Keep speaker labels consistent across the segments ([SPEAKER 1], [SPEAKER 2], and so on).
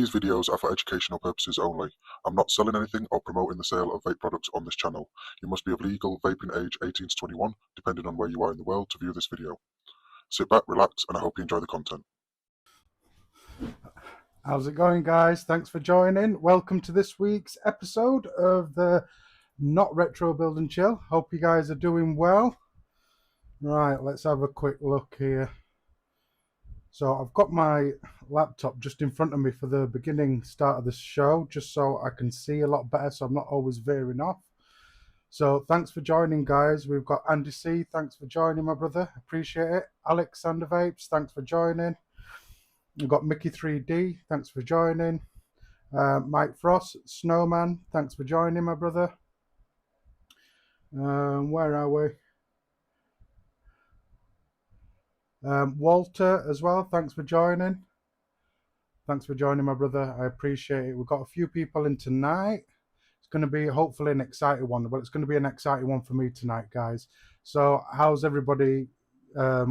[SPEAKER 1] These videos are for educational purposes only. I'm not selling anything or promoting the sale of vape products on this channel. You must be of legal vaping age 18 to 21, depending on where you are in the world, to view this video. Sit back, relax, and I hope you enjoy the content.
[SPEAKER 2] How's it going, guys? Thanks for joining. Welcome to this week's episode of the Not Retro Build and Chill. Hope you guys are doing well. Right, let's have a quick look here. So I've got my laptop just in front of me for the beginning start of the show, just so I can see a lot better, so I'm not always veering off. So thanks for joining, guys. We've got Andy C. Thanks for joining, my brother. Appreciate it. Alexander Vapes, thanks for joining. We've got Mickey 3D. Thanks for joining. Mike Frost, Snowman. Thanks for joining, my brother. Where are we? Walter as well. Thanks for joining. Thanks for joining, my brother. I appreciate it. We've got a few people in tonight. It's going to be hopefully an exciting one. Well, it's going to be an exciting one for me tonight, guys. So how's everybody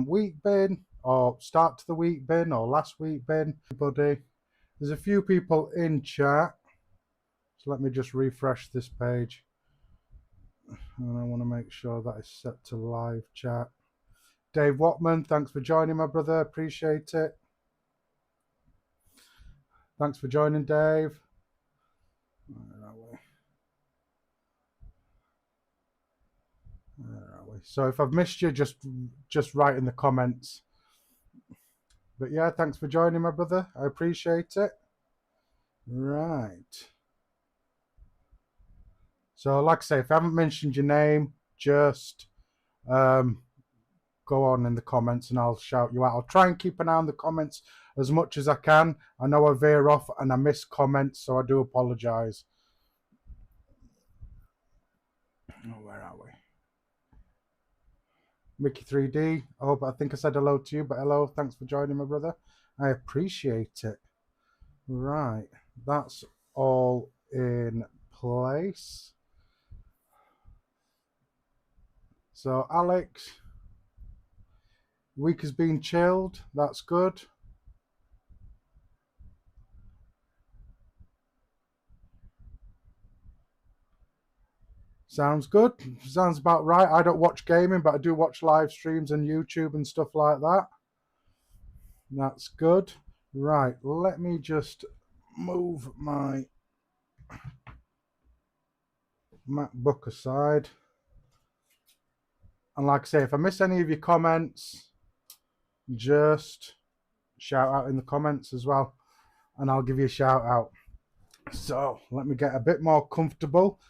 [SPEAKER 2] week been? Or start to the week been? Or last week been? Everybody. There's a few people in chat. So let me just refresh this page. And I want to make sure that it's set to live chat. Dave Watman, thanks for joining, my brother. Appreciate it. Thanks for joining, Dave. Where are we? So if I've missed you, just write in the comments. But yeah, thanks for joining, my brother. I appreciate it. Right. So like I say, if I haven't mentioned your name, just go on in the comments and I'll shout you out. I'll try and keep an eye on the comments as much as I can. I know I veer off and I miss comments, so I do apologize. Oh, where are we? Mickey 3D, I think I said hello to you, but hello, thanks for joining, my brother. I appreciate it. Right, that's all in place. So Alex, week has been chilled, that's good. Sounds good. Sounds about right. I don't watch gaming, but I do watch live streams on YouTube and stuff like that. That's good. Right, let me just move my MacBook aside. And like I say, if I miss any of your comments, just shout out in the comments as well, and I'll give you a shout out. So let me get a bit more comfortable.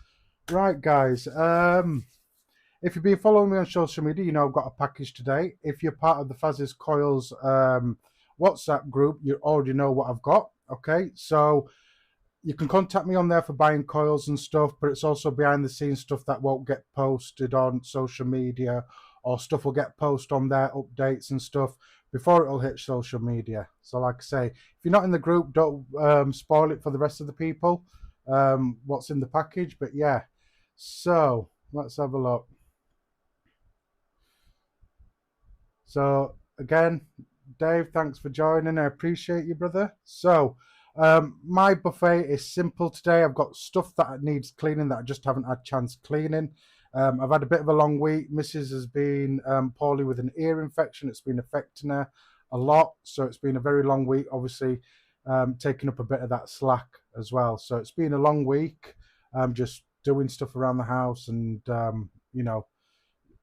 [SPEAKER 2] Right, guys, if you've been following me on social media, you know I've got a package today. If you're part of the Faz's Coils WhatsApp group, you already know what I've got. Okay, so you can contact me on there for buying coils and stuff, but it's also behind the scenes stuff that won't get posted on social media, or stuff will get posted on their updates and stuff before it'll hit social media. So like I say, if you're not in the group, don't spoil it for the rest of the people, what's in the package. But yeah, so let's have a look. So again, Dave, thanks for joining. I appreciate you, brother. So my buffet is simple today. I've got stuff that needs cleaning that I just haven't had a chance cleaning. I've had a bit of a long week. Mrs. has been poorly with an ear infection. It's been affecting her a lot. So it's been a very long week, obviously taking up a bit of that slack as well. So it's been a long week, just doing stuff around the house and, you know,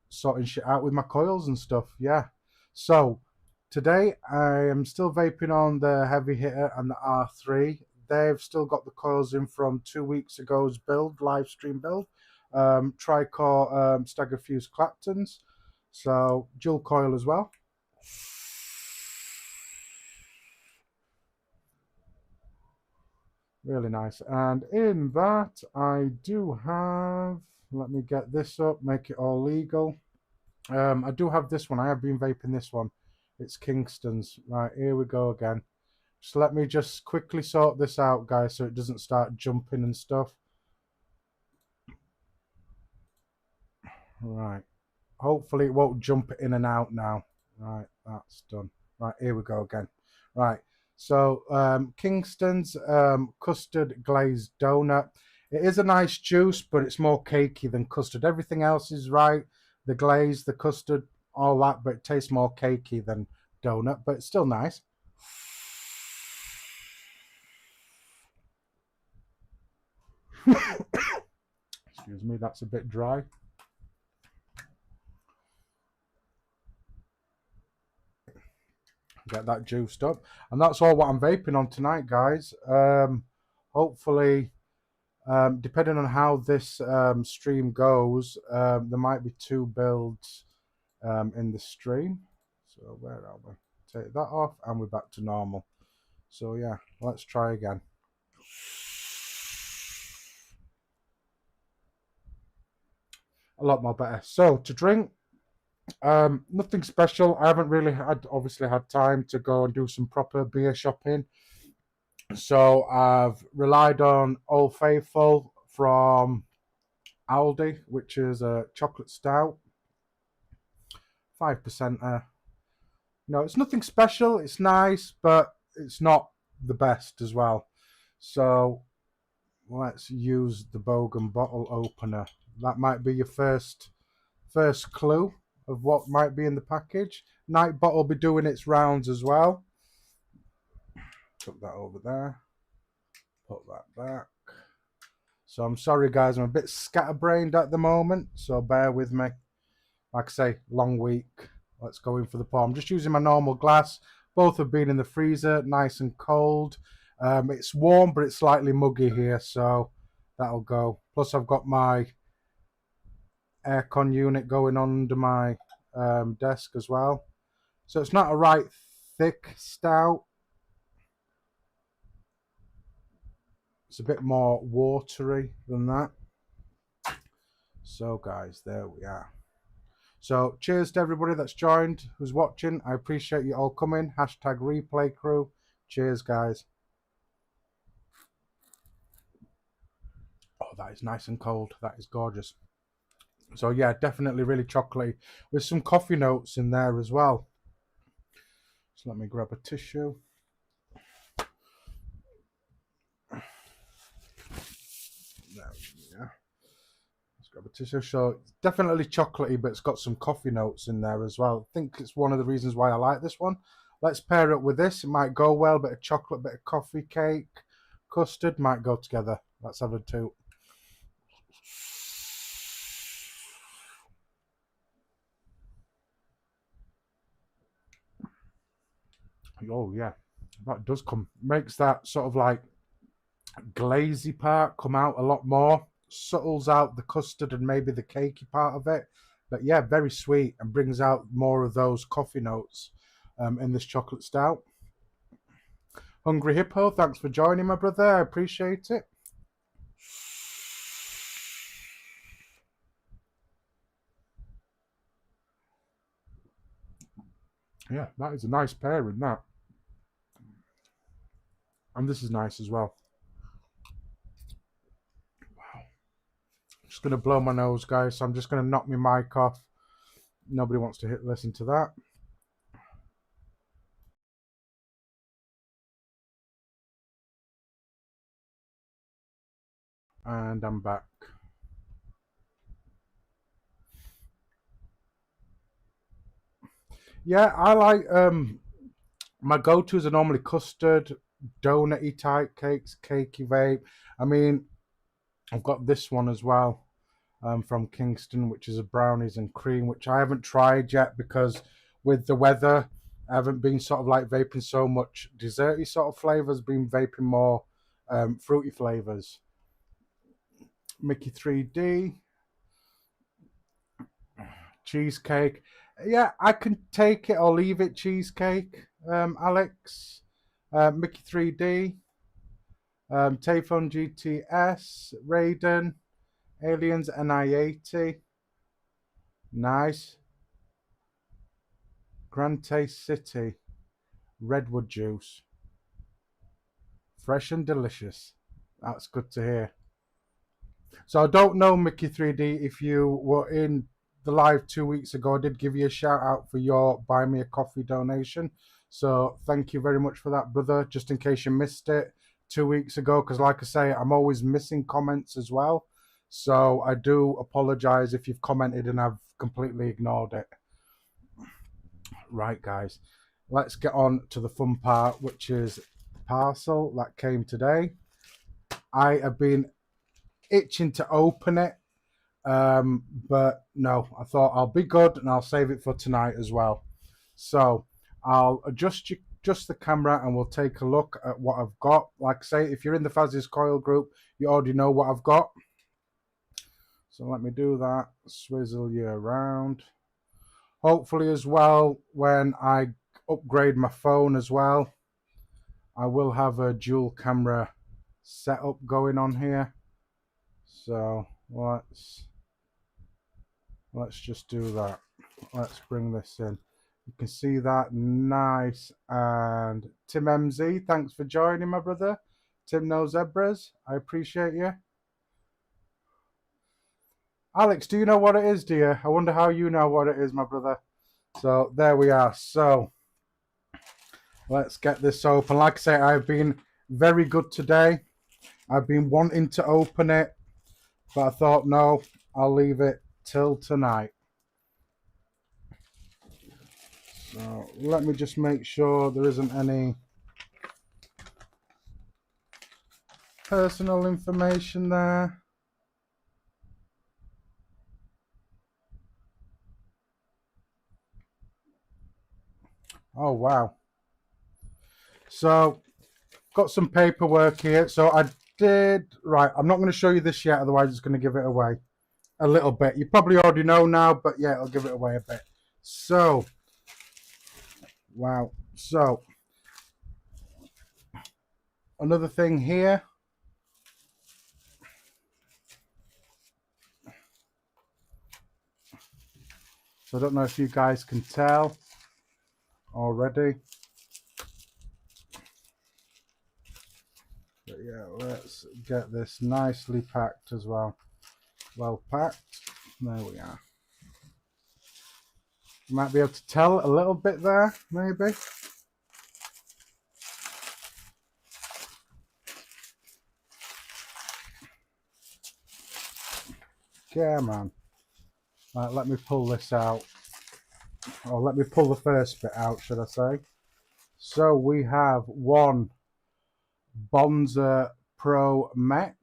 [SPEAKER 2] sorting shit out with my coils and stuff. Yeah. So today I am still vaping on the heavy hitter and the R3. They've still got the coils in from 2 weeks ago's build, live stream build. Tricore stagger fuse Claptons. So dual coil as well. Really nice. And in that I do have, let me get this up, make it all legal. I do have this one. I have been vaping this one. It's Kingston's. Right, here we go again. So let me just quickly sort this out, guys, so it doesn't start jumping and stuff. Right. Hopefully it won't jump in and out now. Right, that's done. Right, here we go again. Right, So Kingston's custard glazed donut. It is a nice juice, but it's more cakey than custard. Everything else is right. The glaze, the custard, all that, but it tastes more cakey than donut, but it's still nice. Excuse me, that's a bit dry. Get that juiced up, and that's all what I'm vaping on tonight, guys. Hopefully, depending on how this stream goes, there might be 2 builds in the stream. So where are we? Take that off, and we're back to normal. So yeah, let's try again. A lot more better. So to drink, nothing special. I haven't really obviously had time to go and do some proper beer shopping, so I've relied on Old Faithful from Aldi, which is a chocolate stout, 5%. No, it's nothing special. It's nice, but it's not the best as well. So let's use the Bogan bottle opener. That might be your first clue of what might be in the package. Nightbot will be doing its rounds as well. Put that over there. Put that back. So I'm sorry, guys. I'm a bit scatterbrained at the moment, so bear with me. Like I say, long week. Let's go in for the pour. I'm just using my normal glass. Both have been in the freezer, nice and cold. It's warm, but it's slightly muggy here, so that'll go. Plus, I've got my aircon unit going on under my desk as well. So it's not a right thick stout. It's a bit more watery than that. So guys, there we are. So cheers to everybody that's joined, who's watching. I appreciate you all coming. Hashtag replay crew. Cheers, guys. Oh, that is nice and cold. That is gorgeous. So yeah, definitely really chocolatey with some coffee notes in there as well. So let me grab a tissue. There we go. Let's grab a tissue. So it's definitely chocolatey, but it's got some coffee notes in there as well. I think it's one of the reasons why I like this one. Let's pair it with this. It might go well. Bit of chocolate, bit of coffee cake, custard might go together. Let's have a toot. Oh yeah, that does come. Makes that sort of like glazy part come out a lot more. Subtles out the custard and maybe the cakey part of it. But yeah, very sweet and brings out more of those coffee notes in this chocolate stout. Hungry Hippo, thanks for joining, my brother. I appreciate it. Yeah, that is a nice pairing, that. And this is nice as well. Wow. I'm just going to blow my nose, guys. So I'm just going to knock my mic off. Nobody wants to listen to that. And I'm back. Yeah, I like my go-tos are normally custard, donut-y type cakes, cakey vape. I mean, I've got this one as well from Kingston, which is a brownies and cream, which I haven't tried yet because with the weather, I haven't been sort of like vaping so much desserty sort of flavors, been vaping more fruity flavors. Mickey 3D. Cheesecake. Yeah, I can take it or leave it. Cheesecake. Alex. Mickey 3D. Tayphone GTS. Raiden. Aliens NI80. Nice. Grante City. Redwood juice. Fresh and delicious. That's good to hear. So I don't know, Mickey 3D, if you were in the live 2 weeks ago. I did give you a shout out for your Buy Me a Coffee donation. So thank you very much for that, brother. Just in case you missed it 2 weeks ago, because like I say, I'm always missing comments as well. So I do apologize if you've commented and I've completely ignored it. Right, guys, let's get on to the fun part, which is the parcel that came today. I have been itching to open it, but no, I thought I'll be good and I'll save it for tonight as well. So I'll adjust the camera and we'll take a look at what I've got. Like I say, if you're in the Faz's Coil group, you already know what I've got. So let me do that, swizzle you around. Hopefully as well, when I upgrade my phone as well, I will have a dual camera setup going on here. So let's just do that. Let's bring this in. You can see that nice. And Tim MZ, thanks for joining, my brother. Tim No Zebras, I appreciate you. Alex, do you know what it is, dear? I wonder how you know what it is, my brother. So there we are. So let's get this open. Like I say, I've been very good today. I've been wanting to open it, but I thought, no, I'll leave it till tonight. So let me just make sure there isn't any personal information there. Oh, wow. So got some paperwork here. So I did, right, I'm not going to show you this yet, otherwise it's going to give it away a little bit. You probably already know now, but yeah, it'll give it away a bit. So, wow. So, another thing here. So I don't know if you guys can tell already. But yeah, let's get this nicely packed as well. Well packed. There we are. You might be able to tell a little bit there, maybe. Come on. Right, let me pull this out. Or let me pull the first bit out, should I say. So we have one Bonza Pro Mech,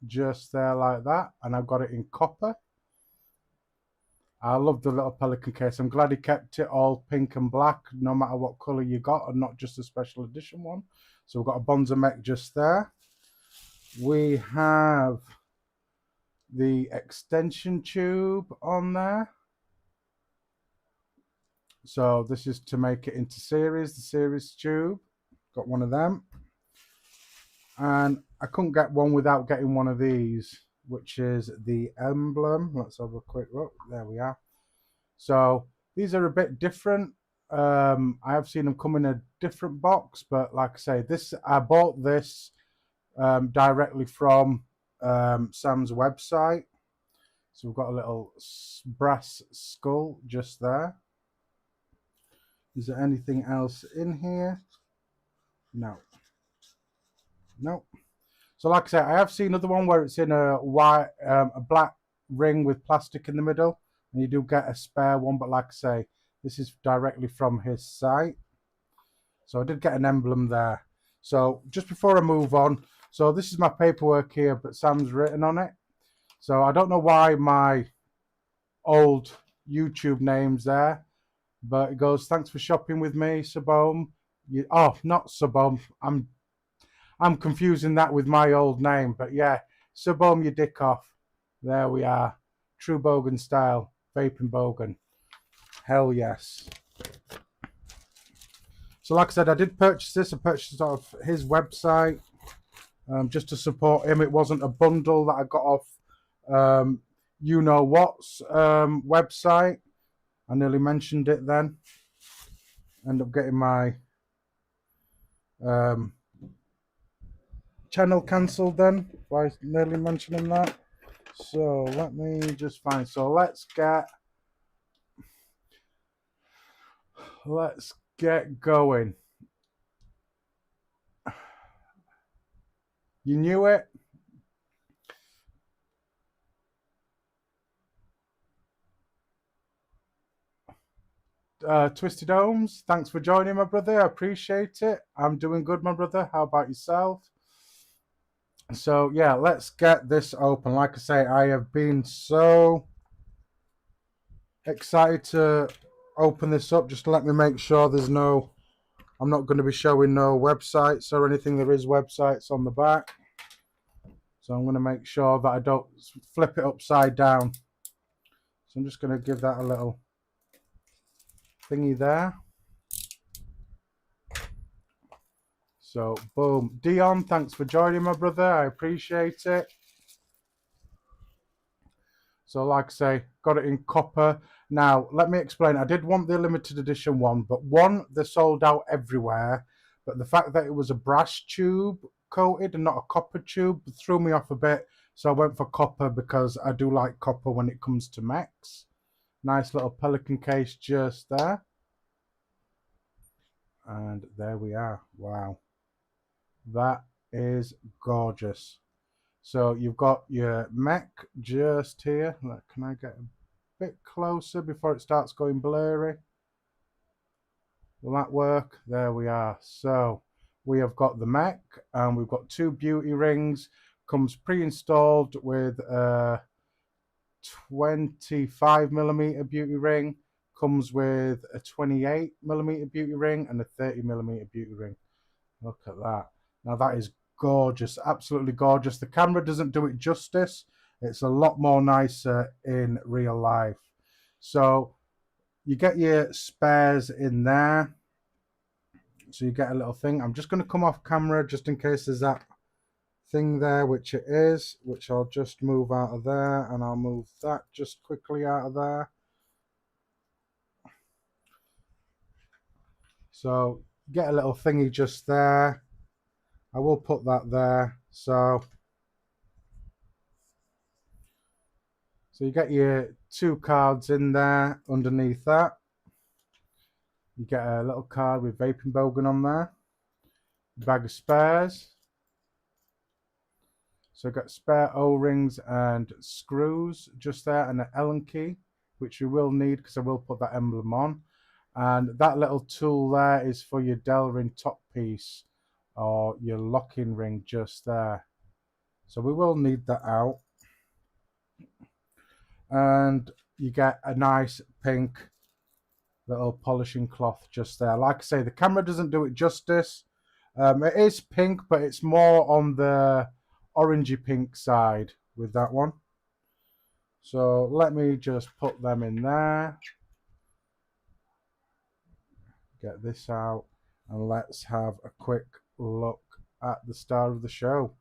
[SPEAKER 2] just there like that, and I've got it in copper. I love the little pelican case. I'm glad he kept it all pink and black, no matter what colour you got, and not just a special edition one. So we've got a Bonza Mech just there. We have the extension tube on there. So this is to make it into series, the series tube. Got one of them. And I couldn't get one without getting one of these, which is the emblem. Let's have a quick look. There we are. So these are a bit different. I have seen them come in a different box, but like I say, I bought this directly from Sam's website. So we've got a little brass skull just there. Is there anything else in here? No. Nope. So like I say, I have seen another one where it's in a white, a black ring with plastic in the middle, and you do get a spare one. But like I say, this is directly from his site. So I did get an emblem there. So just before I move on, so this is my paperwork here, but Sam's written on it. So I don't know why my old YouTube name's there, but it goes, "Thanks for shopping with me, Sabome." Oh, not Sabome. I'm confusing that with my old name, but yeah, Sabome your dick off. There we are. True Bogan style. Vaping Bogan. Hell yes. So like I said, I did purchase this. I purchased it off his website just to support him. It wasn't a bundle that I got off you know what's website. I nearly mentioned it then. End up getting my channel cancelled then by nearly mentioning that. So let me just find. So let's get going. You knew it. Twisted Ohms, thanks for joining, my brother. I appreciate it. I'm doing good, my brother. How about yourself? So yeah, let's get this open. Like I say, I have been so excited to open this up. Just let me make sure there's no, I'm not going to be showing no websites or anything. There is websites on the back, so I'm going to make sure that I don't flip it upside down. So I'm just going to give that a little thingy there. So boom. Dion, thanks for joining, my brother. I appreciate it. So like I say, got it in copper. Now, let me explain. I did want the limited edition one, but one, they're sold out everywhere. But the fact that it was a brass tube coated and not a copper tube threw me off a bit. So I went for copper because I do like copper when it comes to mechs. Nice little pelican case just there. And there we are. Wow. That is gorgeous. So you've got your Mech just here. Look, can I get a bit closer before it starts going blurry? Will that work? There we are. So we have got the Mech and we've got two beauty rings. Comes pre-installed with a 25mm beauty ring. Comes with a 28mm beauty ring and a 30mm beauty ring. Look at that. Now that is gorgeous, absolutely gorgeous. The camera doesn't do it justice. It's a lot more nicer in real life. So you get your spares in there. So you get a little thing. I'm just going to come off camera just in case there's that thing there, which it is, which I'll just move out of there, and I'll move that just quickly out of there. So get a little thingy just there. I will put that there. So you get your two cards in there underneath that. You get a little card with vaping bogan on there. Bag of spares. So I've got spare O-rings and screws just there, and an Allen key, which you will need because I will put that emblem on. And that little tool there is for your Delrin top piece or your locking ring just there. So we will need that out. And you get a nice pink little polishing cloth just there. Like I say, the camera doesn't do it justice. It is pink, but it's more on the orangey pink side with that one. So let me just put them in there. Get this out, and let's have a quick look at the star of the show.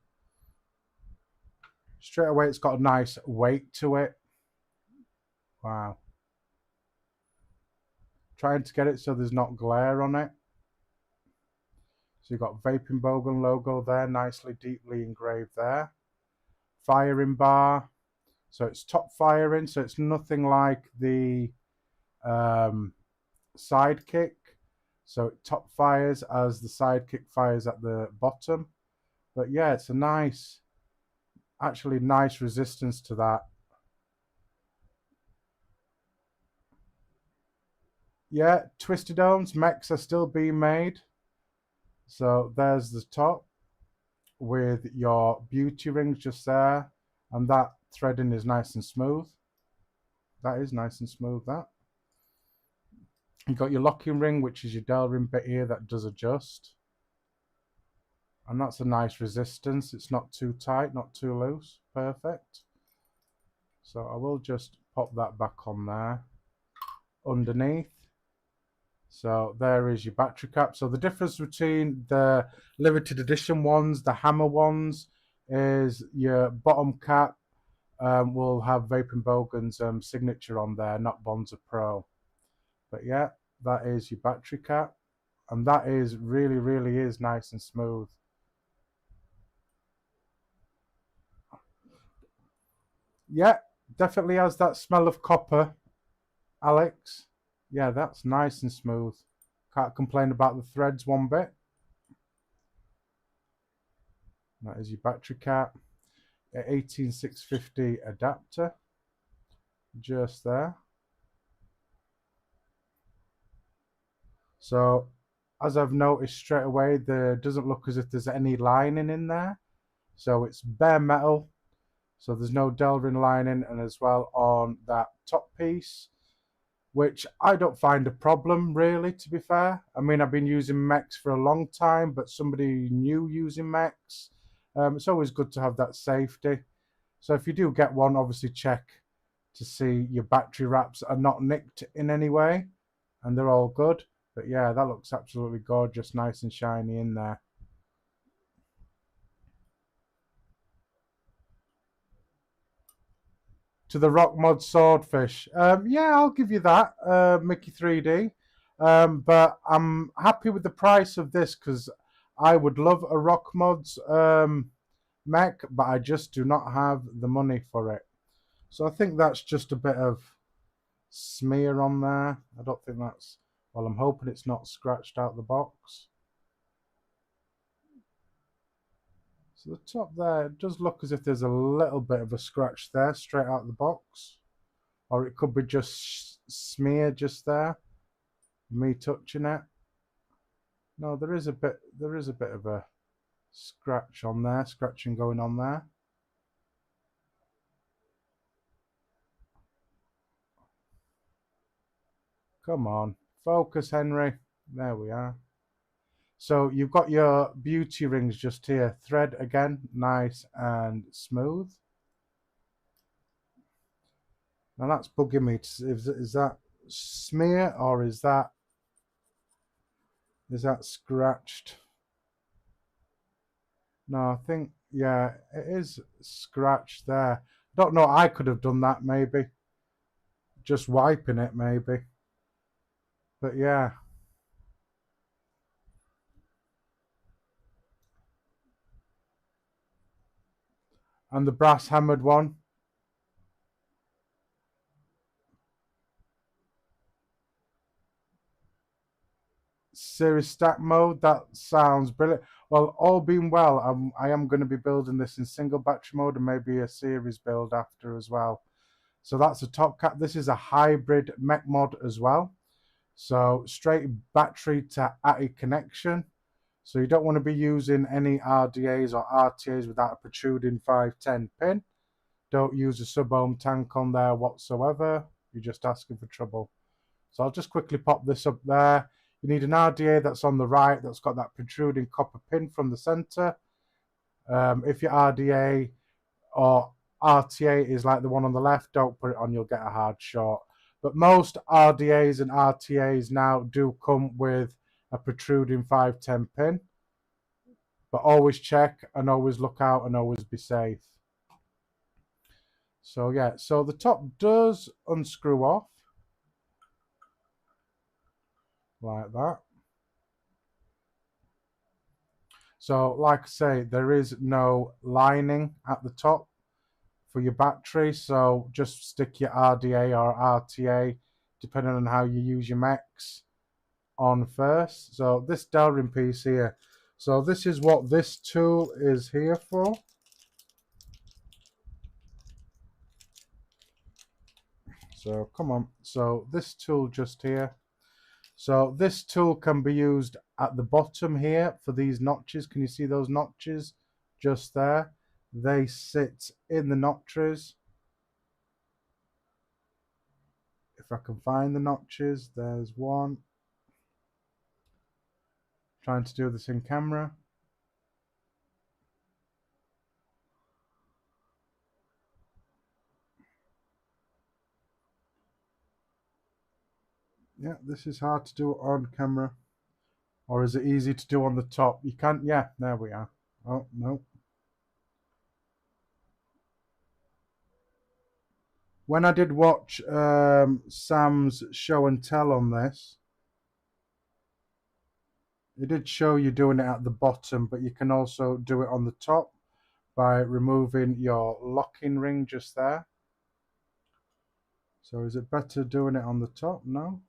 [SPEAKER 2] Straight away, it's got a nice weight to it. Wow. Trying to get it so there's not glare on it. So you've got Vaping Bogan logo there, nicely deeply engraved there. Firing bar. So it's top firing, so it's nothing like the Sidekick. So it top fires as the Sidekick fires at the bottom. But yeah, it's a nice, actually nice resistance to that. Yeah, Twisted Ohms, mechs are still being made. So there's the top with your beauty rings just there. And that threading is nice and smooth. That is nice and smooth, that. You've got your locking ring, which is your Delrin bit here that does adjust. And that's a nice resistance. It's not too tight, not too loose. Perfect. So I will just pop that back on there underneath. So there is your battery cap. So the difference between the limited edition ones, the hammer ones, is your bottom cap will have Vaping Bogan's signature on there, not Bonza Pro. But yeah, that is your battery cap. And that is really is nice and smooth. Yeah, definitely has that smell of copper, Alex. Yeah, that's nice and smooth. Can't complain about the threads one bit. That is your battery cap. 18650 adapter. Just there. So, as I've noticed straight away, there doesn't look as if there's any lining in there. So it's bare metal. So there's no Delrin lining, and as well on that top piece, which I don't find a problem really, to be fair. I mean, I've been using Mechs for a long time, but somebody new using Mechs, it's always good to have that safety. So if you do get one, obviously check to see your battery wraps are not nicked in any way, and they're all good. But yeah, that looks absolutely gorgeous, nice and shiny in there. To the Rock Mod Swordfish. Yeah, I'll give you that, Mickey 3D. But I'm happy with the price of this because I would love a Rock Mods mech, but I just do not have the money for it. So I think that's just a bit of smear on there. I don't think that's... Well, I'm hoping it's not scratched out the box. So the top there, it does look as if there's a little bit of a scratch there, straight out the box. Or it could be just smear just there, me touching it. No, there is a bit of a scratch on there, scratching going on there. Come on, focus, Henry. There we are. So you've got your beauty rings just here. Thread again, nice and smooth. Now that's bugging me. Is that smear or is that scratched? No, I think, yeah, it is scratched there. Don't know, I could have done that maybe. Just wiping it maybe. But yeah. And the brass hammered one. Series stack mode, that sounds brilliant. Well, all being well, I am going to be building this in single battery mode and maybe a series build after as well. So that's a top cap. This is a hybrid mech mod as well. So straight battery to ATI connection. So you don't want to be using any RDAs or RTAs without a protruding 510 pin. Don't use a sub-ohm tank on there whatsoever. You're just asking for trouble. So I'll just quickly pop this up there. You need an RDA that's on the right that's got that protruding copper pin from the center. If your RDA or RTA is like the one on the left, don't put it on, you'll get a hard short. But most RDAs and RTAs now do come with a protruding 510 pin. But always check and always look out and always be safe. So yeah, so the top does unscrew off. Like that. So like I say, there is no lining at the top for your battery, so just stick your RDA or RTA, depending on how you use your mechs, on first. So this Delrin piece here, so this is what this tool is here for. So come on, so this tool just here. So this tool can be used at the bottom here for these notches. Can you see those notches just there? They sit in the notches. If I can find the notches, there's one. Trying to do this in camera. Yeah, this is hard to do on camera. Or is it easy to do on the top? You can't, yeah, there we are. Oh, no. When I did watch Sam's show and tell on this, it did show you doing it at the bottom, but you can also do it on the top by removing your locking ring just there. So is it better doing it on the top? No.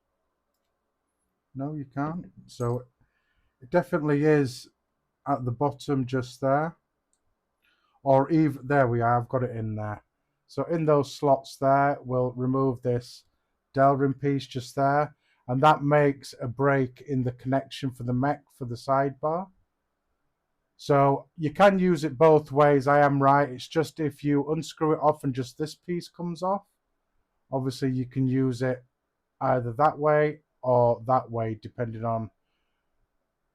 [SPEAKER 2] No, you can't. So it definitely is at the bottom just there. Or even, there we are, I've got it in there. So in those slots there, we'll remove this Delrin piece just there. And that makes a break in the connection for the Mech for the sidebar. So you can use it both ways, I am right. It's just if you unscrew it off and just this piece comes off, obviously you can use it either that way or that way, depending on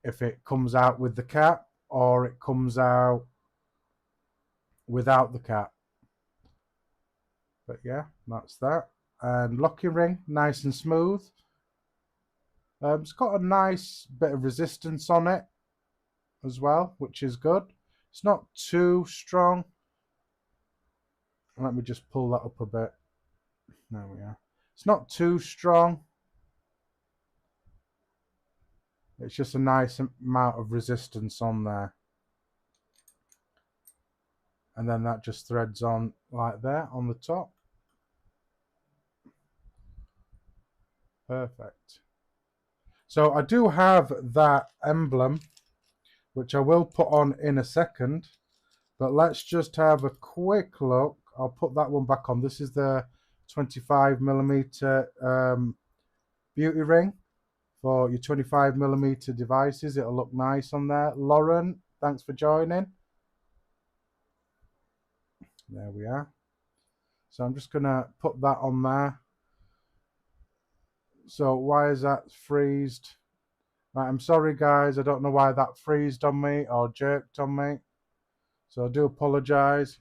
[SPEAKER 2] if it comes out with the cap or it comes out without the cap. But yeah, that's that. And locking ring, nice and smooth. It's got a nice bit of resistance on it as well, which is good. It's not too strong. Let me just pull that up a bit. There we are. It's not too strong. It's just a nice amount of resistance on there. And then that just threads on like there on the top. Perfect. So I do have that emblem, which I will put on in a second. But let's just have a quick look. I'll put that one back on. This is the 25mm beauty ring for your 25mm devices. It'll look nice on there. Lauren, thanks for joining. There we are. So I'm just going to put that on there. So why is that freezed? Right, I'm sorry guys, I don't know why that freezed on me or jerked on me. So I do apologize.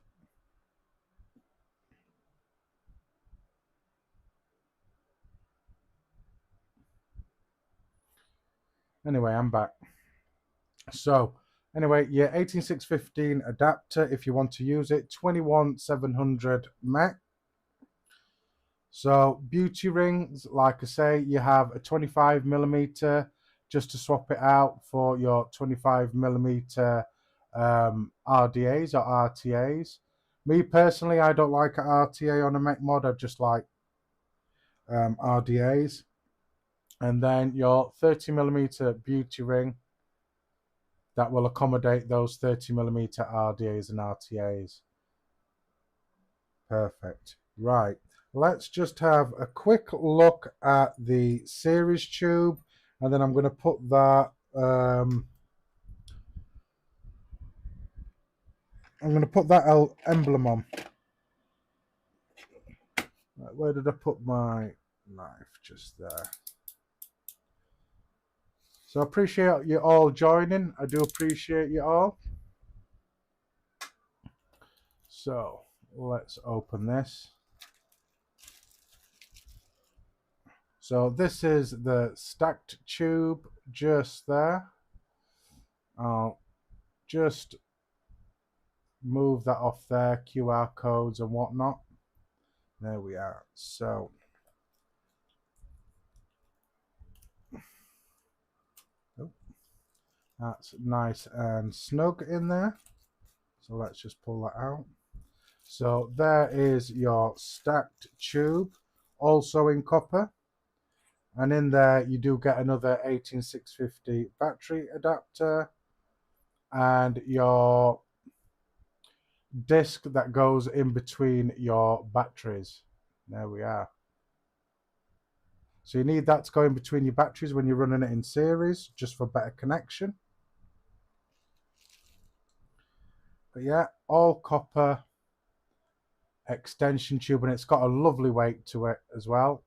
[SPEAKER 2] Anyway, I'm back. So anyway, your 18615 adapter, if you want to use it, 21700 Mech. So beauty rings, like I say, you have a 25mm just to swap it out for your 25mm RDAs or RTAs. Me personally, I don't like an RTA on a Mech mod. I just like RDAs. And then your 30mm beauty ring that will accommodate those 30mm RDAs and RTAs. Perfect. Right. Let's just have a quick look at the series tube, and then I'm going to put that. I'm going to put that emblem on. Right, where did I put my knife? Just there. So I appreciate you all joining. I do appreciate you all. So let's open this. So this is the stacked tube just there. I'll just move that off there, QR codes and whatnot. There we are. So that's nice and snug in there. So let's just pull that out. So there is your stacked tube, also in copper. And in there you do get another 18650 battery adapter and your disc that goes in between your batteries. There we are. So you need that to go in between your batteries when you're running it in series, just for better connection. But yeah, all copper extension tube, and it's got a lovely weight to it as well.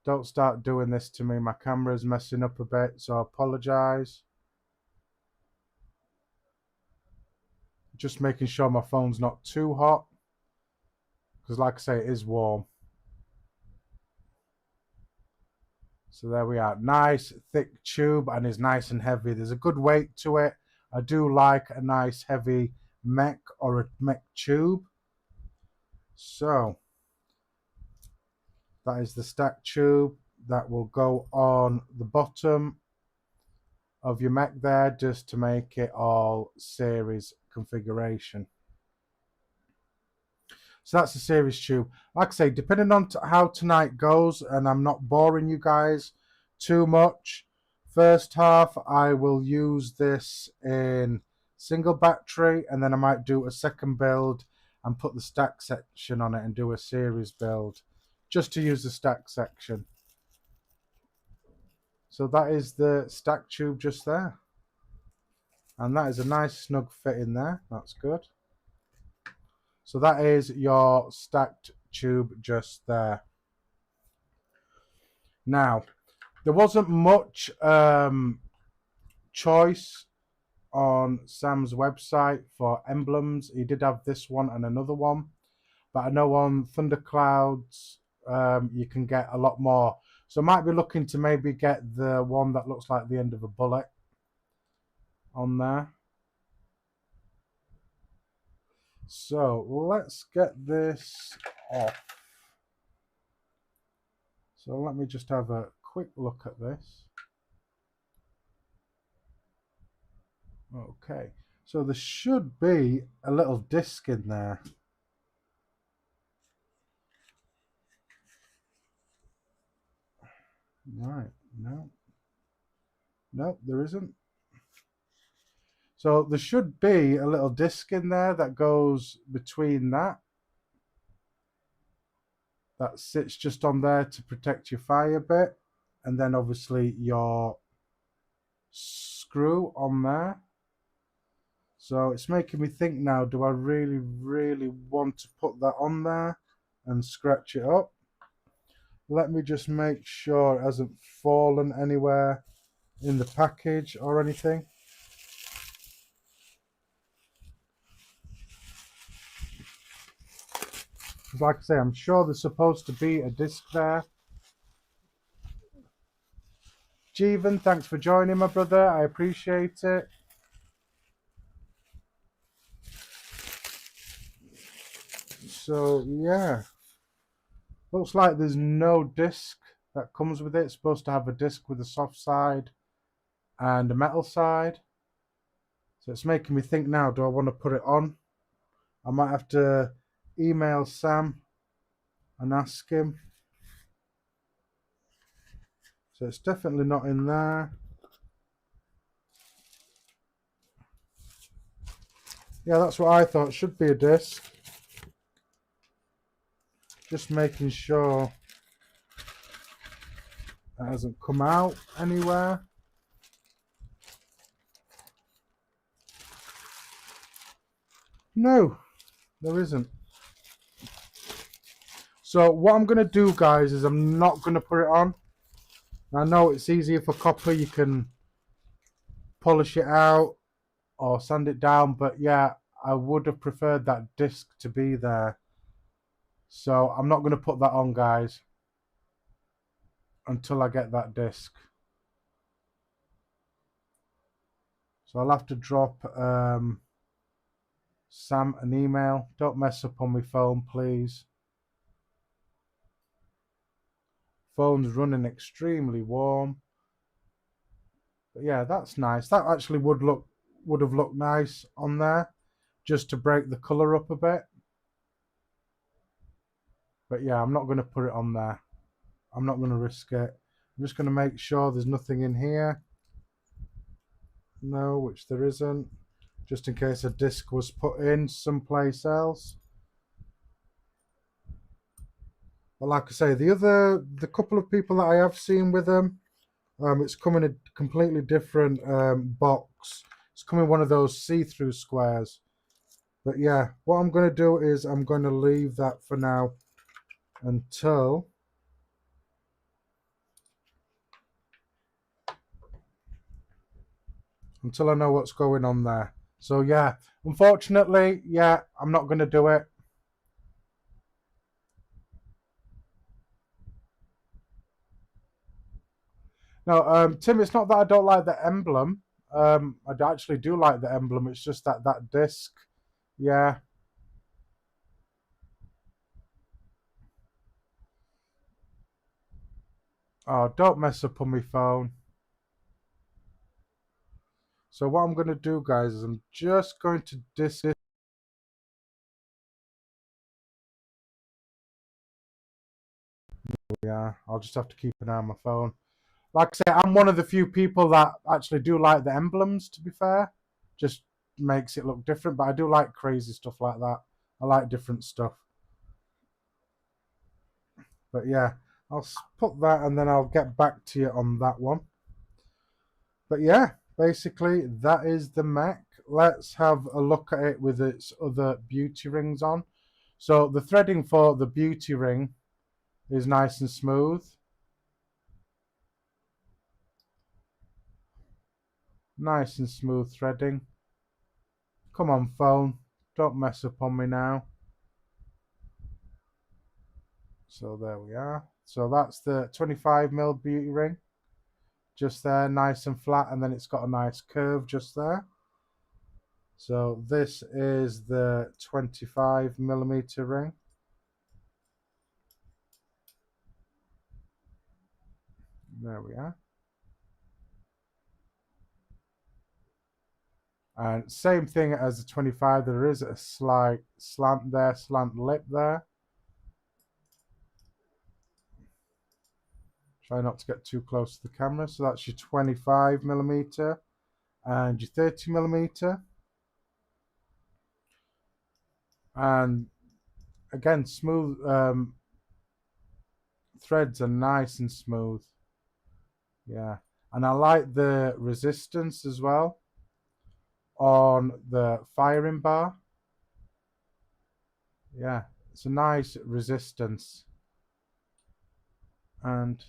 [SPEAKER 2] Don't start doing this to me. My camera's messing up a bit, so I apologize. Just making sure my phone's not too hot, because like I say, it is warm. So there we are. Nice thick tube, and is nice and heavy. There's a good weight to it. I do like a nice heavy Mech or a Mech tube. So that is the stack tube that will go on the bottom of your Mech there, just to make it all series configuration. So that's the series tube. Like I say, depending on how tonight goes, and I'm not boring you guys too much. First half I will use this in single battery, and then I might do a second build and put the stack section on it and do a series build just to use the stack section. So that is the stack tube just there, and that is a nice snug fit in there. That's good. So that is your stacked tube just there. Now, there wasn't much choice on Sam's website for emblems. He did have this one and another one, but I know on Thunderclouds you can get a lot more. So I might be looking to maybe get the one that looks like the end of a bullet on there. So let's get this off. So let me just have a quick look at this. Okay, so there should be a little disc in there. Right, no. Nope, there isn't. So there should be a little disc in there that goes between that. That sits just on there to protect your fire bit. And then obviously your screw on there. So it's making me think now, do I really, really want to put that on there and scratch it up? Let me just make sure it hasn't fallen anywhere in the package or anything. Like I say, I'm sure there's supposed to be a disc there. Jeevan, thanks for joining, my brother. I appreciate it. So, yeah. Looks like there's no disc that comes with it. It's supposed to have a disc with a soft side and a metal side. So it's making me think now, do I want to put it on? I might have to email Sam and ask him. So it's definitely not in there. Yeah, that's what I thought. It should be a disc. Just making sure it hasn't come out anywhere. No, there isn't. So what I'm going to do, guys, is I'm not going to put it on. I know it's easier for copper. You can polish it out or sand it down. But yeah, I would have preferred that disc to be there. So I'm not going to put that on, guys, until I get that disc. So I'll have to drop Sam an email. Don't mess up on my phone, please. Phone's running extremely warm. But yeah, that's nice. That actually would have looked nice on there, just to break the colour up a bit. But yeah, I'm not going to put it on there. I'm not going to risk it. I'm just going to make sure there's nothing in here. No, which there isn't. Just in case a disc was put in someplace else. But like I say, the couple of people that I have seen with them, it's come in a completely different box. It's come in one of those see-through squares. But yeah, what I'm going to do is I'm going to leave that for now until I know what's going on there. So yeah, unfortunately, yeah, I'm not going to do it. No, Tim, it's not that I don't like the emblem. I actually do like the emblem. It's just that disc. Yeah. Oh, don't mess up on my phone. So what I'm going to do, guys, is I'm just going to disc it. Yeah, I'll just have to keep an eye on my phone. Like I say, I'm one of the few people that actually do like the emblems, to be fair. Just makes it look different, but I do like crazy stuff like that. I like different stuff. But yeah, I'll put that and then I'll get back to you on that one. But yeah, basically that is the Mech. Let's have a look at it with its other beauty rings on. So the threading for the beauty ring is nice and smooth. Nice and smooth threading. Come on, phone. Don't mess up on me now. So there we are. So that's the 25mm beauty ring. Just there, nice and flat, and then it's got a nice curve just there. So this is the 25mm ring. There we are. And same thing as the 25, there is a slight slant there, slant lip there. Try not to get too close to the camera. So that's your 25mm and your 30mm. And again, smooth threads are nice and smooth. Yeah, and I like the resistance as well on the firing bar. Yeah, it's a nice resistance. And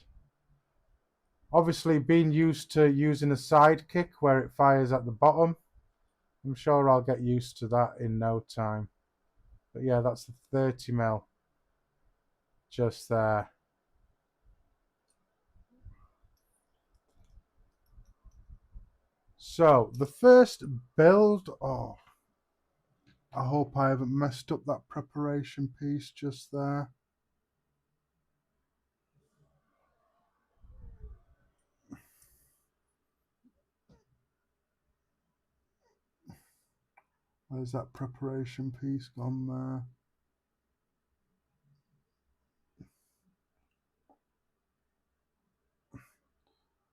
[SPEAKER 2] obviously being used to using a sidekick where it fires at the bottom, I'm sure I'll get used to that in no time. But yeah, that's the 30mm just there. So the first build, oh, I hope I haven't messed up that preparation piece just there. Where's that preparation piece gone there?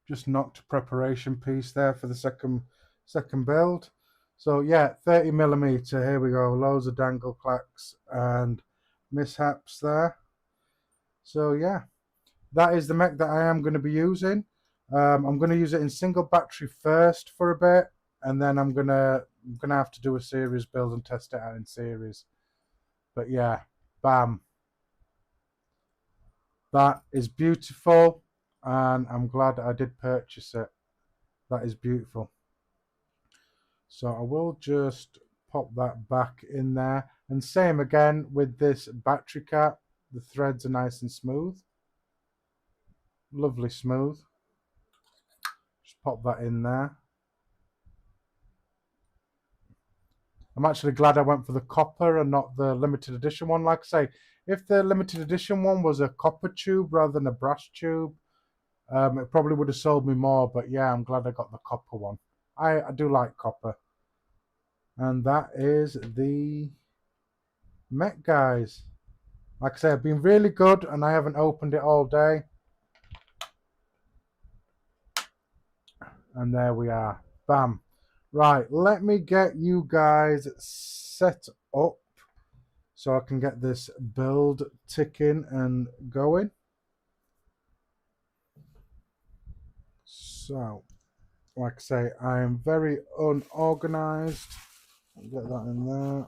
[SPEAKER 2] Just knocked a preparation piece there for the second build. So yeah, 30mm, here we go, loads of dangle clacks and mishaps there. So yeah, that is the Mech that I am going to be using. I'm going to use it in single battery first for a bit, and then I'm gonna have to do a series build and test it out in series. But yeah, bam, that is beautiful, and I'm glad I did purchase it. That is beautiful. So I will just pop that back in there, and same again with this battery cap. The threads are nice and smooth, lovely smooth. Just pop that in there. I'm actually glad I went for the copper and not the limited edition one. Like I say, if the limited edition one was a copper tube rather than a brass tube, it probably would have sold me more. But yeah, I'm glad I got the copper one. I do like copper. And that is the Mech, guys. Like I say, I've been really good and I haven't opened it all day. And there we are. Bam. Right, let me get you guys set up so I can get this build ticking and going. So, like I say, I am very unorganized. Get that in there.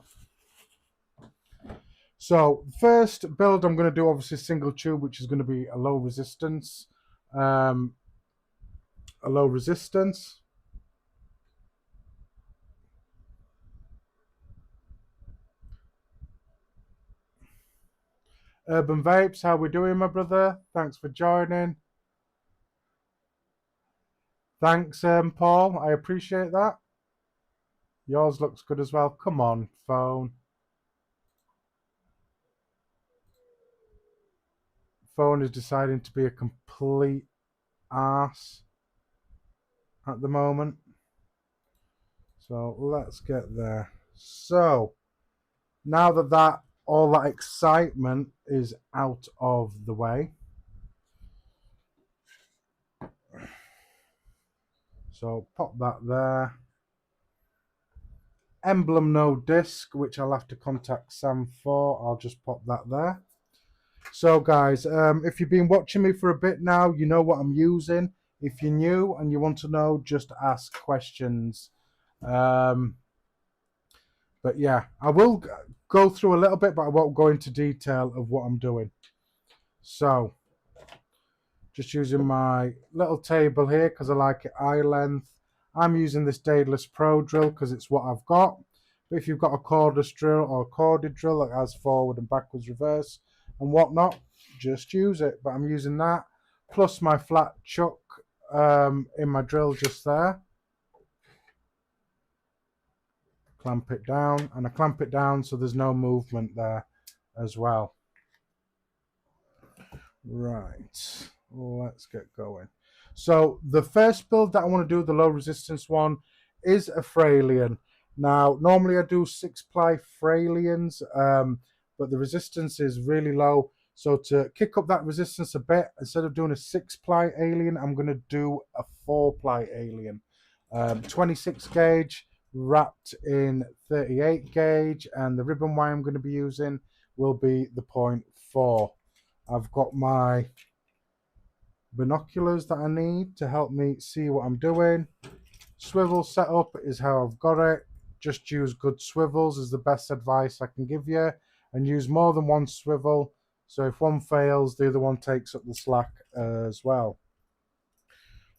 [SPEAKER 2] So, first build I'm going to do obviously single tube, which is going to be a low resistance. Urban Vapes, how we doing, my brother? Thanks for joining. Thanks, Paul. I appreciate that. Yours looks good as well. Come on, phone. Phone is deciding to be a complete arse at the moment. So let's get there. So now that all that excitement is out of the way, So pop that there. Emblem no disc, which I'll have to contact Sam for. I'll just pop that there. So guys, if you've been watching me for a bit now, you know what I'm using. If you're new and you want to know, just ask questions. But yeah, I will go through a little bit, but I won't go into detail of what I'm doing. So just using my little table here because I like it eye length. I'm using this Daedalus Pro drill because it's what I've got. But if you've got a cordless drill or a corded drill that has forward and backwards reverse and whatnot, just use it. But I'm using that plus my flat chuck in my drill just there. Clamp it down, and I clamp it down so there's no movement there as well. Right, let's get going. So the first build that I want to do, the low resistance one, is a Frailian. Now, normally I do 6-ply Frailians, but the resistance is really low. So to kick up that resistance a bit, instead of doing a 6-ply alien, I'm going to do a 4-ply alien. 26 gauge wrapped in 38 gauge, and the ribbon wire I'm going to be using will be the 0.4. I've got my binoculars that I need to help me see what I'm doing. Swivel setup is how I've got it. Just use good swivels is the best advice I can give you, and use more than one swivel, so if one fails, the other one takes up the slack as well.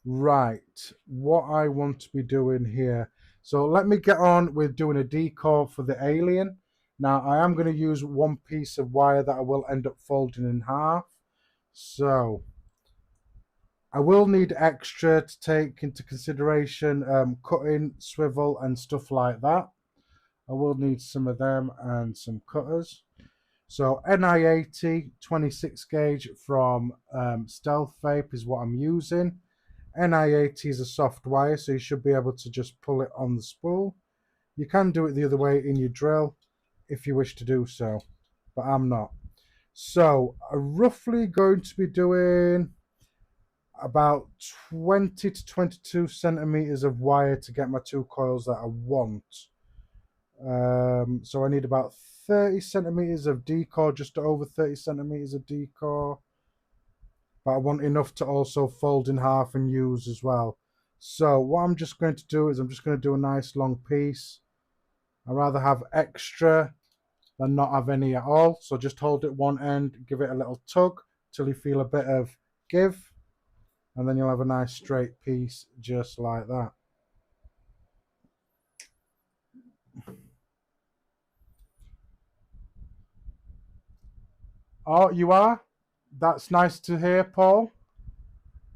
[SPEAKER 2] Right, what I want to be doing here. So let me get on with doing a decore for the alien. Now I am going to use one piece of wire that I will end up folding in half. So I will need extra to take into consideration cutting, swivel and stuff like that. I will need some of them and some cutters. So NI80 26 gauge from Stealth Vape is what I'm using. NI80 is a soft wire, so you should be able to just pull it on the spool. You can do it the other way in your drill if you wish to do so, but I'm not. So I'm roughly going to be doing about 20 to 22 centimeters of wire to get my 2 coils that I want. So I need about 30 centimeters of decore, just over 30 centimeters of decore. But I want enough to also fold in half and use as well. So what I'm just going to do is I'm just going to do a nice long piece. I'd rather have extra than not have any at all. So just hold it one end, give it a little tug till you feel a bit of give, and then you'll have a nice straight piece just like that. Oh, you are? That's nice to hear, Paul.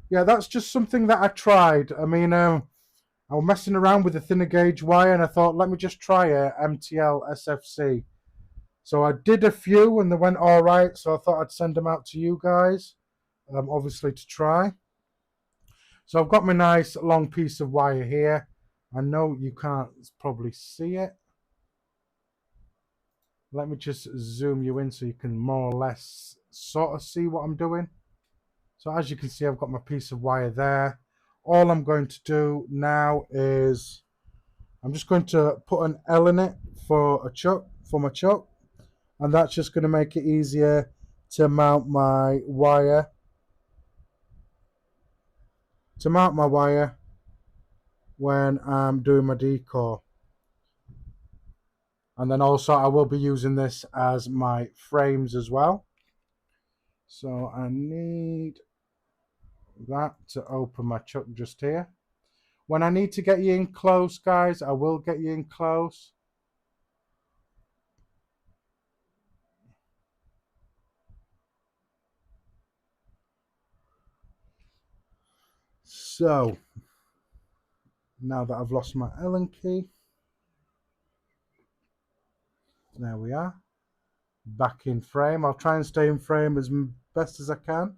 [SPEAKER 2] Yeah, that's just something that I tried. I mean, I was messing around with the thinner gauge wire and I thought, let me just try a MTL SFC. So I did a few and they went all right. So I thought I'd send them out to you guys, obviously to try. So I've got my nice long piece of wire here. I know you can't probably see it. Let me just zoom you in so you can more or less sort of see what I'm doing. So as you can see, I've got my piece of wire there. All I'm going to do now is I'm just going to put an L in it for a chuck, for my chuck, and that's just going to make it easier to mount my wire. When I'm doing my decore. And then also I will be using this as my frames as well. So I need that to open my chuck just here. When I need to get you in close, guys, I will get you in close. So now that I've lost my Allen key, there we are, back in frame. I'll try and stay in frame as best as I can.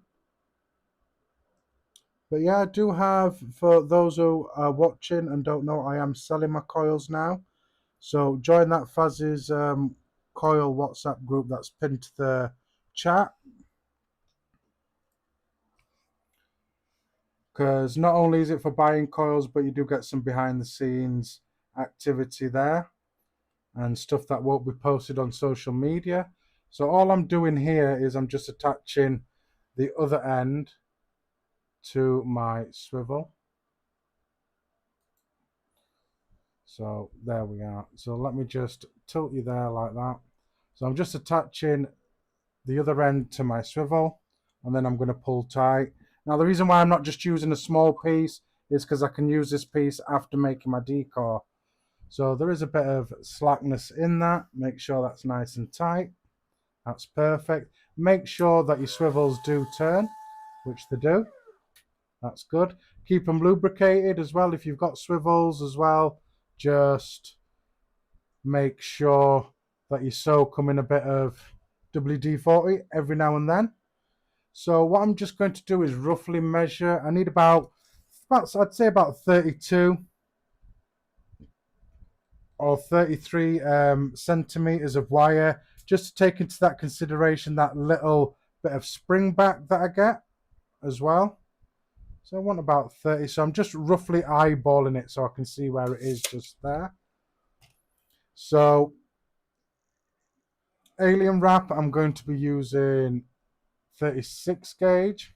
[SPEAKER 2] But yeah, I do have, for those who are watching and don't know, I am selling my coils now. So join that Faz's coil WhatsApp group that's pinned to the chat. because not only is it for buying coils, but you do get some behind the scenes activity there and stuff that won't be posted on social media. So all I'm doing here is I'm just attaching the other end to my swivel. So there we are. So let me just tilt you there like that. So I'm just attaching the other end to my swivel, and then I'm going to pull tight. Now the reason why I'm not just using a small piece is because I can use this piece after making my decor. So there is a bit of slackness in that. Make sure that's nice and tight. That's perfect. Make sure that your swivels do turn, which they do. That's good. Keep them lubricated as well. If you've got swivels as well, just make sure that you soak them in a bit of WD-40 every now and then. So what I'm just going to do is roughly measure. I need about I'd say about 32 or 33 centimeters of wire, just to take into that consideration that little bit of spring back that I get as well. So I want about 30. So I'm just roughly eyeballing it so I can see where it is just there. So alien wrap, I'm going to be using 36 gauge.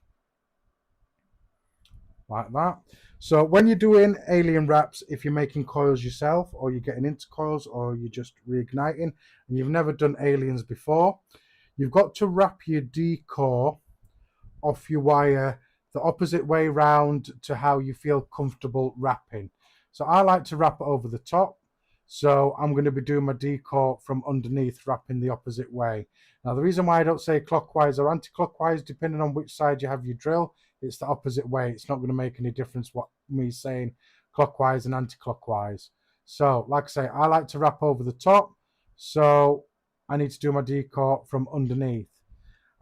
[SPEAKER 2] Like that. So when you're doing alien wraps, if you're making coils yourself, or you're getting into coils, or you're just reigniting and you've never done aliens before, you've got to wrap your decor off your wire the opposite way round to how you feel comfortable wrapping. So I like to wrap it over the top. So I'm going to be doing my decor from underneath, wrapping the opposite way. Now the reason why I don't say clockwise or anti-clockwise, depending on which side you have your drill, it's the opposite way. It's not going to make any difference what me saying clockwise and anti-clockwise. So like I say, I like to wrap over the top. So I need to do my decor from underneath.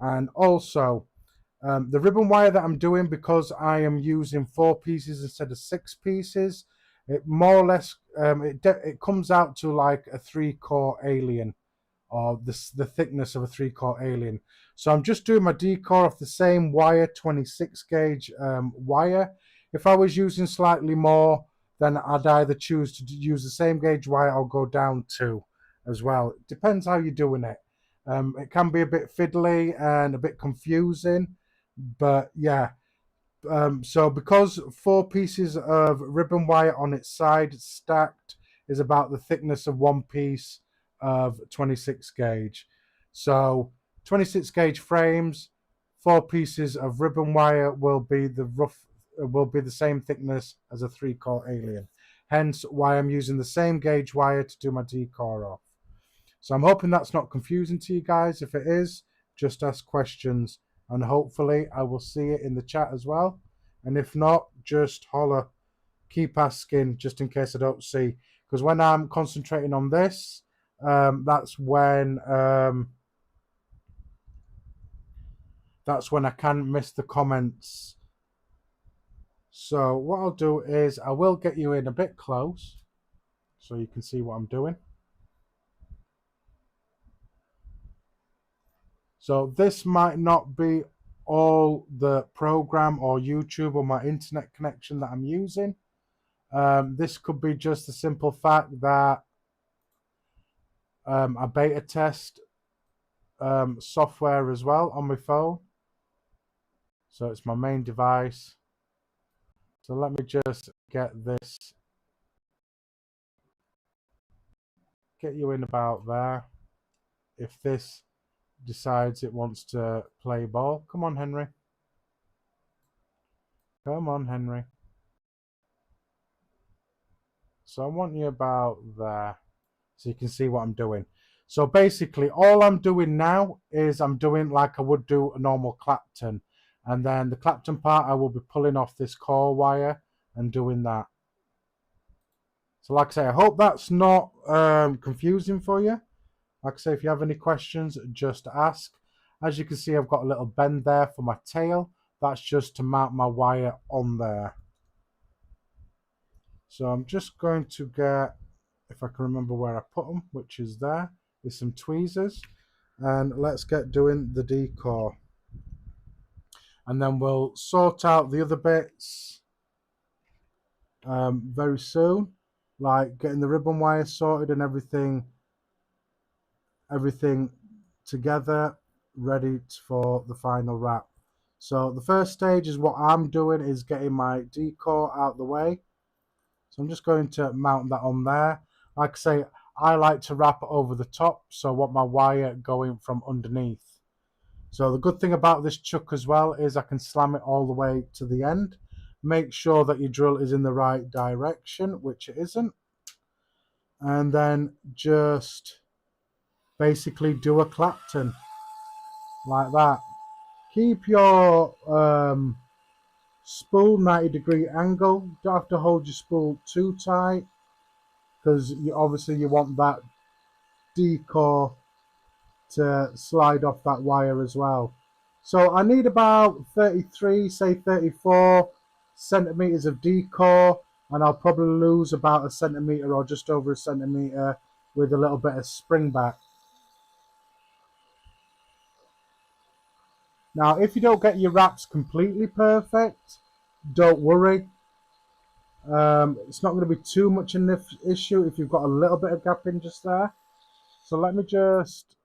[SPEAKER 2] And also the ribbon wire that I'm doing, because I am using 4 pieces instead of 6 pieces, it more or less it comes out to like a 3-core alien, or the thickness of a 3-core alien. So I'm just doing my decor off the same wire, 26 gauge wire. If I was using slightly more, then I'd either choose to use the same gauge wire or go down 2 as well. It depends how you're doing it. It can be a bit fiddly and a bit confusing, but yeah. So because 4 pieces of ribbon wire on its side stacked is about the thickness of 1 piece of 26 gauge. So 26 gauge frames, 4 pieces of ribbon wire will be the same thickness as a 3-core alien. Hence why I'm using the same gauge wire to do my decor off. So I'm hoping that's not confusing to you guys. If it is, just ask questions, and hopefully I will see it in the chat as well. And if not, just holler, keep asking, just in case I don't see. Because when I'm concentrating on this, that's when I can miss the comments. So what I'll do is I will get you in a bit close so you can see what I'm doing. So this might not be all the program or YouTube or my internet connection that I'm using. This could be just the simple fact that I beta test software as well on my phone. So it's my main device. So let me just get you in about there. If this decides it wants to play ball. Come on, Henry. Come on, Henry. So I want you about there so you can see what I'm doing. So basically all I'm doing now is I'm doing like I would do a normal Clapton. And then the Clapton part I will be pulling off this core wire and doing that. So like I say, I hope that's not confusing for you. Like I say, if you have any questions, just ask. As you can see, I've got a little bend there for my tail. That's just to mount my wire on there. So I'm just going to get, if I can remember where I put them, which is there, with some tweezers. And let's get doing the decor. and then we'll sort out the other bits very soon, like getting the ribbon wire sorted and everything together, ready for the final wrap. So the first stage is what I'm doing, is getting my decor out the way. So I'm just going to mount that on there. Like I say, I like to wrap it over the top, so I want my wire going from underneath. So the good thing about this chuck as well is I can slam it all the way to the end. Make sure that your drill is in the right direction, which it isn't. And then just basically do a Clapton like that. Keep your spool 90-degree angle. Don't have to hold your spool too tight, because obviously you want that decor to slide off that wire as well. So I need about 33, say 34 centimeters of decor, and I'll probably lose about a centimeter or just over a centimeter with a little bit of spring back. Now, if you don't get your wraps completely perfect, don't worry. It's not going to be too much an issue if you've got a little bit of gapping just there. So let me just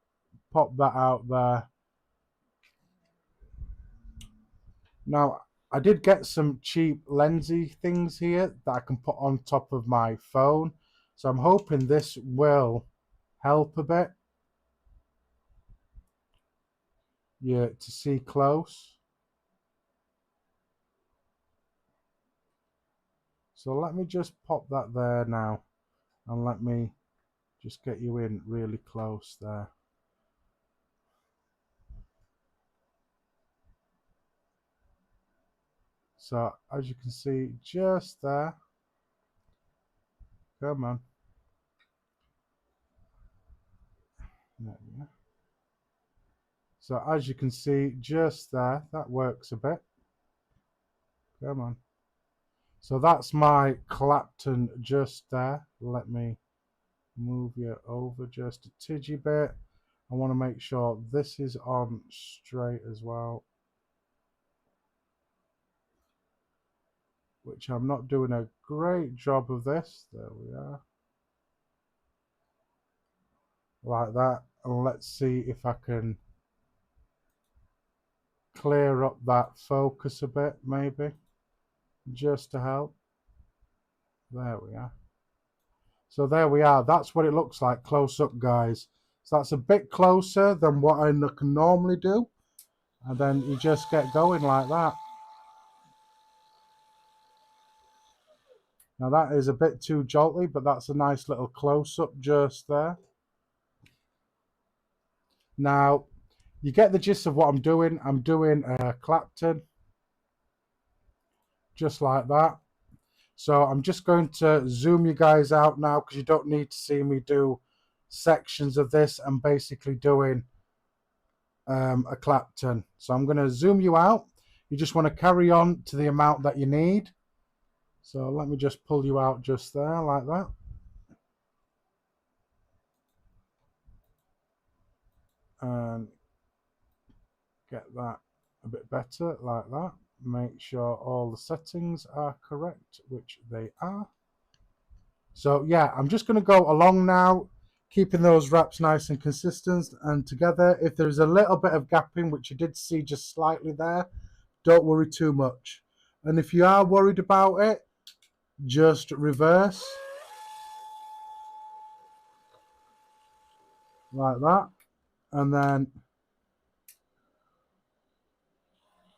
[SPEAKER 2] pop that out there. Now, I did get some cheap lensy things here that I can put on top of my phone. So I'm hoping this will help a bit. Yeah, to see close. So let me just pop that there now, and let me just get you in really close there. So as you can see, just there. Come on. So as you can see, just there, that works a bit. Come on. So that's my Clapton just there. Let me move you over just a tidgy bit. I want to make sure this is on straight as well, which I'm not doing a great job of this. There we are. Like that. And let's see if I can clear up that focus a bit, maybe, just to help. There we are. So there we are. That's what it looks like close up, guys. So that's a bit closer than what I can normally do. And then you just get going like that. Now that is a bit too jolty, but that's a nice little close-up just there. Now, you get the gist of what I'm doing. I'm doing a Clapton, just like that. So I'm just going to zoom you guys out now, because you don't need to see me do sections of this. I'm basically doing a Clapton. So I'm going to zoom you out. You just want to carry on to the amount that you need. So let me just pull you out just there like that. And get that a bit better like that. Make sure all the settings are correct, which they are. So yeah, I'm just going to go along now, keeping those wraps nice and consistent and together. If there's a little bit of gapping, which you did see just slightly there, don't worry too much. And if you are worried about it, just reverse like that, and then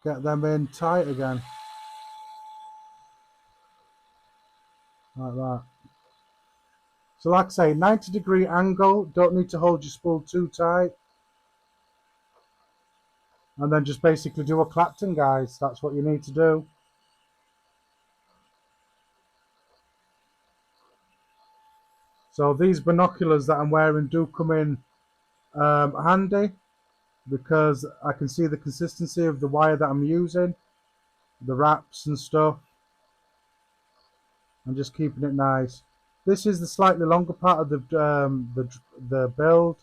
[SPEAKER 2] get them in tight again like that. So like I say, 90-degree angle, don't need to hold your spool too tight. And then just basically do a Clapton, guys. That's what you need to do. So these binoculars that I'm wearing do come in handy, because I can see the consistency of the wire that I'm using, the wraps and stuff. I'm just keeping it nice. This is the slightly longer part of the build,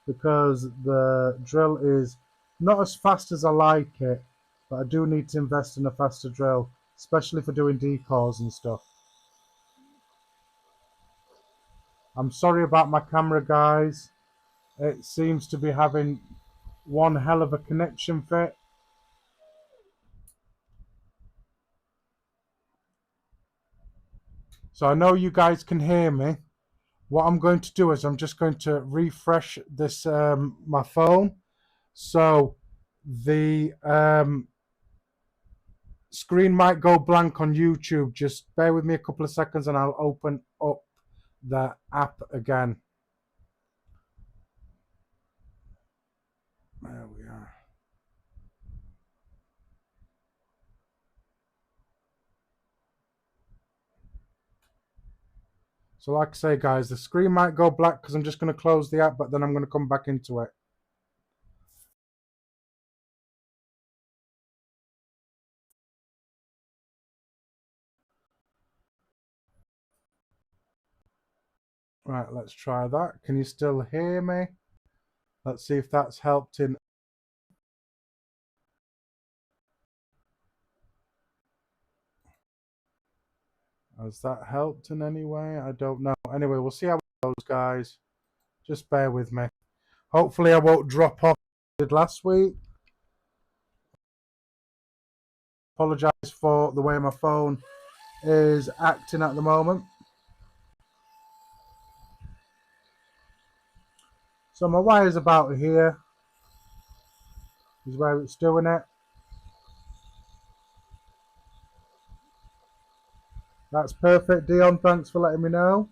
[SPEAKER 2] because the drill is not as fast as I like it. but I do need to invest in a faster drill, especially for doing decals and stuff. I'm sorry about my camera, guys. It seems to be having one hell of a connection fit. So I know you guys can hear me. What I'm going to do is I'm just going to refresh this my phone, so the screen might go blank on YouTube. Just bear with me a couple of seconds and I'll open up the app again. There we are. So like I say, guys, the screen might go black because I'm just going to close the app, but then I'm going to come back into it. Right, let's try that. Can you still hear me? Let's see if that's helped in. Has that helped in any way? I don't know. Anyway, we'll see how it goes, guys. Just bear with me. Hopefully I won't drop off like I did last week. Apologise for the way my phone is acting at the moment. So my wire's about here. Is where it's doing it. That's perfect, Dion. Thanks for letting me know.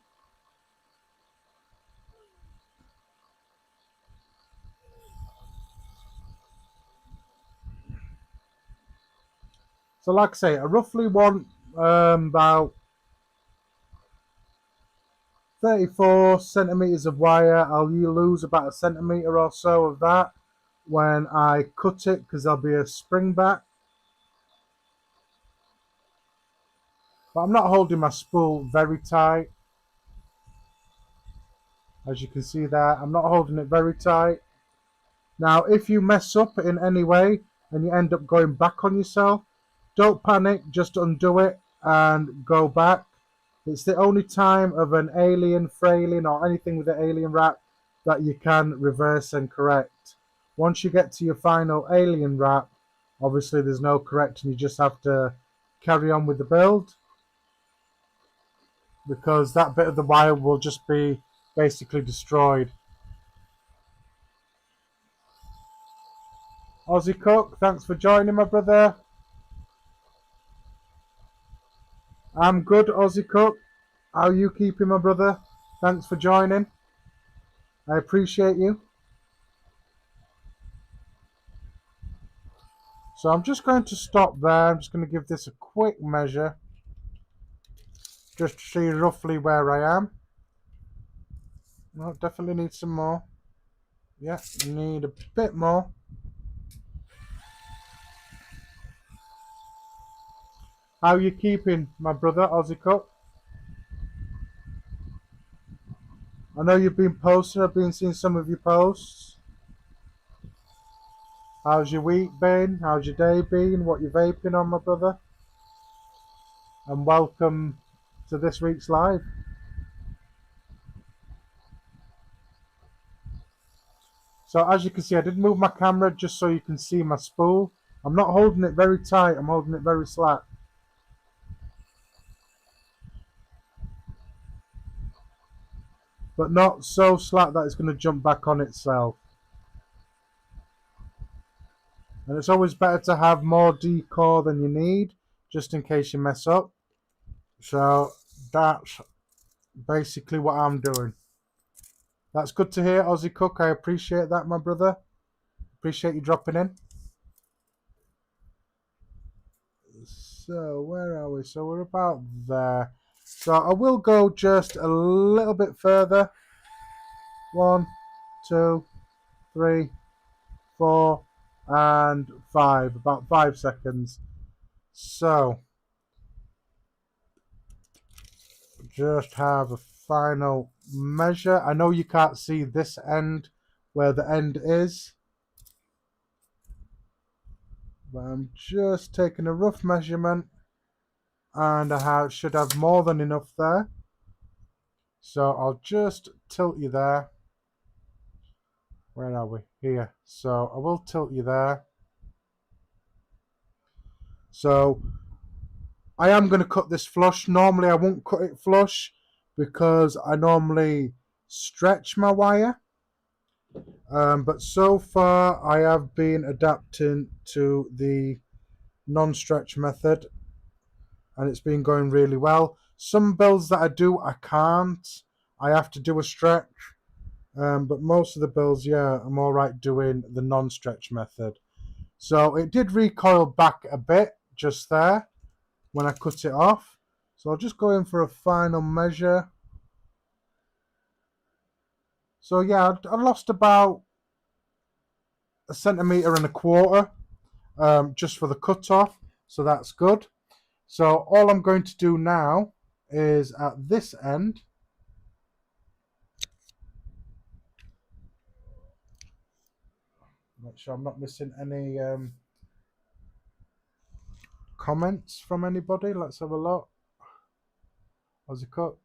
[SPEAKER 2] So like I say, I roughly want about 34 centimeters of wire. I'll lose about a centimeter or so of that when I cut it because there'll be a spring back. But I'm not holding my spool very tight. As you can see there, I'm not holding it very tight. Now, if you mess up in any way and you end up going back on yourself, don't panic, just undo it and go back. It's the only time of an alien, frailing, or anything with an alien wrap that you can reverse and correct. Once you get to your final alien wrap, obviously there's no correcting, you just have to carry on with the build, because that bit of the wire will just be basically destroyed. Aussie Cook, thanks for joining, my brother. I'm good, Aussie Cook. How are you keeping, my brother? Thanks for joining. I appreciate you. So I'm just going to stop there. I'm just going to give this a quick measure, just to see roughly where I am. No, definitely need some more. Yeah, need a bit more. How are you keeping, my brother, Aussie Cook? I know you've been posting. I've been seeing some of your posts. How's your week been? How's your day been? What you vaping on, my brother? And welcome to this week's live. So as you can see, I did move my camera just so you can see my spool. I'm not holding it very tight, I'm holding it very slack. But not so slack that it's going to jump back on itself. And it's always better to have more decore than you need, just in case you mess up. So that's basically what I'm doing. That's good to hear, Aussie Cook. I appreciate that, my brother. Appreciate you dropping in. So where are we? So we're about there. So I will go just a little bit further. 1, 2, 3, 4, and 5. About 5 seconds. So just have a final measure. I know you can't see this end where the end is, but I'm just taking a rough measurement, and I should have more than enough there. So I'll just tilt you there. Where are we? Here. So I will tilt you there. So I am going to cut this flush. Normally I won't cut it flush because I normally stretch my wire. But so far I have been adapting to the non-stretch method, and it's been going really well. Some builds that I do, I can't. I have to do a stretch. But most of the builds, yeah, I'm alright doing the non-stretch method. So it did recoil back a bit just there when I cut it off. So I'll just go in for a final measure. So yeah, I lost about 1.25 centimeters just for the cut off. So that's good. So all I'm going to do now is at this end, make sure I'm not missing any comments from anybody. Let's have a look. How's it cut?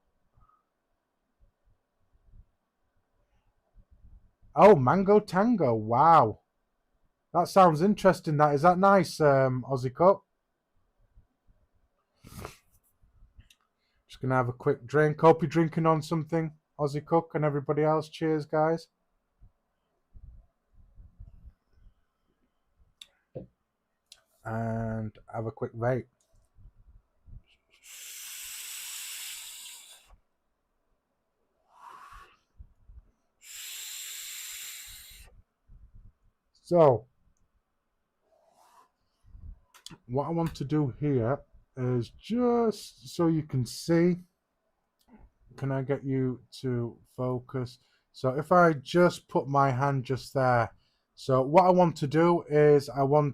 [SPEAKER 2] Oh, Mango Tango. Wow. That sounds interesting. Is that nice, Aussie Cut? Just going to have a quick drink. Hope you're drinking on something, Aussie Cook and everybody else. Cheers, guys. And have a quick vape. So, what I want to do here is just so you can see. Can I get you to focus? So if I just put my hand just there. So what I want to do is I'm going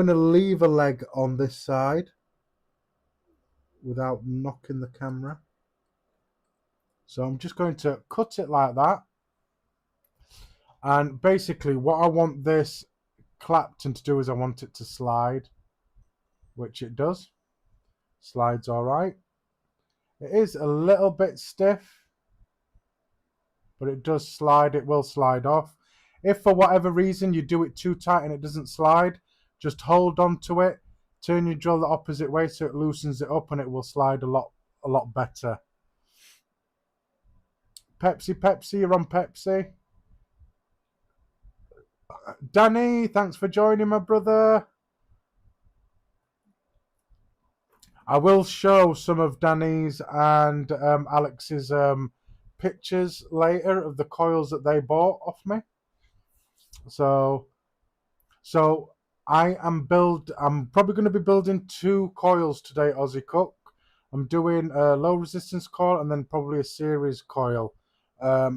[SPEAKER 2] to leave a leg on this side without knocking the camera. So I'm just going to cut it like that. And basically what I want this Clapton to do is I want it to slide, which it does. Slides all right. It is a little bit stiff, but it does slide. It will slide off. If for whatever reason you do it too tight and it doesn't slide, just hold on to it, turn your drill the opposite way so it loosens it up, and it will slide a lot better. Pepsi, you're on Pepsi. Danny, thanks for joining, my brother. I will show some of Danny's and Alex's pictures later of the coils that they bought off me. So I'm probably going to be building 2 coils today, Aussie Cook. I'm doing a low resistance coil and then probably a series coil,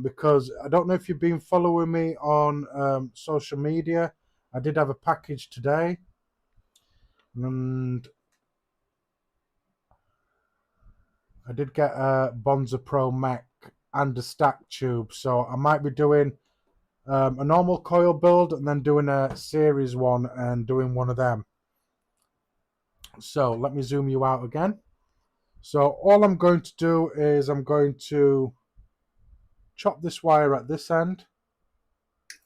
[SPEAKER 2] because I don't know if you've been following me on social media. I did have a package today, and I did get a Bonza Pro Mech and a stack tube. So I might be doing a normal coil build and then doing a series one and doing one of them. So let me zoom you out again. So all I'm going to do is I'm going to chop this wire at this end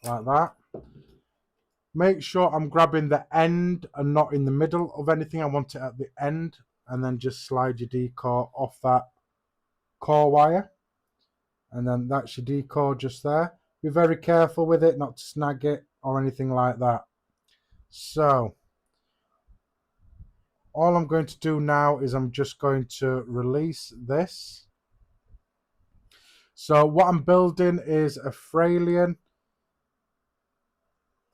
[SPEAKER 2] like that. Make sure I'm grabbing the end and not in the middle of anything. I want it at the end, and then just slide your D-core off that core wire, and then that's your D-core just there. Be very careful with it not to snag it or anything like that. So all I'm going to do now is I'm just going to release this. So what I'm building is a Fralian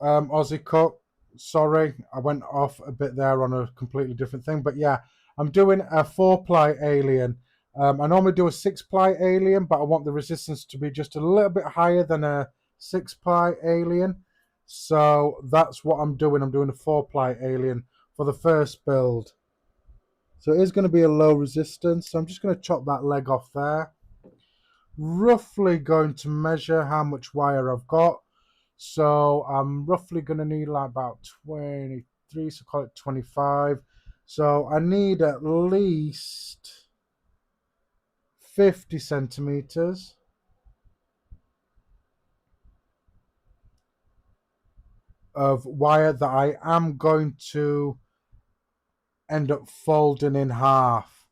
[SPEAKER 2] Aussie cut. Sorry, I went off a bit there on a completely different thing. But yeah, I'm doing a 4-ply alien. I normally do a 6-ply alien, but I want the resistance to be just a little bit higher than a 6-ply alien. So that's what I'm doing. I'm doing a 4-ply alien for the first build. So it is going to be a low resistance. So I'm just going to chop that leg off there. Roughly going to measure how much wire I've got. So I'm roughly going to need like about 23, so call it 25. So I need at least 50 centimeters of wire that I am going to end up folding in half.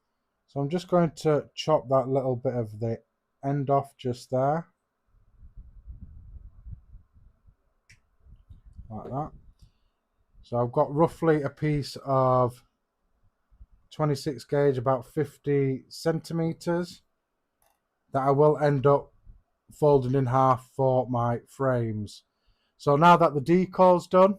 [SPEAKER 2] So I'm just going to chop that little bit of the end off just there, like that. So I've got roughly a piece of 26 gauge, about 50 centimeters, that I will end up folding in half for my frames. So now that the decal's done,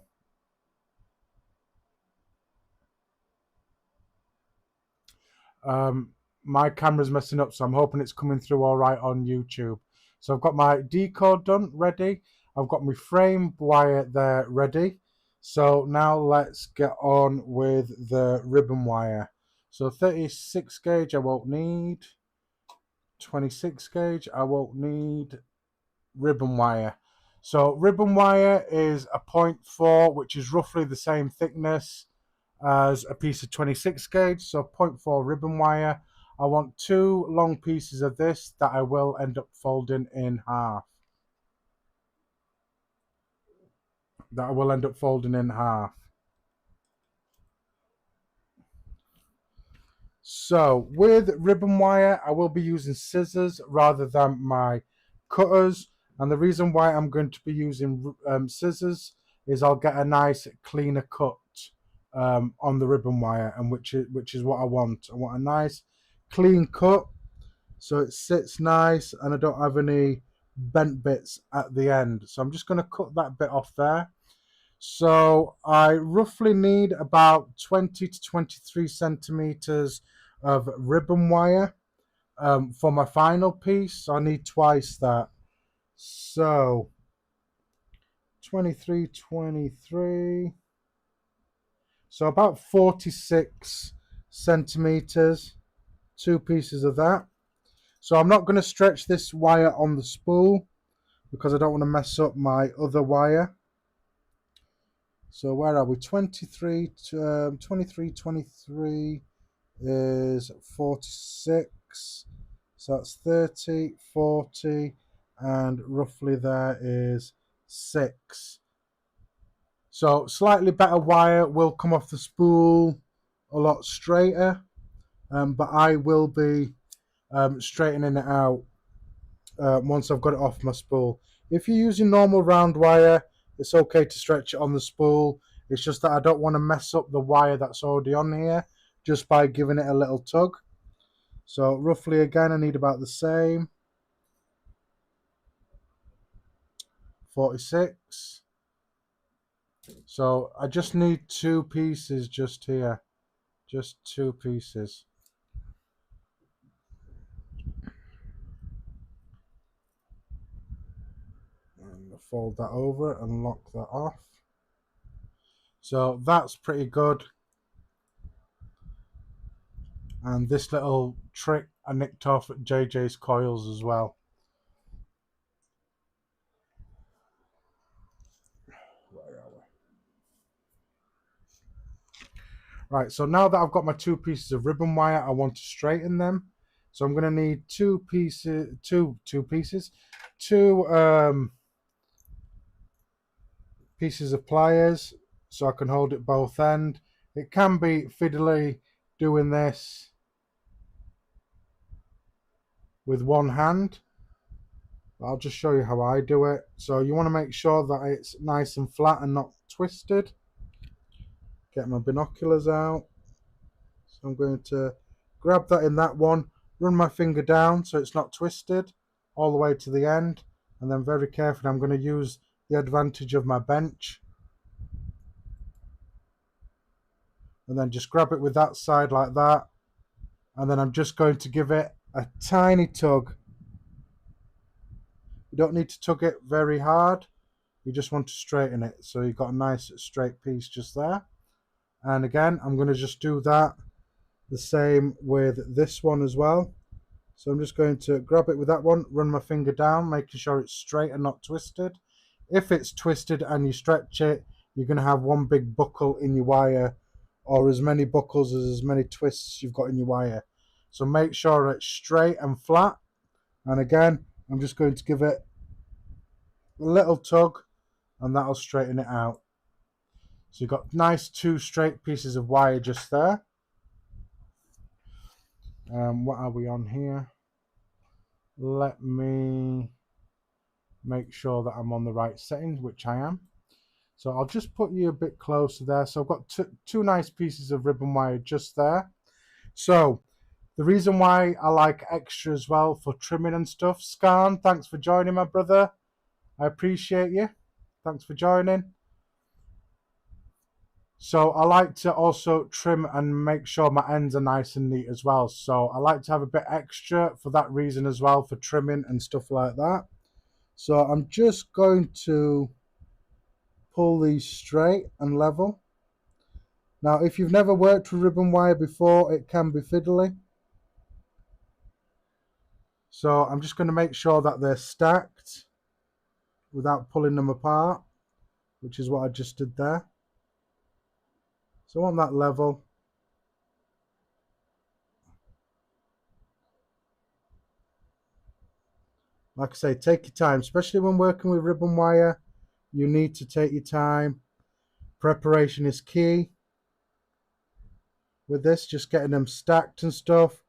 [SPEAKER 2] my camera's messing up, so I'm hoping it's coming through all right on YouTube. So I've got my decal done, ready. I've got my frame wire there ready. So now let's get on with the ribbon wire. So 36 gauge I won't need. 26 gauge I won't need. Ribbon wire. So ribbon wire is a 0.4, which is roughly the same thickness as a piece of 26 gauge. So 0.4 ribbon wire. I want 2 long pieces of this that I will end up folding in half. So with ribbon wire, I will be using scissors rather than my cutters. And the reason why I'm going to be using scissors is I'll get a nice cleaner cut on the ribbon wire, and which is what I want. I want a nice clean cut so it sits nice and I don't have any bent bits at the end. So I'm just going to cut that bit off there. So I roughly need about 20 to 23 centimeters of ribbon wire for my final piece. So I need twice that. So 23. So about 46 centimeters, 2 pieces of that. So I'm not going to stretch this wire on the spool because I don't want to mess up my other wire. So where are we? 23 is 46. So that's 30, 40, and roughly there is 6. So slightly better wire will come off the spool a lot straighter, but I will be straightening it out once I've got it off my spool. If you're using normal round wire, it's okay to stretch it on the spool. It's just that I don't want to mess up the wire that's already on here just by giving it a little tug. So roughly again, I need about the same. 46. So I just need 2 pieces just here. Just 2 pieces. And fold that over and lock that off. So that's pretty good. And this little trick I nicked off at JJ's Coils as well. Where are we? Right, so now that I've got my 2 pieces of ribbon wire, I want to straighten them. So I'm going to need 2 pieces, two pieces of pliers so I can hold it both end. It can be fiddly doing this with one hand. I'll just show you how I do it. So you want to make sure that it's nice and flat and not twisted. Get my binoculars out. So I'm going to grab that in that one, run my finger down so it's not twisted all the way to the end, and then very carefully I'm going to use the advantage of my bench and then just grab it with that side like that, and then I'm just going to give it a tiny tug. You don't need to tug it very hard, you just want to straighten it so you've got a nice straight piece just there. And again, I'm going to just do that the same with this one as well. So I'm just going to grab it with that one, run my finger down, making sure it's straight and not twisted. If it's twisted and you stretch it, you're going to have one big buckle in your wire, or as many buckles as many twists you've got in your wire. So make sure it's straight and flat. And again, I'm just going to give it a little tug and that'll straighten it out. So you've got nice two straight pieces of wire just there. What are we on here? Let me make sure that I'm on the right settings, which I am. So I'll just put you a bit closer there. So I've got two nice pieces of ribbon wire just there. So the reason why I like extra as well for trimming and stuff. Scan, thanks for joining, my brother. I appreciate you. Thanks for joining. So I like to also trim and make sure my ends are nice and neat as well. So I like to have a bit extra for that reason as well, for trimming and stuff like that. So I'm just going to pull these straight and level. Now, if you've never worked with ribbon wire before, it can be fiddly. So I'm just going to make sure that they're stacked without pulling them apart, which is what I just did there. So I want that level. Like I say, take your time, especially when working with ribbon wire. You need to take your time. Preparation is key with this, just getting them stacked and stuff.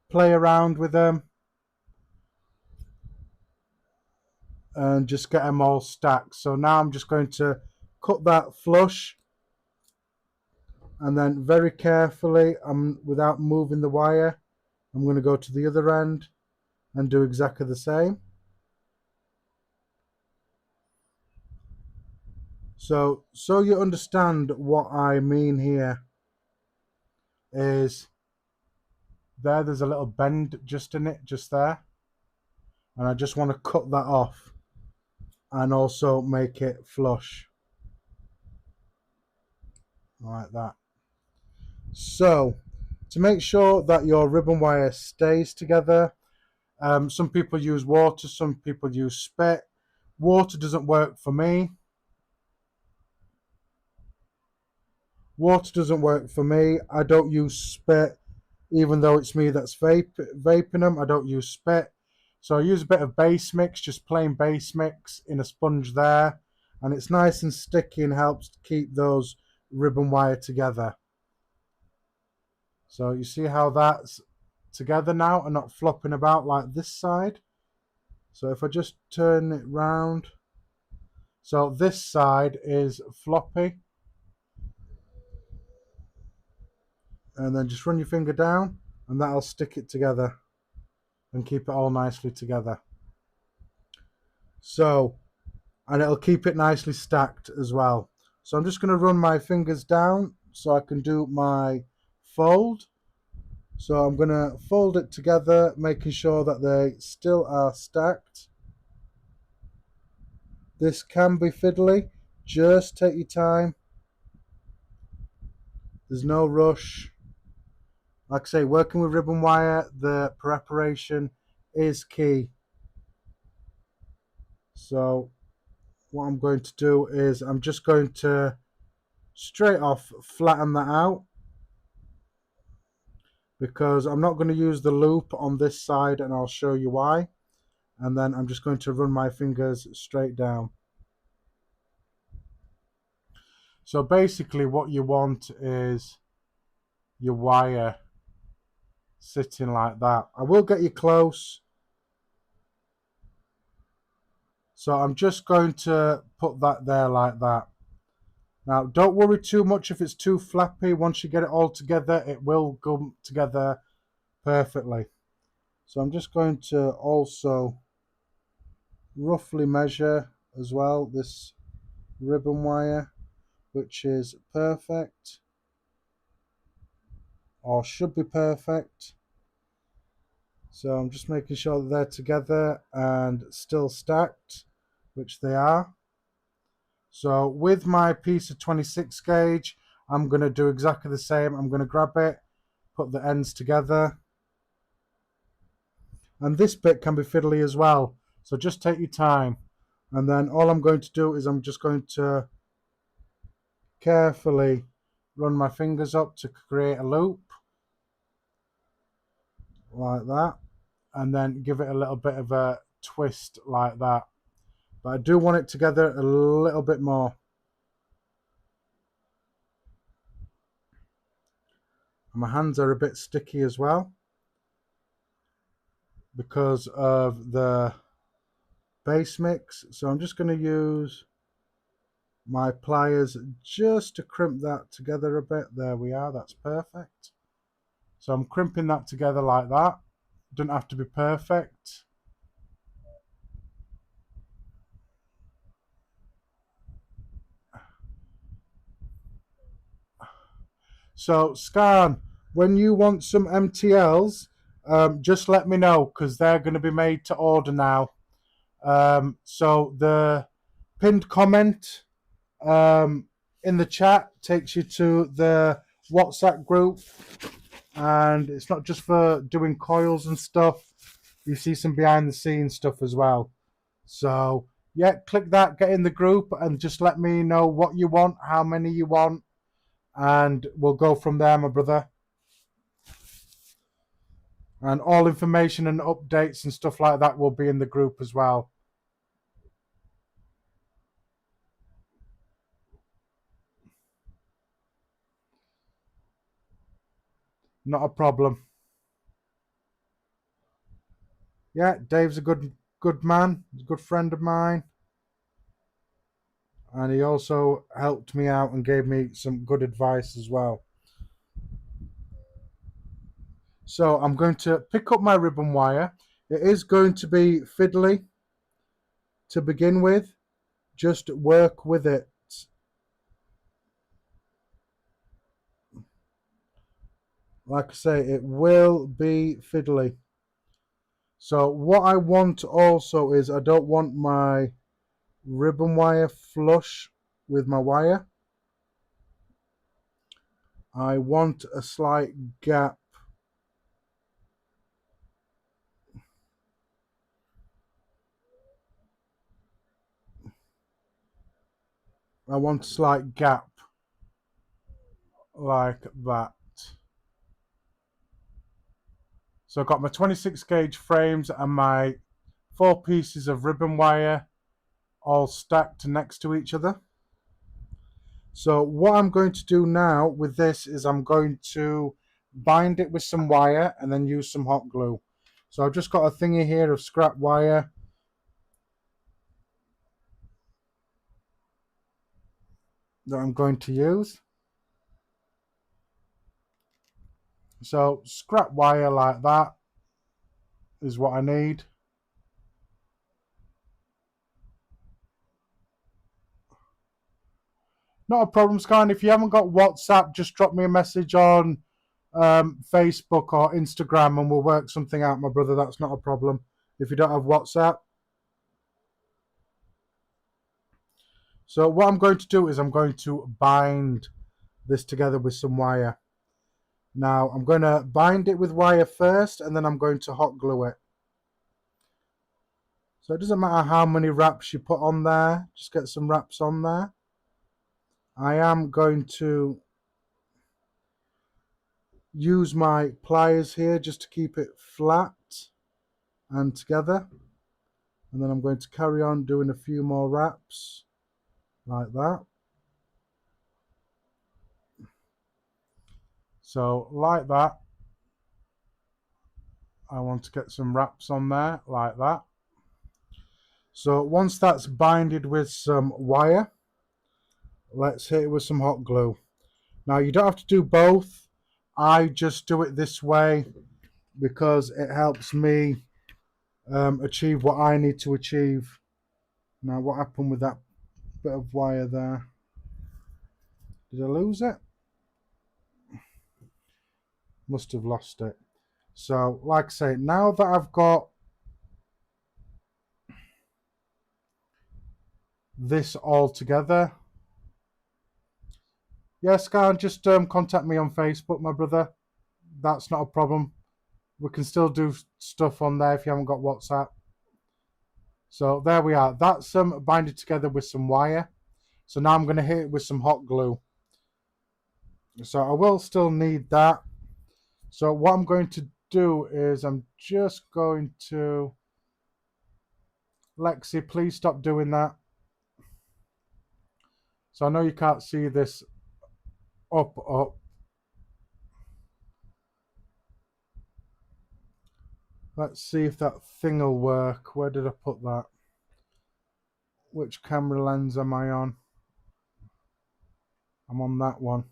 [SPEAKER 2] Play around with them and just get them all stacked. So now I'm just going to cut that flush, and then very carefully, without moving the wire, I'm going to go to the other end and do exactly the same. So you understand what I mean here is there's a little bend just in it, just there. And I just want to cut that off and also make it flush. Like that. So to make sure that your ribbon wire stays together, some people use water, some people use spit. Water doesn't work for me. Water doesn't work for me. I don't use spit, even though it's me that's vaping them. I don't use spit. So I use a bit of base mix, just plain base mix in a sponge there. And it's nice and sticky and helps to keep those ribbon wire together. So you see how that's together now and not flopping about like this side. So if I just turn it round. So this side is floppy. And then just run your finger down and that'll stick it together and keep it all nicely together. So, and it'll keep it nicely stacked as well. So I'm just going to run my fingers down so I can do my fold. So I'm going to fold it together, making sure that they still are stacked. This can be fiddly. Just take your time. There's no rush. Like I say, working with ribbon wire, the preparation is key. So what I'm going to do is I'm just going to straight off flatten that out, because I'm not going to use the loop on this side, and I'll show you why. And then I'm just going to run my fingers straight down. So basically what you want is your wire sitting like that. I will get you close. So I'm just going to put that there like that. Now don't worry too much if it's too flappy. Once you get it all together, it will come together perfectly. So I'm just going to also roughly measure as well this ribbon wire, which is perfect, or should be perfect. So I'm just making sure that they're together and still stacked, which they are. So with my piece of 26 gauge, I'm going to do exactly the same. I'm going to grab it, put the ends together. And this bit can be fiddly as well. So just take your time. And then all I'm going to do is I'm just going to carefully run my fingers up to create a loop like that, and then give it a little bit of a twist like that. But I do want it together a little bit more. And my hands are a bit sticky as well because of the base mix. So I'm just going to use my pliers just to crimp that together a bit. There we are, that's perfect. So I'm crimping that together like that. Doesn't have to be perfect. So Scan, when you want some MTLs, just let me know because they're going to be made to order now. So the pinned comment in the chat takes you to the WhatsApp group, and it's not just for doing coils and stuff. You see some behind the scenes stuff as well. So yeah, click that, get in the group, and just let me know what you want, how many you want, and we'll go from there, my brother. And all information and updates and stuff like that will be in the group as well. Not a problem. Yeah, Dave's a good man. He's a good friend of mine. And he also helped me out and gave me some good advice as well. So I'm going to pick up my ribbon wire. It is going to be fiddly to begin with. Just work with it. Like I say, it will be fiddly. So what I want also is I don't want my ribbon wire flush with my wire. I want a slight gap. I want a slight gap like that. So I've got my 26 gauge frames and my 4 pieces of ribbon wire all stacked next to each other. So what I'm going to do now with this is I'm going to bind it with some wire and then use some hot glue. So I've just got a thingy here of scrap wire. That I'm going to use. So scrap wire like that is what I need. Not a problem, Scan. If you haven't got WhatsApp, just drop me a message on Facebook or Instagram and we'll work something out, my brother. That's not a problem if you don't have WhatsApp. So what I'm going to do is I'm going to bind this together with some wire. Now I'm going to bind it with wire first and then I'm going to hot glue it. So it doesn't matter how many wraps you put on there, just get some wraps on there. I am going to use my pliers here just to keep it flat and together. And then I'm going to carry on doing a few more wraps like that. So like that. I want to get some wraps on there like that. So once that's binded with some wire, let's hit it with some hot glue. Now you don't have to do both. I just do it this way because it helps me achieve what I need to achieve. Now what happened with that bit of wire there? Did I lose it? Must have lost it. So like I say, now that I've got this all together, yes, Scan, just contact me on Facebook, my brother. That's not a problem. We can still do stuff on there if you haven't got WhatsApp. So there we are. That's binded together with some wire. So now I'm going to hit it with some hot glue. So I will still need that. So what I'm going to do is I'm just going to... Lexi, please stop doing that. So I know you can't see this up. Let's see if that thing will work. Where did I put that? Which camera lens am I on? I'm on that one.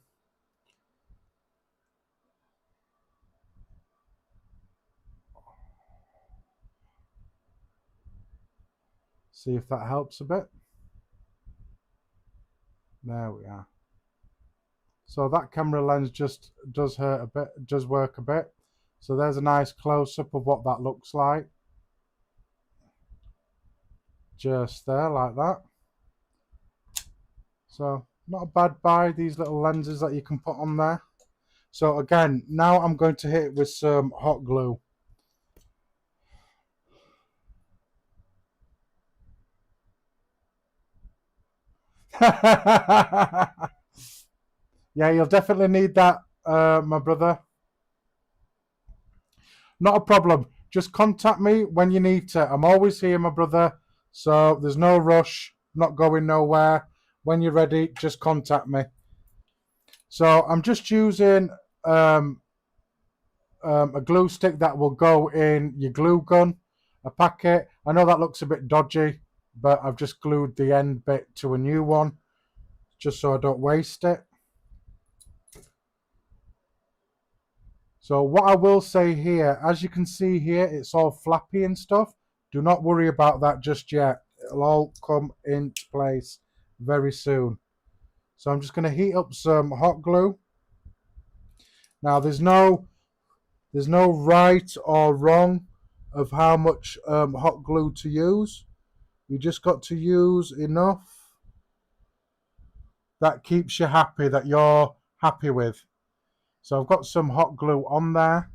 [SPEAKER 2] See if that helps a bit. There we are. So that camera lens just does hurt a bit, does work a bit. So there's a nice close-up of what that looks like. Just there, like that. So not a bad buy, these little lenses that you can put on there. So again, now I'm going to hit it with some hot glue. Yeah, you'll definitely need that, my brother. Not a problem. Just contact me when you need to. I'm always here, my brother. So there's no rush. Not going nowhere. When you're ready, just contact me. So I'm just using a glue stick that will go in your glue gun, a packet. I know that looks a bit dodgy, but I've just glued the end bit to a new one, just so I don't waste it. So what I will say here, as you can see here, it's all flappy and stuff. Do not worry about that just yet. It'll all come into place very soon. So I'm just going to heat up some hot glue. Now there's no right or wrong of how much hot glue to use. You just got to use enough that keeps you happy, that you're happy with. So I've got some hot glue on there.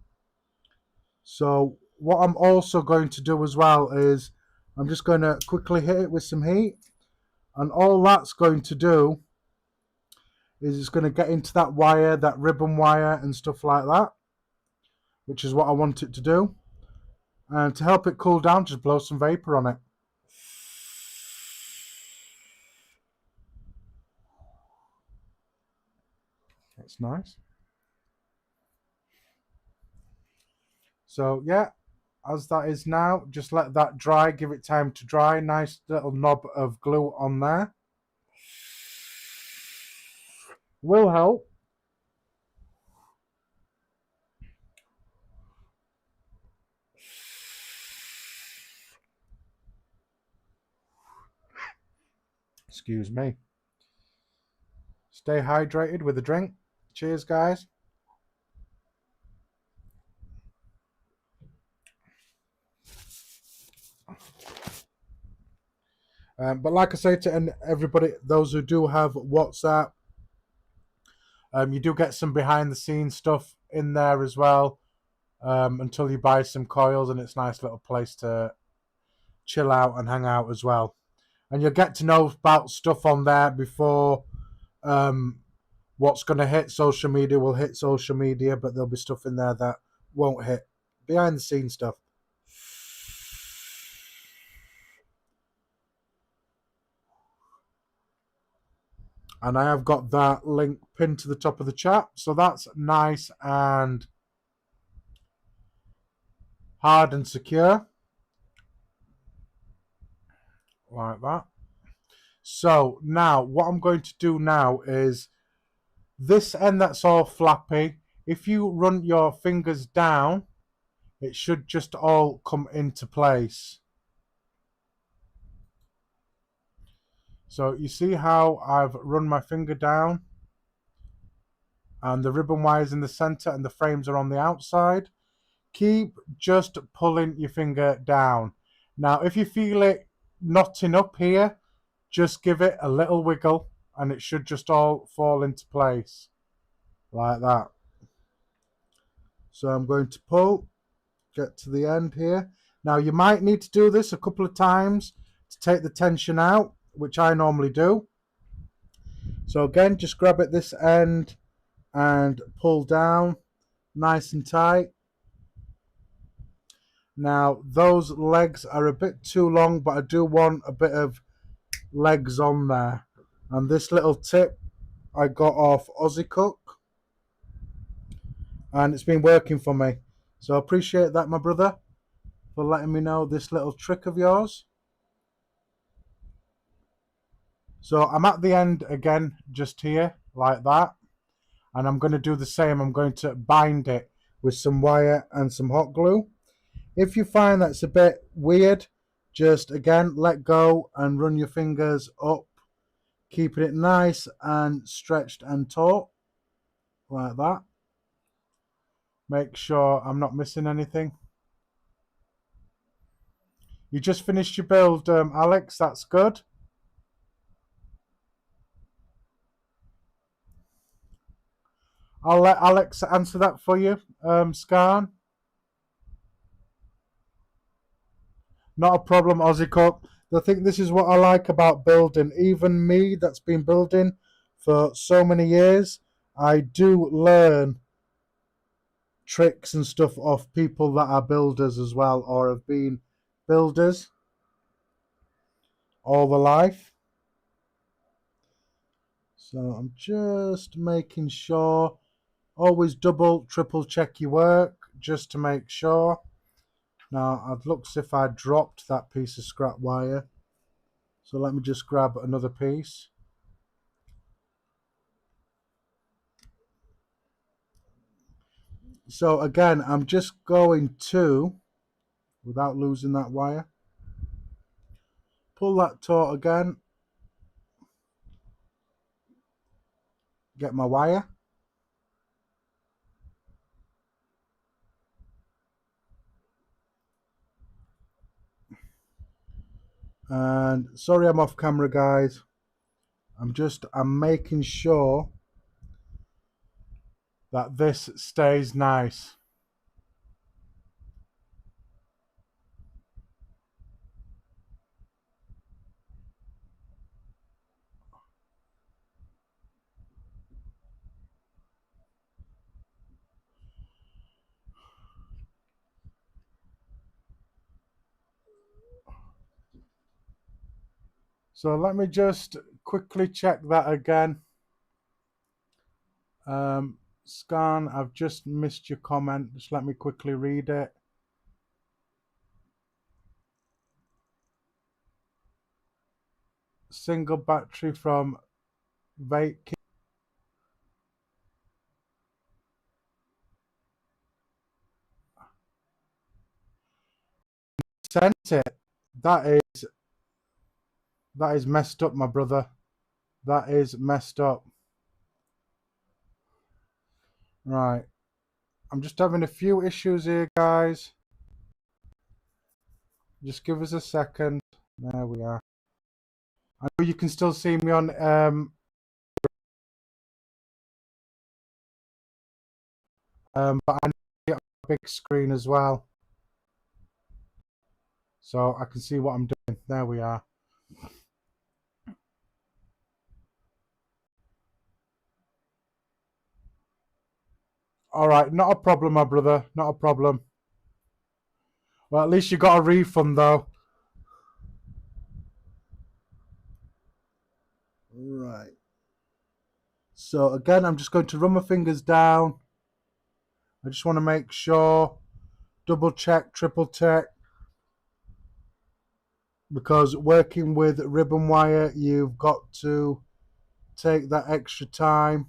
[SPEAKER 2] So what I'm also going to do as well is I'm just going to quickly hit it with some heat, and all that's going to do is it's going to get into that wire, that ribbon wire and stuff like that, which is what I want it to do. And to help it cool down, just blow some vapor on it. That's nice. So yeah, as that is now, just let that dry, give it time to dry. Nice little knob of glue on there. Will help. Excuse me. Stay hydrated with a drink. Cheers, guys. But like I say to everybody, those who do have WhatsApp, you do get some behind the scenes stuff in there as well, until you buy some coils, and it's a nice little place to chill out and hang out as well. And you'll get to know about stuff on there before what's going to hit social media will hit social media, but there'll be stuff in there that won't hit. Behind the scenes stuff. And I have got that link pinned to the top of the chat. So that's nice and hard and secure. Like that. So now what I'm going to do now is this end that's all flappy. If you run your fingers down, it should just all come into place. So you see how I've run my finger down and the ribbon wire's in the center and the frames are on the outside. Keep just pulling your finger down. Now if you feel it knotting up here, just give it a little wiggle and it should just all fall into place like that. So I'm going to pull, get to the end here. Now you might need to do this a couple of times to take the tension out, which I normally do. So again, just grab at this end and pull down nice and tight. Now those legs are a bit too long, but I do want a bit of legs on there. And this little tip I got off Aussie Cook, and it's been working for me. So I appreciate that, my brother, for letting me know this little trick of yours. So I'm at the end again, just here, like that. And I'm going to do the same. I'm going to bind it with some wire and some hot glue. If you find that's a bit weird, just again, let go and run your fingers up, keeping it nice and stretched and taut, like that. Make sure I'm not missing anything. You just finished your build, Alex, that's good. I'll let Alex answer that for you, Scan. Not a problem, Aussie Cook. I think this is what I like about building. Even me, that's been building for so many years, I do learn tricks and stuff off people that are builders as well, or have been builders all their life. So I'm just making sure. Always double, triple check your work just to make sure. Now, it looks as if I dropped that piece of scrap wire. So let me just grab another piece. So again, I'm just going to, without losing that wire, pull that taut again. Get my wire. And sorry I'm off camera, guys. I'm making sure that this stays nice. So let me just quickly check that again. Scan, I've just missed your comment. Just let me quickly read it. Single battery from Vape. Sent it. That is messed up, my brother. That is messed up. Right. I'm just having a few issues here, guys. Just give us a second. There we are. I know you can still see me on but I need it on a big screen as well, so I can see what I'm doing. There we are. All right, not a problem, my brother. Not a problem. Well, at least you got a refund, though. Right. So again, I'm just going to run my fingers down. I just want to make sure, double check, triple check, because working with ribbon wire, you've got to take that extra time.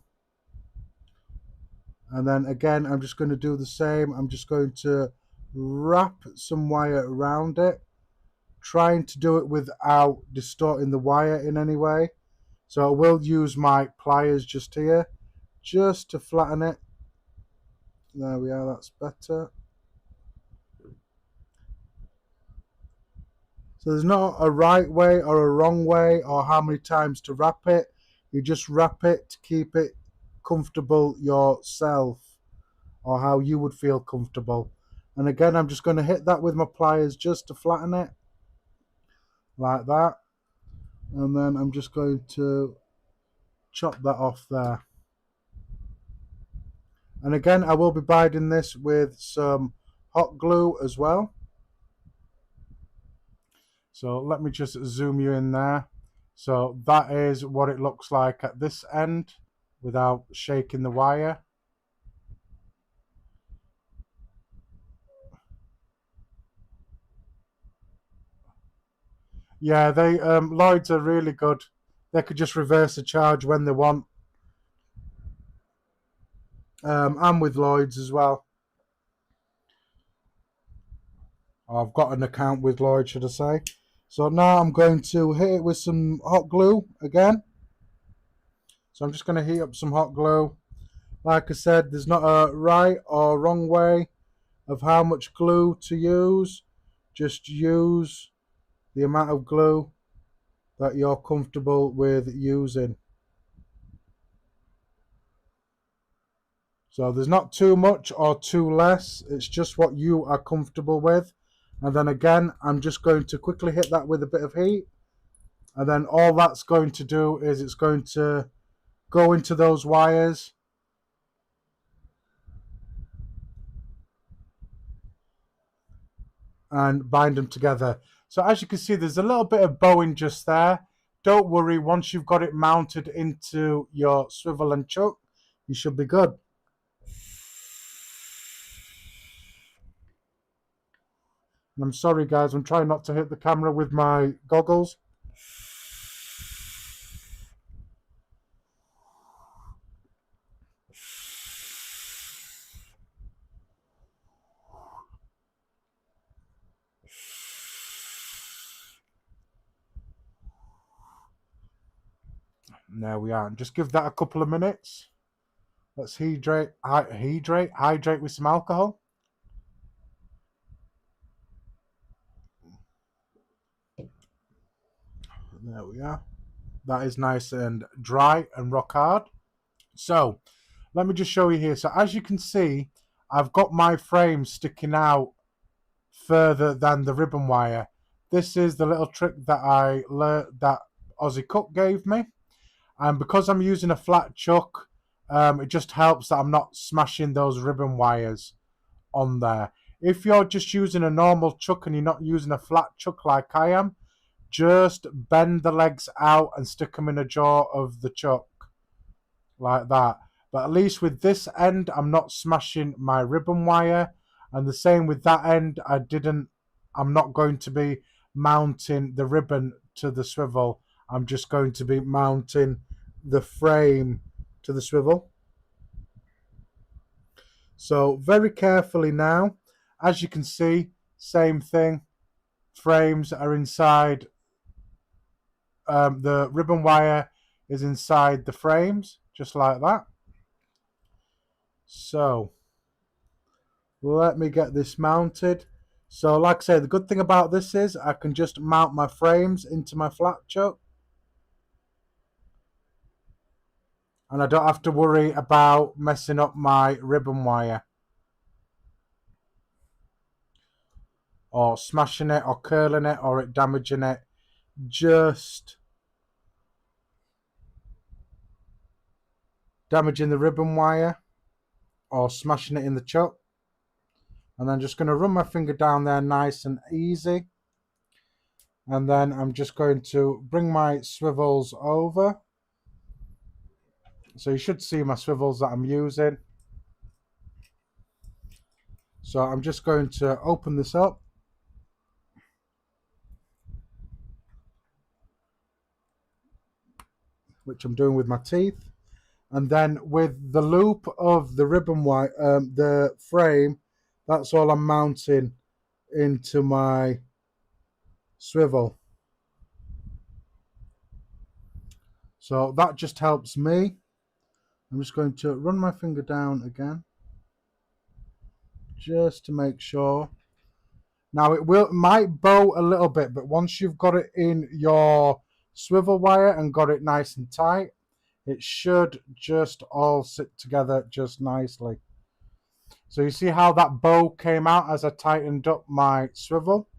[SPEAKER 2] And then again, I'm just going to do the same. I'm just going to wrap some wire around it, trying to do it without distorting the wire in any way. So I will use my pliers just here, just to flatten it. There we are, that's better. So there's not a right way or a wrong way or how many times to wrap it. You just wrap it to keep it comfortable yourself, or how you would feel comfortable. And again, I'm just going to hit that with my pliers just to flatten it, like that. And then I'm just going to chop that off there. And again, I will be binding this with some hot glue as well. So let me just zoom you in there. So that is what it looks like at this end without shaking the wire. Yeah, they Lloyds are really good. They could just reverse the charge when they want. I'm with Lloyds as well. I've got an account with Lloyd, should I say. So now I'm going to hit it with some hot glue again. So I'm just going to heat up some hot glue. Like I said, there's not a right or wrong way of how much glue to use. Just use the amount of glue that you're comfortable with using. So there's not too much or too less. It's just what you are comfortable with. And then again, I'm just going to quickly hit that with a bit of heat. And then all that's going to do is it's going to go into those wires and bind them together. So as you can see, there's a little bit of bowing just there. Don't worry, once you've got it mounted into your swivel and chuck, you should be good. And I'm sorry guys, I'm trying not to hit the camera with my goggles. And there we are. And just give that a couple of minutes. Let's hydrate with some alcohol. There we are. That is nice and dry and rock hard. So let me just show you here. So as you can see, I've got my frame sticking out further than the ribbon wire. This is the little trick that I learned that Aussie Cook gave me. And because I'm using a flat chuck, it just helps that I'm not smashing those ribbon wires on there. If you're just using a normal chuck and you're not using a flat chuck like I am, just bend the legs out and stick them in a jaw of the chuck like that. But at least with this end, I'm not smashing my ribbon wire, and the same with that end. I'm not going to be mounting the ribbon to the swivel. I'm just going to be mounting the frame to the swivel. So very carefully now, as you can see, same thing. Frames are inside. The ribbon wire is inside the frames, just like that. So let me get this mounted. So like I say, the good thing about this is I can just mount my frames into my flat chuck. And I don't have to worry about messing up my ribbon wire, or smashing it, or curling it, or it damaging it. Just damaging the ribbon wire or smashing it in the chuck. And then just going to run my finger down there nice and easy. And then I'm just going to bring my swivels over. So you should see my swivels that I'm using. So I'm just going to open this up. Which I'm doing with my teeth. And then with the loop of the ribbon wire, the frame, that's all I'm mounting into my swivel. So that just helps me. I'm just going to run my finger down again, just to make sure. Now it might bow a little bit, but once you've got it in your swivel wire and got it nice and tight, it should just all sit together just nicely. So you see how that bow came out as I tightened up my swivel.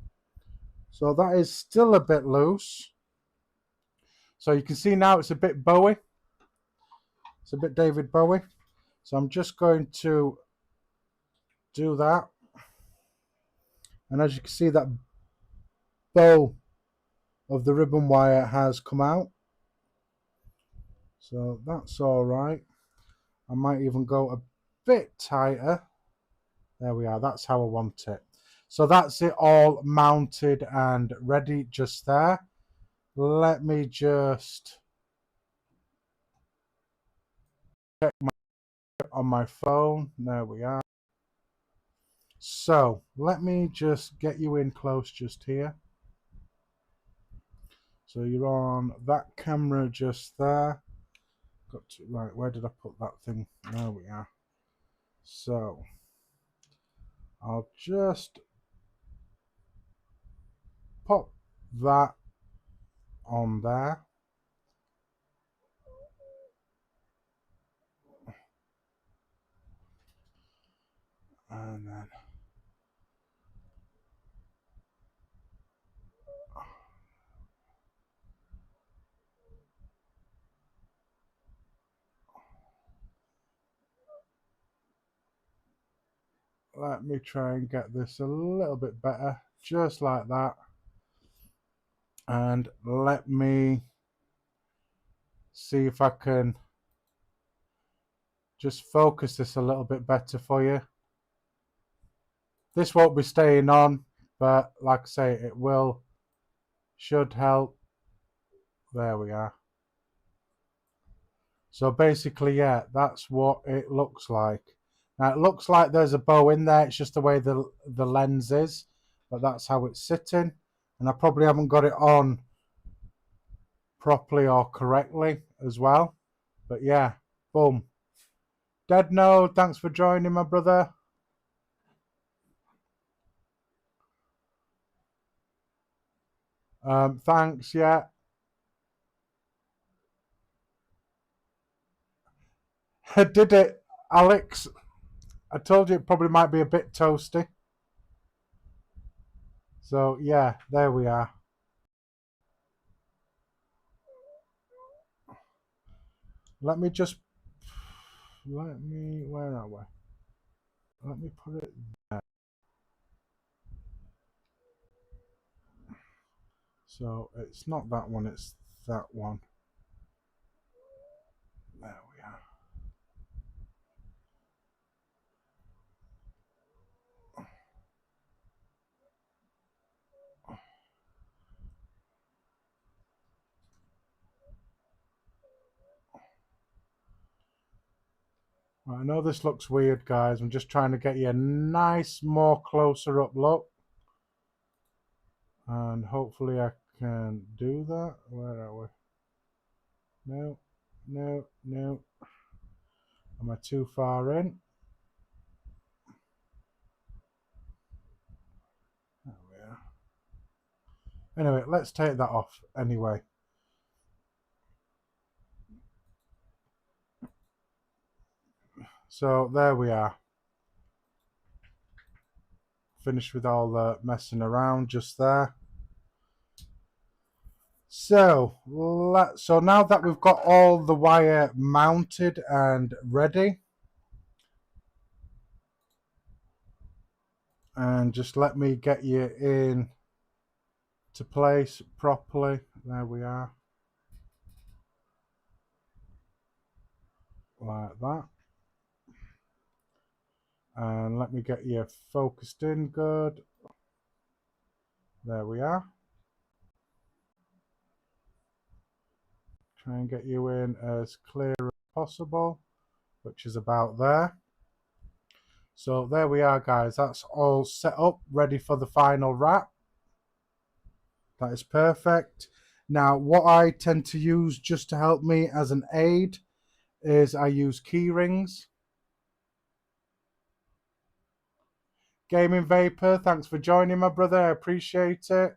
[SPEAKER 2] So that is still a bit loose. So you can see now it's a bit Bowie. It's a bit David Bowie. So I'm just going to do that. And as you can see, that bow of the ribbon wire has come out. So that's all right. I might even go a bit tighter. There we are. That's how I want it. So that's it all mounted and ready just there. Let me just check on my phone. There we are. So let me just get you in close just here. So you're on that camera just there. Got to, right, where did I put that thing? There we are. So I'll just pop that on there. And then let me try and get this a little bit better, just like that. And let me see if I can just focus this a little bit better for you. This won't be staying on, but like I say, it will, should help. There we are. So basically, yeah, that's what it looks like. Now it looks like there's a bow in there. It's just the way the lens is, but that's how it's sitting. And I probably haven't got it on properly or correctly as well. But yeah, boom. Dead Node, thanks for joining, my brother. Thanks, yeah. I did it, Alex. I told you it probably might be a bit toasty. So yeah, there we are. Let me just, where are we? Let me put it there. So it's not that one, it's that one. There we are. I know this looks weird, guys. I'm just trying to get you a nice, more closer up look. And hopefully I can do that. Where are we? No, no, no. Am I too far in? There we are. Anyway, let's take that off anyway. So there we are. Finished with all the messing around just there. So now that we've got all the wire mounted and ready, and just let me get you in to place properly. There we are. Like that. And let me get you focused in good. There we are. Try and get you in as clear as possible, which is about there. So there we are, guys. That's all set up, ready for the final wrap. That is perfect. Now, what I tend to use just to help me as an aid is I use key rings. Gaming Vapor, thanks for joining, my brother. I appreciate it.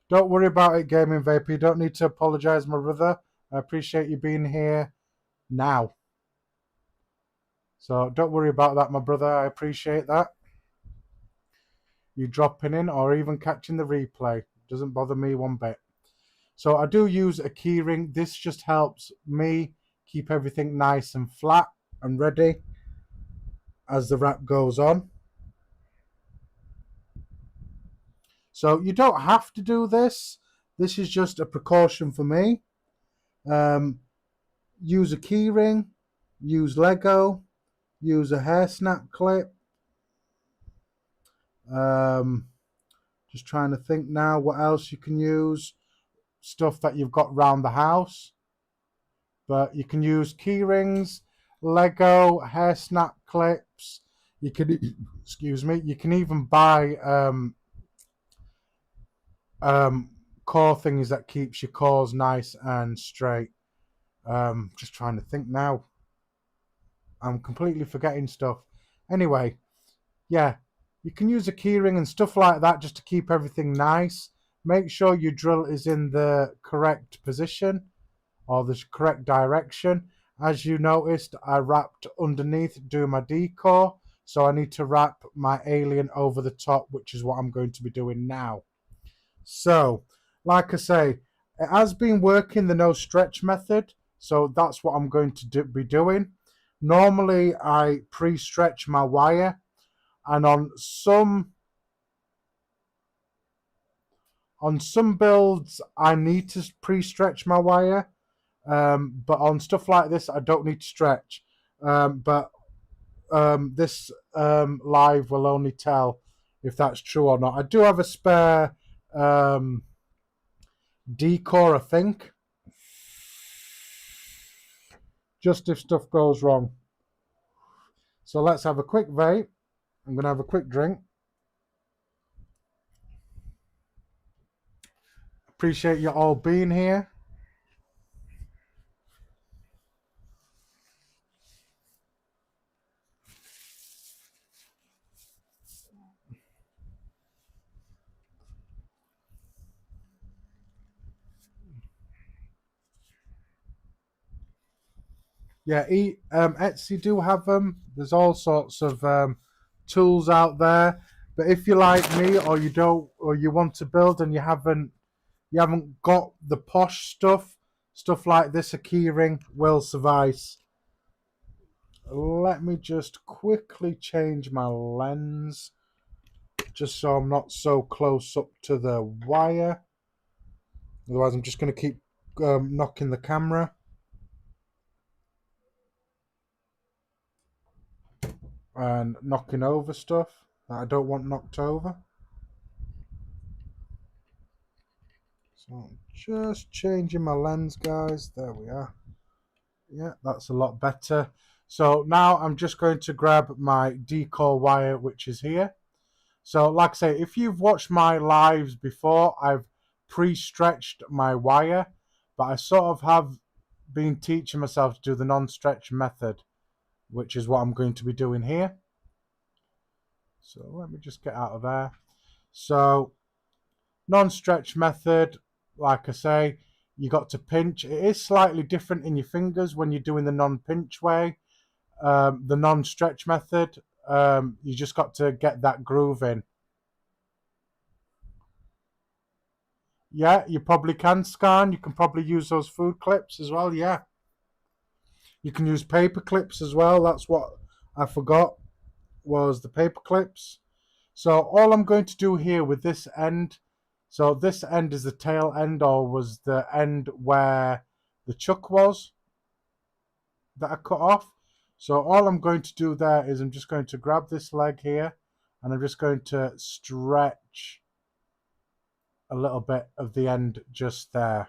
[SPEAKER 2] Don't worry about it, Gaming Vape. You don't need to apologise, my brother. I appreciate you being here now. So don't worry about that, my brother. I appreciate that. You dropping in or even catching the replay. Doesn't bother me one bit. So I do use a keyring. This just helps me keep everything nice and flat and ready as the wrap goes on. So you don't have to do this. This is just a precaution for me. Use a keyring, use Lego, use a hair snap clip. Just trying to think now what else you can use. Stuff that you've got around the house. But you can use key rings, Lego, hair snap clips. You can, excuse me, you can even buy core things that keeps your cores nice and straight. Just trying to think now. I'm completely forgetting stuff. Anyway, yeah, you can use a keyring and stuff like that just to keep everything nice. Make sure your drill is in the correct position or the correct direction. As you noticed, I wrapped underneath doing my decor, so I need to wrap my alien over the top, which is what I'm going to be doing now. So, like I say, it has been working the no stretch method, so that's what I'm going to be doing. Normally, I pre-stretch my wire, and on some builds, I need to pre-stretch my wire. But on stuff like this, I don't need to stretch. But this live will only tell if that's true or not. I do have a spare decor, I think, just if stuff goes wrong. So let's have a quick vape. I'm going to have a quick drink. Appreciate you all being here. Yeah, Etsy do have them. There's all sorts of tools out there. But if you're like me, or you don't, or you want to build and you haven't got the posh stuff like this, a keyring will suffice. Let me just quickly change my lens, just so I'm not so close up to the wire. Otherwise, I'm just going to keep knocking the camera. And knocking over stuff that I don't want knocked over. So just changing my lens, guys. There we are. Yeah, that's a lot better. So now I'm just going to grab my decor wire, which is here. So like I say, if you've watched my lives before, I've pre-stretched my wire, but I sort of have been teaching myself to do the non-stretch method, which is what I'm going to be doing here. So let me just get out of there. So non-stretch method, like I say, you got to pinch. It is slightly different in your fingers when you're doing the non-pinch way. The non-stretch method, you just got to get that groove in. Yeah, you probably can scan. You can probably use those food clips as well, yeah. You can use paper clips as well. That's what I forgot, was the paper clips. So all I'm going to do here with this end, so this end is the tail end, or was the end where the chuck was that I cut off. So all I'm going to do there is I'm just going to grab this leg here and I'm just going to stretch a little bit of the end just there.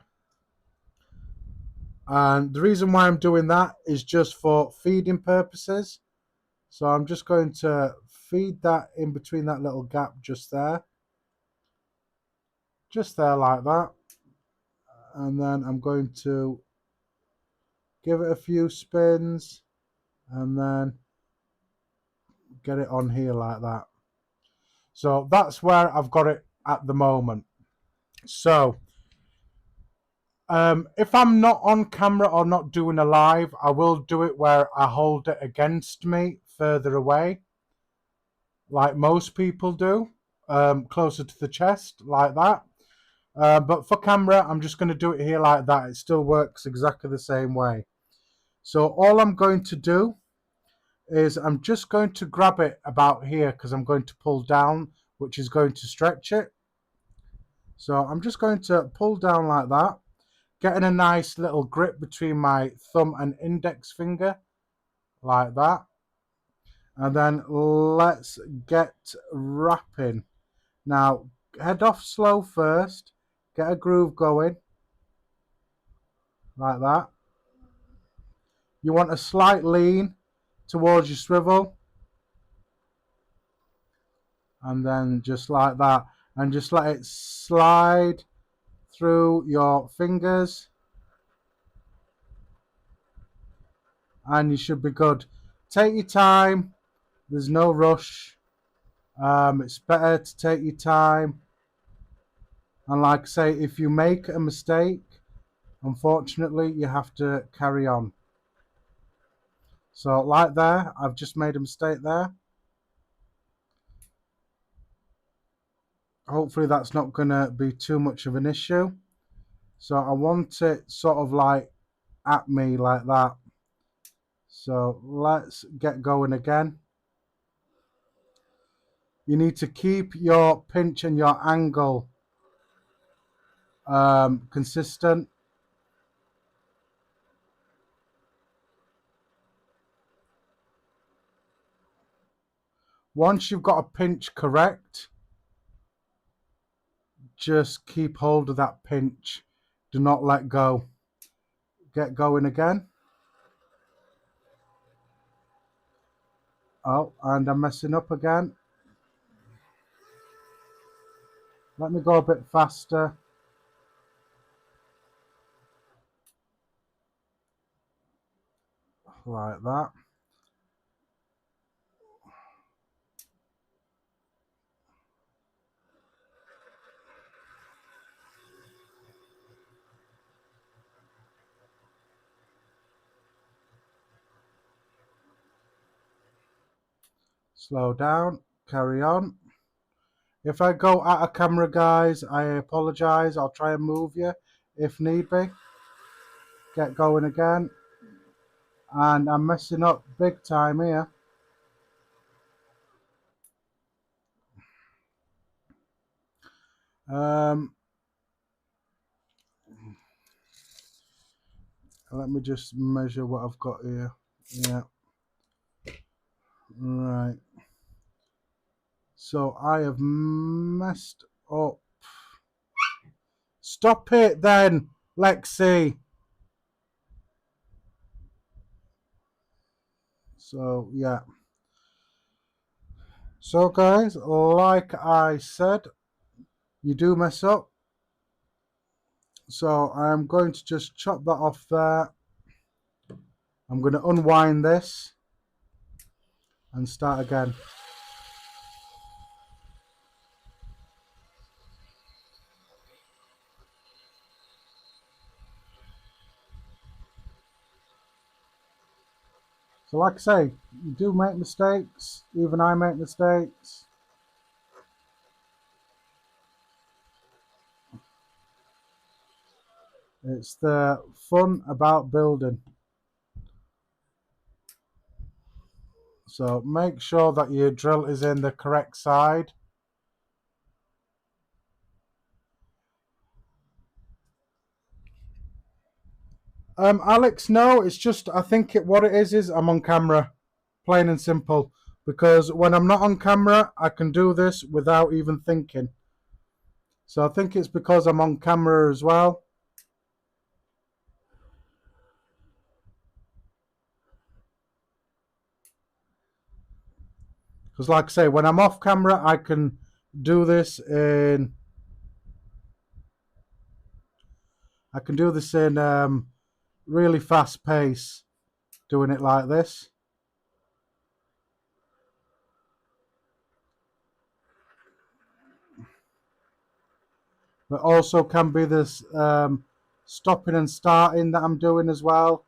[SPEAKER 2] And the reason why I'm doing that is just for feeding purposes. So I'm just going to feed that in between that little gap just there. Just there like that. And then I'm going to give it a few spins and then get it on here like that. So that's where I've got it at the moment. So if I'm not on camera or not doing a live, I will do it where I hold it against me further away, like most people do, closer to the chest, like that. But for camera, I'm just going to do it here like that. It still works exactly the same way. So all I'm going to do is I'm just going to grab it about here because I'm going to pull down, which is going to stretch it. So I'm just going to pull down like that, getting a nice little grip between my thumb and index finger, like that. And then let's get wrapping. Now, head off slow first, get a groove going, like that. You want a slight lean towards your swivel, and then just like that, and just let it slide through your fingers, and you should be good. Take your time, there's no rush. It's better to take your time, and like I say, if you make a mistake, unfortunately you have to carry on. So like there, I've just made a mistake there. Hopefully that's not going to be too much of an issue. So I want it sort of like at me like that. So let's get going again. You need to keep your pinch and your angle consistent. Once you've got a pinch correct, just keep hold of that pinch. Do not let go. Get going again. Oh, and I'm messing up again. Let me go a bit faster. Like that. Slow down. Carry on. If I go out of camera, guys, I apologize. I'll try and move you if need be. Get going again. And I'm messing up big time here. Let me just measure what I've got here. Yeah. Right. So I have messed up. Stop it then, Lexi. So, yeah. So, guys, like I said, you do mess up. So, I'm going to just chop that off there. I'm going to unwind this and start again. So, like I say, you do make mistakes. Even I make mistakes. It's the fun about building. So make sure that your drill is in the correct side. Alex, no, it's just, I think what it is I'm on camera, plain and simple. Because when I'm not on camera, I can do this without even thinking. So I think it's because I'm on camera as well. Because like I say, when I'm off camera, I can do this in really fast pace, doing it like this. but also can be this stopping and starting that I'm doing as well.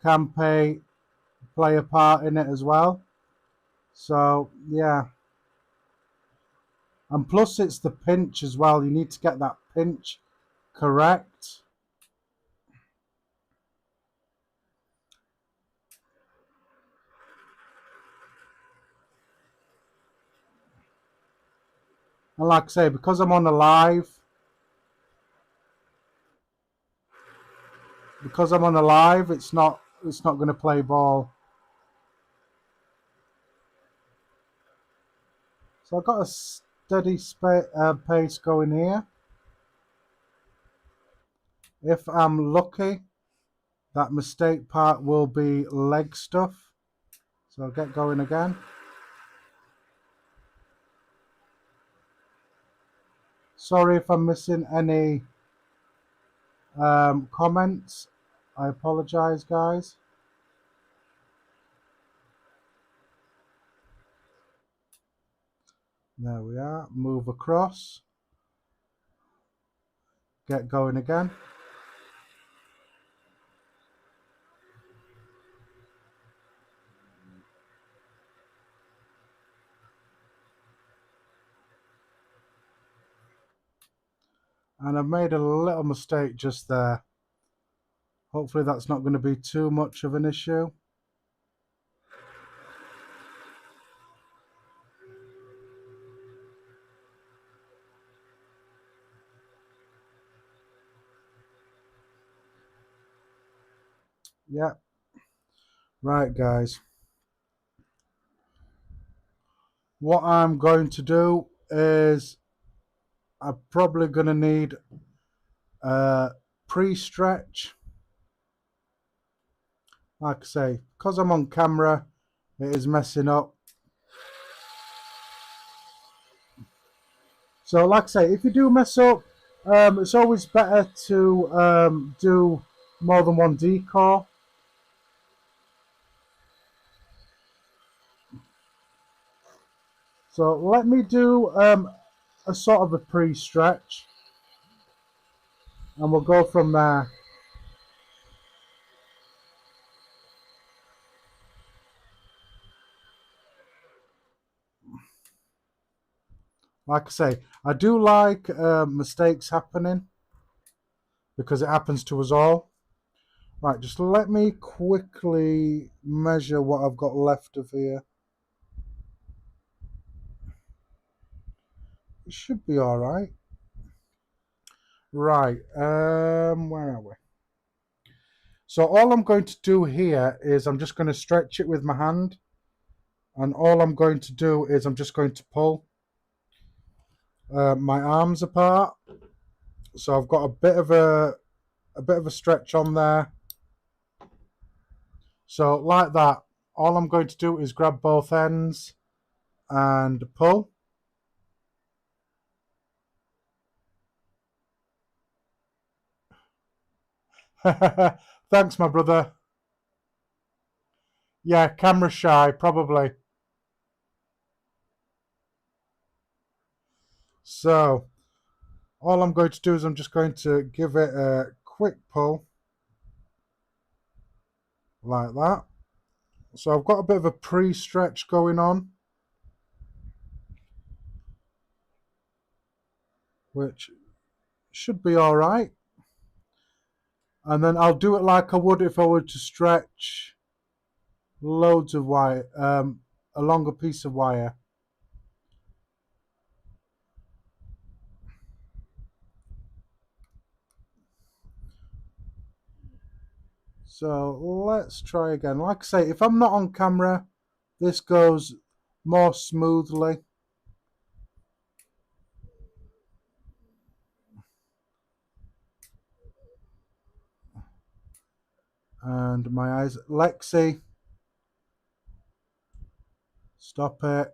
[SPEAKER 2] Can play a part in it as well. So yeah, and plus it's the pinch as well. You need to get that pinch correct. And like I say, because I'm on a live, it's not going to play ball. So I've got a steady pace going here. If I'm lucky, that mistake part will be leg stuff. So I'll get going again. Sorry if I'm missing any comments. I apologize, guys. There we are. Move across. Get going again. And I've made a little mistake just there. Hopefully that's not going to be too much of an issue. Yeah. Right, guys. What I'm going to do is I'm probably going to need a pre-stretch. Like I say, because I'm on camera, it is messing up. So like I say, if you do mess up, it's always better to do more than one decore. So let me do a sort of a pre-stretch, and we'll go from there. Like I say, I do like mistakes happening because it happens to us all. Right, just let me quickly measure what I've got left of here. It should be all right. Right, where are we? So all I'm going to do here is I'm just going to stretch it with my hand, and all I'm going to do is I'm just going to pull my arms apart. So I've got a bit of a stretch on there. So like that, all I'm going to do is grab both ends and pull. Thanks, my brother. Yeah, camera shy, probably. So all I'm going to do is I'm just going to give it a quick pull like that. So I've got a bit of a pre-stretch going on, which should be all right. And then I'll do it like I would if I were to stretch loads of wire, a longer piece of wire. So let's try again. Like I say, if I'm not on camera, this goes more smoothly. And my eyes, Lexi, stop it.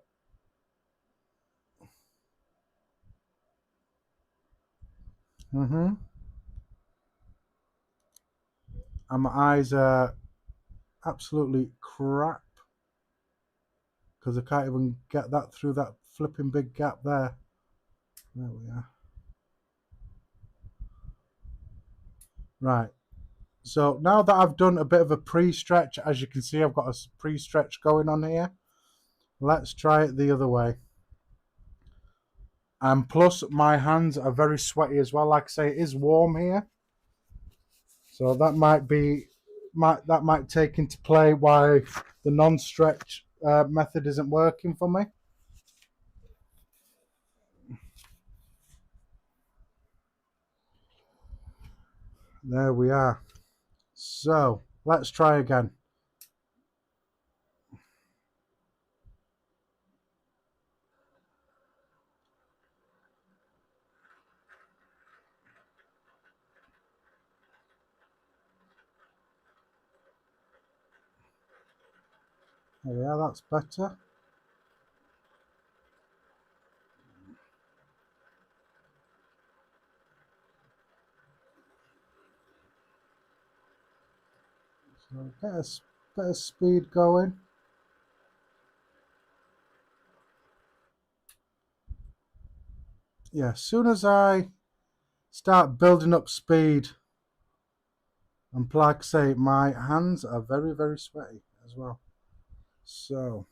[SPEAKER 2] And my eyes are absolutely crap because I can't even get that through that flipping big gap there. There we are. Right. So now that I've done a bit of a pre-stretch, as you can see, I've got a pre-stretch going on here. Let's try it the other way. And plus, my hands are very sweaty as well. Like I say, it is warm here, so that might take into play why the non-stretch method isn't working for me. There we are. So let's try again. There we are, that's better. So get a bit of speed going. Yeah, as soon as I start building up speed, and like I say, my hands are very, very sweaty as well. So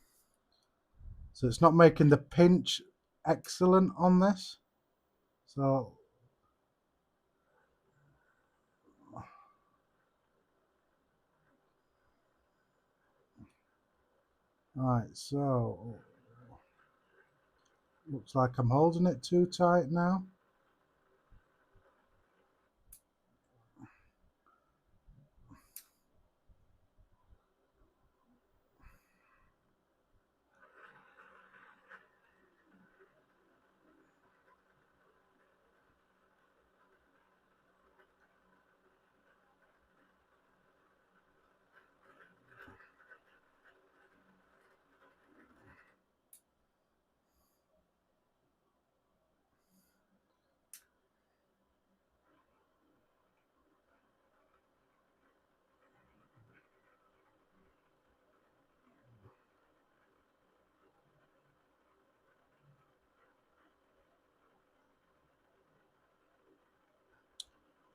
[SPEAKER 2] it's not making the pinch excellent on this. So right, so looks like I'm holding it too tight now.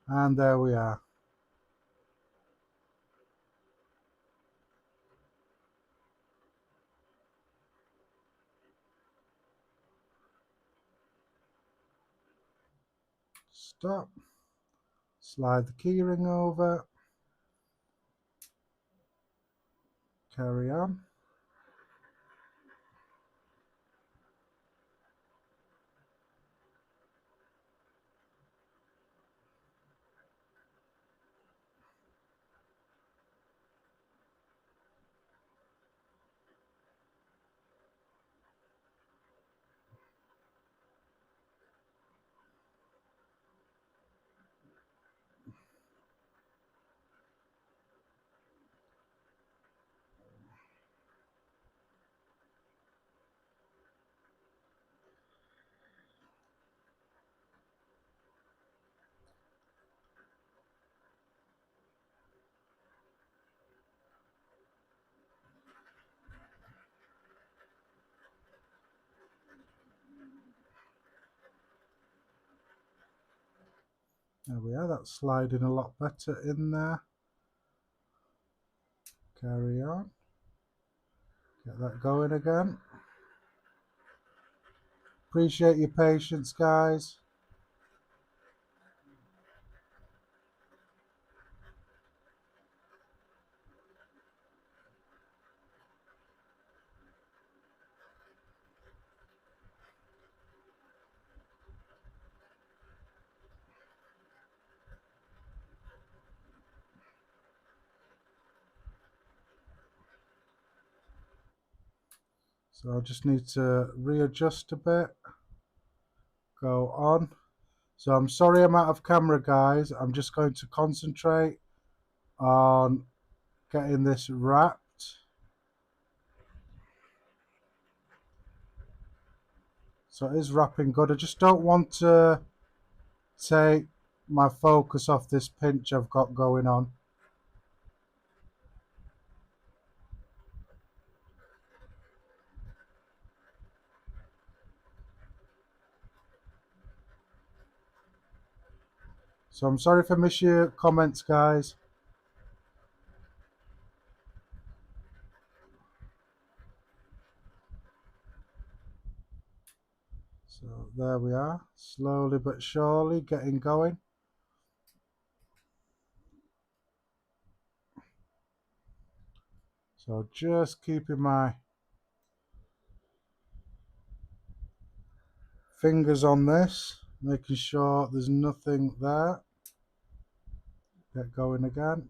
[SPEAKER 2] And there we are. Stop. Slide the keyring over. Carry on. There we are, that's sliding a lot better in there. Carry on. Get that going again. Appreciate your patience, guys. So I just need to readjust a bit. Go on. So I'm sorry I'm out of camera, guys. I'm just going to concentrate on getting this wrapped. So it is wrapping good. I just don't want to take my focus off this pinch I've got going on. So I'm sorry if I miss your comments, guys. So there we are, slowly but surely getting going. So just keeping my fingers on this, making sure there's nothing there. Get going again.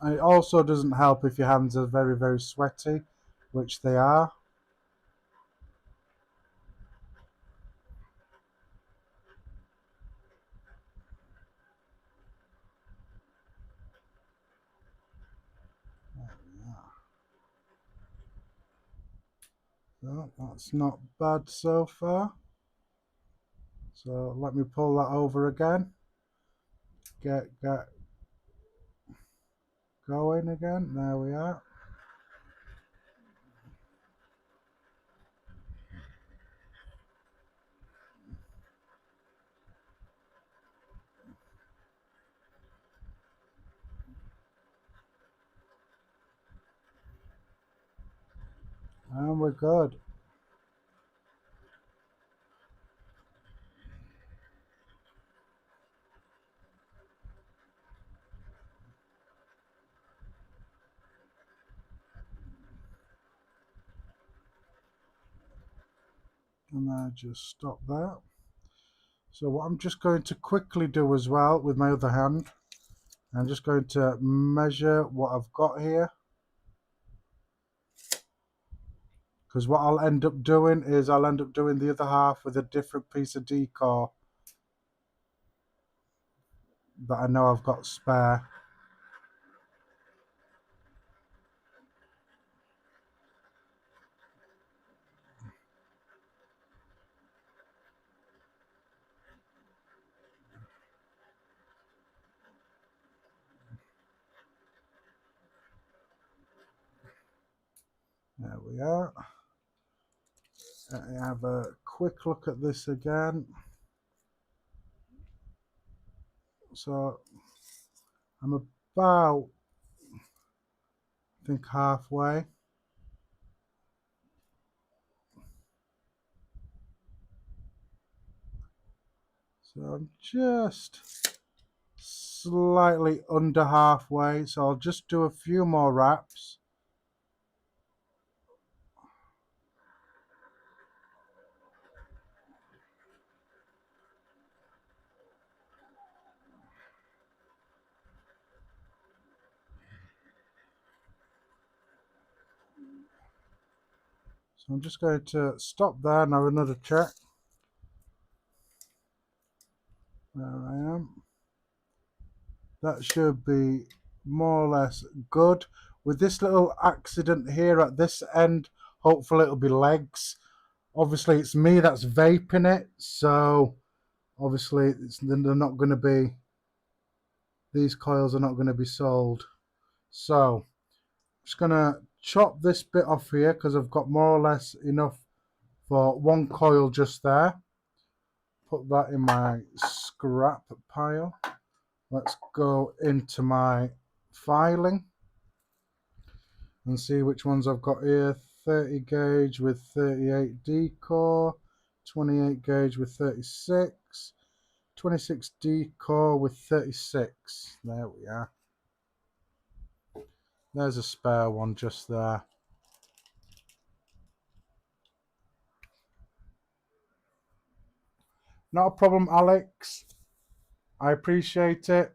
[SPEAKER 2] And it also doesn't help if your hands are very, very sweaty, which they are. So that's not bad so far. So let me pull that over again. Get going again. There we are. And we're good. And I just stop that. So what I'm just going to quickly do as well with my other hand, I'm just going to measure what I've got here. Because what I'll end up doing is I'll end up doing the other half with a different piece of decor that I know I've got spare. There we are. Let me have a quick look at this again. So I'm about, I think, halfway. So I'm just slightly under halfway. So I'll just do a few more wraps. So I'm just going to stop there and have another check. There I am. That should be more or less good. With this little accident here at this end, hopefully it'll be legs. Obviously it's me that's vaping it, so obviously they're not going to be, these coils are not going to be sold. So I'm just going to chop this bit off here because I've got more or less enough for one coil just there. Put that in my scrap pile. Let's go into my filing and see which ones I've got here. 30 gauge with 38 D-core, 28 gauge with 36, 26 D-core with 36. There we are. There's a spare one just there. Not a problem, Alex. I appreciate it.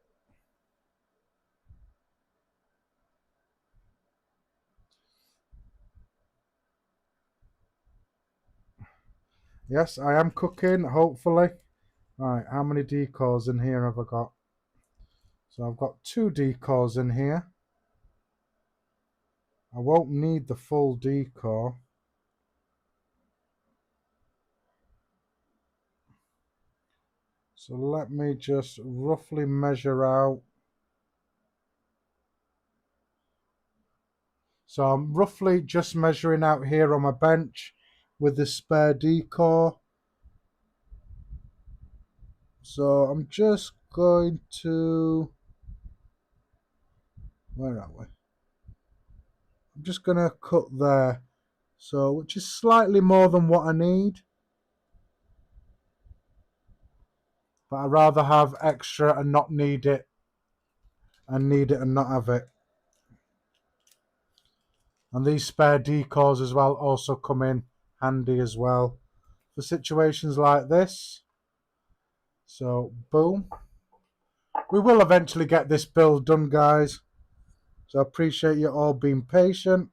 [SPEAKER 2] Yes, I am cooking, hopefully. Right, how many decors in here have I got? So I've got 2 decors in here. I won't need the full decor. So let me just roughly measure out. So I'm roughly just measuring out here on my bench with the spare D-core. So I'm just going to, where are we? I'm just going to cut there. So, which is slightly more than what I need. But I'd rather have extra and not need it, and need it and not have it. And these spare D-cores as well also come in handy as well for situations like this. So, boom. We will eventually get this build done, guys. So I appreciate you all being patient.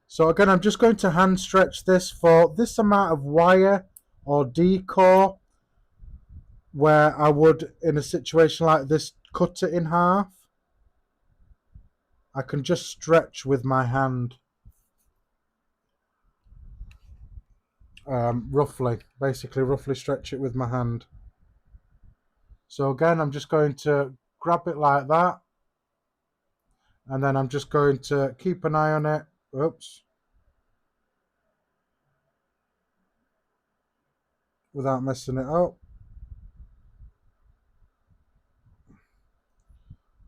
[SPEAKER 2] So again, I'm just going to hand stretch this for this amount of wire or D-core, where I would, in a situation like this, cut it in half. I can just stretch with my hand. Basically stretch it with my hand. So again, I'm just going to grab it like that, and then I'm just going to keep an eye on it. Oops. Without messing it up.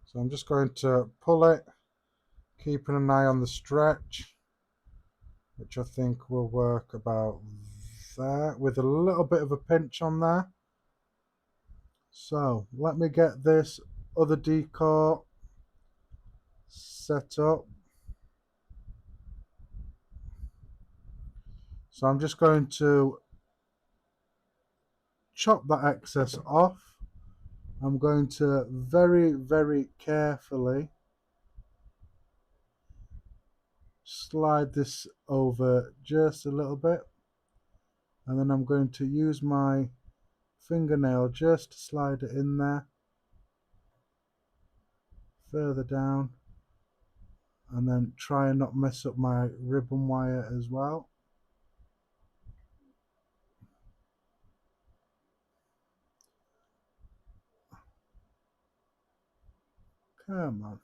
[SPEAKER 2] So I'm just going to pull it, keeping an eye on the stretch, which I think will work about there, with a little bit of a pinch on there. So let me get this other D-core set up. So I'm just going to chop that excess off. I'm going to very, very carefully slide this over just a little bit, and then I'm going to use my fingernail just to slide it in there, further down, and then try and not mess up my ribbon wire as well. Come on,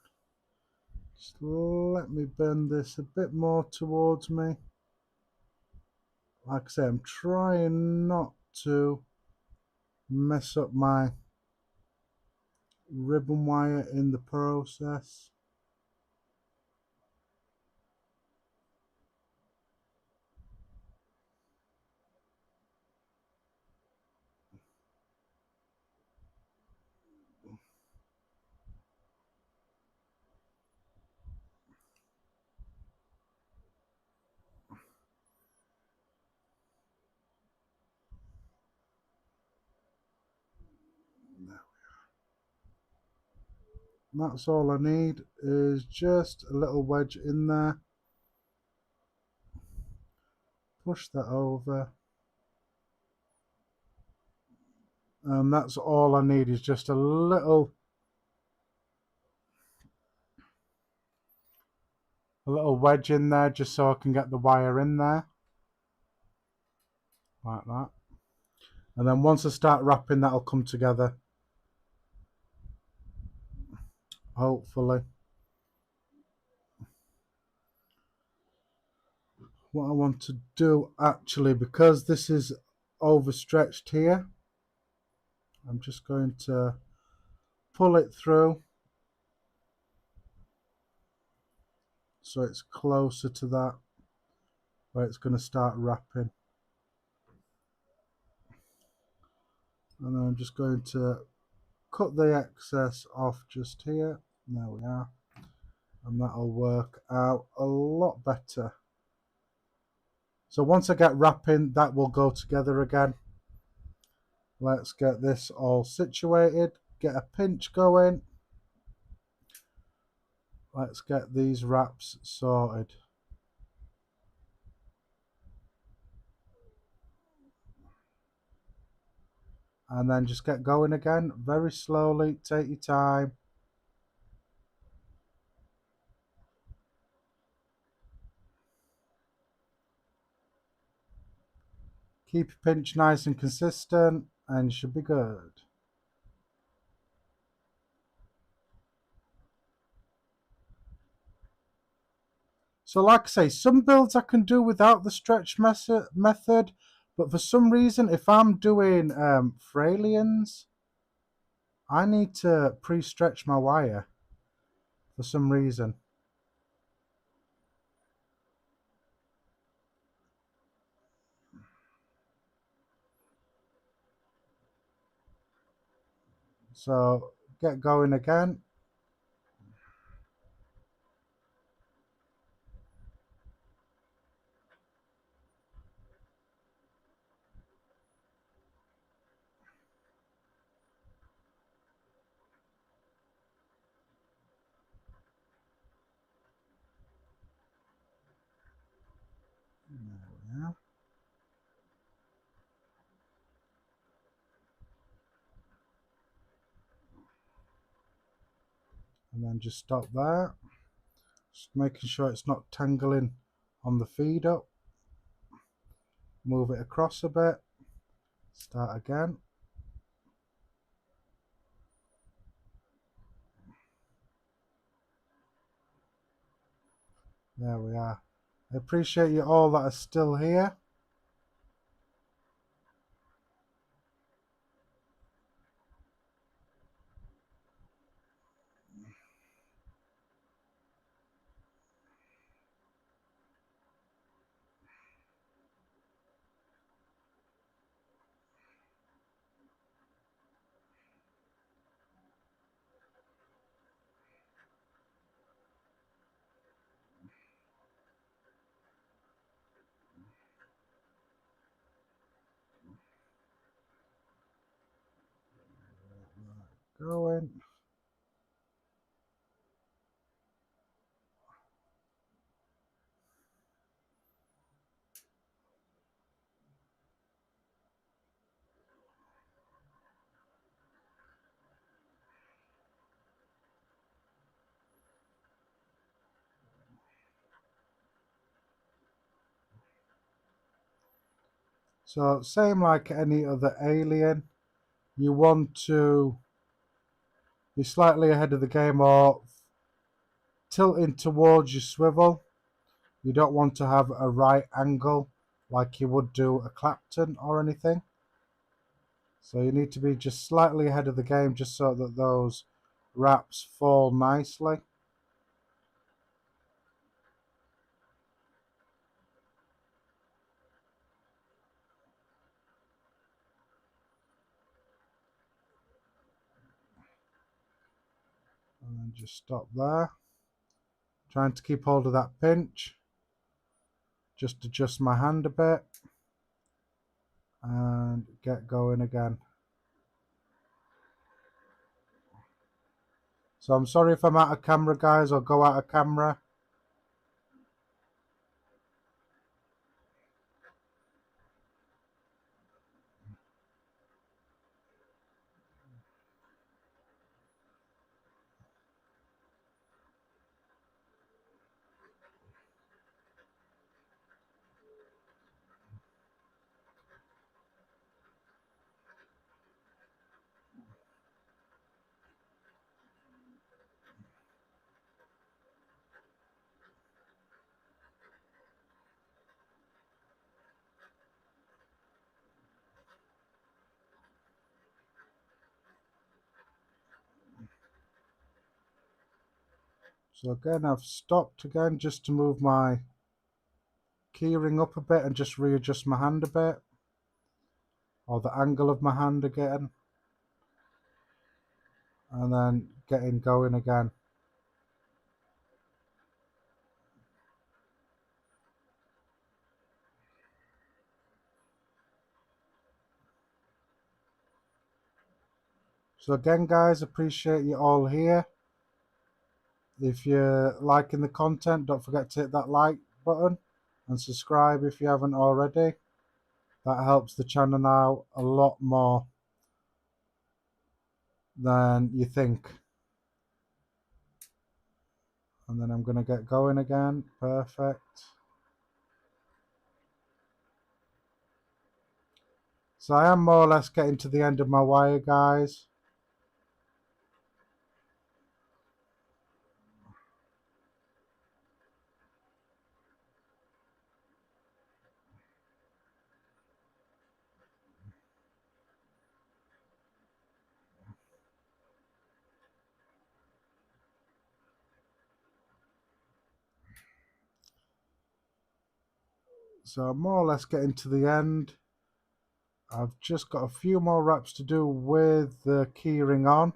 [SPEAKER 2] just let me bend this a bit more towards me. Like I say, I'm trying not to mess up my ribbon wire in the process. That's all I need, is just a little wedge in there. Push that over. And that's all I need, is just a little wedge in there, just so I can get the wire in there. Like that. And then once I start wrapping, that'll come together. Hopefully. What I want to do actually, because this is overstretched here, I'm just going to pull it through so it's closer to that where it's going to start wrapping. And then I'm just going to cut the excess off just here. There we are. And that'll work out a lot better. So once I get wrapping, that will go together again. Let's get this all situated. Get a pinch going. Let's get these wraps sorted. And then just get going again, very slowly, take your time. Keep your pinch nice and consistent and you should be good. So like I say, some builds I can do without the stretch method, but for some reason, if I'm doing Fralians, I need to pre-stretch my wire for some reason. So get going again. Yeah. And then just stop there. Just making sure it's not tangling on the feed up. Move it across a bit. Start again. There we are. I appreciate you all that are still here. Going. So same like any other alien, you want to be slightly ahead of the game or tilting towards your swivel. You don't want to have a right angle like you would do a Clapton or anything. So you need to be just slightly ahead of the game just so that those wraps fall nicely. And then just stop there. Trying to keep hold of that pinch. Just adjust my hand a bit. And get going again. So I'm sorry if I'm out of camera, guys, or go out of camera. So again, I've stopped again just to move my keyring up a bit and just readjust my hand a bit, or the angle of my hand again, and then getting going again. So again, guys, appreciate you all here. If you're liking the content, don't forget to hit that like button and subscribe if you haven't already. That helps the channel out a lot more than you think. And then I'm going to get going again. Perfect. So I am more or less getting to the end of my wire, guys. So I'm more or less getting to the end. I've just got a few more wraps to do with the keyring on,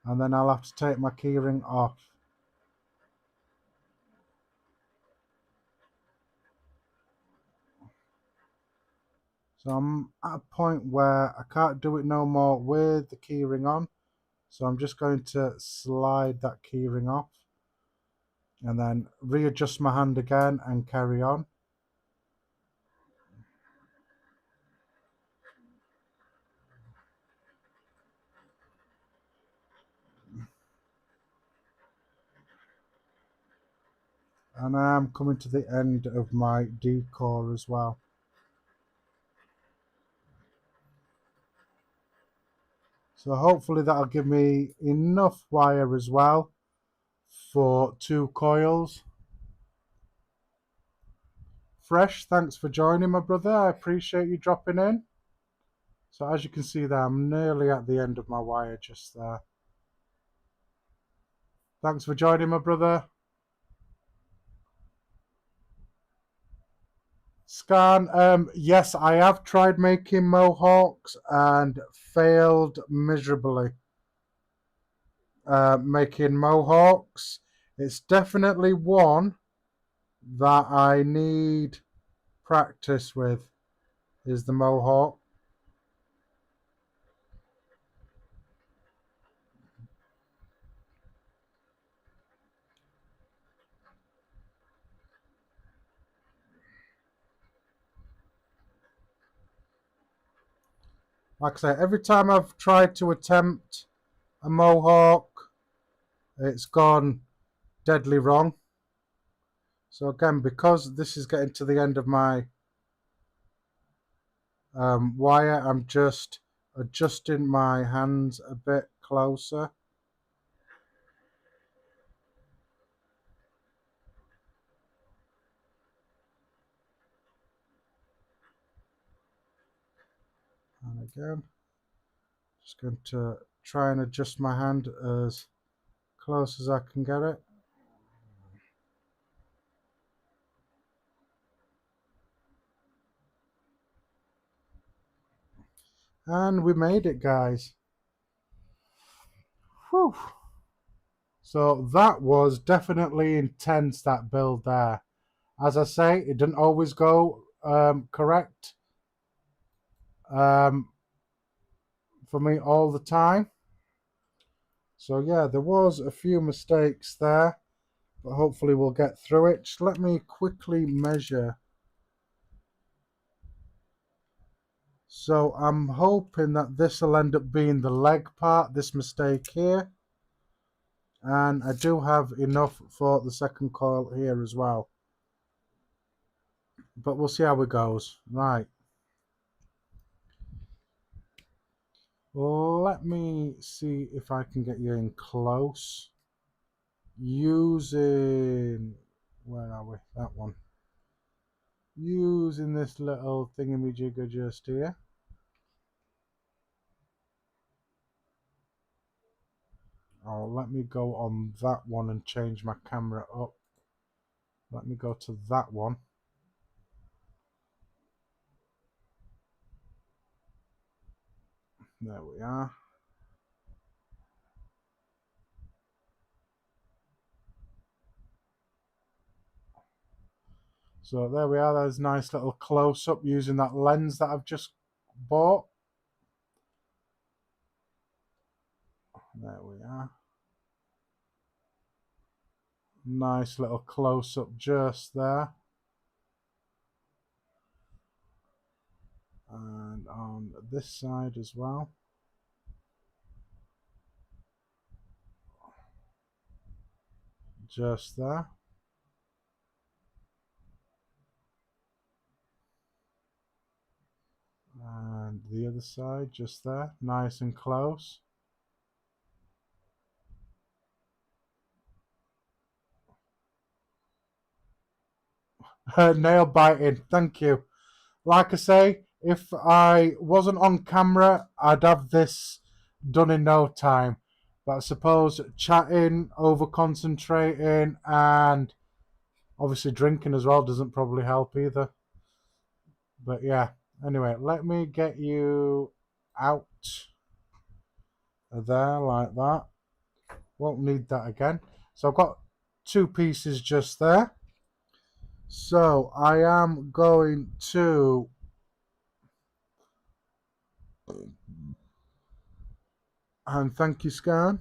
[SPEAKER 2] and then I'll have to take my keyring off. So I'm at a point where I can't do it no more with the keyring on. So I'm just going to slide that keyring off and then readjust my hand again and carry on. And I'm coming to the end of my D core as well. So hopefully that'll give me enough wire as well for 2 coils. Fresh, thanks for joining, my brother. I appreciate you dropping in. So as you can see there, I'm nearly at the end of my wire just there. Thanks for joining, my brother. Scan, yes, I have tried making mohawks and failed miserably. Making mohawks, it's definitely one that I need practice with, is the mohawk. Like I say, every time I've tried to attempt a mohawk, it's gone deadly wrong. So again, because this is getting to the end of my wire, I'm just adjusting my hands a bit closer. And again, just going to try and adjust my hand as close as I can get it. And we made it, guys. Whew. So that was definitely intense, that build there. As I say, it didn't always go correct for me all the time. So yeah, there was a few mistakes there, but hopefully we'll get through it. Just let me quickly measure. So I'm hoping that this will end up being the leg part, this mistake here. And I do have enough for the second coil here as well. But we'll see how it goes. Right. Let me see if I can get you in close. Using... Where are we? That one. Using this little thingamajigger just here. Oh, let me go on that one and change my camera up. Let me go to that one. There we are. So there we are. There's a nice little close-up using that lens that I've just bought. There we are. Nice little close-up just there. And on this side as well. Just there. And the other side, just there, nice and close. Nail biting, thank you. Like I say, if I wasn't on camera, I'd have this done in no time. But I suppose chatting, over concentrating, and obviously drinking as well doesn't probably help either. But yeah, anyway, let me get you out of there like that. Won't need that again. So I've got 2 pieces just there. So I am going to and thank you, Scan.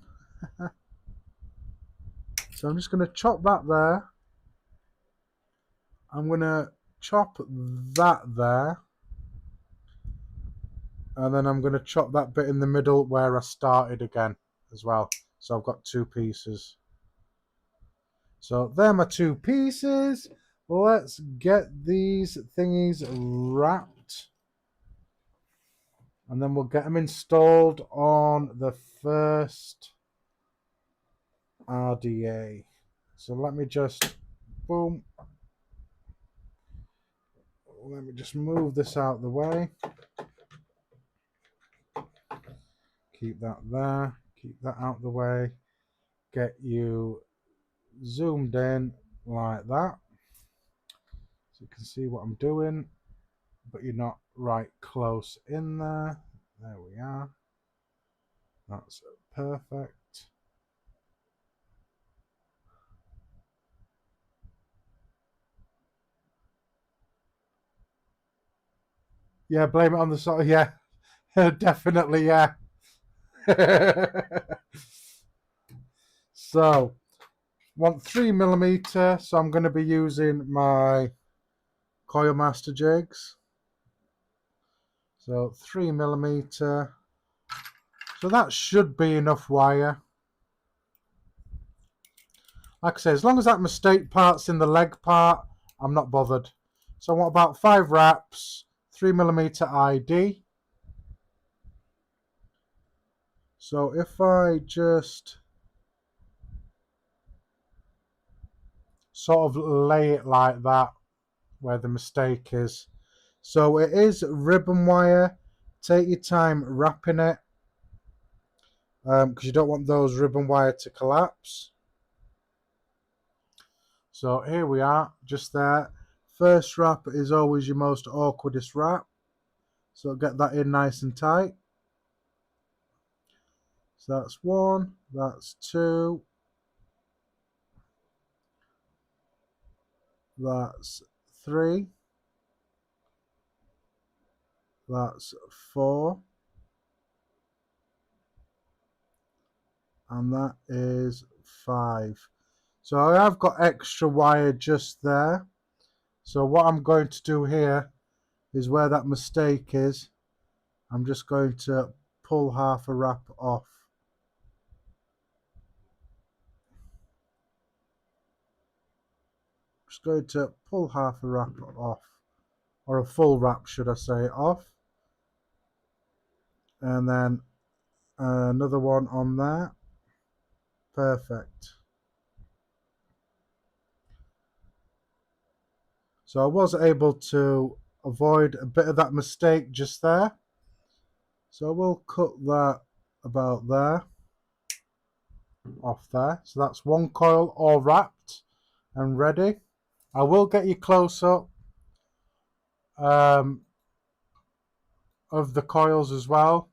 [SPEAKER 2] So I'm just going to chop that there. I'm going to chop that there. And then I'm going to chop that bit in the middle where I started again as well. So I've got 2 pieces. So they're my 2 pieces. Let's get these thingies wrapped. And then we'll get them installed on the first RDA. So let me just, boom. Let me just move this out of the way. Keep that there. Keep that out of the way. Get you zoomed in like that. So you can see what I'm doing, but you're not right close in there. There we are. That's perfect. Yeah, blame it on the salt. Yeah, definitely, yeah. So, want 3mm, so I'm going to be using my Coil Master jigs. So 3mm. So that should be enough wire. Like I say, as long as that mistake part's in the leg part, I'm not bothered. So I want about 5 wraps, 3mm ID. So if I just sort of lay it like that, where the mistake is. So it is ribbon wire. Take your time wrapping it, because you don't want those ribbon wire to collapse. So here we are, just there. First wrap is always your most awkwardest wrap. So get that in nice and tight. So that's 1, that's 2, that's 3, that's 4, and that is 5. So I have got extra wire just there. So what I'm going to do here is where that mistake is, I'm just going to pull half a wrap off. Just going to pull half a wrap off, or a full wrap should I say, off, and then another one on there. Perfect. So I was able to avoid a bit of that mistake just there. So we'll cut that about there, off there. So that's 1 coil all wrapped and ready. I will get you close up of the coils as well.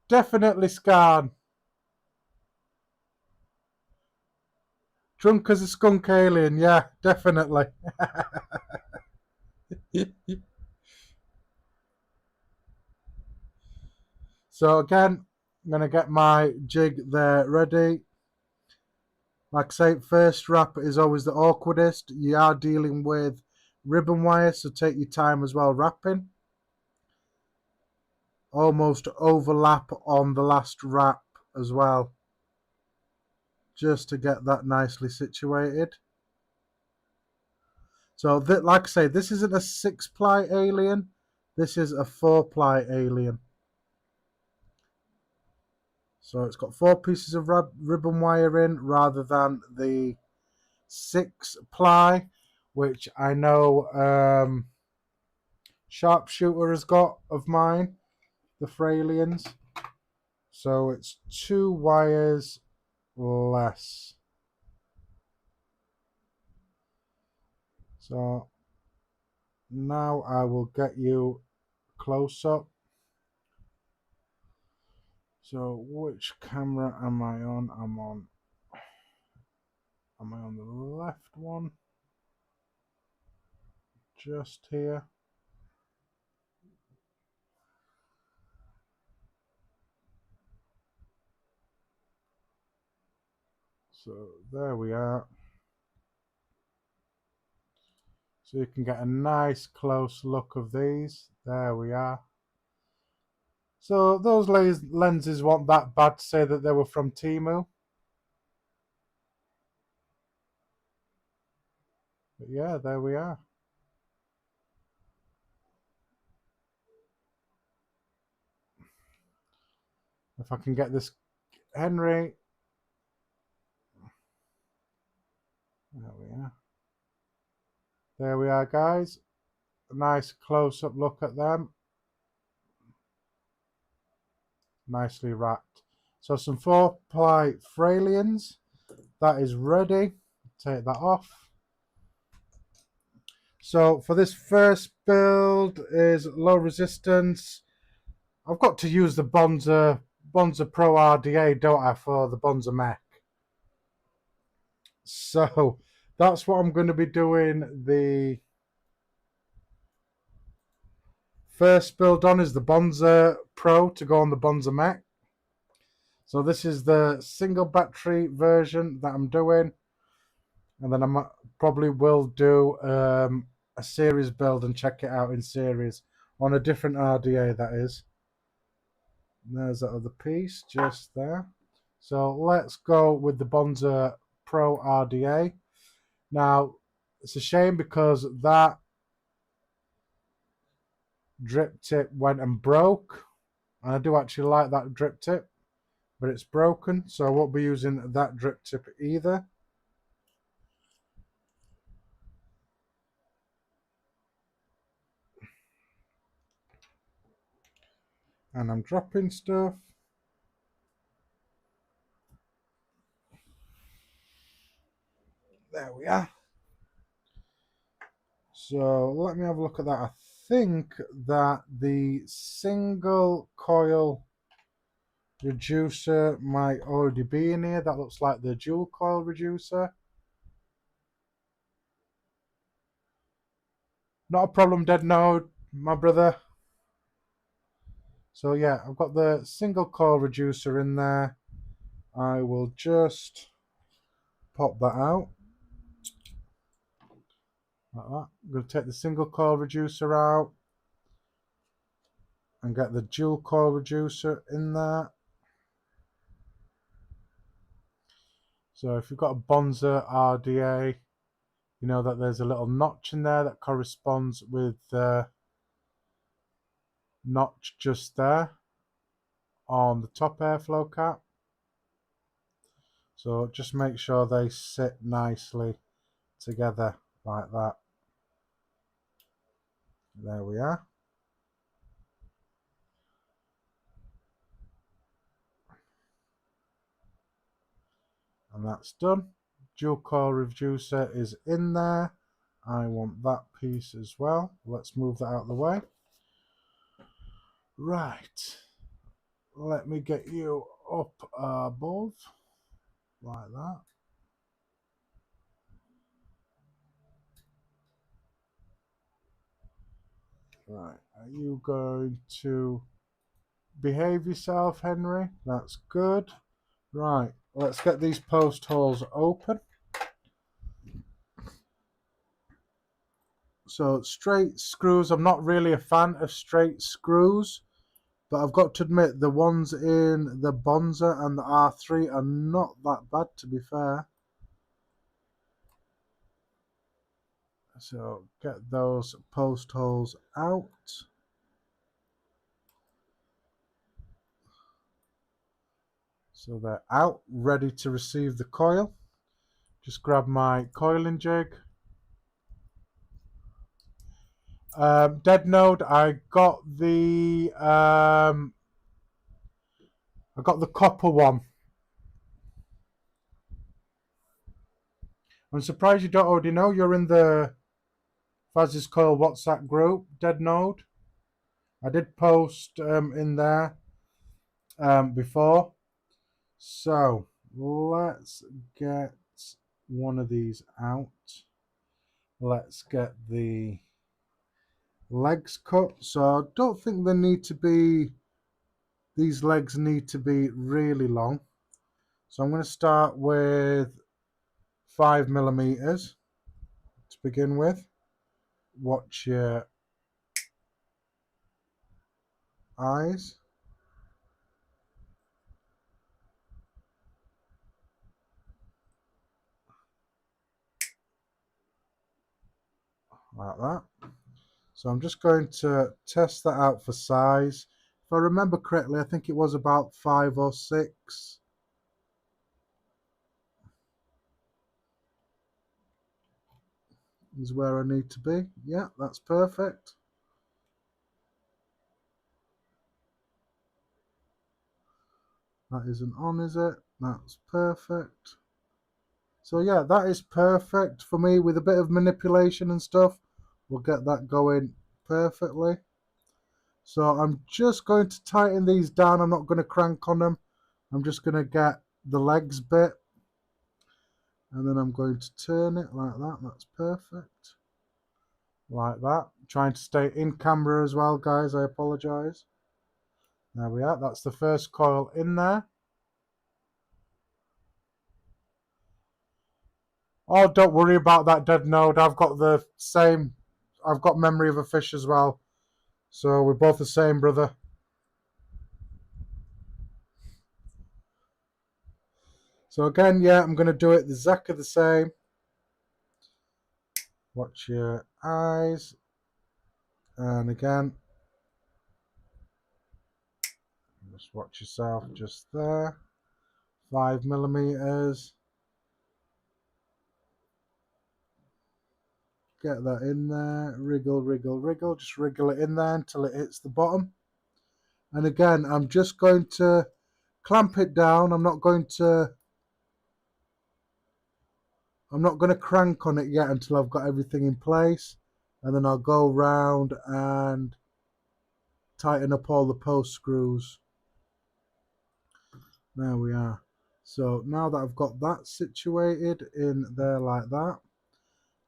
[SPEAKER 2] Definitely Scan. Drunk as a skunk alien, yeah, definitely. So again, I'm going to get my jig there ready. Like I say, first wrap is always the awkwardest. You are dealing with ribbon wire, so take your time as well wrapping. Almost overlap on the last wrap as well. just to get that nicely situated. So like I say, this isn't a 6-ply alien, this is a 4-ply alien. So it's got 4 pieces of ribbon wire in rather than the 6-ply, which I know Sharpshooter has got of mine, the Fralians. So it's 2 wires less. So now I will get you close up. So which camera am I on? Am I on the left one? Just here. So there we are. So you can get a nice close look of these. There we are. So those lenses weren't that bad to say that they were from Temu. But yeah, there we are. If I can get this, Henry. There we are. There we are, guys. A nice close-up look at them. Nicely wrapped. So some 4-ply Fralians. That is ready. Take that off. So for this first build is low resistance. I've got to use the Bonza Pro RDA, don't I, for the Bonza Mech. So that's what I'm going to be doing. The first build on is the Bonza Pro to go on the Bonza Mech. So this is the single battery version that I'm doing. And then I probably will do a series build and check it out in series on a different RDA, that is. There's that other piece just there. So let's go with the Bonza Pro RDA. Now, it's a shame because that drip tip went and broke. And I do actually like that drip tip, but it's broken, so I won't be using that drip tip either. And I'm dropping stuff. There we are. So let me have a look at that. I think that the single coil reducer might already be in here. That looks like the dual coil reducer. Not a problem, Dead Node, my brother. So yeah, I've got the single coil reducer in there. I will just pop that out. Like that. I'm going to take the single coil reducer out and get the dual coil reducer in there. So if you've got a Bonza RDA, you know that there's a little notch in there that corresponds with the notch just there on the top airflow cap. So just make sure they sit nicely together like that. There we are. And that's done. Dual coil reducer is in there. I want that piece as well. Let's move that out of the way. Right. Let me get you up above like that. Right. Are you going to behave yourself, Henry? That's good. Right. Let's get these post holes open. So straight screws, I'm not really a fan of straight screws, But I've got to admit, the ones in the Bonza and the R3 are not that bad, to be fair. So get those post holes out. So they're out, ready to receive the coil. Just grab my coiling jig. Dead node, I got the copper one. I'm surprised you don't already know. You're in the Faz's Coil WhatsApp group, Dead Node. I did post in there before. So let's get one of these out. Let's get the legs cut. So I don't think they need to be, these legs need to be really long. So I'm going to start with 5mm to begin with. Watch your eyes. Like that. So I'm just going to test that out for size. If I remember correctly, I think it was about 5 or 6. Is where I need to be. Yeah, that's perfect. That isn't on, is it? That's perfect. So yeah, that is perfect for me. With a bit of manipulation and stuff, we'll get that going perfectly. So I'm just going to tighten these down. I'm not going to crank on them. I'm just going to get the legs bit. And then I'm going to turn it like that. That's perfect. Like that. Trying to stay in camera as well, guys. I apologise. There we are. That's the first coil in there. Oh, don't worry about that, Dead Node. I've got the same. I've got memory of a fish as well. So we're both the same, brother. So again, yeah, I'm going to do it exactly the same. Watch your eyes. And again, just watch yourself just there. 5mm. Get that in there. Wriggle, wriggle, wriggle. Just wriggle it in there until it hits the bottom. And again, I'm just going to clamp it down. I'm not going to crank on it yet until I've got everything in place. And then I'll go round and tighten up all the post screws. There we are. So now that I've got that situated in there like that,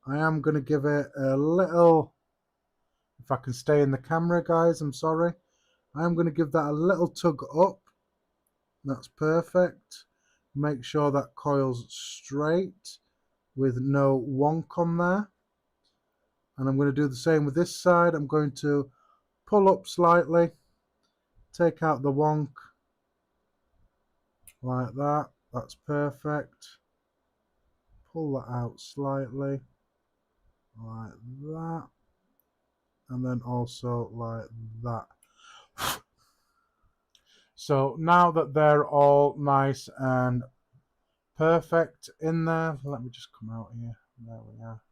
[SPEAKER 2] I am going to give it a little, if I can stay in the camera, guys, I'm sorry. I'm going to give that a little tug up. That's perfect. Make sure that coil's straight with no wonk on there. And I'm going to do the same with this side. I'm going to pull up slightly, take out the wonk like that. That's perfect. Pull that out slightly like that, and then also like that. So now that they're all nice and perfect in there, let me just come out here. There we are.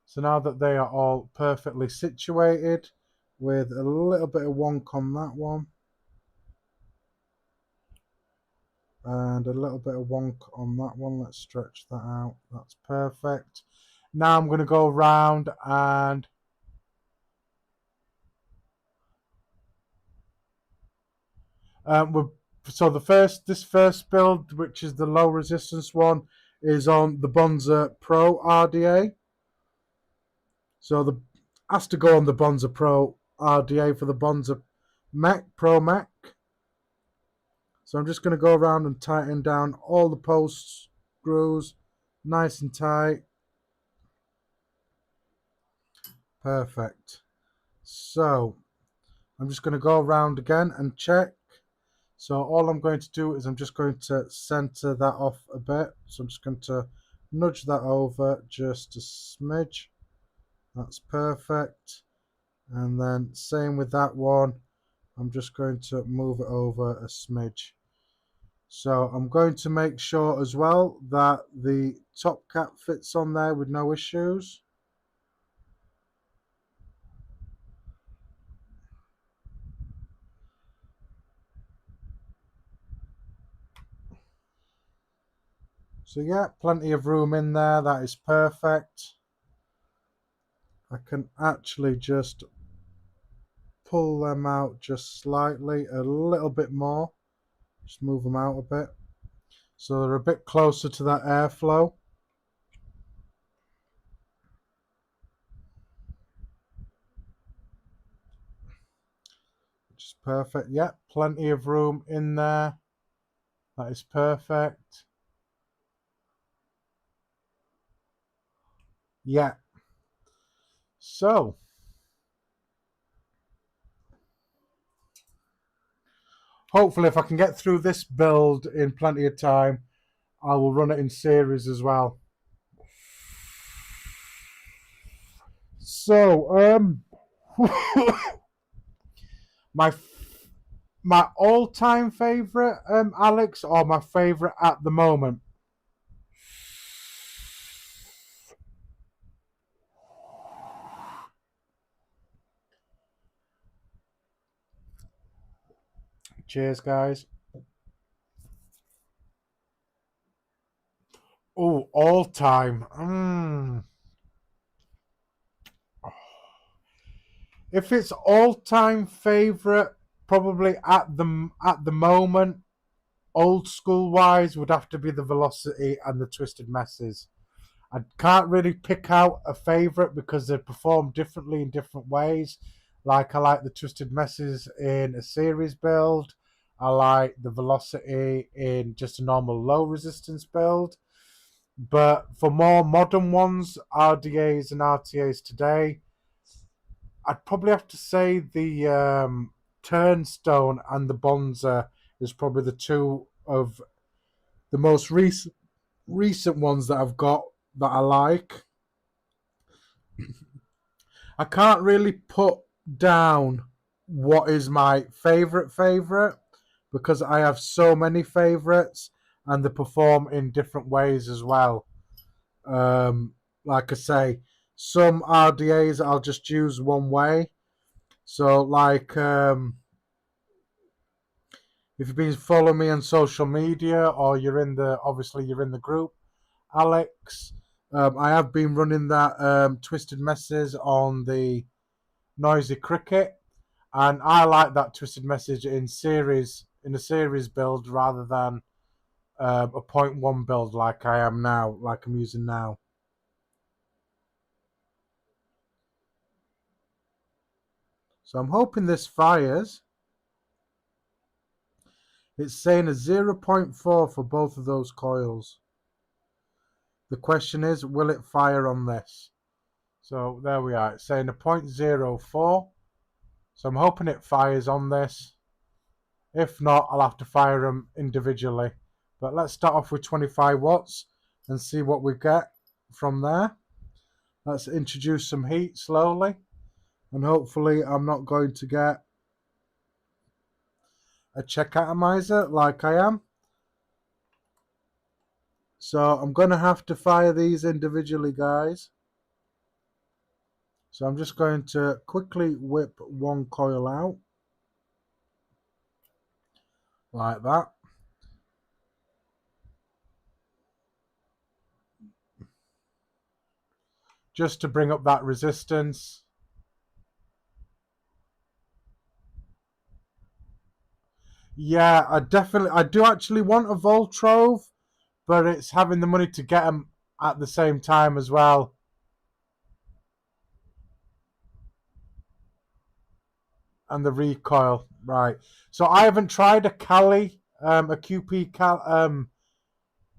[SPEAKER 2] So now that they are all perfectly situated with a little bit of wonk on that one and a little bit of wonk on that one, let's stretch that out. That's perfect. Now I'm going to go around and so this first build, which is the low resistance one, is on the Bonza Pro RDA. So the has to go on the Bonza Pro RDA for the Bonza Mech Pro Mech. So I'm just going to go around and tighten down all the post screws nice and tight. Perfect. So I'm just going to go around again and check. So all I'm going to do is I'm just going to center that off a bit. So I'm just going to nudge that over just a smidge. That's perfect. And then same with that one. I'm just going to move it over a smidge. So I'm going to make sure as well that the top cap fits on there with no issues. So yeah, plenty of room in there. That is perfect. I can actually just pull them out just slightly, a little bit more. Just move them out a bit. So they're a bit closer to that airflow. Which is perfect. Yeah, plenty of room in there. That is perfect. Yeah. So hopefully if I can get through this build in plenty of time, I will run it in series as well. So, my all-time favorite, Alex, or my favorite at the moment? Cheers, guys. Oh, all-time. If it's all-time favorite, probably at the moment, old school wise, would have to be the Velocity and the Twisted Messes. I can't really pick out a favorite because they perform differently in different ways. Like I like the Twisted Messes in a series build. I like the Velocity in just a normal low resistance build. But for more modern ones, RDAs and RTAs today, I'd probably have to say the Turnstone and the Bonza is probably the two of the most recent ones that I've got that I like. I can't really put down what is my favorite because I have so many favorites and they perform in different ways as well. Like I say, some RDAs I'll just use one way. So like if you've been following me on social media or you're in the group, Alex, I have been running that Twisted Messes on the Noisy Cricket, and I like that Twisted Message in a series build rather than a 0.1 build like I am now, like I'm using now. So I'm hoping this fires. It's saying a 0.4 for both of those coils. The question is, will it fire on this? So there we are. It's saying a 0.04. So I'm hoping it fires on this. If not, I'll have to fire them individually. But let's start off with 25 watts and see what we get from there. Let's introduce some heat slowly. And hopefully I'm not going to get a check atomizer like I am. So I'm going to have to fire these individually, guys. So I'm just going to quickly whip one coil out. Like that. Just to bring up that resistance. Yeah, I do actually want a Voltrove, but it's having the money to get them at the same time as well. And the recoil, right. So I haven't tried a Cali, a QP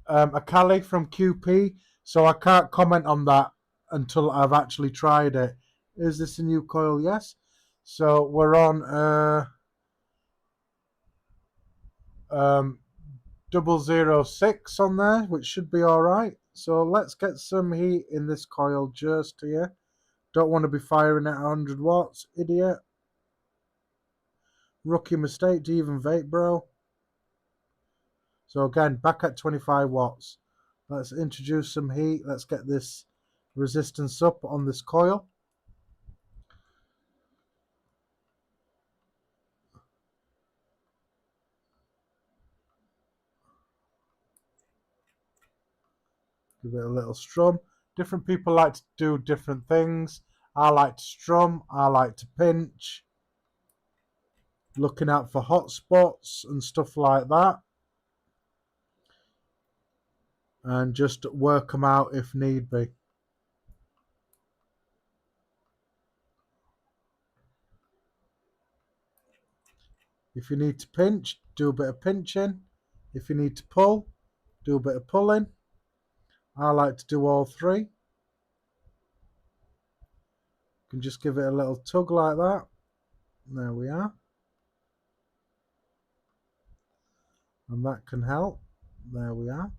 [SPEAKER 2] a Cali from QP, so I can't comment on that until I've actually tried it. Is this a new coil? Yes. So we're on 006 on there, which should be all right. So let's get some heat in this coil just here. Don't want to be firing at 100 watts, idiot. Rookie mistake to even vape, bro. So again, back at 25 watts. Let's introduce some heat. Let's get this resistance up on this coil. Give it a little strum. Different people like to do different things. I like to strum. I like to pinch. Looking out for hot spots and stuff like that. And just work them out if need be. If you need to pinch, do a bit of pinching. If you need to pull, do a bit of pulling. I like to do all three. You can just give it a little tug like that. There we are. And that can help. There we are.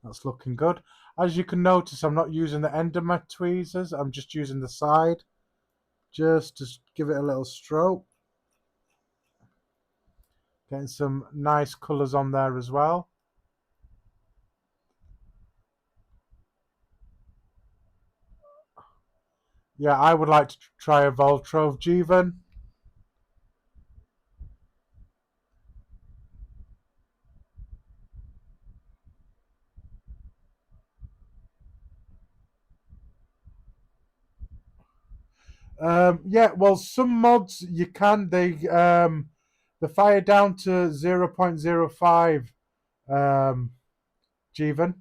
[SPEAKER 2] That's looking good. As you can notice, I'm not using the end of my tweezers. I'm just using the side. Just to give it a little stroke. Getting some nice colours on there as well. Yeah, I would like to try a Voltrove Jeevan. Yeah, well, some mods you can. They fire down to 0.05 Jeevan.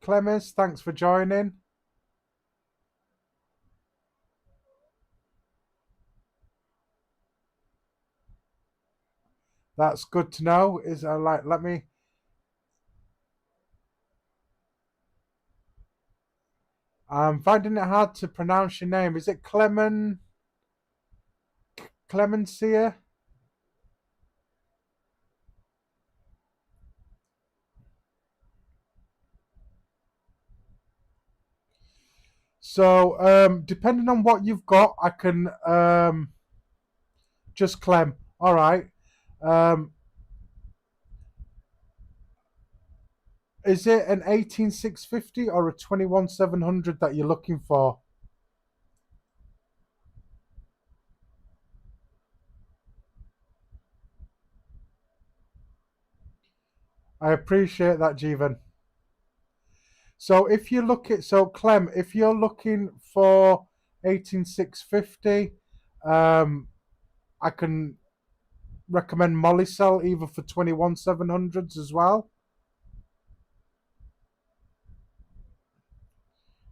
[SPEAKER 2] Clemens, thanks for joining. That's good to know. Is let me. I'm finding it hard to pronounce your name. Is it Clemencia? So, depending on what you've got, I can just Clem. All right. Is it an 18650 or a 21700 that you're looking for? I appreciate that, Jeevan. So if you look at, so Clem, if you're looking for 18650, I can recommend Molicel either for 21700s as well.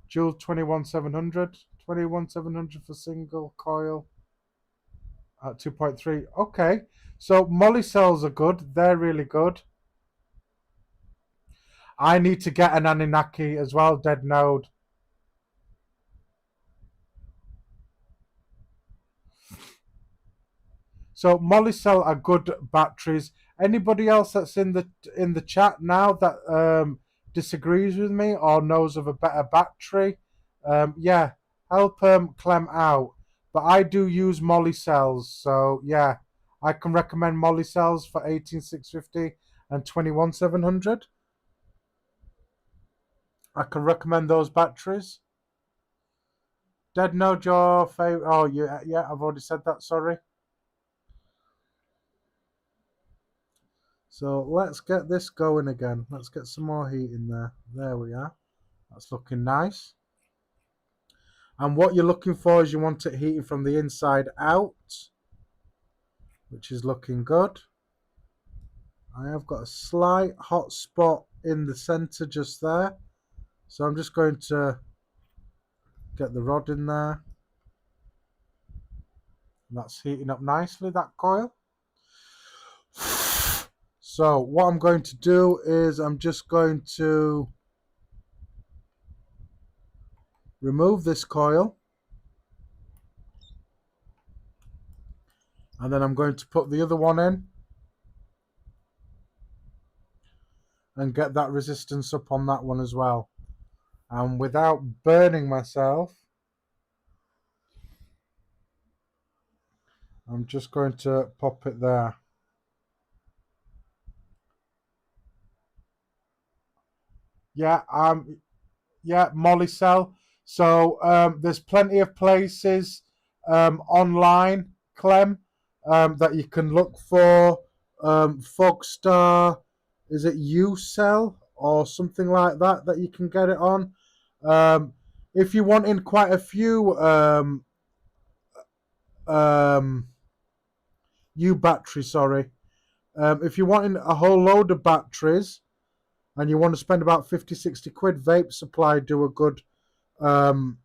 [SPEAKER 2] Dual 21700, 21700 for single coil at 2.3. Okay, so Molicels are good. They're really good. I need to get an Anunnaki as well, Dead Node. So Molicel are good batteries. Anybody else that's in the chat now that disagrees with me or knows of a better battery, yeah, help Clem out. But I do use Molicels, so yeah, I can recommend Molicels for 18650 and 21700. I can recommend those batteries. Dead Node, your favorite? Oh yeah, I've already said that. Sorry. So let's get this going again. Let's get some more heat in there. There we are. That's looking nice. And what you're looking for is you want it heating from the inside out, which is looking good. I have got a slight hot spot in the center just there. So I'm just going to get the rod in there. That's heating up nicely, that coil. So what I'm going to do is I'm just going to remove this coil, and then I'm going to put the other one in and get that resistance up on that one as well. And without burning myself, I'm just going to pop it there. Yeah, Molly cell. So there's plenty of places online, Clem, that you can look for. Fogstar, is it U-Cell or something like that you can get it on? If you want in quite a few U batteries, sorry. If you want in a whole load of batteries and you want to spend about 50-60 quid, Vape Supply do good on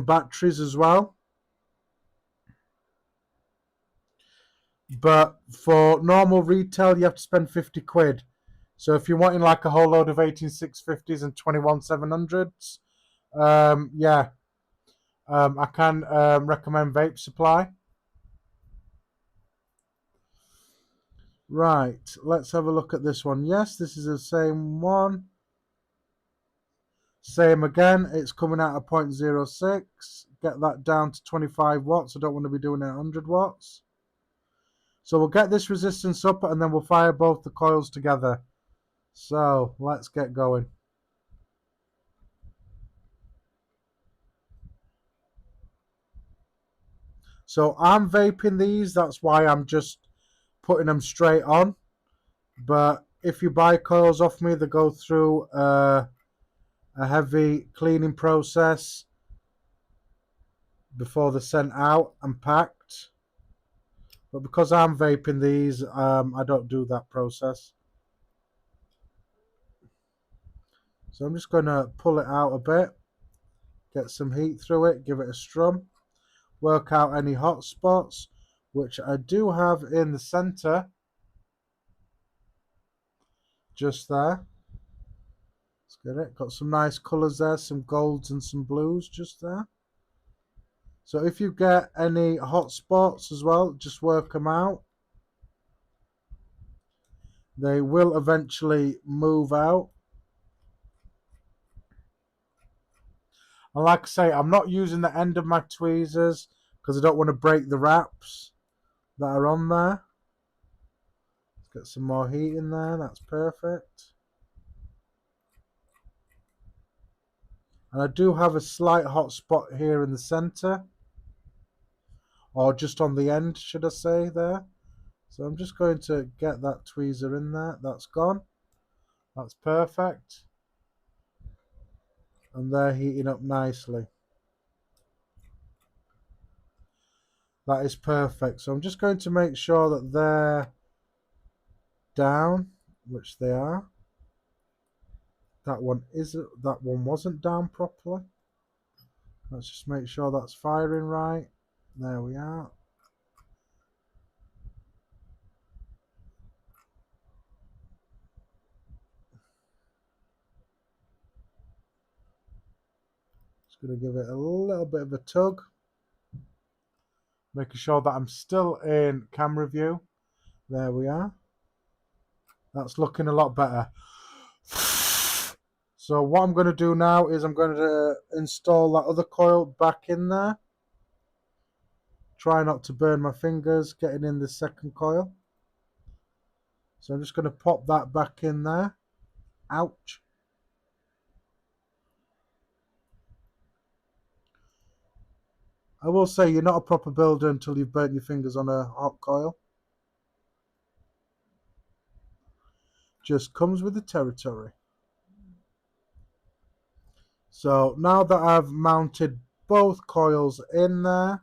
[SPEAKER 2] batteries as well. But for normal retail, you have to spend 50 quid. So if you're wanting like a whole load of 18650s and 21700s, I can recommend Vape Supply. Right, let's have a look at this one. Yes, this is the same one. Same again, it's coming out at 0.06. Get that down to 25 watts. I don't want to be doing it at 100 watts. So we'll get this resistance up and then we'll fire both the coils together. So let's get going. So I'm vaping these, that's why I'm just putting them straight on. But if you buy coils off me, they go through a heavy cleaning process before they're sent out and packed. But because I'm vaping these, I don't do that process. So I'm just going to pull it out a bit, get some heat through it, give it a strum, work out any hot spots, which I do have in the center, just there. Let's get it. Got some nice colours there, some golds and some blues just there. So if you get any hot spots as well, just work them out. They will eventually move out. And like I say, I'm not using the end of my tweezers because I don't want to break the wraps that are on there. Let's get some more heat in there. That's perfect. And I do have a slight hot spot here in the center. Or just on the end, should I say, there. So I'm just going to get that tweezer in there. That's gone. That's perfect. And they're heating up nicely. That is perfect. So I'm just going to make sure that they're down, which they are. That one wasn't down properly. Let's just make sure that's firing right. There we are. Just going to give it a little bit of a tug. Making sure that I'm still in camera view. There we are. That's looking a lot better. So what I'm going to do now is I'm going to install that other coil back in there. Try not to burn my fingers getting in the second coil. So I'm just going to pop that back in there. Ouch. I will say you're not a proper builder until you've burnt your fingers on a hot coil. Just comes with the territory. So now that I've mounted both coils in there,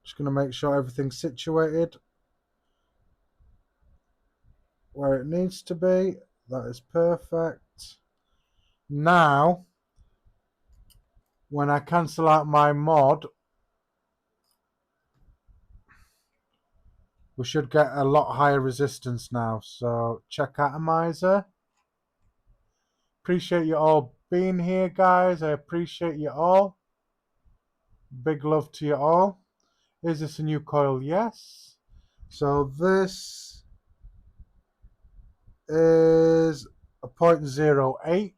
[SPEAKER 2] just going to make sure everything's situated where it needs to be. That is perfect. Now, when I cancel out my mod, we should get a lot higher resistance now. So check atomizer. Appreciate you all being here, guys. I appreciate you all. Big love to you all. Is this a new coil? Yes. So this is a 0.08.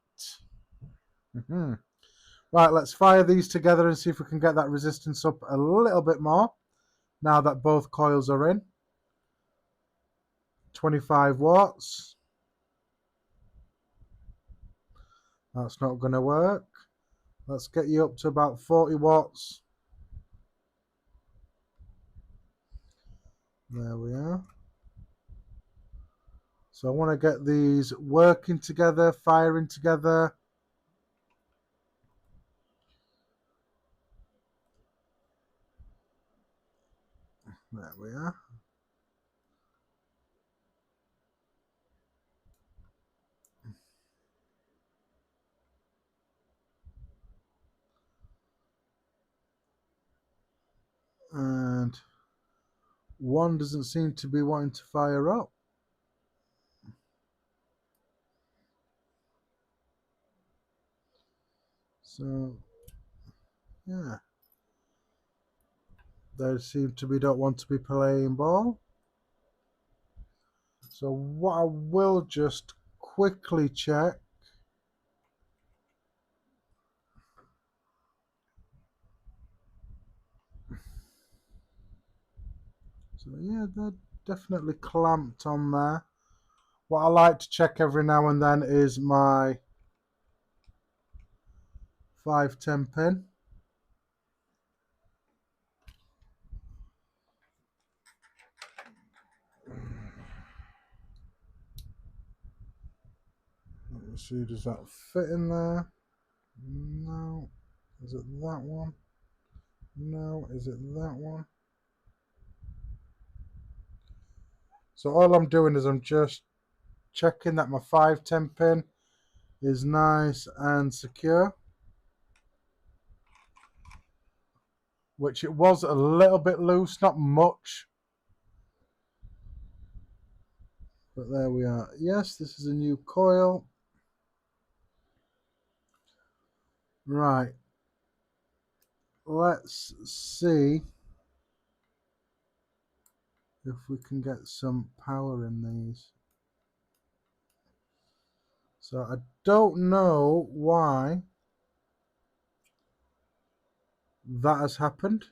[SPEAKER 2] Right, let's fire these together and see if we can get that resistance up a little bit more now that both coils are in. 25 watts. That's not going to work. Let's get you up to about 40 watts. There we are. So I want to get these working together, firing together. There we are. And one doesn't seem to be wanting to fire up. So, yeah. They seem to be don't want to be playing ball. So what I will just quickly check. So yeah, they're definitely clamped on there. What I like to check every now and then is my 510 pin. Let me see, does that fit in there? No. Is it that one? No. Is it that one? So all I'm doing is I'm just checking that my 510 pin is nice and secure. Which it was a little bit loose, not much. But there we are. Yes, this is a new coil. Right. Let's see if we can get some power in these. So I don't know why that has happened.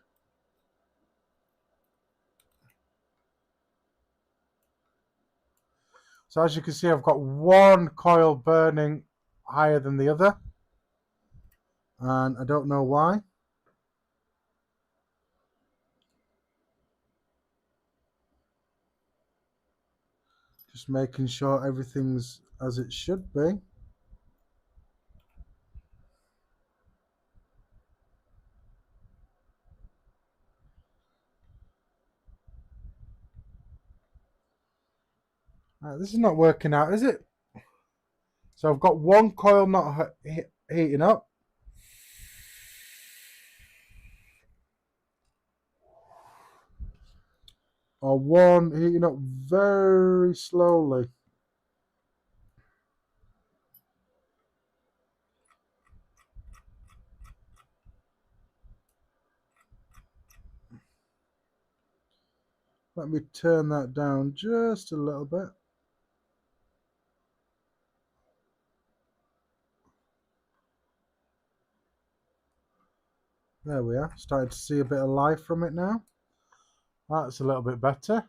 [SPEAKER 2] So as you can see, I've got one coil burning higher than the other. And I don't know why. Just making sure everything's as it should be. Right, this is not working out, is it? So I've got one coil not heating up. Or one heating up very slowly. Let me turn that down just a little bit. There we are. Starting to see a bit of life from it now. That's a little bit better.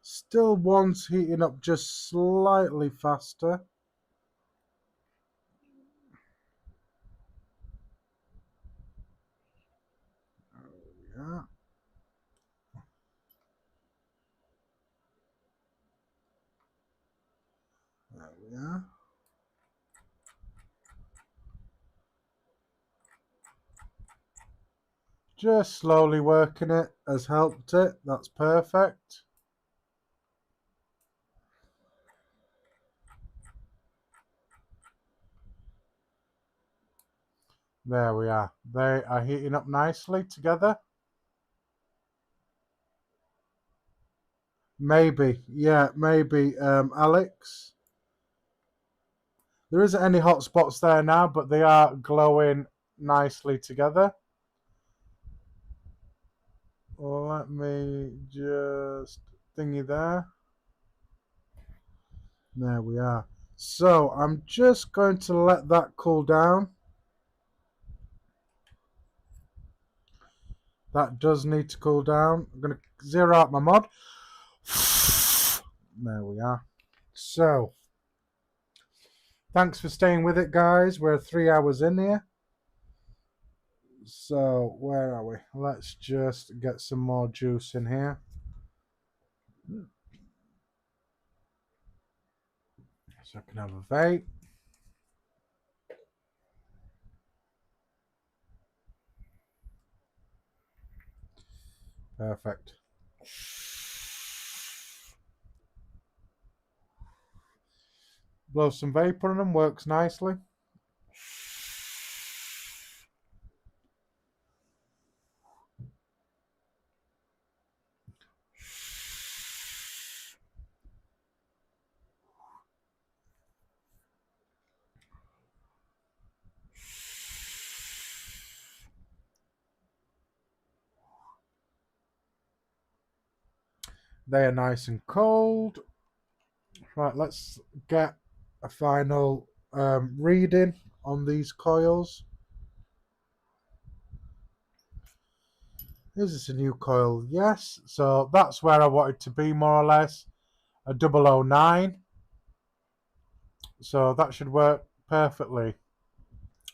[SPEAKER 2] Still one's heating up just slightly faster. There we are. There we are. Just slowly working it has helped it. That's perfect. There we are. They are heating up nicely together. Maybe, yeah, maybe, Alex. There isn't any hot spots there now, but they are glowing nicely together. Let me just thingy there. There we are. So I'm just going to let that cool down. That does need to cool down. I'm going to zero out my mod. There we are. So, thanks for staying with it, guys. We're 3 hours in here. So, where are we? Let's just get some more juice in here. So I can have a vape. Perfect. Blow some vapor on them, works nicely. They are nice and cold. Right, let's get a final reading on these coils. Is this a new coil? Yes. So that's where I wanted to be, more or less. A 009. So that should work perfectly.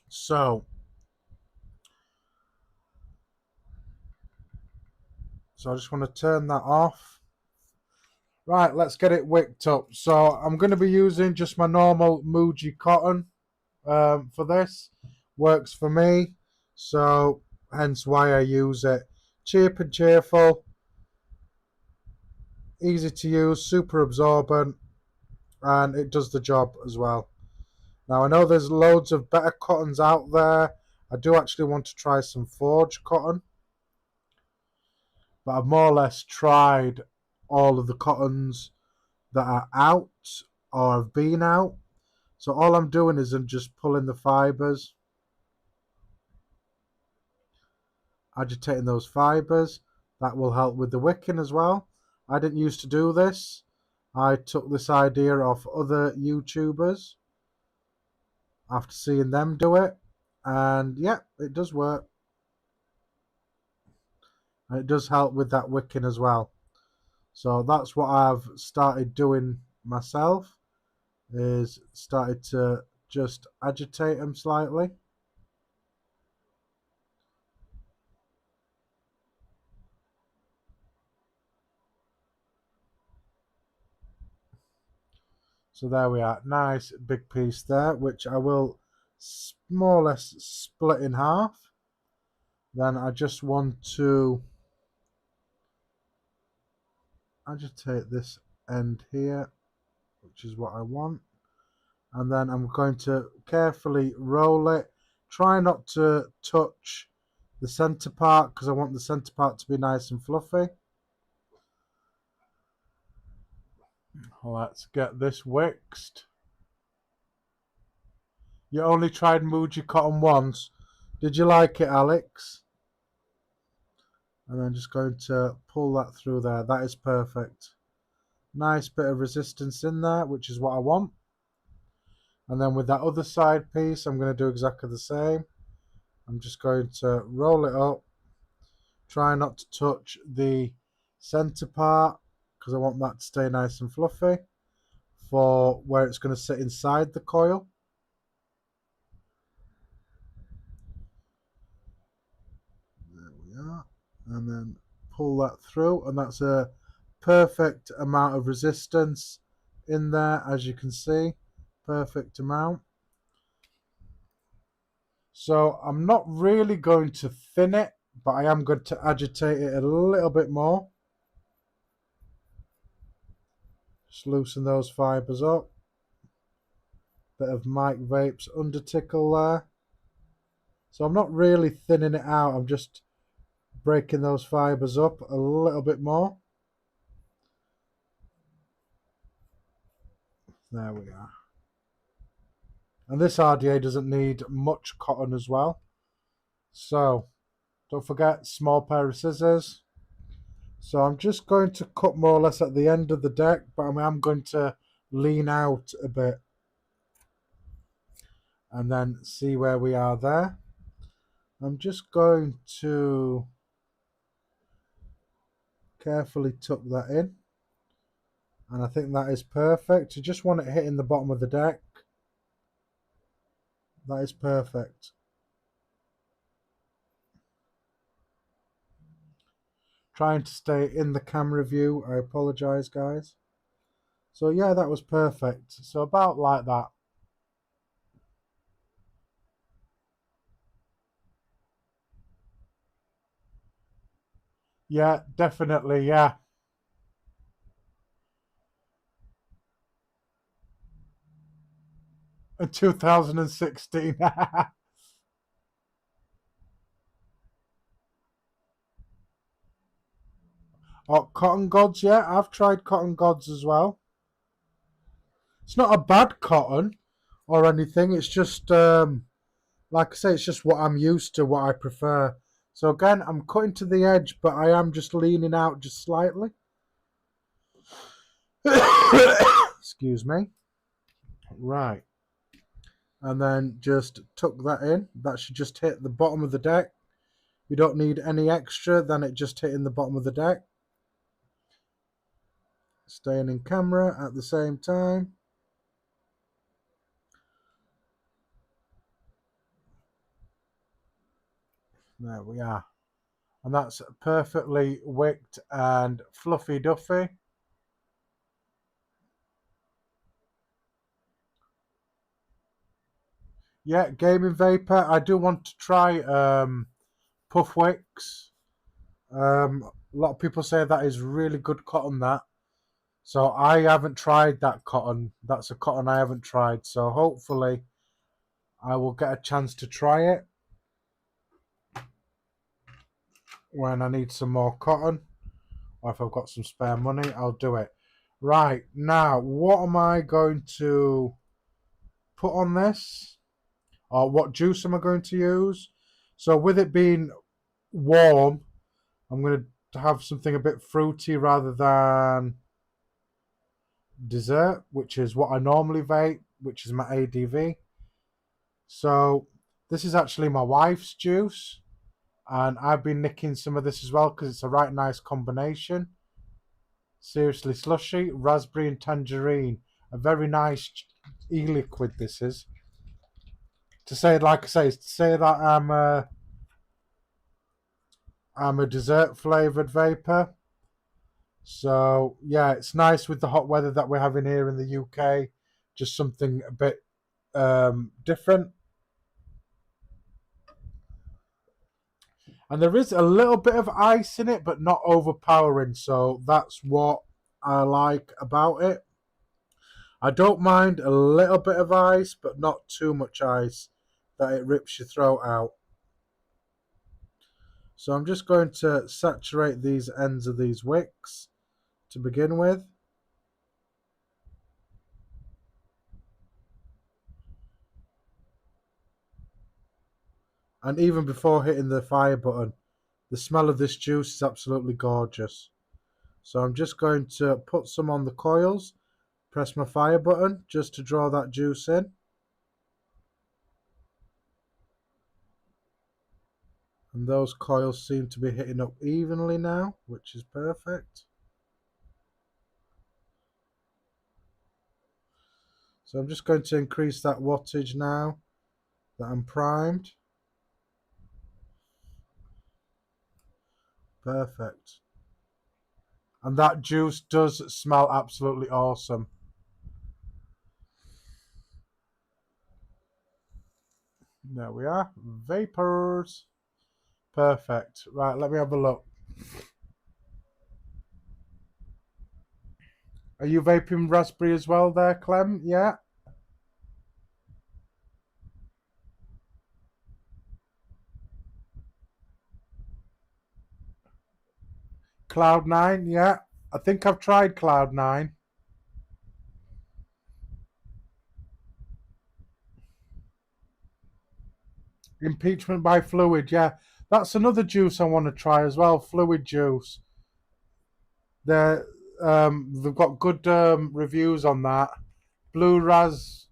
[SPEAKER 2] So I just want to turn that off. Right, let's get it wicked up. So I'm going to be using just my normal Muji cotton for this. Works for me. So hence why I use it. Cheap and cheerful. Easy to use, super absorbent, and it does the job as well. Now I know there's loads of better cottons out there. I do actually want to try some forge cotton, but I've more or less tried all of the cottons that are out or have been out. So all I'm doing is I'm just pulling the fibers, agitating those fibers. That will help with the wicking as well. I didn't used to do this. I took this idea off other YouTubers after seeing them do it, and yeah, it does work. And it does help with that wicking as well. So that's what I've started doing myself, is started to just agitate them slightly. So there we are, nice big piece there, which I will more or less split in half. Then I just want to agitate this end here, which is what I want. And then I'm going to carefully roll it. Try not to touch the center part, because I want the center part to be nice and fluffy. Let's get this waxed. You only tried Muji cotton once. Did you like it, Alex? And then just going to pull that through there. That is perfect. Nice bit of resistance in there, which is what I want. And then with that other side piece, I'm going to do exactly the same. I'm just going to roll it up. Try not to touch the center part, because I want that to stay nice and fluffy for where it's going to sit inside the coil. There we are. And then pull that through, and that's a perfect amount of resistance in there, as you can see. Perfect amount. So I'm not really going to thin it, but I am going to agitate it a little bit more. Just loosen those fibers up. Bit of Mech Vape's under tickle there. So I'm not really thinning it out, I'm just breaking those fibers up a little bit more. There we are. And this RDA doesn't need much cotton as well. So don't forget, small pair of scissors. So I'm just going to cut more or less at the end of the deck, but I'm going to lean out a bit and then see where we are there. I'm just going to carefully tuck that in. And I think that is perfect. You just want it hitting the bottom of the deck. That is perfect. Trying to stay in the camera view. I apologize, guys. So yeah, that was perfect. So about like that. Yeah, definitely, yeah. In 2016. Oh, Cotton Gods, yeah. I've tried Cotton Gods as well. It's not a bad cotton or anything. It's just, like I say, it's just what I'm used to, what I prefer. So again, I'm cutting to the edge, but I am just leaning out just slightly. Excuse me. Right. And then just tuck that in. That should just hit the bottom of the deck. You don't need any extra, then it just hitting the bottom of the deck. Staying in camera at the same time. There we are. And that's perfectly wicked and fluffy duffy. Yeah, gaming vapor. I do want to try puff wicks. A lot of people say that is really good cotton, that. So I haven't tried that cotton. That's a cotton I haven't tried. So hopefully I will get a chance to try it when I need some more cotton. Or if I've got some spare money, I'll do it. Right, now, what am I going to put on this? Or what juice am I going to use? So with it being warm, I'm going to have something a bit fruity rather than dessert, which is what I normally vape, which is my ADV. So this is actually my wife's juice, and I've been nicking some of this as well because it's a right nice combination. Seriously slushy, raspberry and tangerine. A very nice e-liquid this is. To say, like I say, to say that I'm a dessert flavoured vapor. So yeah, it's nice with the hot weather that we're having here in the UK. Just something a bit different. And there is a little bit of ice in it, but not overpowering. So that's what I like about it. I don't mind a little bit of ice, but not too much ice that it rips your throat out. So I'm just going to saturate these ends of these wicks to begin with. And even before hitting the fire button, the smell of this juice is absolutely gorgeous. So I'm just going to put some on the coils, press my fire button just to draw that juice in. And those coils seem to be hitting up evenly now, which is perfect. So I'm just going to increase that wattage now that I'm primed. Perfect. And that juice does smell absolutely awesome. There we are. Vapors. Perfect. Right, let me have a look. Are you vaping raspberry as well there, Clem? Yeah. Cloud9, yeah. I think I've tried Cloud9. Impeachment by fluid, yeah. That's another juice I want to try as well, fluid juice. They've got good reviews on that. Blue Raz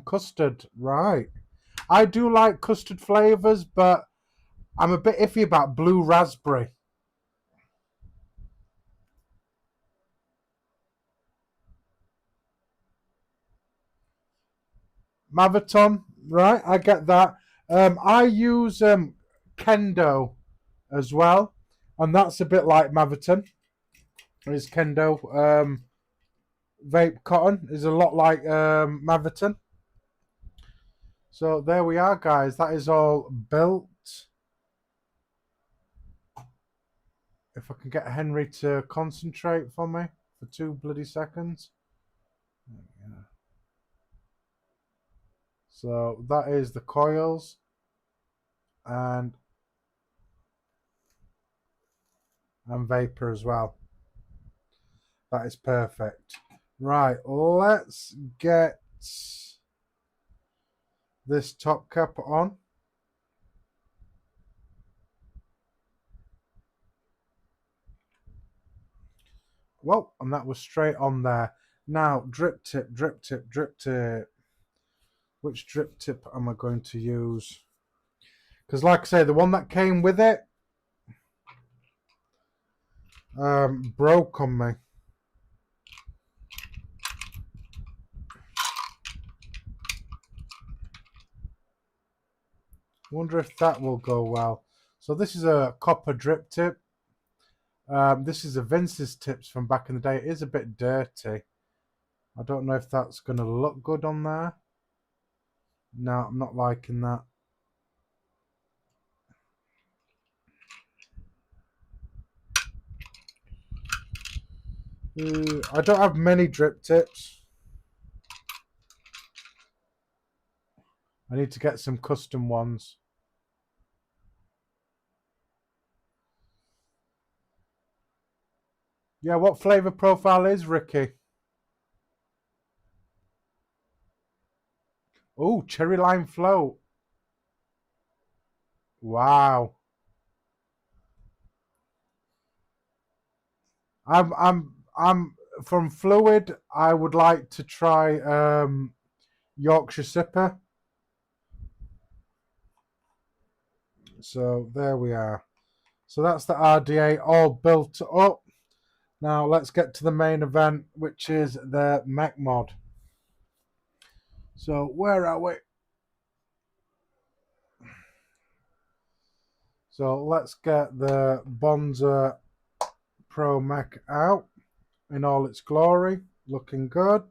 [SPEAKER 2] custard, right. I do like custard flavours, but I'm a bit iffy about blue raspberry. Maviton, right, I get that. I use Kendo as well, and that's a bit like Maviton. Is Kendo vape cotton is a lot like Maviton. So there we are, guys. That is all built. If I can get Henry to concentrate for me for 2 bloody seconds. So that is the coils and vapor as well. That is perfect. Right, let's get this top cap on. Well, and that was straight on there. Now, drip tip, drip tip, drip tip. Which drip tip am I going to use? Because like I say, the one that came with it broke on me. Wonder if that will go well. So this is a copper drip tip. This is a Vince's tips from back in the day. It is a bit dirty. I don't know if that's going to look good on there. No, I'm not liking that. I don't have many drip tips. I need to get some custom ones. Yeah, what flavor profile is Ricky? Oh, cherry lime float. Wow. I'm from fluid. I would like to try Yorkshire Sipper. So there we are. So that's the RDA all built up. Now let's get to the main event, which is the Mech mod. So where are we? So let's get the Bonza Pro Mech out in all its glory. Looking good.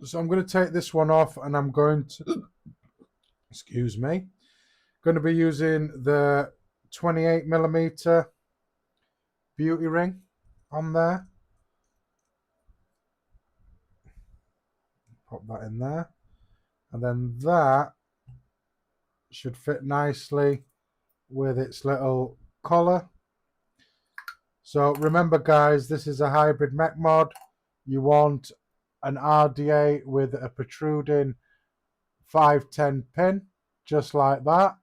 [SPEAKER 2] So I'm going to take this one off and I'm going to, excuse me, going to be using the 28mm beauty ring on there. Pop that in there. And then that should fit nicely with its little collar. So remember guys, this is a hybrid mech mod. You want an RDA with a protruding 510 pin, just like that.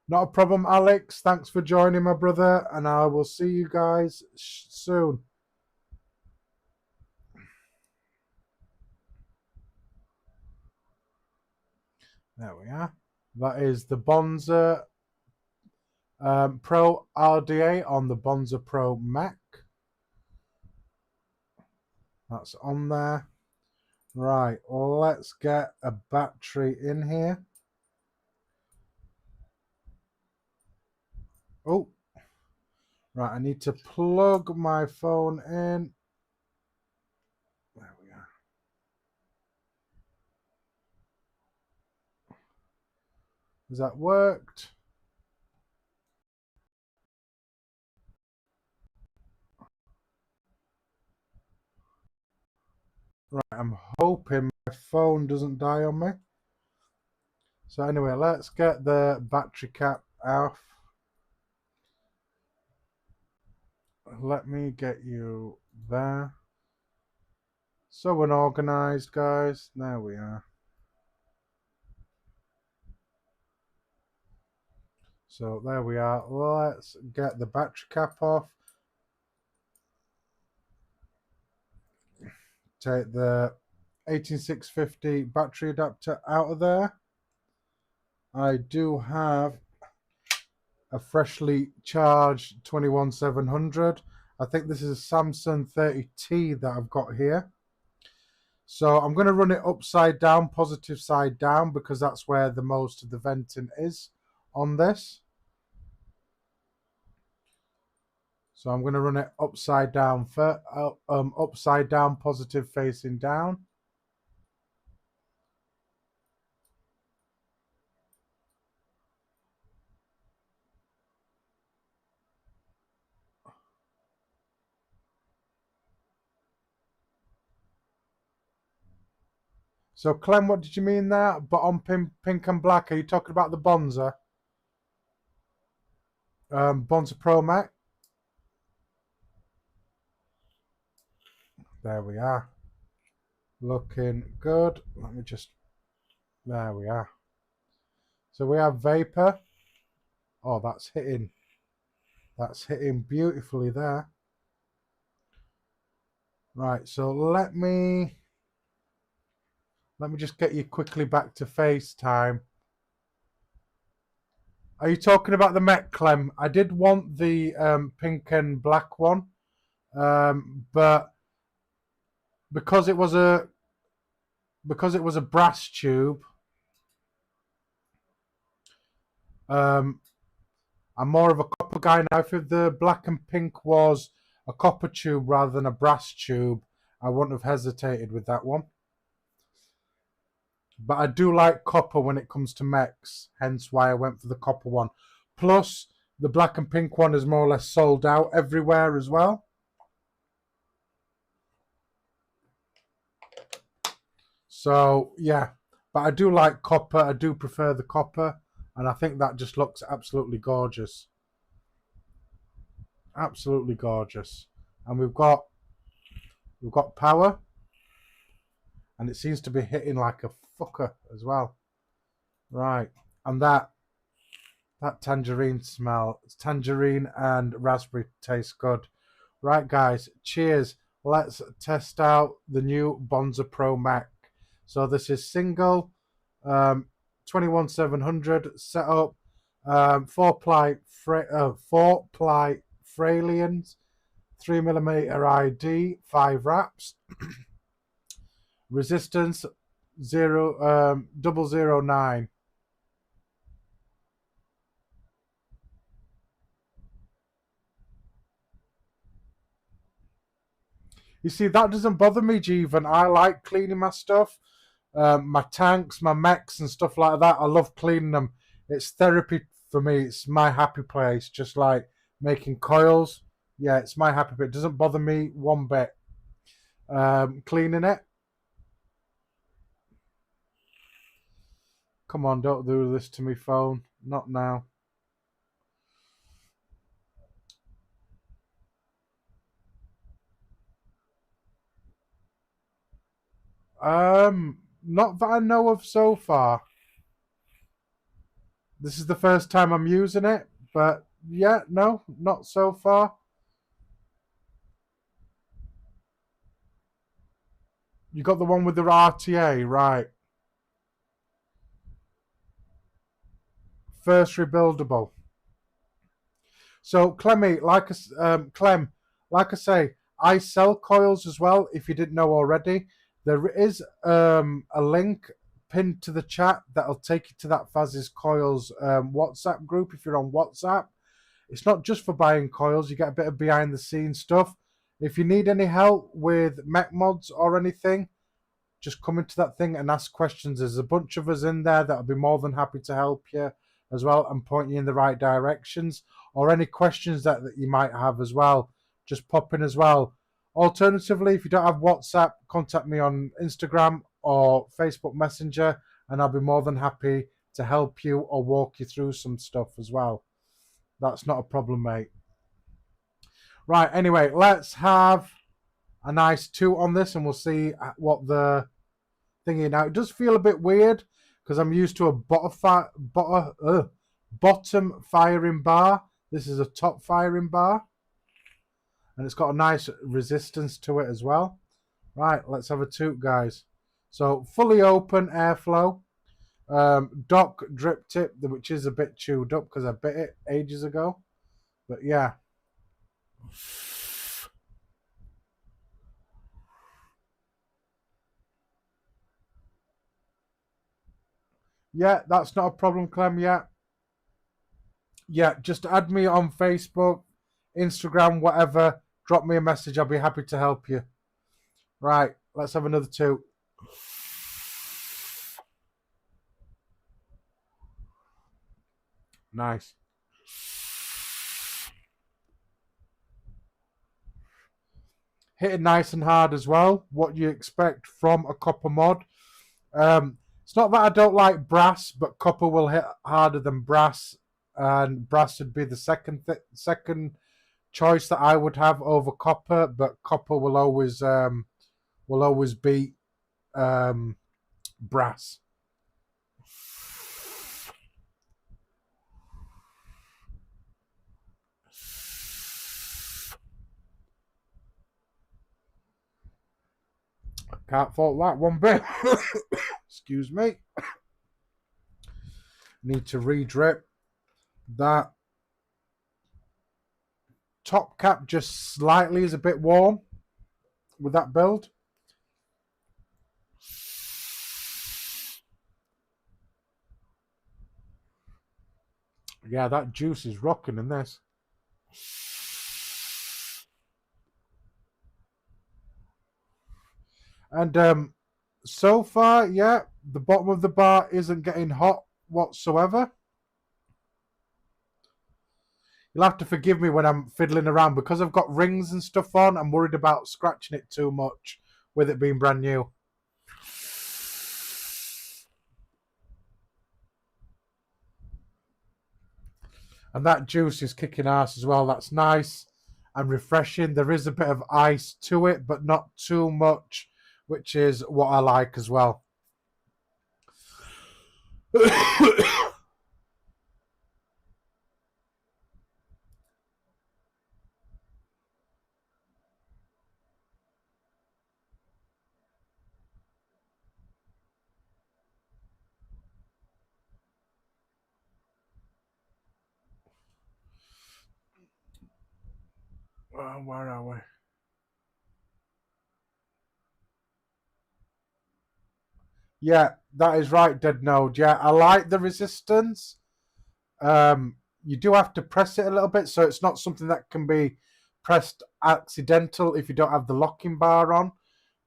[SPEAKER 2] Not a problem, Alex. Thanks for joining, my brother, and I will see you guys soon. There we are. That is the Bonza Pro RDA on the Bonza Pro Mech. That's on there. Right, let's get a battery in here. Oh, right, I need to plug my phone in. There we are. Has that worked? Right, I'm hoping my phone doesn't die on me. So anyway, let's get the battery cap off. Let me get you there. So unorganized, guys. There we are. So there we are. Let's get the battery cap off. Take the 18650 battery adapter out of there. I do have a freshly charged 21700. I think this is a Samsung 30T that I've got here. So I'm going to run it upside down, positive side down, because that's where the most of the venting is on this. So I'm going to run it upside down, upside down, positive facing down. So Clem, what did you mean there? Bottom pink and black, are you talking about the Bonza? Bonza Pro Mech. There we are. Looking good. Let me just... There we are. So we have Vapor. Oh, that's hitting. That's hitting beautifully there. Right, so let me just get you quickly back to FaceTime. Are you talking about the Mech, Clem? I did want the pink and black one, but because it was a brass tube, I'm more of a copper guy now. If the black and pink was a copper tube rather than a brass tube, I wouldn't have hesitated with that one. But I do like copper when it comes to mechs, hence why I went for the copper one. Plus, the black and pink one is more or less sold out everywhere as well. So, yeah. But I do like copper. I do prefer the copper. And I think that just looks absolutely gorgeous. Absolutely gorgeous. And we've got power. And it seems to be hitting like a fucker as well. Right. And that tangerine smell, tangerine and raspberry tastes good. Right, guys, cheers. Let's test out the new Bonza Pro Mech. So this is single, 21700 setup, 4-ply Fralians, 3mm ID, 5 wraps. Resistance 009. You see, that doesn't bother me, Jeevan. I like cleaning my stuff, my tanks, my mechs and stuff like that. I love cleaning them. It's therapy for me. It's my happy place, just like making coils. Yeah, it's my happy bit. It doesn't bother me one bit. Cleaning it. Come on, don't do this to me, phone. Not now. Not that I know of so far. This is the first time I'm using it, but yeah, no, not so far. You got the one with the RTA, right? First rebuildable. So Clem, like I say, I sell coils as well. If you didn't know already, there is a link pinned to the chat that'll take you to that Faz's Coils WhatsApp group. If you're on WhatsApp, it's not just for buying coils. You get a bit of behind the scenes stuff. If you need any help with mech mods or anything, just come into that thing and ask questions. There's a bunch of us in there that'll be more than happy to help you as well and point you in the right directions, or any questions that you might have as well. Just pop in as well. Alternatively, if you don't have WhatsApp, contact me on Instagram or Facebook Messenger, and I'll be more than happy to help you or walk you through some stuff as well. That's not a problem, mate. Right, anyway, let's have a nice toot on this and we'll see what the thingy. Now, it does feel a bit weird because I'm used to a bottom firing bar. This is a top firing bar. And it's got a nice resistance to it as well. Right, let's have a toot, guys. So, fully open airflow. Dock drip tip, which is a bit chewed up because I bit it ages ago. But yeah. Yeah, that's not a problem, Clem. Yeah, just add me on Facebook, Instagram, whatever. Drop me a message. I'll be happy to help you. Right, let's have another toot. Nice. Hitting nice and hard as well. What you expect from a copper mod. It's not that I don't like brass, but copper will hit harder than brass, and brass would be the second choice that I would have over copper. But copper will always beat brass. Can't fault that one bit. Excuse me. Need to re-drip. That top cap just slightly is a bit warm with that build. Yeah, that juice is rocking in this. And so far, yeah, the bottom of the bar isn't getting hot whatsoever. You'll have to forgive me when I'm fiddling around because I've got rings and stuff on. I'm worried about scratching it too much with it being brand new. And that juice is kicking ass as well. That's nice and refreshing. There is a bit of ice to it, but not too much, which is what I like as well. Where are we? Yeah, that is right, Dead Node. Yeah, I like the resistance. You do have to press it a little bit, so it's not something that can be pressed accidental if you don't have the locking bar on,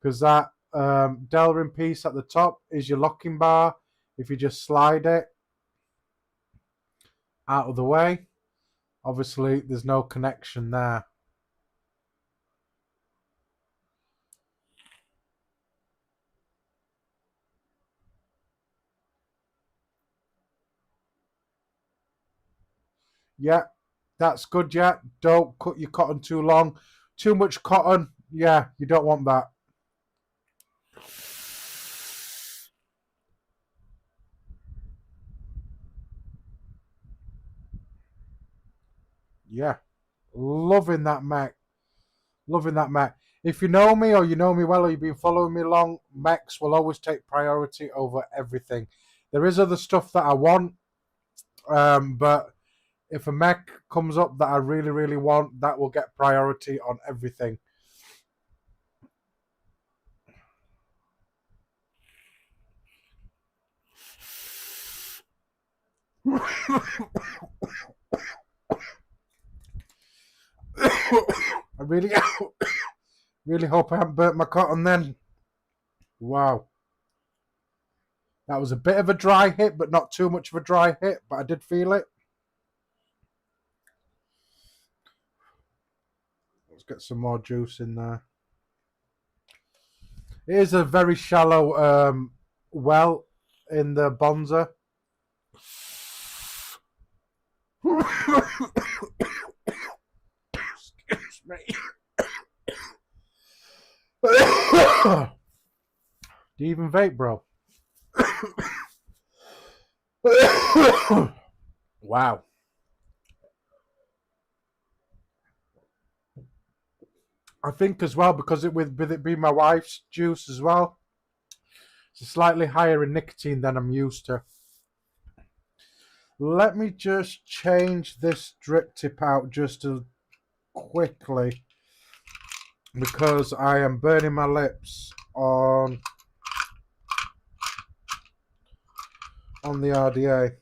[SPEAKER 2] because that Delrin piece at the top is your locking bar. If you just slide it out of the way, obviously there's no connection there. Yeah, that's good. Yeah, don't cut your cotton too long. Too much cotton, yeah, you don't want that. Yeah, loving that Mech. Loving that Mech. If you know me or you know me well or you've been following me along, Mechs will always take priority over everything. There is other stuff that I want, but if a Mech comes up that I really, really want, that will get priority on everything. I really, really hope I haven't burnt my cotton then. Wow. That was a bit of a dry hit, but not too much of a dry hit, but I did feel it. Let's get some more juice in there. It is a very shallow well in the Bonza. Excuse me. Do you even vape, bro? Wow. I think as well, because with it being my wife's juice as well, it's slightly higher in nicotine than I'm used to. Let me just change this drip tip out just quickly, because I am burning my lips on the RDA.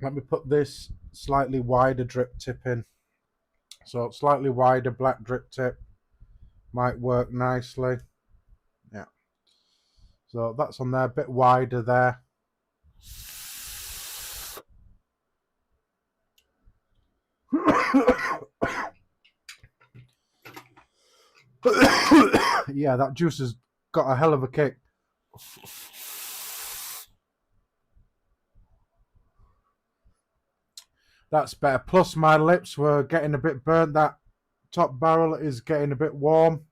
[SPEAKER 2] Let me put this slightly wider drip tip in. So slightly wider black drip tip might work nicely. Yeah. So that's on there, a bit wider there. Yeah, that juice has got a hell of a kick. That's better. Plus my lips were getting a bit burnt. That top barrel is getting a bit warm.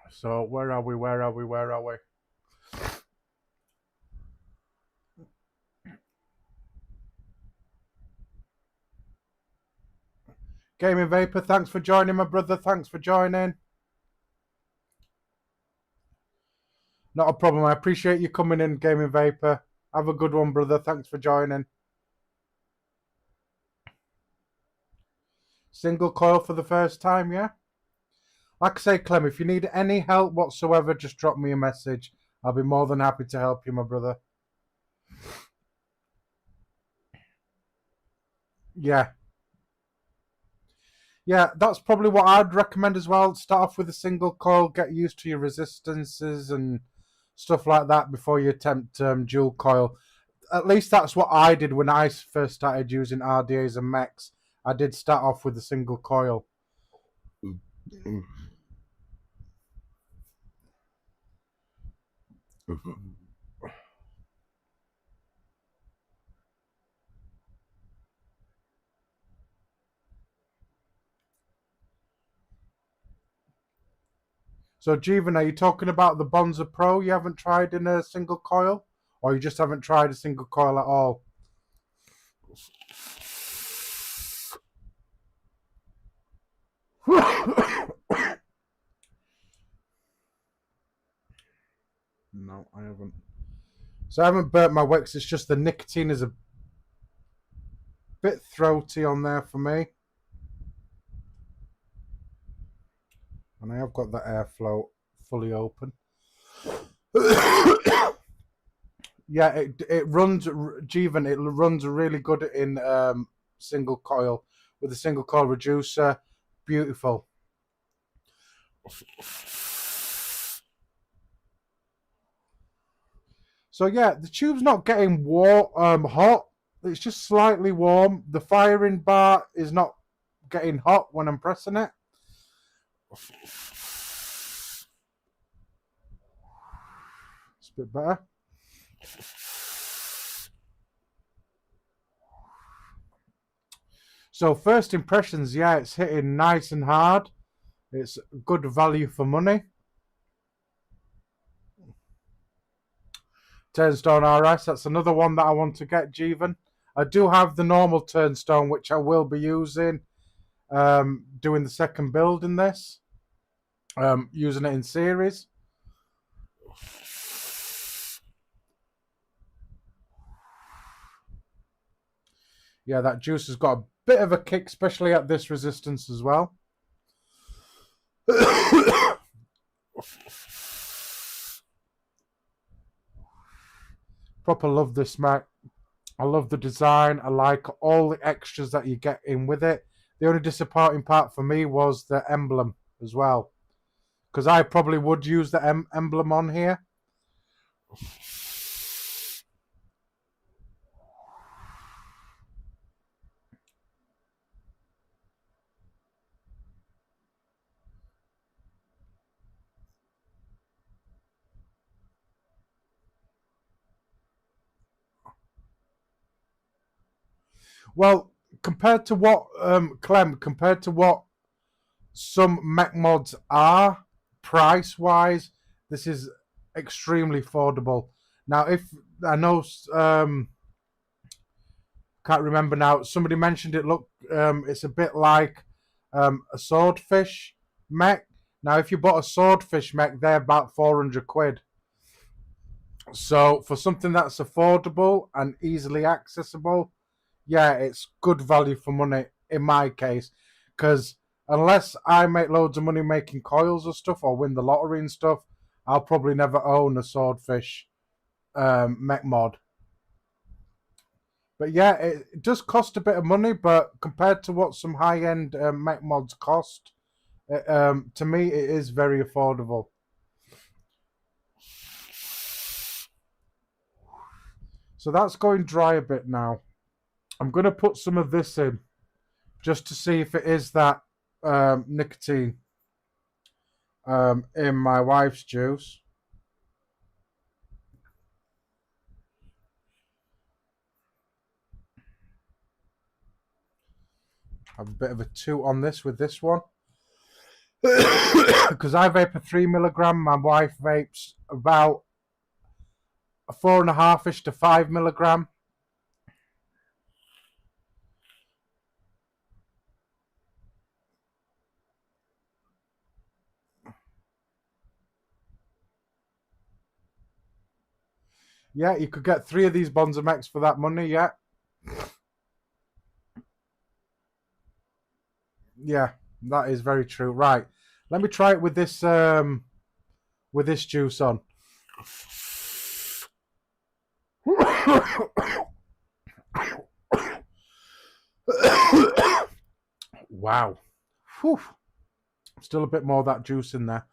[SPEAKER 2] So where are we? Gaming Vapor, thanks for joining, my brother. Thanks for joining. Not a problem. I appreciate you coming in, Gaming Vapor. Have a good one, brother. Thanks for joining. Single coil for the first time, yeah? Like I say, Clem, if you need any help whatsoever, just drop me a message. I'll be more than happy to help you, my brother. Yeah. Yeah, that's probably what I'd recommend as well. Start off with a single coil, get used to your resistances and stuff like that before you attempt dual coil. At least that's what I did when I first started using RDAs and Mechs. I did start off with a single coil. So, Jeevan, are you talking about the Bonza Pro you haven't tried in a single coil? Or you just haven't tried a single coil at all? No, I haven't. So I haven't burnt my wicks. It's just the nicotine is a bit throaty on there for me. And I have got the airflow fully open. Yeah, it runs, Jeevan, it runs really good in single coil with a single coil reducer. Beautiful. So yeah, the tube's not getting hot. It's just slightly warm. The firing bar is not getting hot when I'm pressing it. It's a bit better. So first impressions, yeah, it's hitting nice and hard. It's good value for money. Turnstone RS, that's another one that I want to get, Jeevan. I do have the normal turnstone, which I will be using, doing the second build in this, using it in series. Yeah, that juice has got a bit of a kick, especially at this resistance as well. Proper love this Mech. I love the design. I like all the extras that you get in with it. The only disappointing part for me was the emblem as well, because I probably would use the emblem on here. Well, compared to what, Clem, compared to what some Mech mods are, price-wise, this is extremely affordable. Now, if I know, can't remember now. Somebody mentioned it. Look, it's a bit like a swordfish mech. Now, if you bought a swordfish mech, they're about 400 quid. So for something that's affordable and easily accessible, yeah, it's good value for money in my case. Because unless I make loads of money making coils or stuff or win the lottery and stuff, I'll probably never own a swordfish mech mod. But yeah, it does cost a bit of money, but compared to what some high-end mech mods cost, to me it is very affordable. So that's going dry a bit now. I'm going to put some of this in just to see if it is that nicotine in my wife's juice. I have a bit of a toot on this with this one. Because I vape a 3 milligram, my wife vapes about a 4.5-ish to 5 milligram. Yeah, you could get 3 of these Bonza Mechs for that money, yeah. Yeah, that is very true. Right, let me try it with this juice on. Wow. Whew. Still a bit more of that juice in there.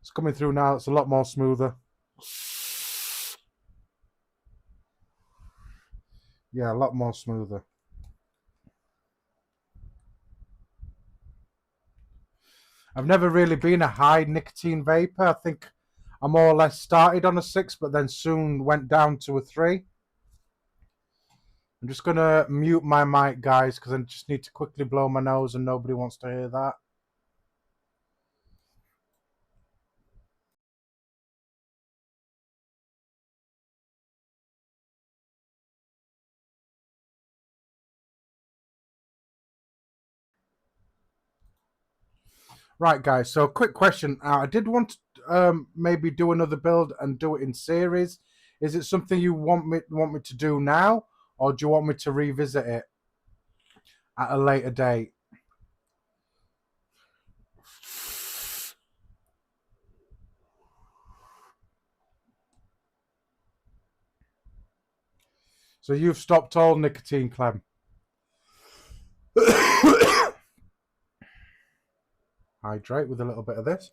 [SPEAKER 2] It's coming through now. It's a lot more smoother. Yeah, a lot more smoother. I've never really been a high nicotine vapor. I think I more or less started on a 6, but then soon went down to a 3. I'm just going to mute my mic, guys, because I just need to quickly blow my nose and nobody wants to hear that. Right, guys, so quick question. I did want to maybe do another build and do it in series. Is it something you want me to do now, or do you want me to revisit it at a later date? So you've stopped all nicotine, Clem. Hydrate with a little bit of this.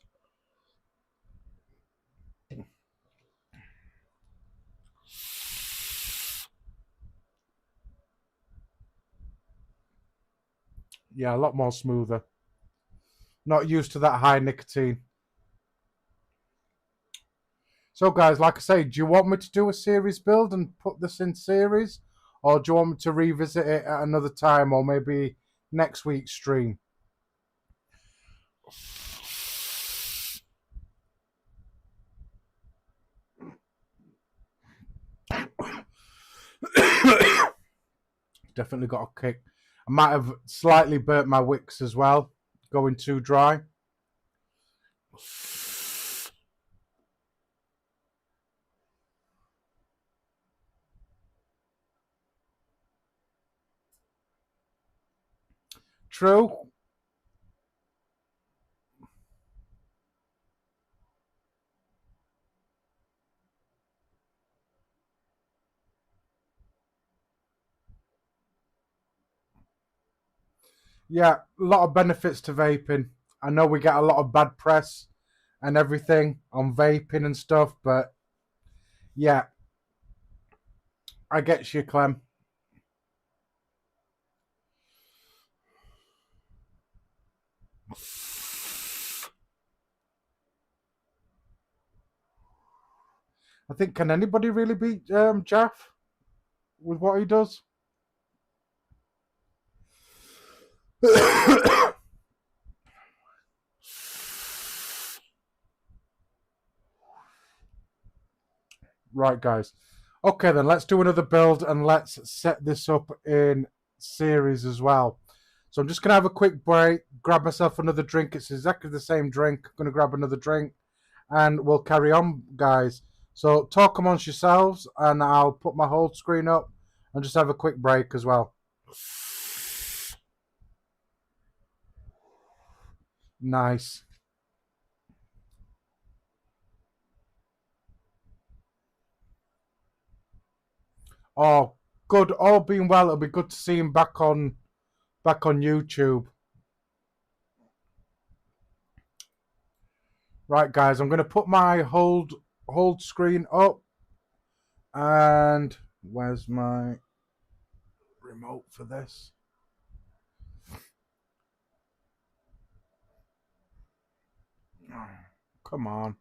[SPEAKER 2] Yeah, a lot more smoother. Not used to that high nicotine. So, guys, like I say, do you want me to do a series build and put this in series? Or do you want me to revisit it at another time, or maybe next week's stream? Definitely got a kick. I might have slightly burnt my wicks as well, going too dry. True. Yeah, a lot of benefits to vaping. I know we get a lot of bad press and everything on vaping and stuff, but yeah, I get you, Clem. I think, can anybody really beat Jaff with what he does? Right, guys. Okay, then let's do another build and let's set this up in series as well. So I'm just going to have a quick break, grab myself another drink. It's exactly the same drink. I'm going to grab another drink and we'll carry on, guys. So talk amongst yourselves and I'll put my hold screen up and just have a quick break as well. Nice. Oh, good. All being well, it'll be good to see him back on YouTube. Right, guys, I'm going to put my hold screen up. And where's my remote for this? Oh, come on.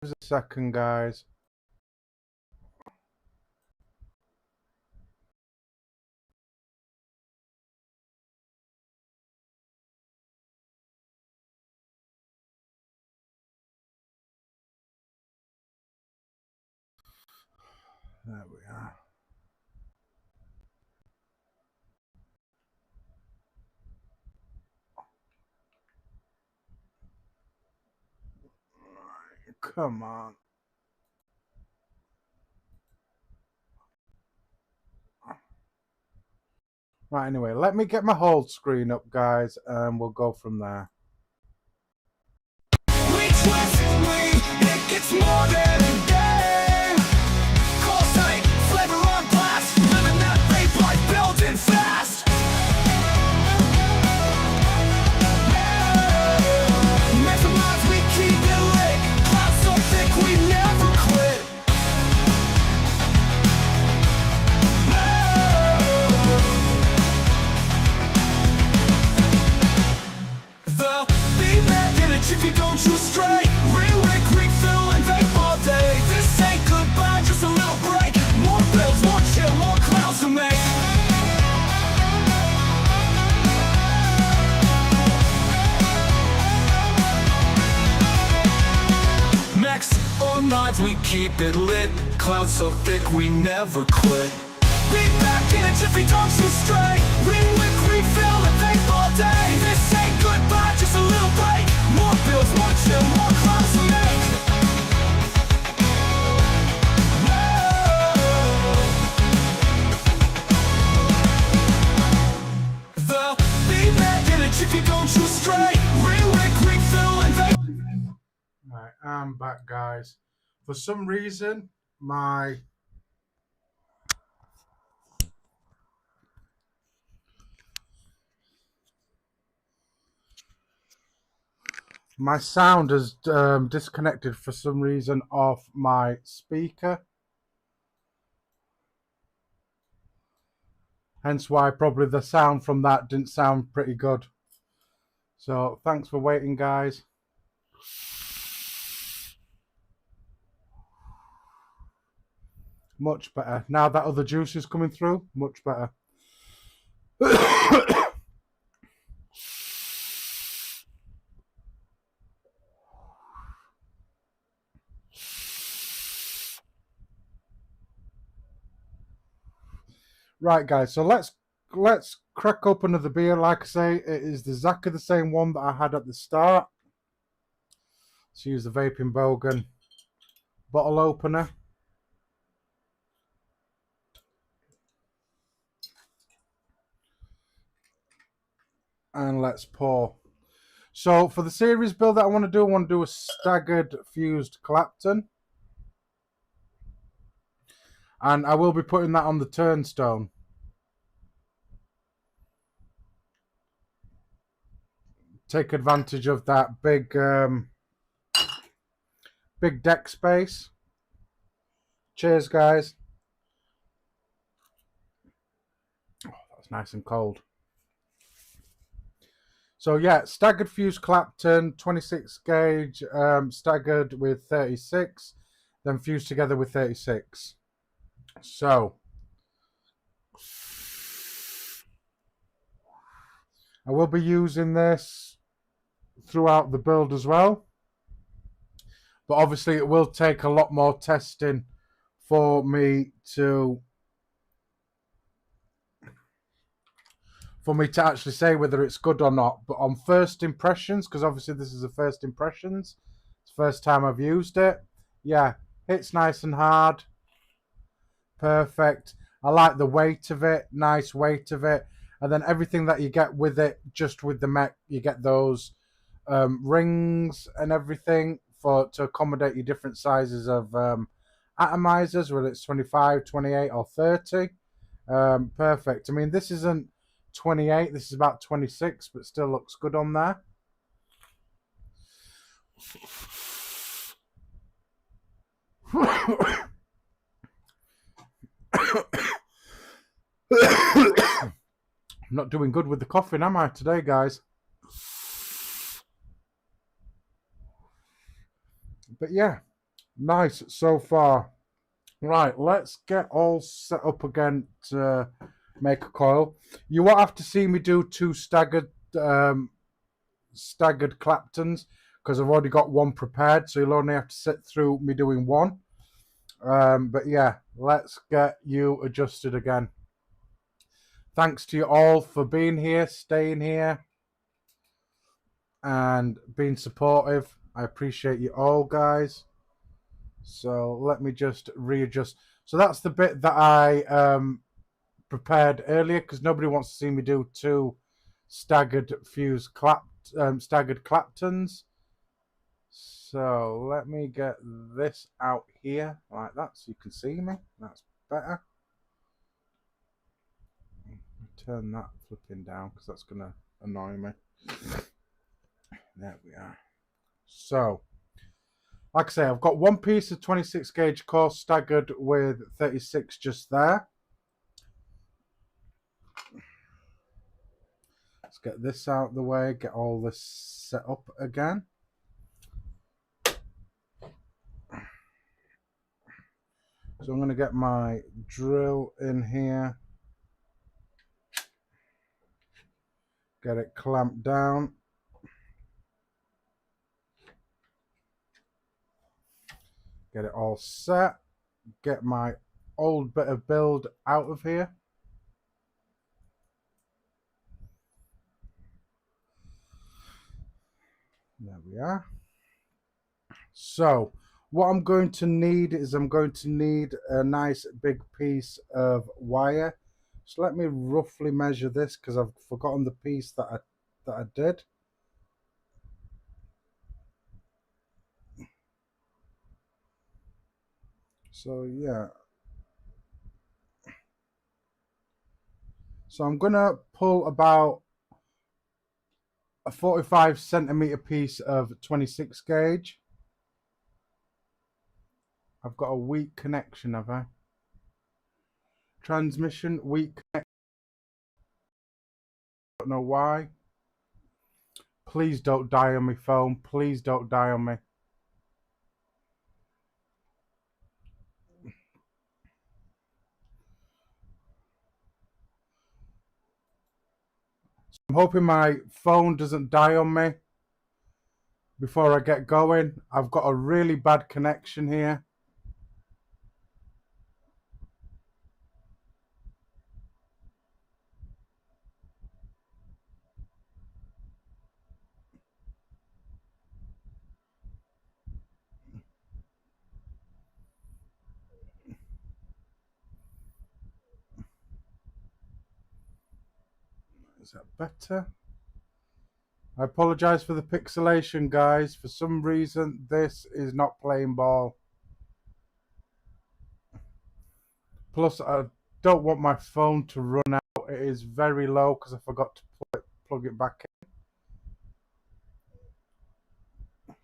[SPEAKER 2] Give us a second, guys. There we are. Come on. Right, anyway, let me get my hold screen up, guys, and we'll go from there. We trust me, it gets more than a game. Call sight, flavor on blast, living that vape life, building fast. Maximize, we keep it lit, cloud so thick we never quit. If you don't choose straight, refill and vape all day. This ain't goodbye, just a little break. More builds, more chill, more clouds to make. Mechs all nights, we keep it lit. Clouds so thick, we never quit. Be back in a jiffy, don't choose straight. Refill and vape all day. This ain't goodbye, just a little break. More builds, more chill, more clouds to make. They'll be back in it if you don't choose straight. Refill and vape. Alright, I'm back, guys. For some reason, my sound has disconnected for some reason off my speaker. Hence why probably the sound from that didn't sound pretty good. So thanks for waiting, guys. Much better. Now that other juice is coming through, much better. Right, guys, so let's crack open another beer. Like I say, it is exactly the same one that I had at the start. Let's use the Vaping Bogan bottle opener. And let's pour. So for the series build that I want to do a staggered fused Clapton. And I will be putting that on the turnstone. Take advantage of that big deck space. Cheers, guys. It's nice and cold. So yeah, staggered fused Clapton, 26 gauge, staggered with 36, then fused together with 36. So I will be using this throughout the build as well, but obviously it will take a lot more testing for me to actually say whether it's good or not. But on first impressions, because obviously this is the first impressions, it's the first time I've used it, yeah, hits nice and hard, perfect. I like the weight of it, nice weight of it, and then everything that you get with it, just with the Mech, you get those rings and everything to accommodate your different sizes of atomizers, whether it's 25, 28 or 30. Perfect. I mean, this isn't 28, this is about 26, but still looks good on there. I'm not doing good with the coughing, am I, today, guys? But yeah, nice so far. Right, let's get all set up again to make a coil. You won't have to see me do two staggered Claptons, because I've already got one prepared, so you'll only have to sit through me doing one. But yeah, let's get you adjusted again. Thanks to you all for being here, staying here, and being supportive. I appreciate you all, guys. So let me just readjust. So that's the bit that I prepared earlier, because nobody wants to see me do two staggered staggered Claptons. So let me get this out here like that so you can see me. That's better. Turn that flipping down because that's going to annoy me. There we are. So, like I say, I've got one piece of 26 gauge core staggered with 36 just there. Let's get this out of the way, get all this set up again. So I'm going to get my drill in here. Get it clamped down. Get it all set. Get my old bit of build out of here. There we are. So what I'm going to need is I'm going to need a nice big piece of wire. So let me roughly measure this because I've forgotten the piece that I did. So yeah. So I'm gonna pull about a 45 centimeter piece of 26 gauge. I've got a weak connection, have I? Transmission weak connection. I don't know why. Please don't die on me, phone. Please don't die on me. So I'm hoping my phone doesn't die on me before I get going. I've got a really bad connection here. Is that better? I apologize for the pixelation, guys. For some reason, this is not playing ball. Plus, I don't want my phone to run out. It is very low because I forgot to plug it back in.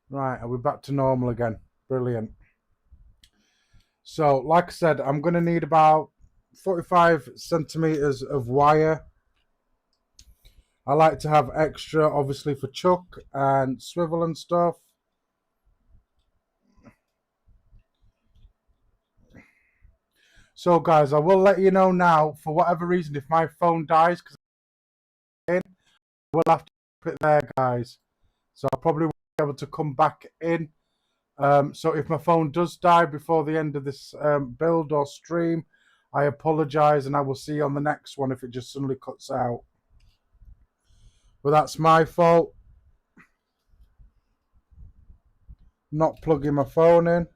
[SPEAKER 2] Right, are we back to normal again? Brilliant. So, like I said, I'm going to need about 45 centimeters of wire. I like to have extra, obviously, for chuck and swivel and stuff. So, guys, I will let you know now, for whatever reason, if my phone dies, because I will have to keep it there, guys. So I probably won't be able to come back in. So if my phone does die before the end of this build or stream, I apologize, and I will see you on the next one if it just suddenly cuts out. But that's my fault. Not plugging my phone in.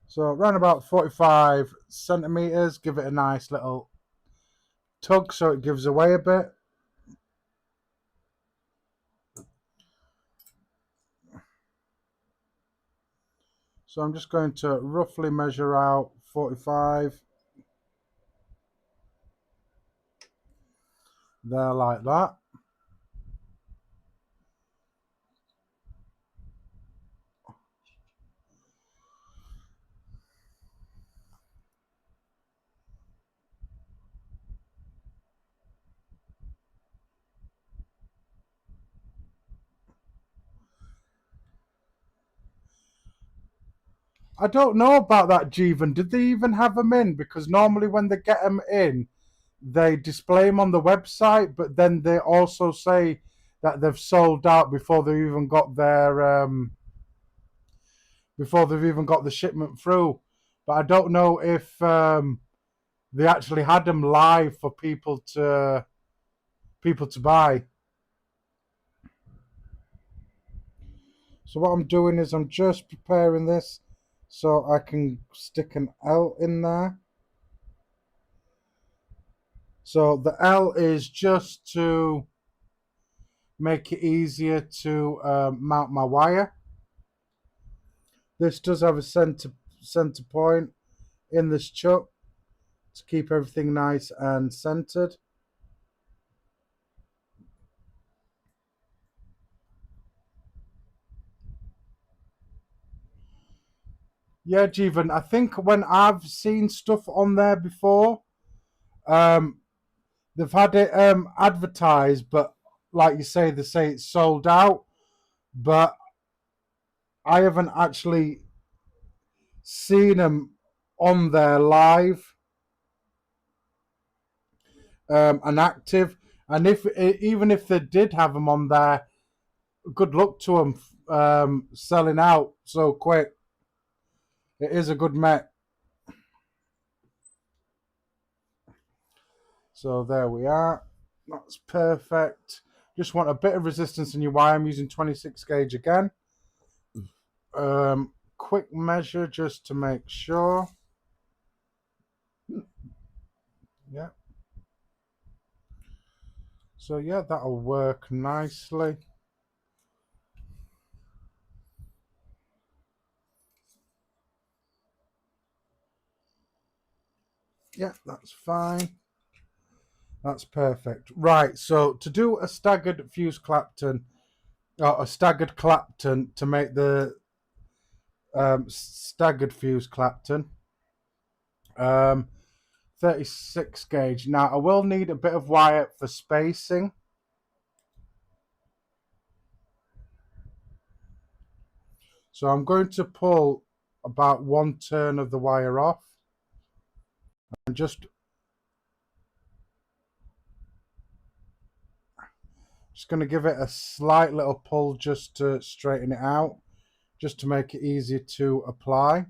[SPEAKER 2] So around about 45 centimeters, give it a nice little tug so it gives away a bit. So I'm just going to roughly measure out 45. There, like that. I don't know about that, Jeevan. Did they even have them in? Because normally when they get them in, they display them on the website, but then they also say that they've sold out before they've even got their before they've even got the shipment through. But I don't know if they actually had them live for people to buy. So what I'm doing is I'm just preparing this so I can stick an L in there. So the L is just to make it easier to mount my wire. This does have a center point in this chuck to keep everything nice and centered. Yeah, Jeevan, I think when I've seen stuff on there before, they've had it advertised, but like you say, they say it's sold out, but I haven't actually seen them on there live and active. And if even if they did have them on there, good luck to them selling out so quick. It is a good Mech. So there we are. That's perfect. Just want a bit of resistance in your wire. I'm using 26 gauge again. Quick measure just to make sure. Yeah. So yeah, that'll work nicely. Yeah, that's fine. That's perfect. Right, so to do a staggered fuse Clapton, or a staggered Clapton to make the staggered fuse Clapton, 36 gauge. Now, I will need a bit of wire for spacing. So I'm going to pull about 1 turn of the wire off. And just going to give it a slight little pull just to straighten it out, just to make it easier to apply.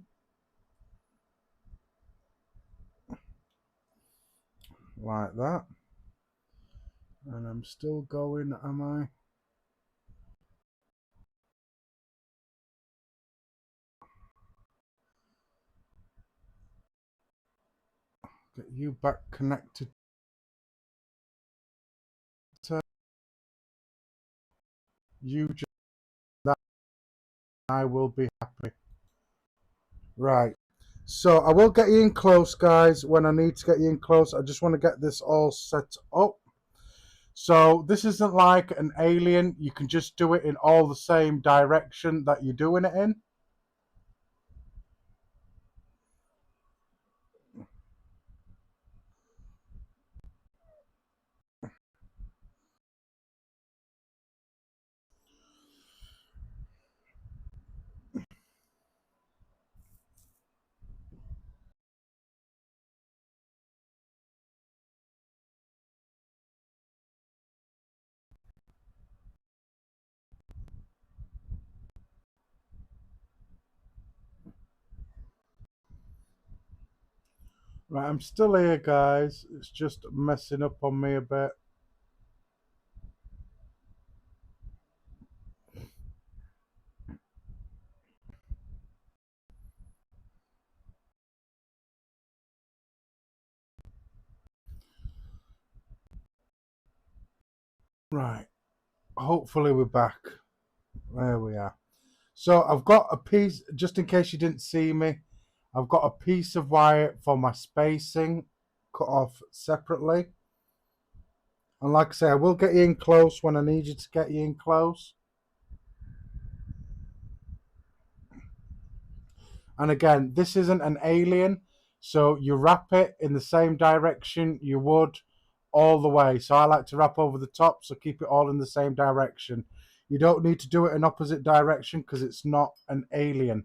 [SPEAKER 2] Like that. And I'm still going, am I? Get you back connected to you, just that I will be happy. Right, so I will get you in close, guys, when I need to get you in close. I just want to get this all set up. So this isn't like an alien. You can just do it in all the same direction that you're doing it in. Right, I'm still here, guys. It's just messing up on me a bit. Right, hopefully we're back. There we are. So I've got a piece, just in case you didn't see me, I've got a piece of wire for my spacing cut off separately. And like I say, I will get you in close when I need you to get you in close. And again, this isn't an alien, so you wrap it in the same direction you would all the way. So I like to wrap over the top, so keep it all in the same direction. You don't need to do it in opposite direction because it's not an alien.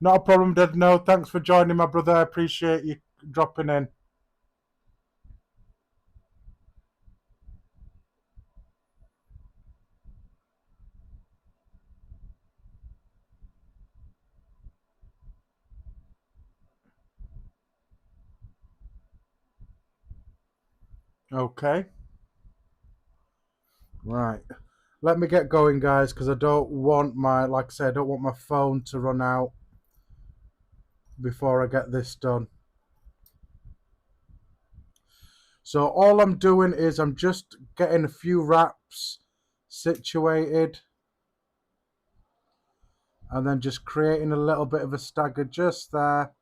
[SPEAKER 2] Not a problem, Dad. No, thanks for joining, my brother. I appreciate you dropping in. Okay. Right. Let me get going, guys, because I don't want my, like I said, I don't want my phone to run out before I get this done. So all I'm doing is I'm just getting a few wraps situated and then just creating a little bit of a stagger just there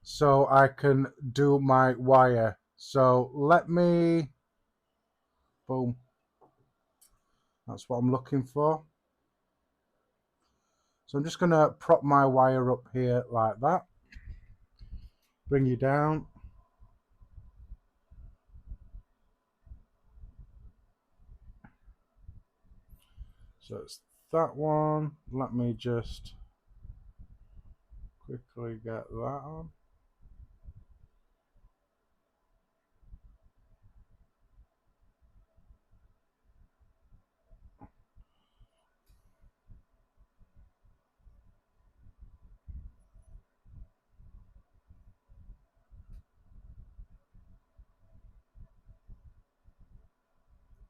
[SPEAKER 2] so I can do my wire. So let me, boom, that's what I'm looking for. So I'm just going to prop my wire up here like that, bring you down. So it's that one. Let me just quickly get that on.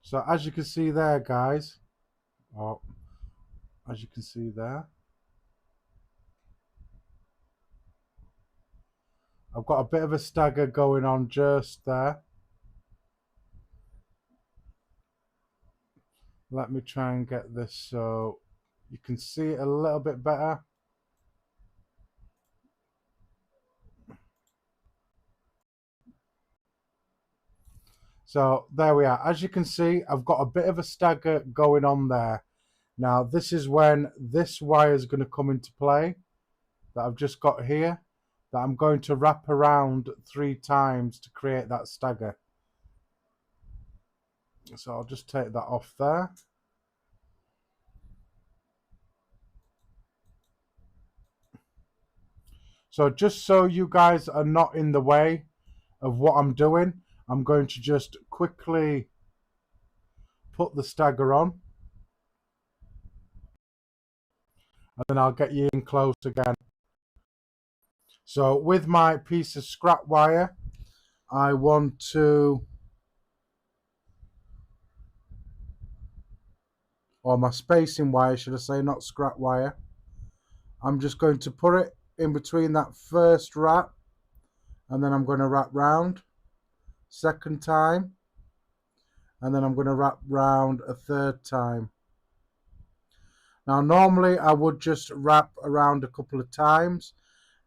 [SPEAKER 2] So as you can see there, guys, oh, as you can see there, I've got a bit of a stagger going on just there. Let me try and get this so you can see it a little bit better. So there we are. As you can see, I've got a bit of a stagger going on there. Now this is when this wire is going to come into play that I've just got here, that I'm going to wrap around 3 times to create that stagger. So I'll just take that off there. So just so you guys are not in the way of what I'm doing, I'm going to just quickly put the stagger on and then I'll get you in close again. So with my piece of scrap wire, I want to, or my spacing wire should I say, not scrap wire, I'm just going to put it in between that first wrap and then I'm going to wrap round second time and then I'm going to wrap round a third time. Now normally I would just wrap around a couple of times,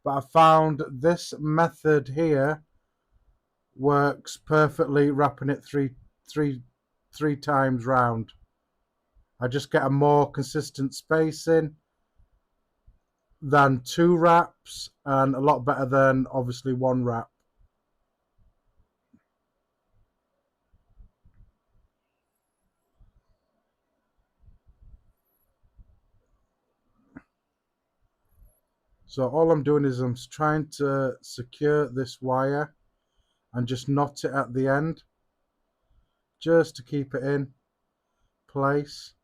[SPEAKER 2] but I found this method here works perfectly, wrapping it three times round. I just get a more consistent spacing than 2 wraps and a lot better than obviously 1 wrap. So all I'm doing is I'm trying to secure this wire and just knot it at the end, just to keep it in place.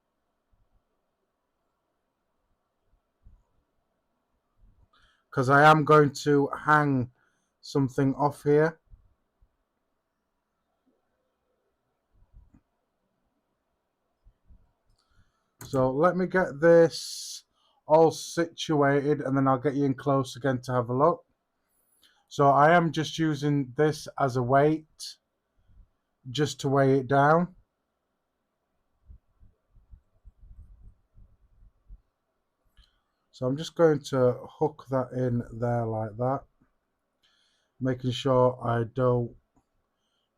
[SPEAKER 2] Because I am going to hang something off here. So let me get this all situated and then I'll get you in close again to have a look. So I am just using this as a weight, just to weigh it down. So I'm just going to hook that in there like that, making sure I don't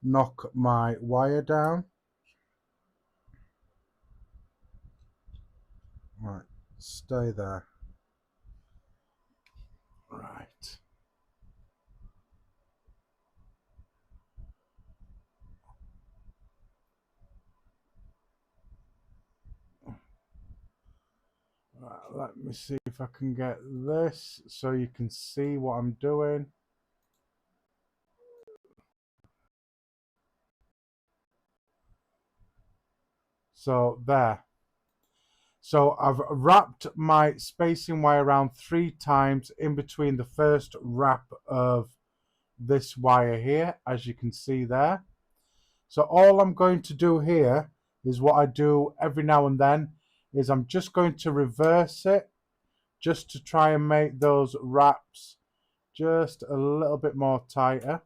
[SPEAKER 2] knock my wire down. Right, stay there. Right. Right, let me see if I can get this so you can see what I'm doing. So there. So I've wrapped my spacing wire around 3 times in between the first wrap of this wire here, as you can see there. So all I'm going to do here is what I do every now and then, is I'm just going to reverse it just to try and make those wraps just a little bit more tighter.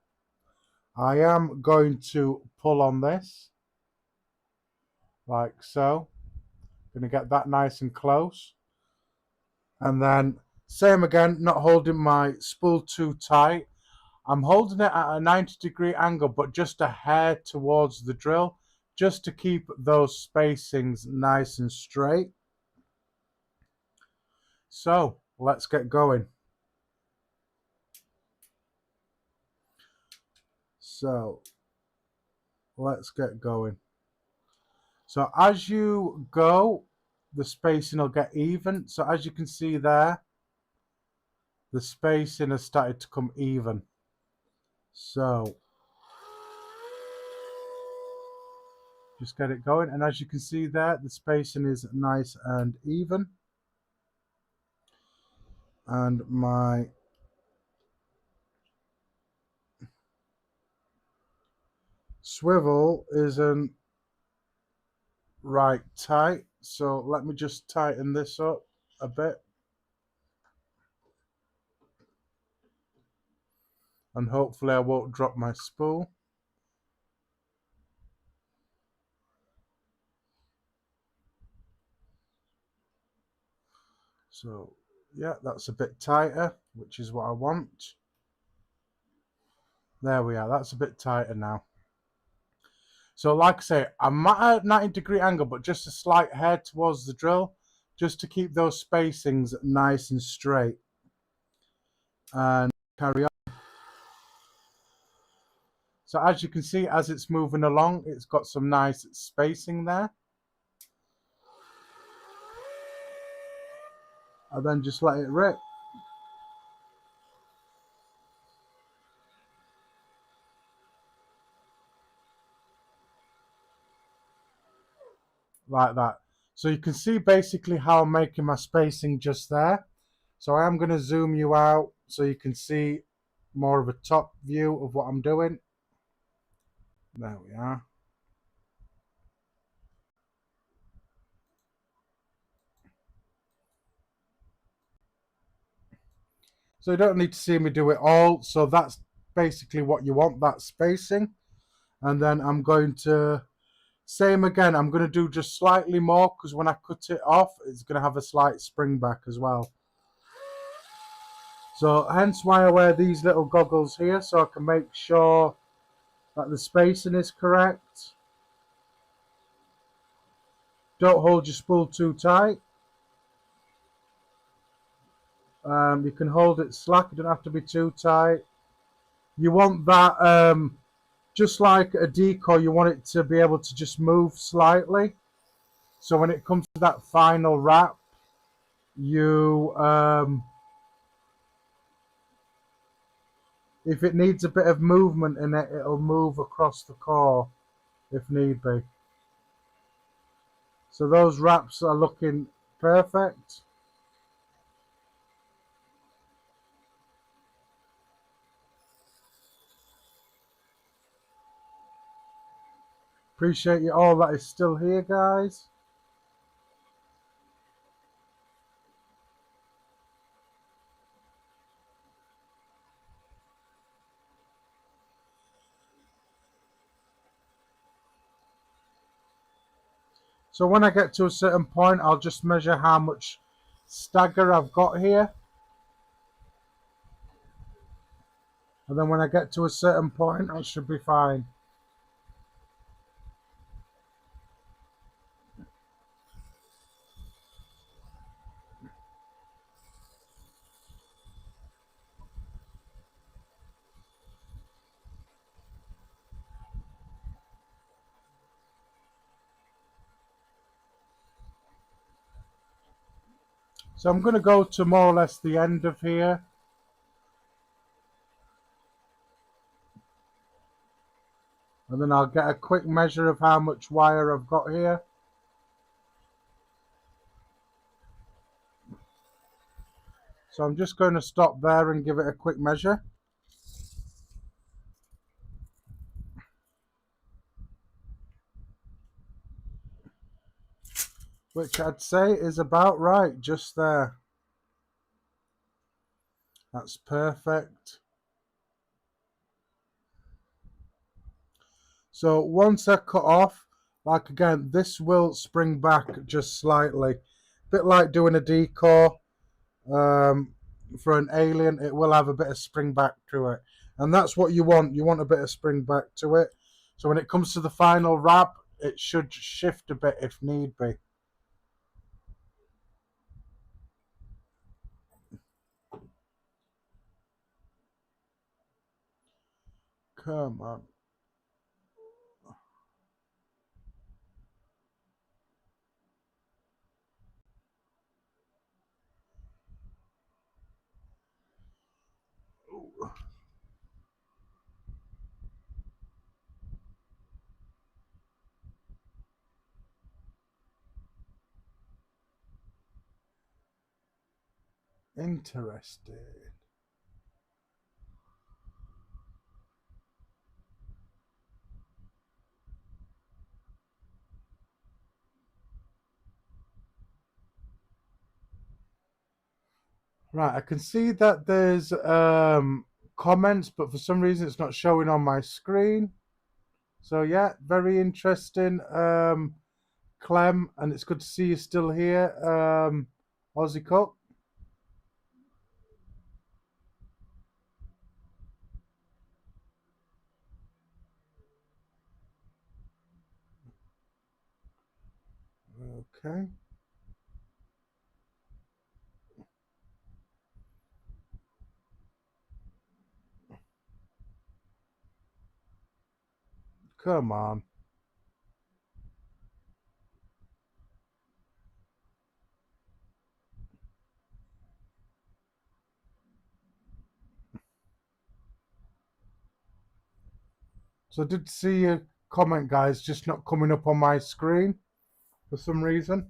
[SPEAKER 2] I am going to pull on this like so. Going to get that nice and close. And then same again, not holding my spool too tight. I'm holding it at a 90-degree angle, but just a hair towards the drill, just to keep those spacings nice and straight. So let's get going. So let's get going. So as you go, the spacing will get even. So as you can see there, the spacing has started to come even. So just get it going, and as you can see there, the spacing is nice and even. And my swivel isn't right tight, so let me just tighten this up a bit, and hopefully I won't drop my spool. So yeah, that's a bit tighter, which is what I want. There we are, that's a bit tighter now. So like I say, I'm at a 90-degree angle, but just a slight hair towards the drill, just to keep those spacings nice and straight. And carry on. So as you can see, as it's moving along, it's got some nice spacing there. And then just let it rip. Like that. So you can see basically how I'm making my spacing just there. So I am going to zoom you out so you can see more of a top view of what I'm doing. There we are. So you don't need to see me do it all. So that's basically what you want, that spacing. And then I'm going to, same again, I'm going to do just slightly more, because when I cut it off, it's going to have a slight spring back as well. So hence why I wear these little goggles here, so I can make sure that the spacing is correct. Don't hold your spool too tight. You can hold it slack, you don't have to be too tight. You want that, just like a decoy, you want it to be able to just move slightly. So when it comes to that final wrap, you if it needs a bit of movement in it, it'll move across the core if need be. So those wraps are looking perfect. Appreciate you all that is still here, guys. So when I get to a certain point, I'll just measure how much stagger I've got here. And then when I get to a certain point, I should be fine. So I'm going to go to more or less the end of here. And then I'll get a quick measure of how much wire I've got here. So I'm just going to stop there and give it a quick measure. Which I'd say is about right, just there. That's perfect. So once I cut off, like again, this will spring back just slightly. A bit like doing a decore for an alien, it will have a bit of spring back to it. And that's what you want. You want a bit of spring back to it. So when it comes to the final wrap, it should shift a bit if need be. Come on. Interesting. Right, I can see that there's comments, but for some reason it's not showing on my screen. So yeah, very interesting, Clem, and it's good to see you still here, Aussie Cup. Okay. Come on. So I did see a comment, guys, just not coming up on my screen for some reason.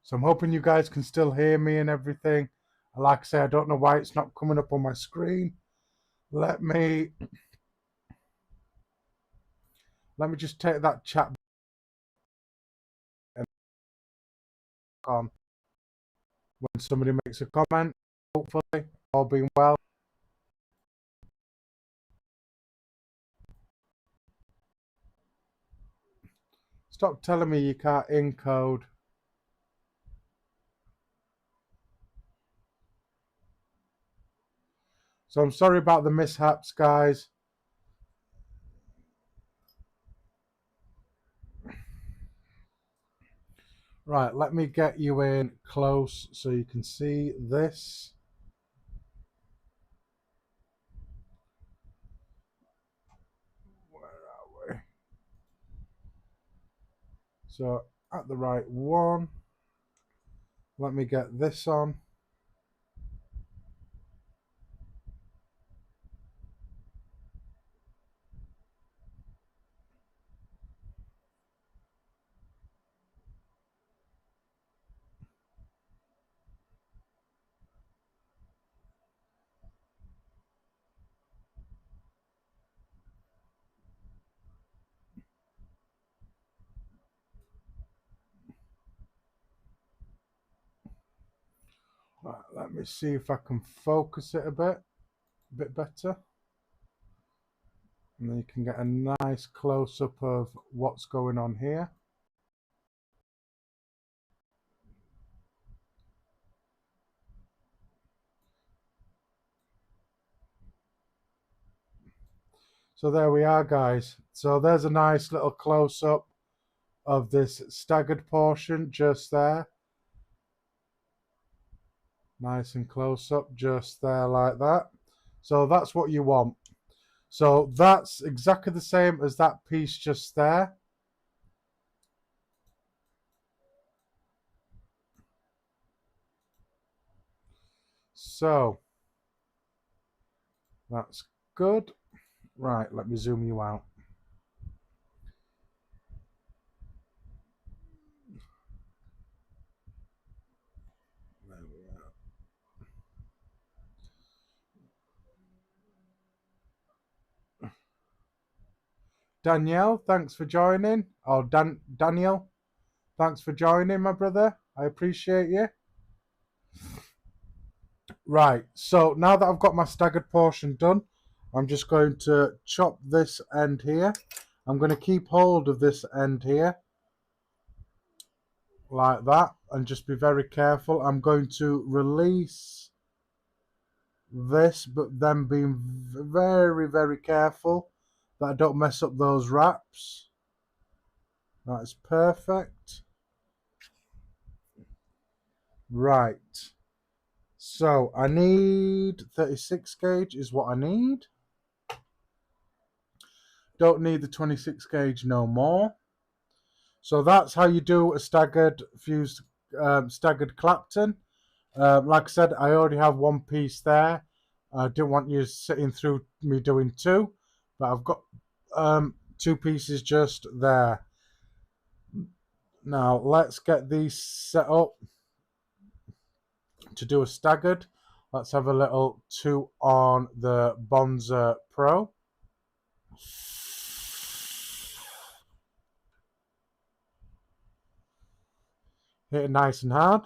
[SPEAKER 2] So I'm hoping you guys can still hear me and everything. Like I say, I don't know why it's not coming up on my screen. Let me just take that chat on when somebody makes a comment. Hopefully, all being well. Stop telling me you can't encode. So I'm sorry about the mishaps, guys. Right, let me get you in close so you can see this. Where are we? So at the right one. Let me get this on. Right, let me see if I can focus it a bit better. And then you can get a nice close-up of what's going on here. So there we are, guys. So there's a nice little close-up of this staggered portion just there. Nice and close up just there like that. So that's what you want. So that's exactly the same as that piece just there. So that's good. Right, let me zoom you out. There we are. Danielle, thanks for joining. Oh, Daniel, thanks for joining, my brother. I appreciate you. Right, so now that I've got my staggered portion done, I'm just going to chop this end here. I'm going to keep hold of this end here like that and just be very careful. I'm going to release this, but then being very, very careful that I don't mess up those wraps. That's perfect. Right. So I need 36 gauge is what I need. Don't need the 26 gauge no more. So that's how you do a staggered fused, staggered Clapton. Like I said, I already have one piece there. I didn't want you sitting through me doing two, but I've got two pieces just there. Now let's get these set up to do a staggered. Let's have a little two on the Bonza Pro. Hit it nice and hard.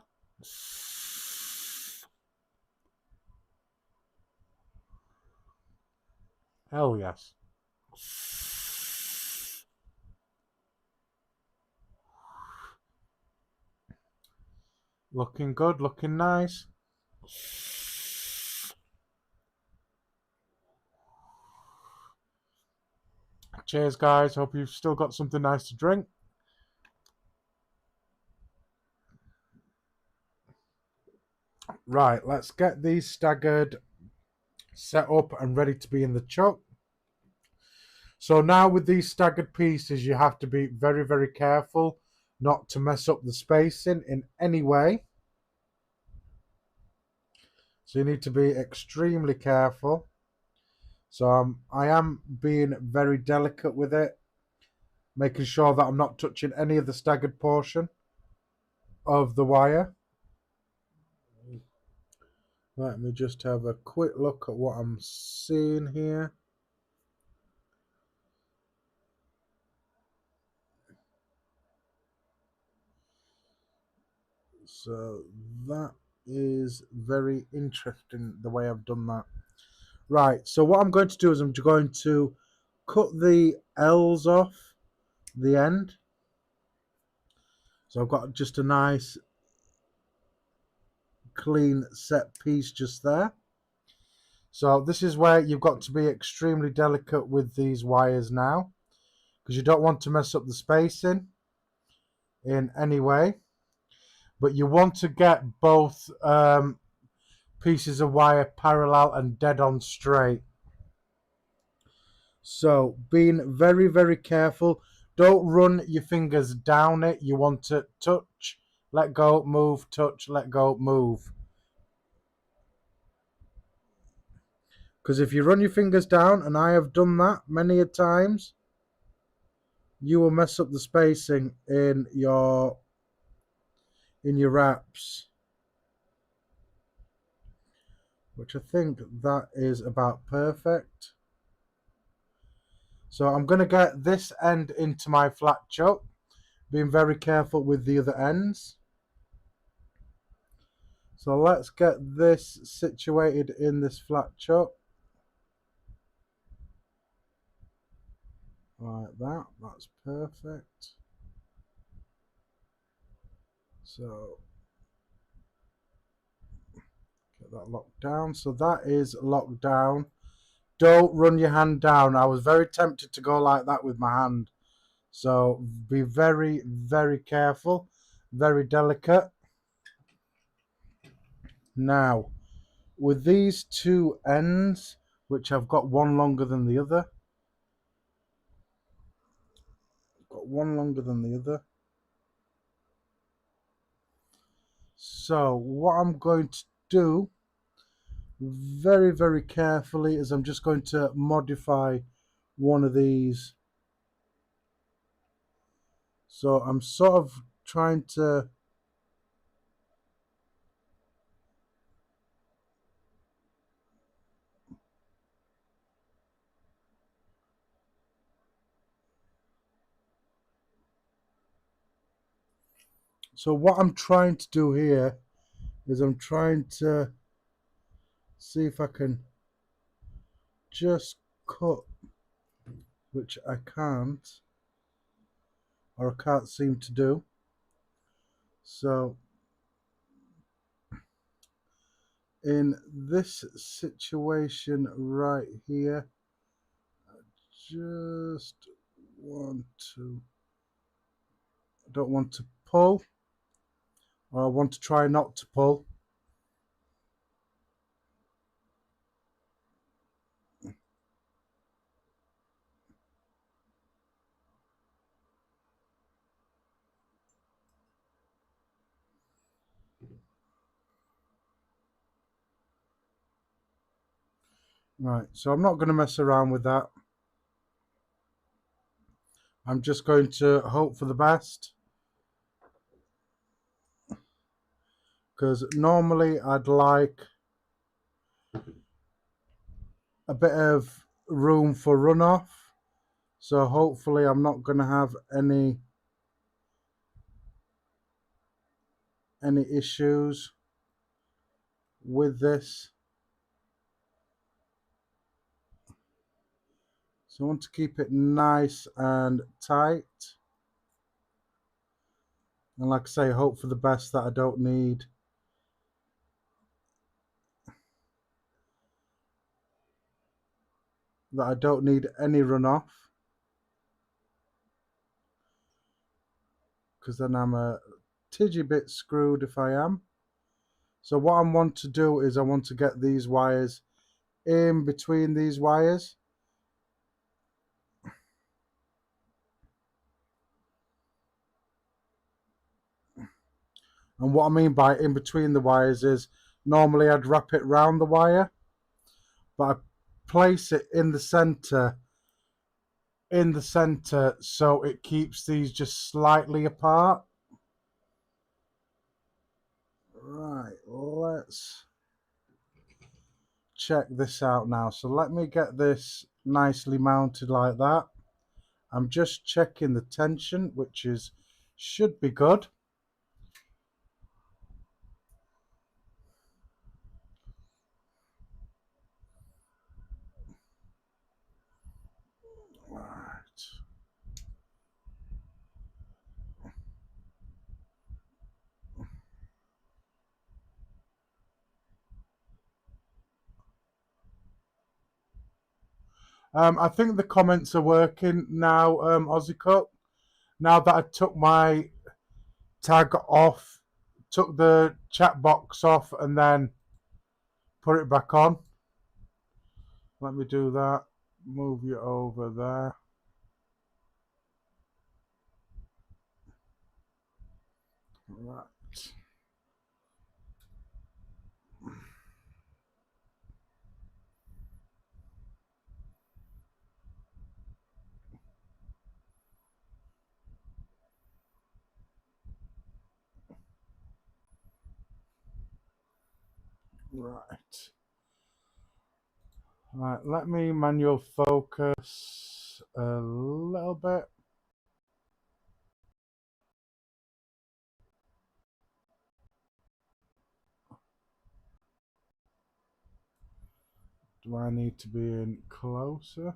[SPEAKER 2] Hell yes. Looking good, looking nice. Cheers, guys. Hope you've still got something nice to drink. Right, let's get these staggered set up and ready to be in the chuck. So now with these staggered pieces, you have to be very, very careful not to mess up the spacing in any way. So you need to be extremely careful. So I am being very delicate with it, making sure that I'm not touching any of the staggered portion of the wire. Let me just have a quick look at what I'm seeing here. So that is very interesting the way I've done that. Right, so what I'm going to do is I'm going to cut the L's off the end. So I've got just a nice clean set piece just there. So this is where you've got to be extremely delicate with these wires now, because you don't want to mess up the spacing in any way, but you want to get both pieces of wire parallel and dead on straight. So being very, very careful. Don't run your fingers down it. You want to touch let go, move, touch, let go, move. Because if you run your fingers down, and I have done that many a times, you will mess up the spacing in your wraps. Which I think that is about perfect. So I'm going to get this end into my flat chuck, being very careful with the other ends. So let's get this situated in this flat chuck. Like that, that's perfect. So get that locked down. So that is locked down. Don't run your hand down. I was very tempted to go like that with my hand. So be very, very careful, very delicate. Now, with these two ends, which I've got one longer than the other, So what I'm going to do very, very carefully is I'm just going to modify one of these. So I'm sort of trying to what I'm trying to do here is I'm trying to see if I can just cut, which I can't, or I can't seem to do. So in this situation right here, I just want to, I don't want to pull, or I want to try not to pull. Right, so I'm not going to mess around with that. I'm just going to hope for the best. Because normally I'd like a bit of room for runoff. So hopefully I'm not going to have any issues with this. So I want to keep it nice and tight. And like I say, hope for the best that I don't need any runoff. Because then I'm a tidgy bit screwed if I am. So what I want to do is I want to get these wires in between these wires. And what I mean by in between the wires is normally I'd wrap it round the wire, but I place it in the center so it keeps these just slightly apart. Right, let's check this out now. So let me get this nicely mounted like that. I'm just checking the tension, which should be good. Right. I think the comments are working now, Aussie Cook. Now that I took my tag off, took the chat box off, and then put it back on. Let me do that. Move you over there. Right. Right. Right, let me manual focus a little bit. Do I need to be in closer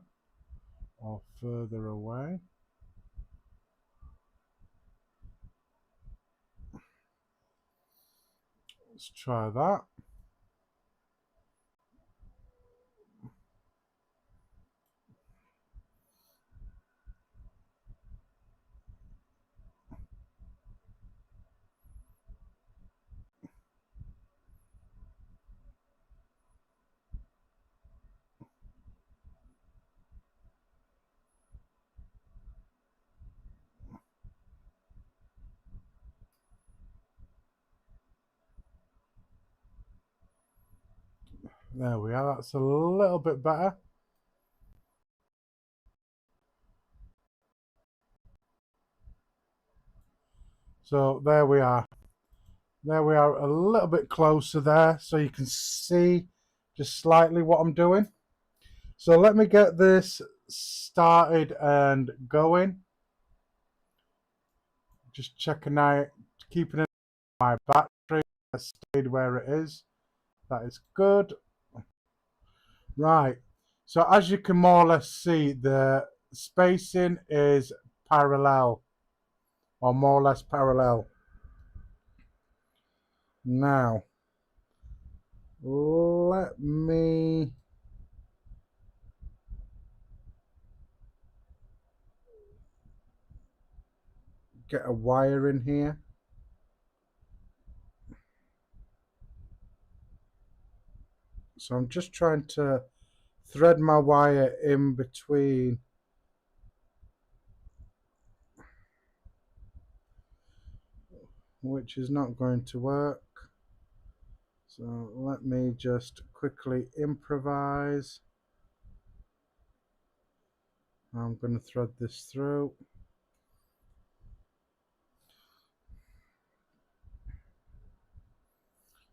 [SPEAKER 2] or further away? Let's try that. There we are, that's a little bit better. So there we are. There we are, a little bit closer there, so you can see just slightly what I'm doing. So let me get this started and going. Just checking out, keeping it on my battery has stayed where it is. That is good. Right, so as you can more or less see, the spacing is parallel, or more or less parallel. Now, let me get a wire in here. So I'm just trying to thread my wire in between. Which is not going to work. So let me just quickly improvise. I'm going to thread this through.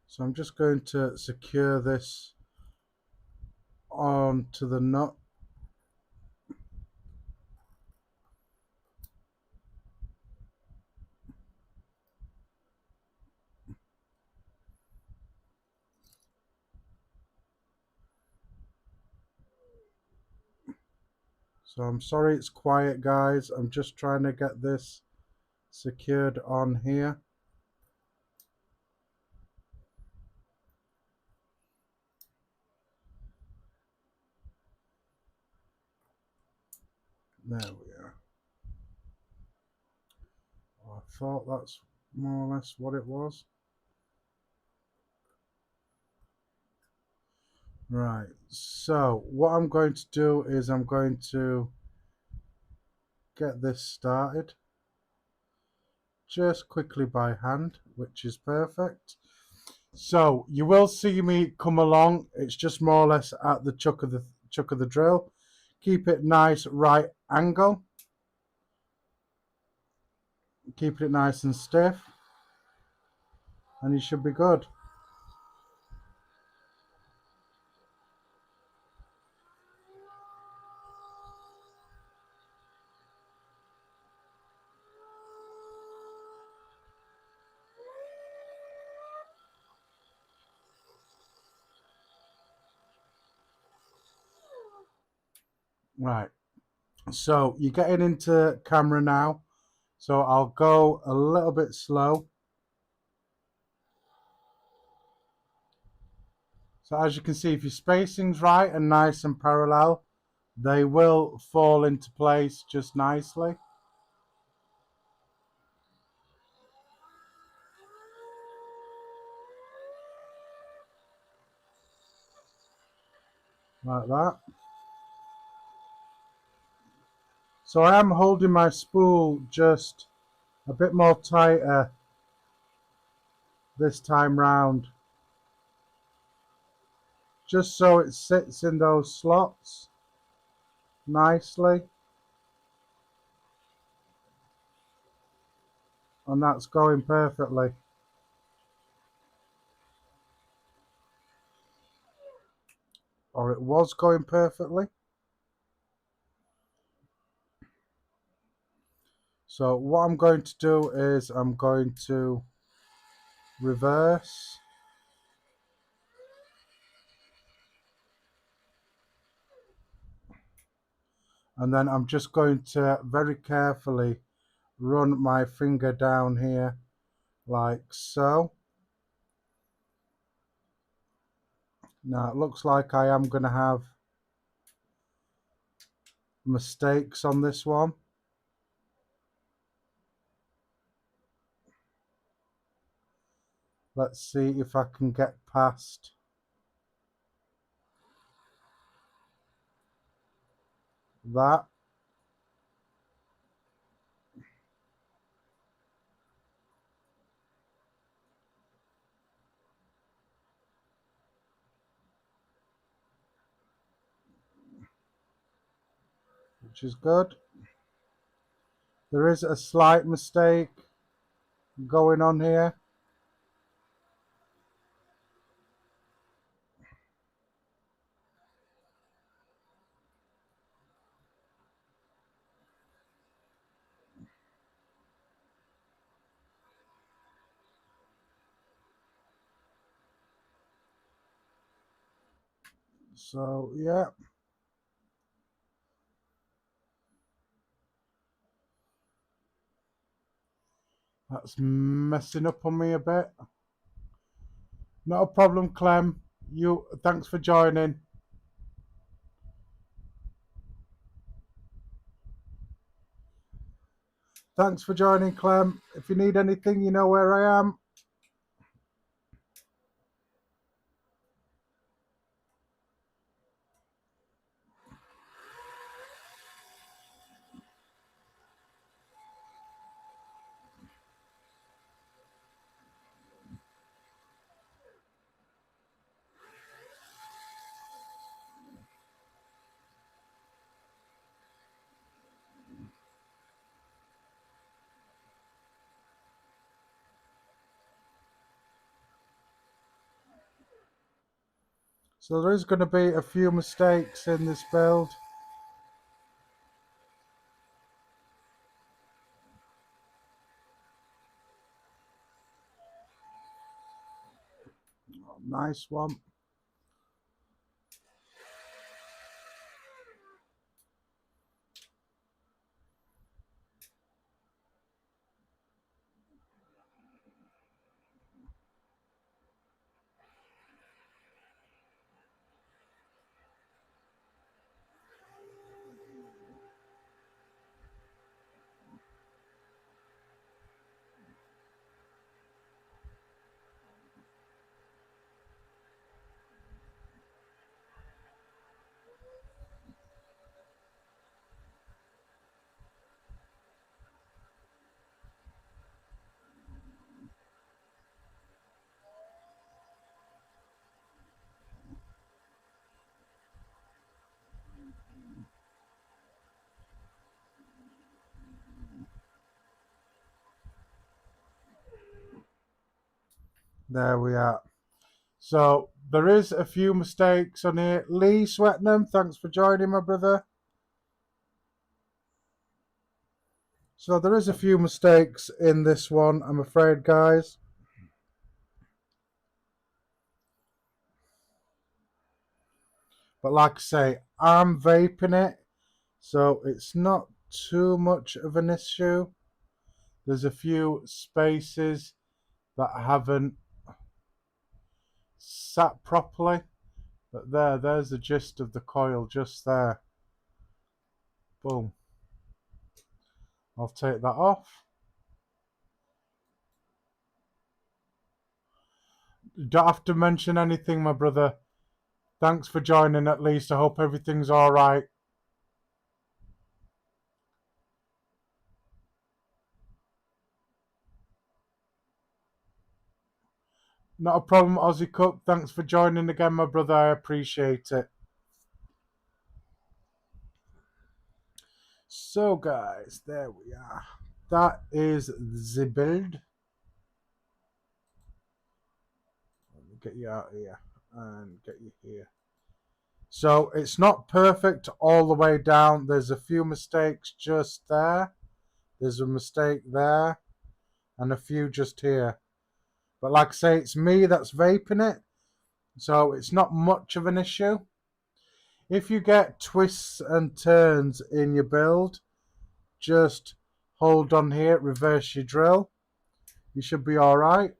[SPEAKER 2] So I'm just going to secure this onto the nut. So I'm sorry it's quiet, guys. I'm just trying to get this secured on here. There we are. I thought that's more or less what it was. Right, so what I'm going to do is I'm going to get this started just quickly by hand, which is perfect. So you will see me come along. It's just more or less at the chuck of the drill. Keep it nice right angle. Keep it nice and stiff, and you should be good. Right. So you're getting into camera now. So I'll go a little bit slow. So as you can see, if your spacing's right and nice and parallel, they will fall into place just nicely. Like that. So I am holding my spool just a bit more tighter this time round, just so it sits in those slots nicely, and that's going perfectly. or it was going perfectly. So what I'm going to do is I'm going to reverse, and then I'm just going to very carefully run my finger down here like so. Now it looks like I am going to have mistakes on this one. Let's see if I can get past that. Which is good. There is a slight mistake going on here. So yeah, that's messing up on me a bit. Not a problem, Clem. Thanks for joining. Thanks for joining, Clem. If you need anything, you know where I am. So there is going to be a few mistakes in this build. Oh, nice one. There we are. So there is a few mistakes on here. Lee Swetnam, thanks for joining, my brother. So there is a few mistakes in this one, I'm afraid, guys. But like I say, I'm vaping it, so it's not too much of an issue. There's a few spaces that haven't sat properly. But there's the gist of the coil just there. Boom. I'll take that off. You don't have to mention anything, my brother. Thanks for joining at least. I hope everything's alright. Not a problem, Aussie Cup. Thanks for joining again, my brother. I appreciate it. So, guys, there we are. That is the build. Let me get you out here and get you here. So it's not perfect all the way down. There's a few mistakes just there. There's a mistake there. And a few just here. But like I say, it's me that's vaping it. So it's not much of an issue. If you get twists and turns in your build, just hold on here, reverse your drill. You should be alright.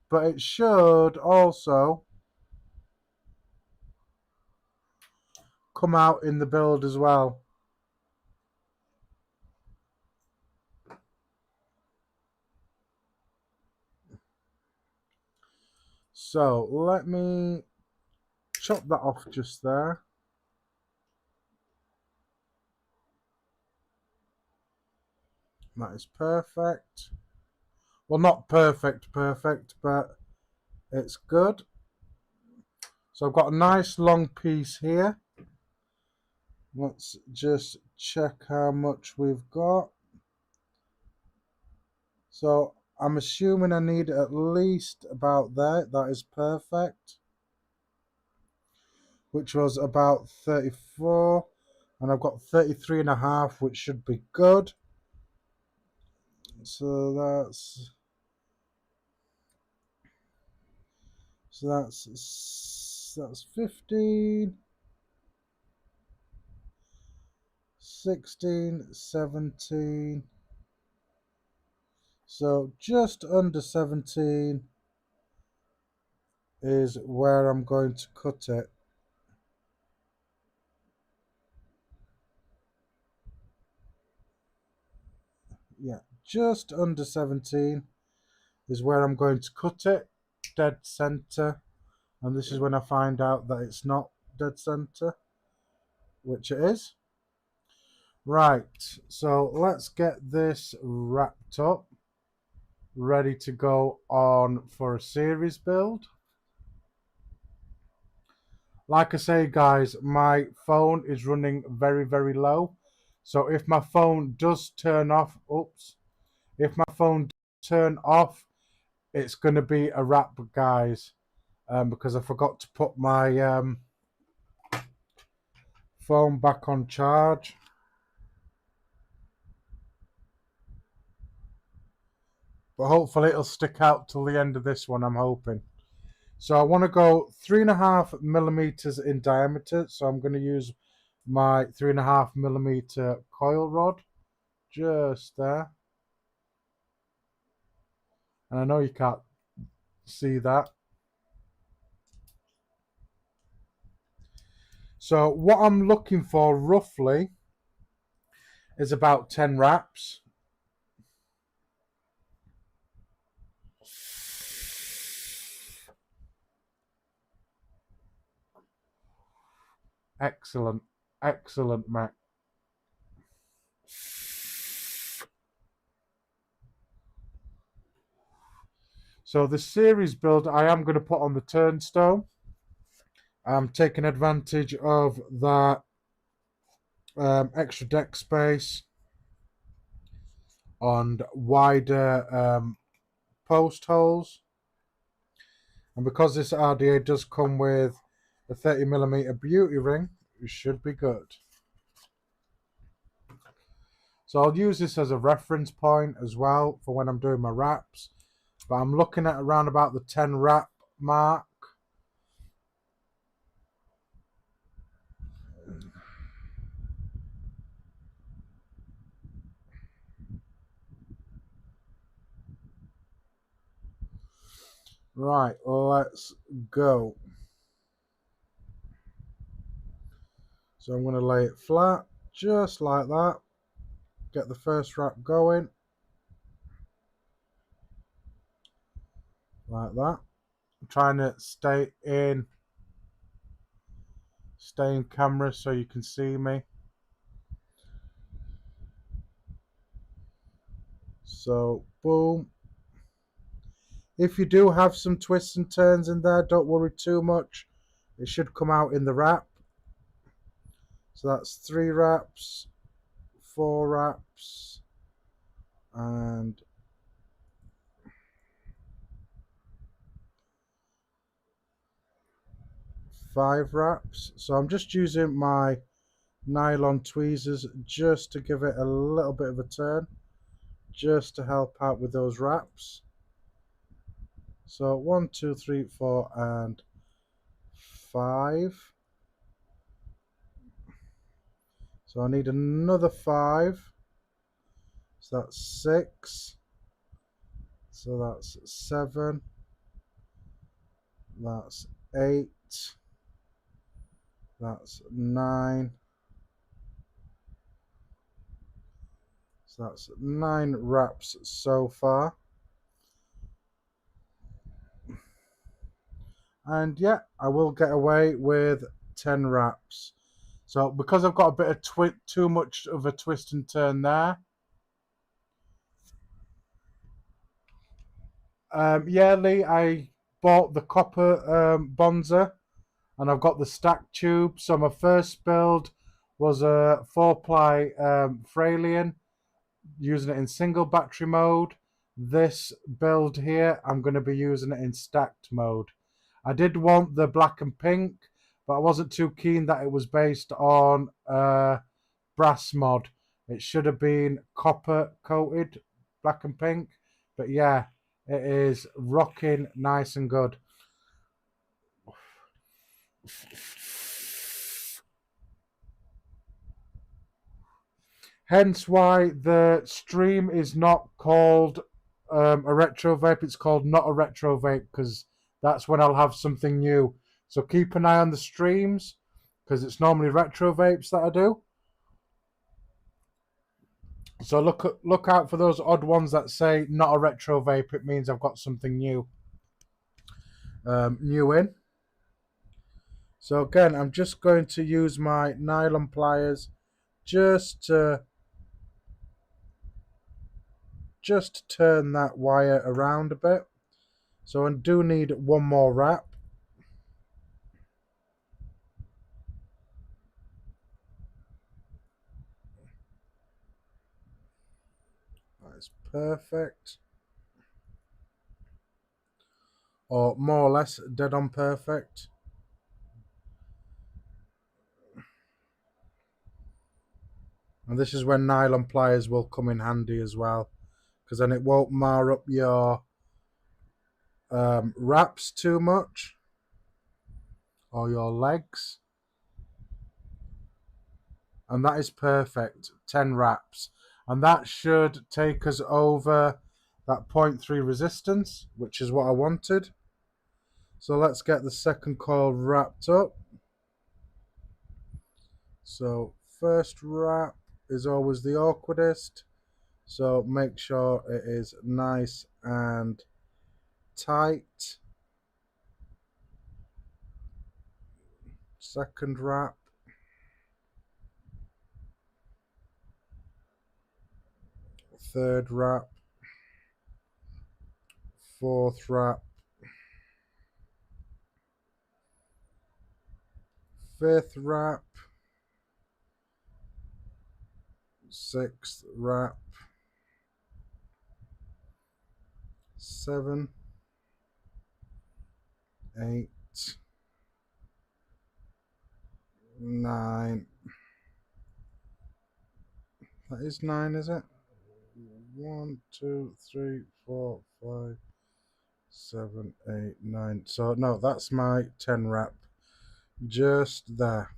[SPEAKER 2] But it should also come out in the build as well. So let me chop that off just there. That is perfect. Well, not perfect, but it's good. So I've got a nice long piece here. Let's just check how much we've got. So I'm assuming I need at least about there. That is perfect. Which was about 34. And I've got 33 and a half, which should be good. So that's 15, 16, 17. So just under 17 is where I'm going to cut it. Yeah, just under 17 is where I'm going to cut it, dead center. And this is when I find out that it's not dead center, which it is. Right, so let's get this wrapped up, ready to go on for a series build. Like I say, guys, my phone is running very, very low. So if my phone does turn off, if my phone does turn off, it's going to be a wrap, guys, because I forgot to put my phone back on charge. But hopefully it'll stick out till the end of this one, I'm hoping. So I want to go 3.5 millimeters in diameter. So I'm going to use my 3.5 millimeter coil rod just there. And I know you can't see that. So what I'm looking for roughly is about 10 wraps. Excellent, excellent, Mech. So the series build I am going to put on the turnstone. I'm taking advantage of that extra deck space and wider post holes. And because this RDA does come with a 30mm beauty ring, it should be good. So I'll use this as a reference point as well for when I'm doing my wraps. But I'm looking at around about the 10 wrap mark. Right, let's go. So I'm going to lay it flat, just like that. Get the first wrap going. Like that. I'm trying to stay in camera so you can see me. So, boom. If you do have some twists and turns in there, don't worry too much. It should come out in the wrap. So that's 3 wraps, 4 wraps, and 5 wraps. So I'm just using my nylon tweezers just to give it a little bit of a turn, just to help out with those wraps. So 1, 2, 3, 4, and 5. So I need another 5. So that's 6. So that's 7. That's 8. That's 9. So that's 9 wraps so far. And yeah, I will get away with 10 wraps. So because I've got a bit of too much of a twist and turn there. Yeah, Lee, I bought the copper Bonza, and I've got the stack tube. So my first build was a 4-ply Fralian, using it in single battery mode. This build here, I'm going to be using it in stacked mode. I did want the black and pink, but I wasn't too keen that it was based on brass mod. It should have been copper coated, black and pink. But yeah, it is rocking nice and good. Hence why the stream is not called a retro vape. It's called not a retro vape, because that's when I'll have something new. So keep an eye on the streams, because it's normally retro vapes that I do. So look out for those odd ones that say not a retro vape. It means I've got something new in. So again, I'm just going to use my nylon pliers just to turn that wire around a bit. So I do need one more wrap. That's perfect. Or more or less dead on perfect. And this is when nylon pliers will come in handy as well, because then it won't mar up your wraps too much, or your legs. And that is perfect. 10 wraps. And that should take us over that 0.3 resistance, which is what I wanted. So let's get the second coil wrapped up. So first wrap is always the awkwardest. So make sure it is nice and tight. Second wrap. Third wrap. Fourth wrap. Fifth wrap. Sixth wrap. 7, 8, 9. That is 9, is it? 1, 2, 3, 4, 5, 7, 8, 9. So no, that's my 10 wrap. Just there.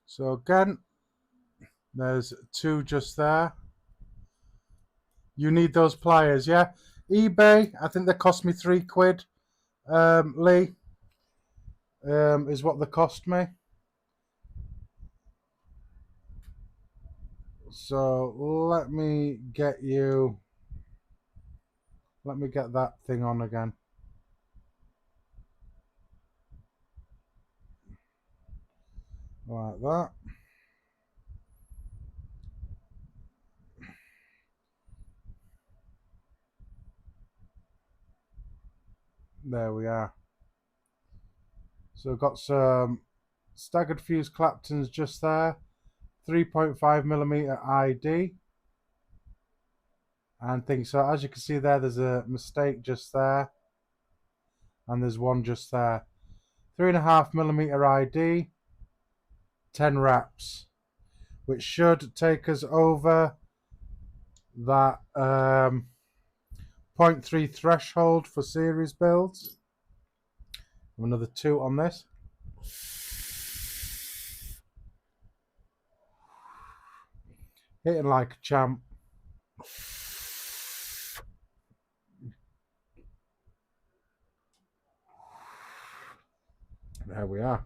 [SPEAKER 2] So again, there's 2 just there. You need those pliers, yeah? eBay, I think they cost me £3, Lee, is what they cost me. So let me get that thing on again. Like that. There we are. So I've got some staggered fuse Claptons just there. 3.5mm ID and things. So as you can see there, there's a mistake just there, and there's one just there. 3.5mm ID, 10 wraps, which should take us over that 0.3 threshold for series builds. Another 2 on this. Hitting like a champ. There we are.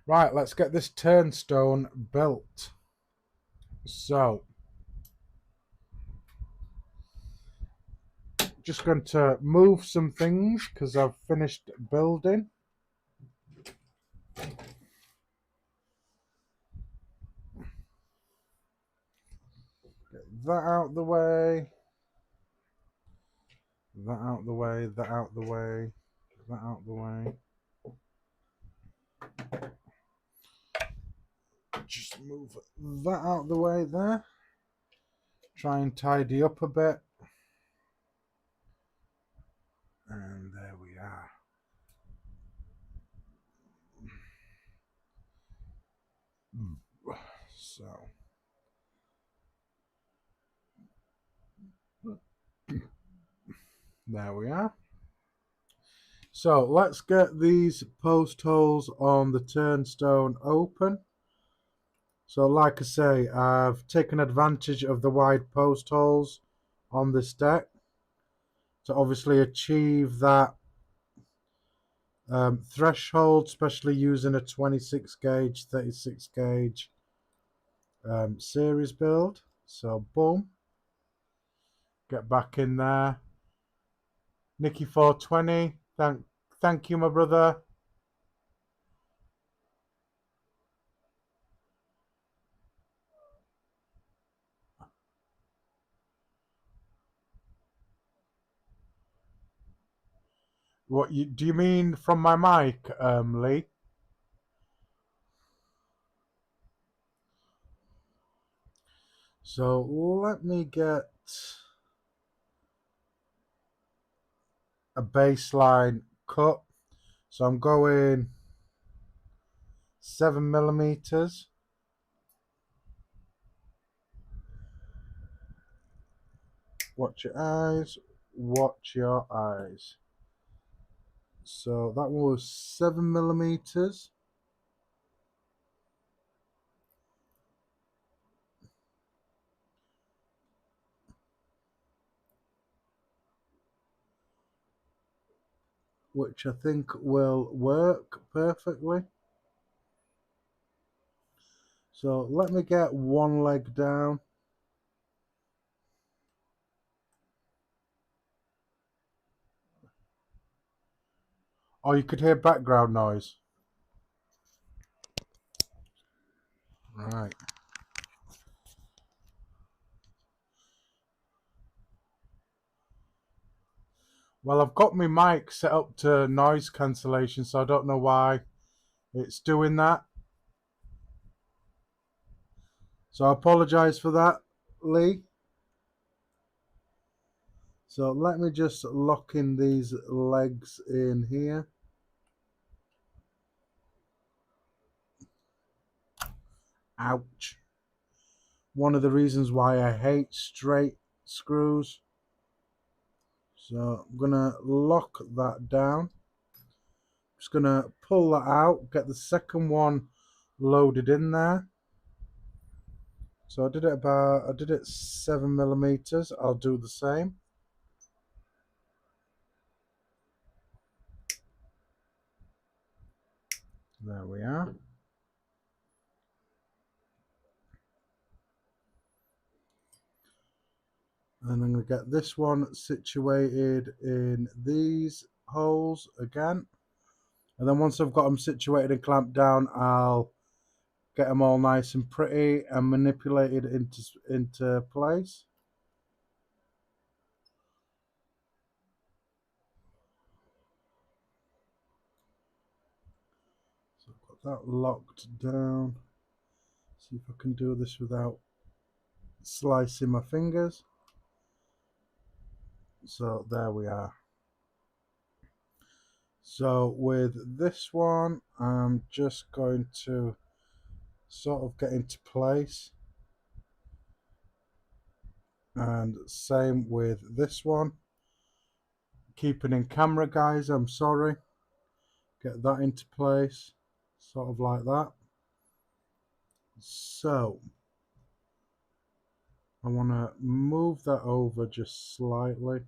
[SPEAKER 2] Right, let's get this turnstone built. So, just going to move some things because I've finished building. Get that out the way. That out the way. That out the way. That out the way. Just move that out the way there. Try and tidy up a bit. And there we are. So. There we are. So let's get these post holes on the turnstone open. So like I say, I've taken advantage of the wide post holes on this deck to obviously achieve that threshold, especially using a 26 gauge, 36 gauge series build. So boom, get back in there. Nicky 420, thank you, my brother. What do you mean from my mic, Lee? So let me get a baseline cut. So I'm going 7mm. Watch your eyes. Watch your eyes. So that was 7mm. Which I think will work perfectly. So let me get one leg down. Oh, you could hear background noise. Right. Well, I've got my mic set up to noise cancellation, so I don't know why it's doing that. So I apologize for that, Lee. So let me just lock in these legs in here. Ouch. One of the reasons why I hate straight screws. So I'm going to lock that down. Just going to pull that out, get the second one loaded in there. So I did it 7mm. I'll do the same. There we are. And I'm going to get this one situated in these holes again. And then once I've got them situated and clamped down, I'll get them all nice and pretty and manipulated into place. that locked down. See if I can do this without slicing my fingers. So there we are. So with this one, I'm just going to sort of get into place. And same with this one. Keeping in camera, guys, I'm sorry. Get that into place, sort of like that. So I want to move that over just slightly.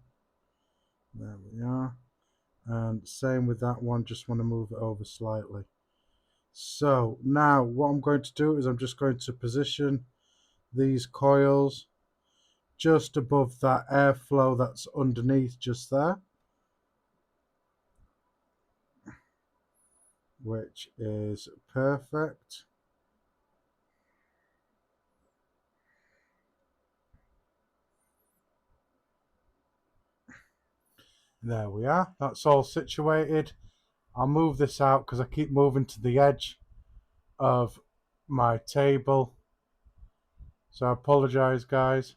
[SPEAKER 2] There we are. And same with that one, just want to move it over slightly. So now what I'm going to do is I'm just going to position these coils just above that airflow that's underneath just there, which is perfect. There we are, that's all situated. I'll move this out because I keep moving to the edge of my table, so I apologize, guys.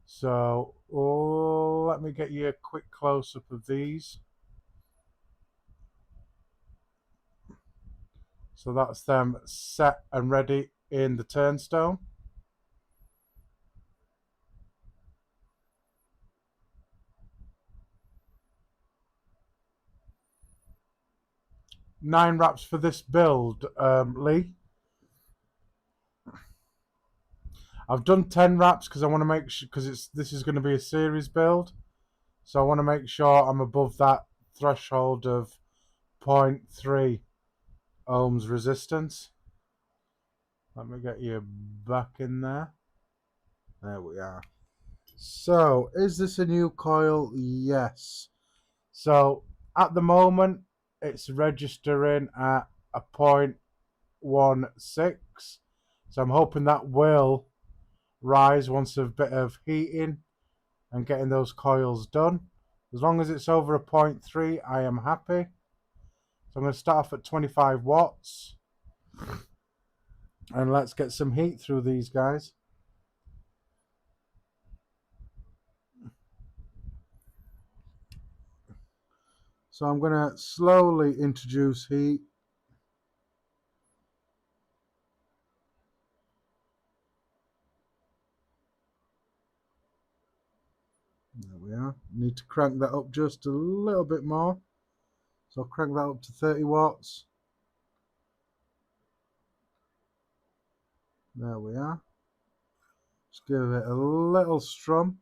[SPEAKER 2] So let me get you a quick close-up of these. So that's them set and ready in the turnstone. Nine wraps for this build, Lee. I've done 10 wraps because I want to make sure, because this is going to be a series build, so I want to make sure I'm above that threshold of 0.3 ohms resistance. Let me get you back in there. There we are. So, is this a new coil? Yes. So, at the moment, it's registering at a 0.16. So, I'm hoping that will rise once a bit of heating and getting those coils done. As long as it's over a 0.3, I am happy. So, I'm going to start off at 25 watts. And let's get some heat through these guys. So I'm going to slowly introduce heat. There we are. Need to crank that up just a little bit more. So I'll crank that up to 30 watts. There we are. Just give it a little strum.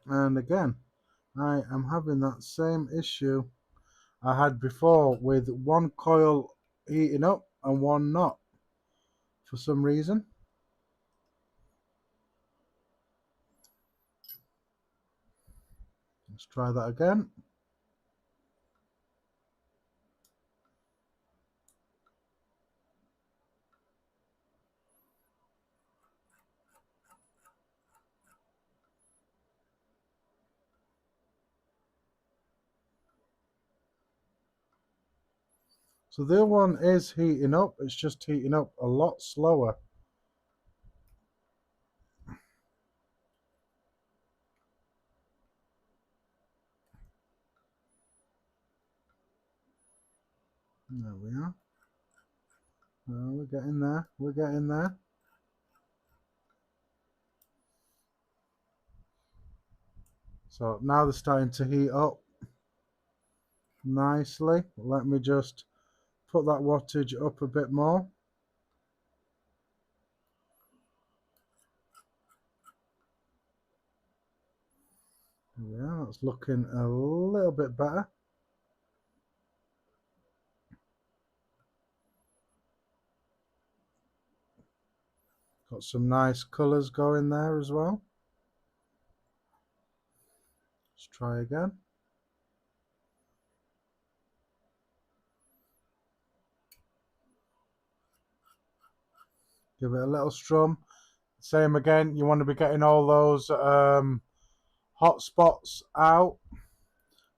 [SPEAKER 2] And again, I am having that same issue I had before with one coil heating up and one not for some reason. Let's try that again. So the other one is heating up, it's just heating up a lot slower. There we are. We're getting there, we're getting there. So now they're starting to heat up nicely. Let me just put that wattage up a bit more. Yeah, that's looking a little bit better. Got some nice colours going there as well. Let's try again. Give it a little strum. Same again, you want to be getting all those hot spots out,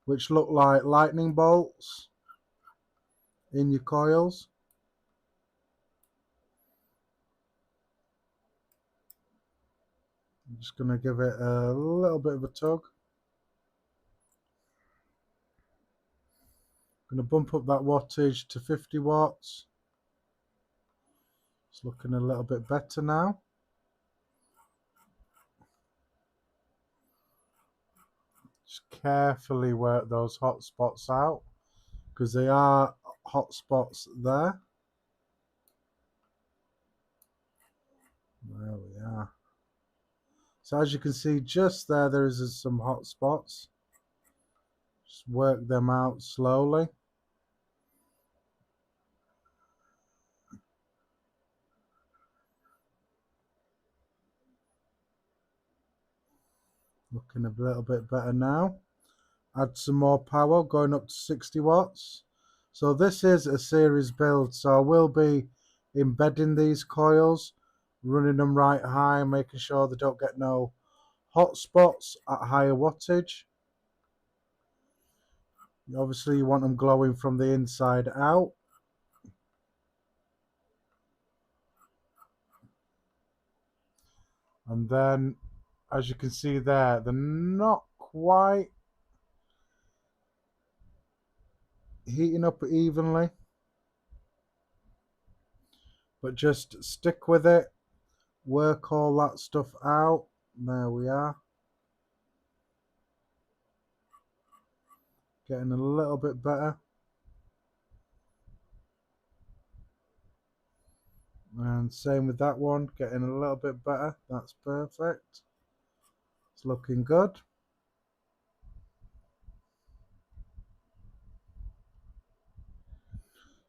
[SPEAKER 2] which look like lightning bolts in your coils. I'm just going to give it a little bit of a tug. I'm going to bump up that wattage to 50 watts. It's looking a little bit better now. Just carefully work those hot spots out, because they are hot spots there. There we are. So as you can see, just there is some hot spots. Just work them out slowly. Looking a little bit better now. Add some more power, going up to 60 watts. So this is a series build, so I will be embedding these coils, running them right high, making sure they don't get no hot spots at higher wattage. Obviously you want them glowing from the inside out. And then, as you can see there, they're not quite heating up evenly, but just stick with it, work all that stuff out. There we are. Getting a little bit better. And same with that one, getting a little bit better. That's perfect. It's looking good.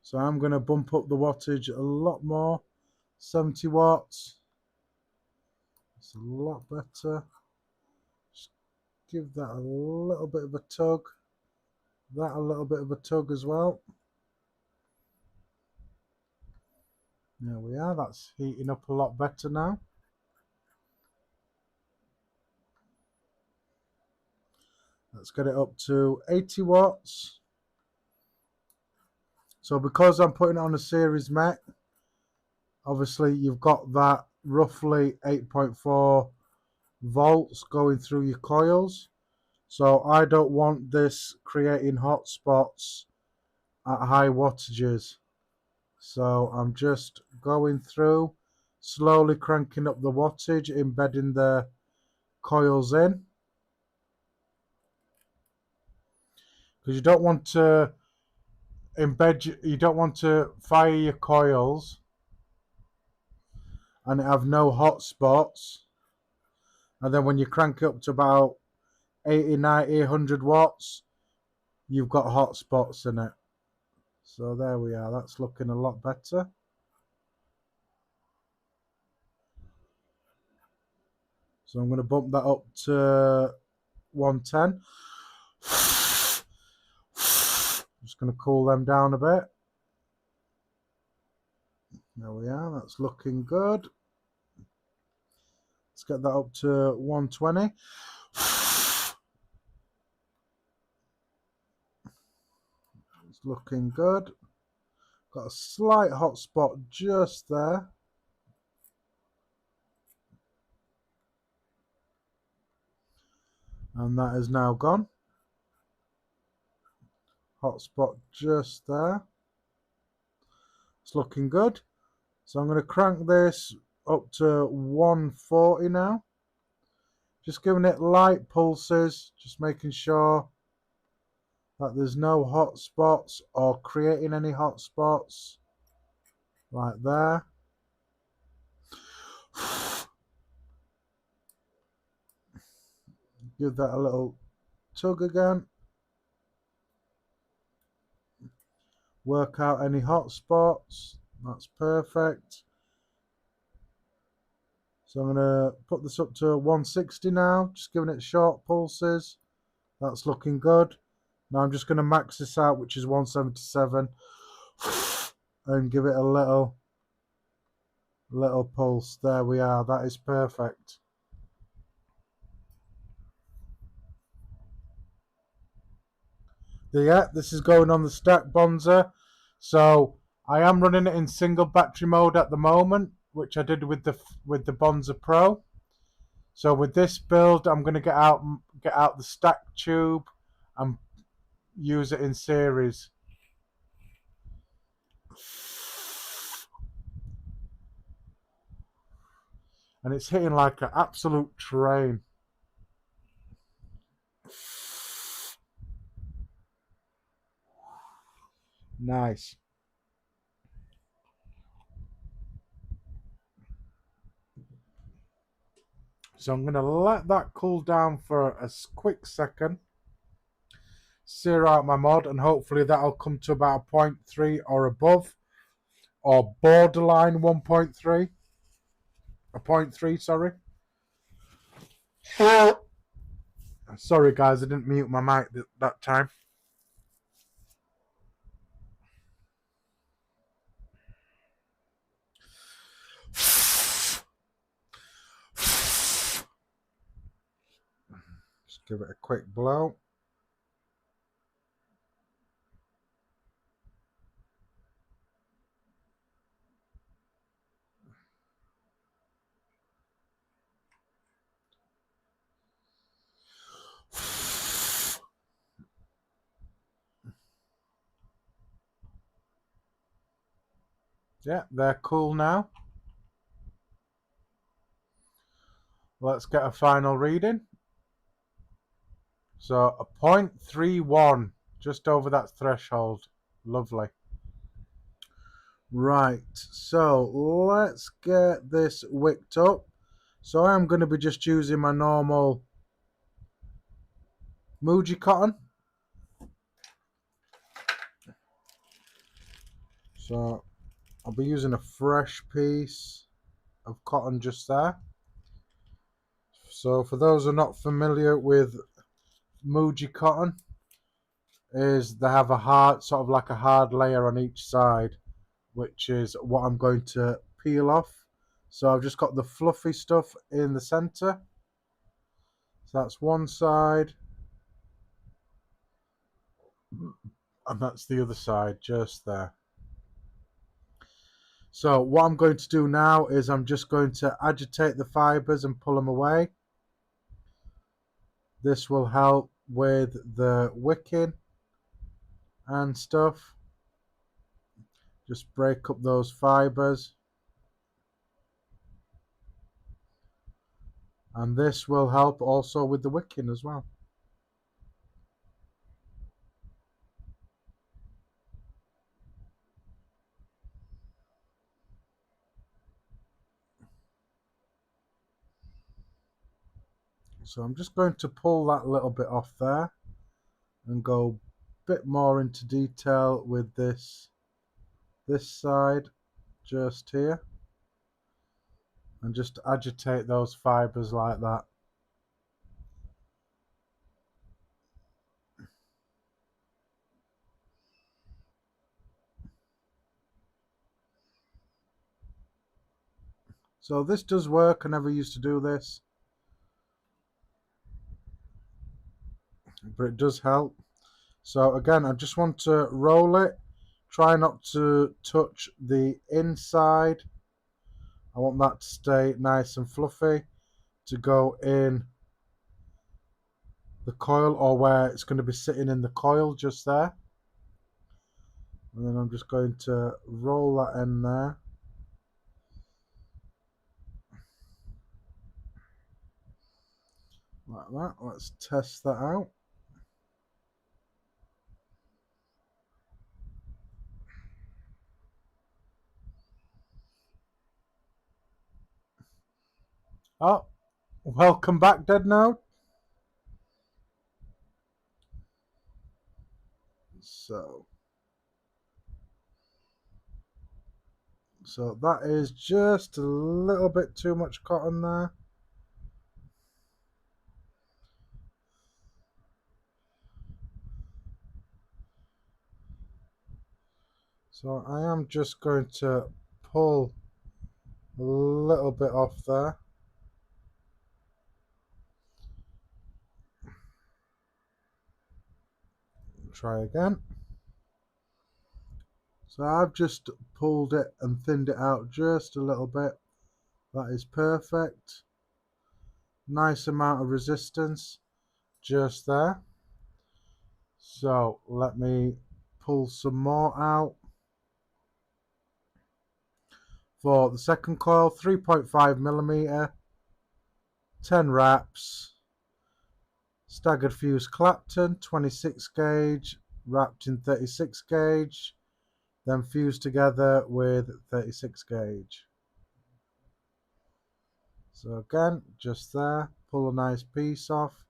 [SPEAKER 2] So I'm going to bump up the wattage a lot more. 70 watts. It's a lot better. Just give that a little bit of a tug. That a little bit of a tug as well. There we are. That's heating up a lot better now. Let's get it up to 80 watts. So because I'm putting it on a series Mech, obviously you've got that roughly 8.4 volts going through your coils. So I don't want this creating hot spots at high wattages. So I'm just going through, slowly cranking up the wattage, embedding the coils in. Because you don't want to you don't want to fire your coils and have no hot spots, and then when you crank up to about 80, 90, 100 watts, you've got hot spots in it. So there we are, that's looking a lot better. So I'm going to bump that up to 110. Just going to cool them down a bit. There we are, that's looking good. Let's get that up to 120. It's looking good. Got a slight hot spot just there. And that is now gone. Hot spot just there. It's looking good. So I'm going to crank this up to 140 now. Just giving it light pulses, just making sure that there's no hot spots or creating any hot spots. Like there. Give that a little tug again. Work out any hot spots. That's perfect. So I'm going to put this up to 160 now, just giving it short pulses. That's looking good. Now I'm just going to max this out, which is 177, and give it a little Little pulse. There we are. That is perfect. Yeah, this is going on the stack Bonza. So I am running it in single battery mode at the moment, which I did with the Bonza Pro. So with this build, I'm going to get out the stack tube and use it in series. And it's hitting like an absolute train. Nice. So I'm going to let that cool down for a quick second. Sear out my mod, and hopefully that'll come to about 0.3 or above, or borderline 1.3. A 0.3, sorry. Sorry guys, I didn't mute my mic that time. Just give it a quick blow. Yeah, they're cool now. Let's get a final reading. So a 0.31, just over that threshold. Lovely. Right, so let's get this wicked up. So I'm going to be just using my normal Muji cotton. So I'll be using a fresh piece of cotton just there. So for those who are not familiar with Muji cotton, is they have a hard, sort of like a hard layer on each side, which is what I'm going to peel off. So I've just got the fluffy stuff in the center. So that's one side, and that's the other side, just there. So what I'm going to do now is I'm just going to agitate the fibers and pull them away. This will help with the wicking and stuff. Just break up those fibers. And this will help also with the wicking as well. So I'm just going to pull that little bit off there and go a bit more into detail with this side just here, and just agitate those fibers like that. So this does work. I never used to do this, but it does help. So again, I just want to roll it. Try not to touch the inside. I want that to stay nice and fluffy to go in the coil, or where it's going to be sitting in the coil just there. And then I'm just going to roll that in there. Like that. Let's test that out. Oh, welcome back, Dead Node. So that is just a little bit too much cotton there. So I am just going to pull A little bit off there. Try again. So I've just pulled it and thinned it out just a little bit. That is perfect. Nice amount of resistance just there. So let me pull some more out. For the second coil, 3.5mm, 10 wraps, staggered fuse Clapton, 26 gauge, wrapped in 36 gauge, then fused together with 36 gauge. So again, just there, pull a nice piece off,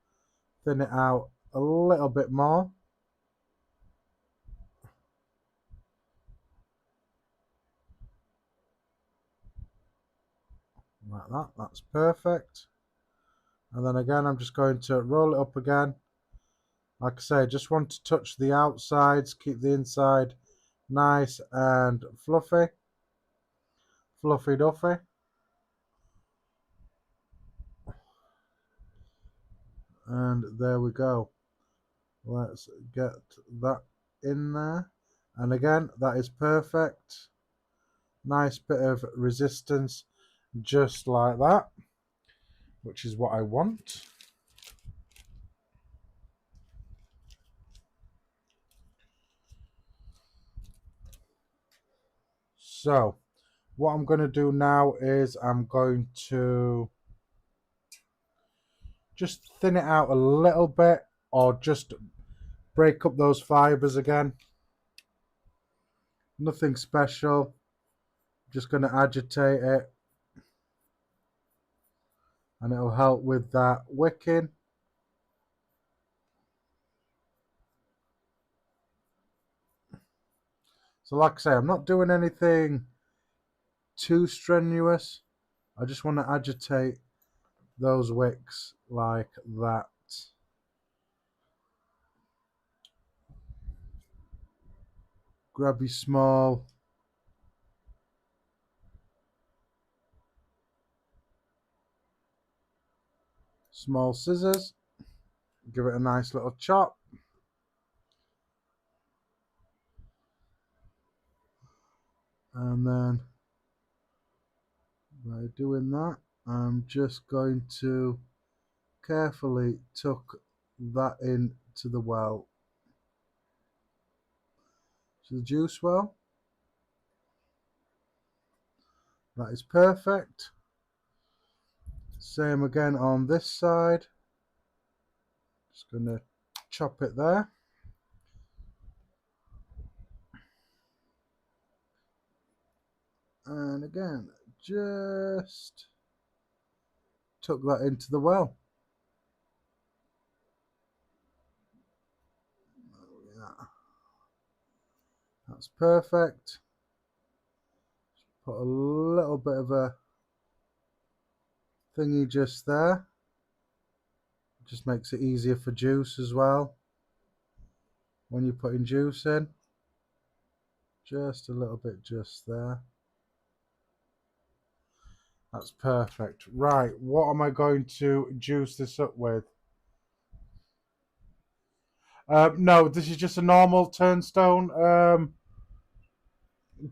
[SPEAKER 2] thin it out a little bit more. Like that, that's perfect. And then again, I'm just going to roll it up again. Like I say, just want to touch the outsides, keep the inside nice and fluffy. Fluffy duffy. And there we go. Let's get that in there. And again, that is perfect. Nice bit of resistance, just like that, which is what I want. So what I'm going to do now is I'm going to just thin it out a little bit, or just break up those fibers again. Nothing special. Just going to agitate it, and it'll help with that wicking. So like I say, I'm not doing anything too strenuous. I just want to agitate those wicks like that. Grab your small scissors, give it a nice little chop. And then by doing that, I'm just going to carefully tuck that into the well, to the juice well. That is perfect. Same again on this side. Just going to chop it there. And again, just tuck that into the well. Yeah. That's perfect. Put a little bit of a thingy just there. Just makes it easier for juice as well when you're putting juice in. Just a little bit just there. That's perfect. Right, what am I going to juice this up with? No, this is just a normal turnstone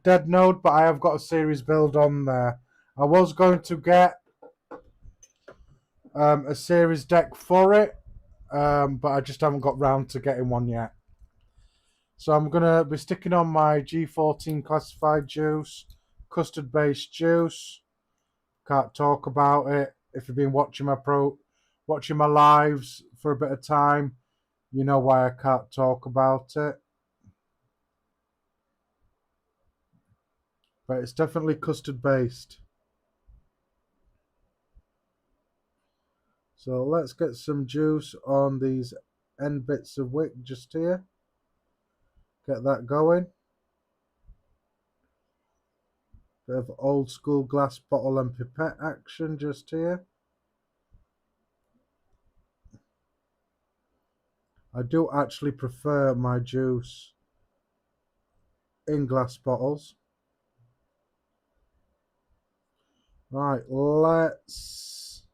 [SPEAKER 2] dead node, but I have got a series build on there. I was going to get a series deck for it, but I just haven't got round to getting one yet. So I'm going to be sticking on my G14 classified juice, custard based juice. Can't talk about it. If you've been watching my lives for a bit of time, you know why I can't talk about it. But it's definitely custard based. So let's get some juice on these end bits of wick just here. Get that going. Bit of old school glass bottle and pipette action just here. I do actually prefer my juice in glass bottles. Right, let's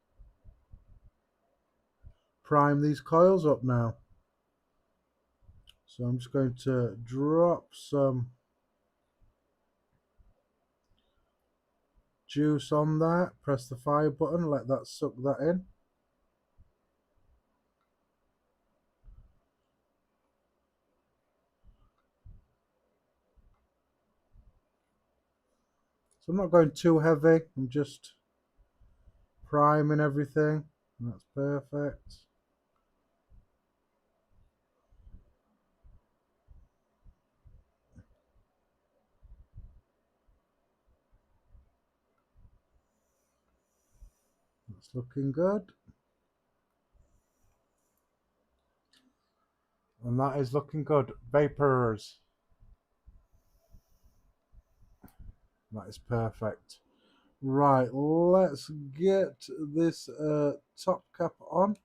[SPEAKER 2] prime these coils up now. So I'm just going to drop some juice on that, press the fire button, let that suck that in. So I'm not going too heavy, I'm just priming everything. That's perfect. That's looking good. And that is looking good. Vapors. That is perfect. Right, let's get this top cap on.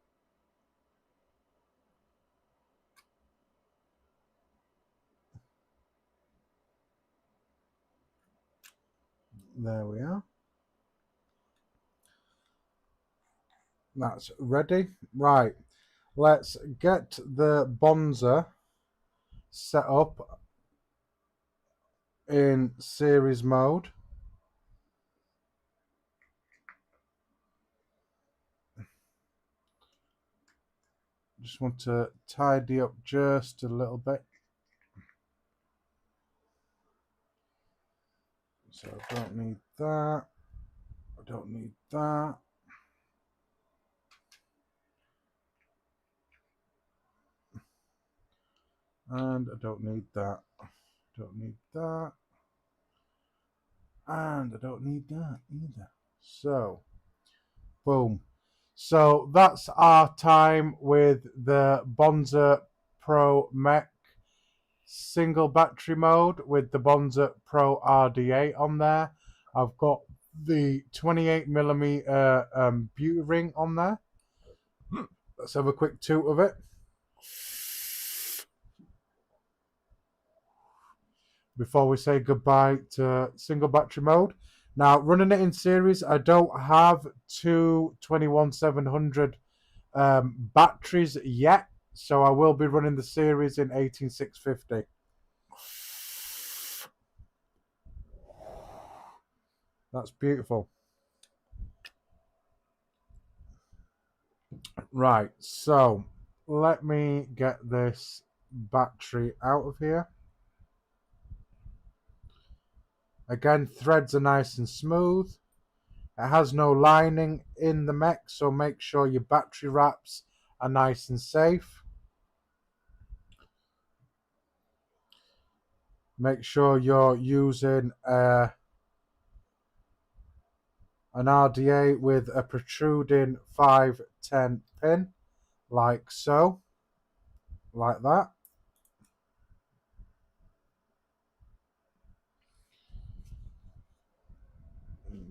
[SPEAKER 2] There we are. That's ready. Right, let's get the Bonza set up in series mode. Just want to tidy up just a little bit. So I don't need that. I don't need that. And I don't need that. Don't need that. And I don't need that either. So, boom. So that's our time with the Bonza Pro Mech single battery mode with the Bonza Pro RDA on there. I've got the 28mm beauty ring on there. Let's have a quick toot of it. Before we say goodbye to single battery mode. Now, running it in series, I don't have two 21700 batteries yet, so I will be running the series in 18650. That's beautiful. Right, so let me get this battery out of here. Again, threads are nice and smooth. It has no lining in the Mech, so make sure your battery wraps are nice and safe. Make sure you're using an RDA with a protruding 510 pin, like so, like that.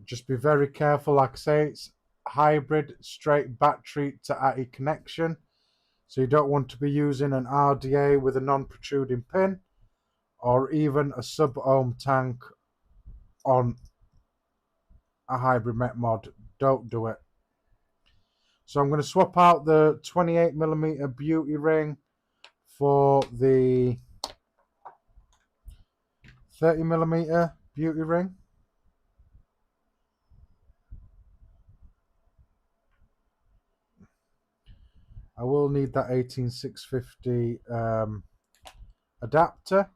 [SPEAKER 2] Just be very careful, like I say, it's hybrid straight battery to ATI connection, so you don't want to be using an RDA with a non-protruding pin or even a sub-ohm tank on a hybrid Mech mod. Don't do it. So I'm going to swap out the 28mm beauty ring for the 30mm beauty ring. I will need that 18650 adapter.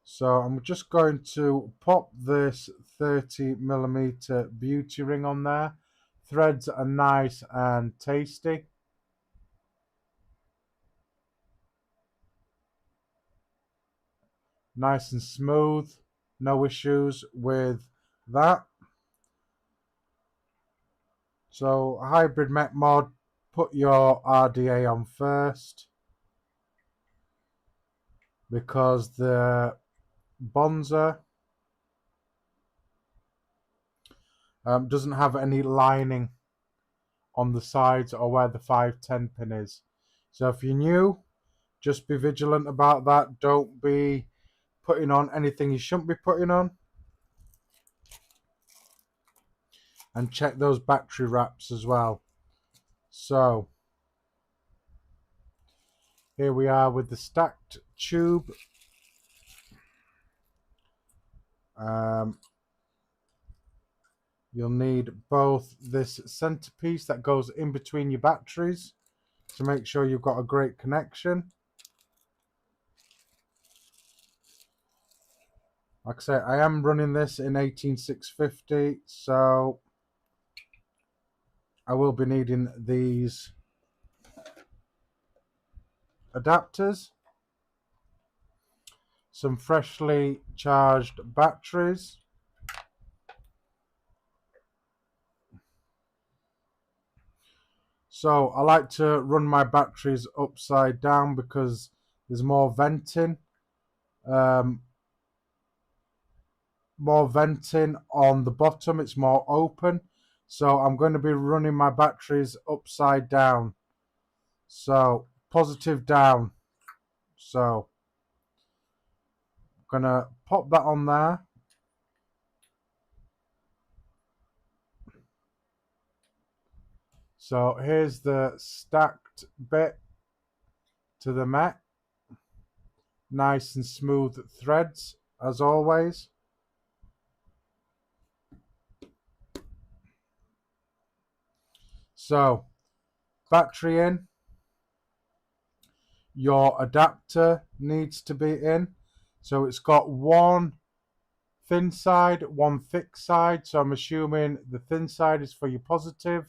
[SPEAKER 2] So I'm just going to pop this 30mm beauty ring on there. Threads are nice and tasty. Nice and smooth. No issues with that. So hybrid Mech mod, put your RDA on first, because the Bonza doesn't have any lining on the sides or where the 510 pin is. So if you're new, just be vigilant about that. Don't be putting on anything you shouldn't be putting on. and check those battery wraps as well. So here we are with the stacked tube. You'll need both this centerpiece that goes in between your batteries to make sure you've got a great connection. Like I say, I am running this in 18650, so I will be needing these adapters, some freshly charged batteries, so I like to run my batteries upside down because there's more venting. More venting on the bottom, it's more open, so I'm going to be running my batteries upside down, so positive down. So I'm gonna pop that on there. So here's the stacked bit to the Mech, nice and smooth threads as always. So battery in, your adapter needs to be in, so it's got one thin side, one thick side, so I'm assuming the thin side is for your positive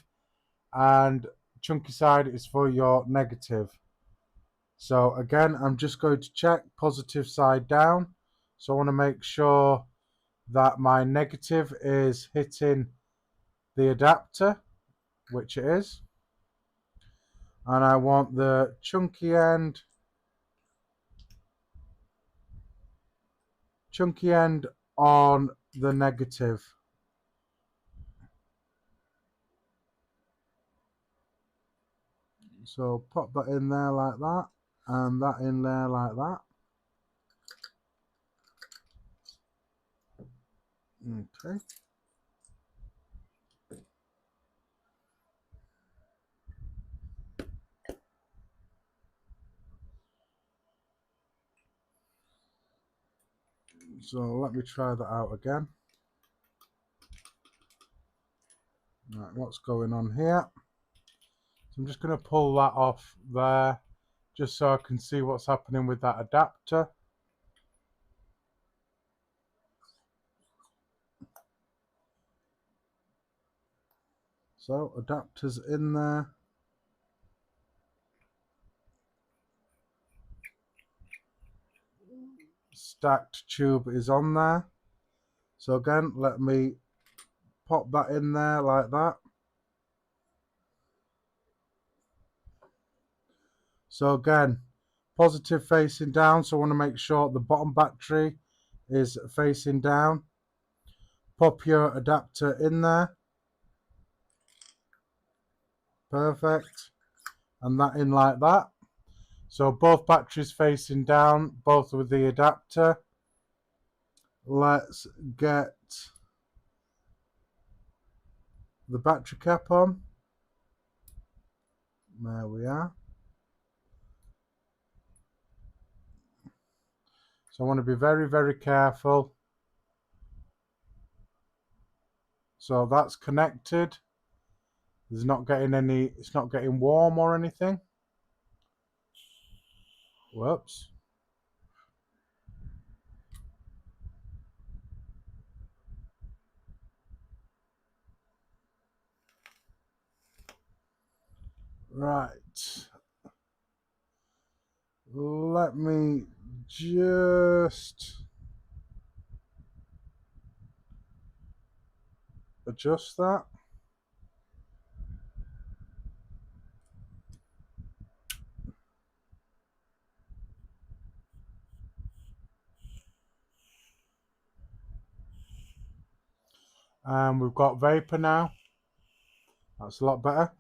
[SPEAKER 2] and chunky side is for your negative. So again, I'm just going to check positive side down, so I want to make sure that my negative is hitting the adapter, which it is, and I want the chunky end on the negative. So pop that in there like that, and that in there like that. Okay. So let me try that out again. Right, what's going on here? So I'm just going to pull that off there, just so I can see what's happening with that adapter. So adapter's in there. Stacked tube is on there. So again, let me pop that in there like that. So again, positive facing down, so I want to make sure the bottom battery is facing down. Pop your adapter in there. Perfect. And that in like that. So both batteries facing down, both with the adapter. Let's get the battery cap on. There we are. So I want to be very, very careful. So that's connected. It's not getting warm or anything. Whoops. Right. Let me just adjust that. And we've got vapor now. That's a lot better.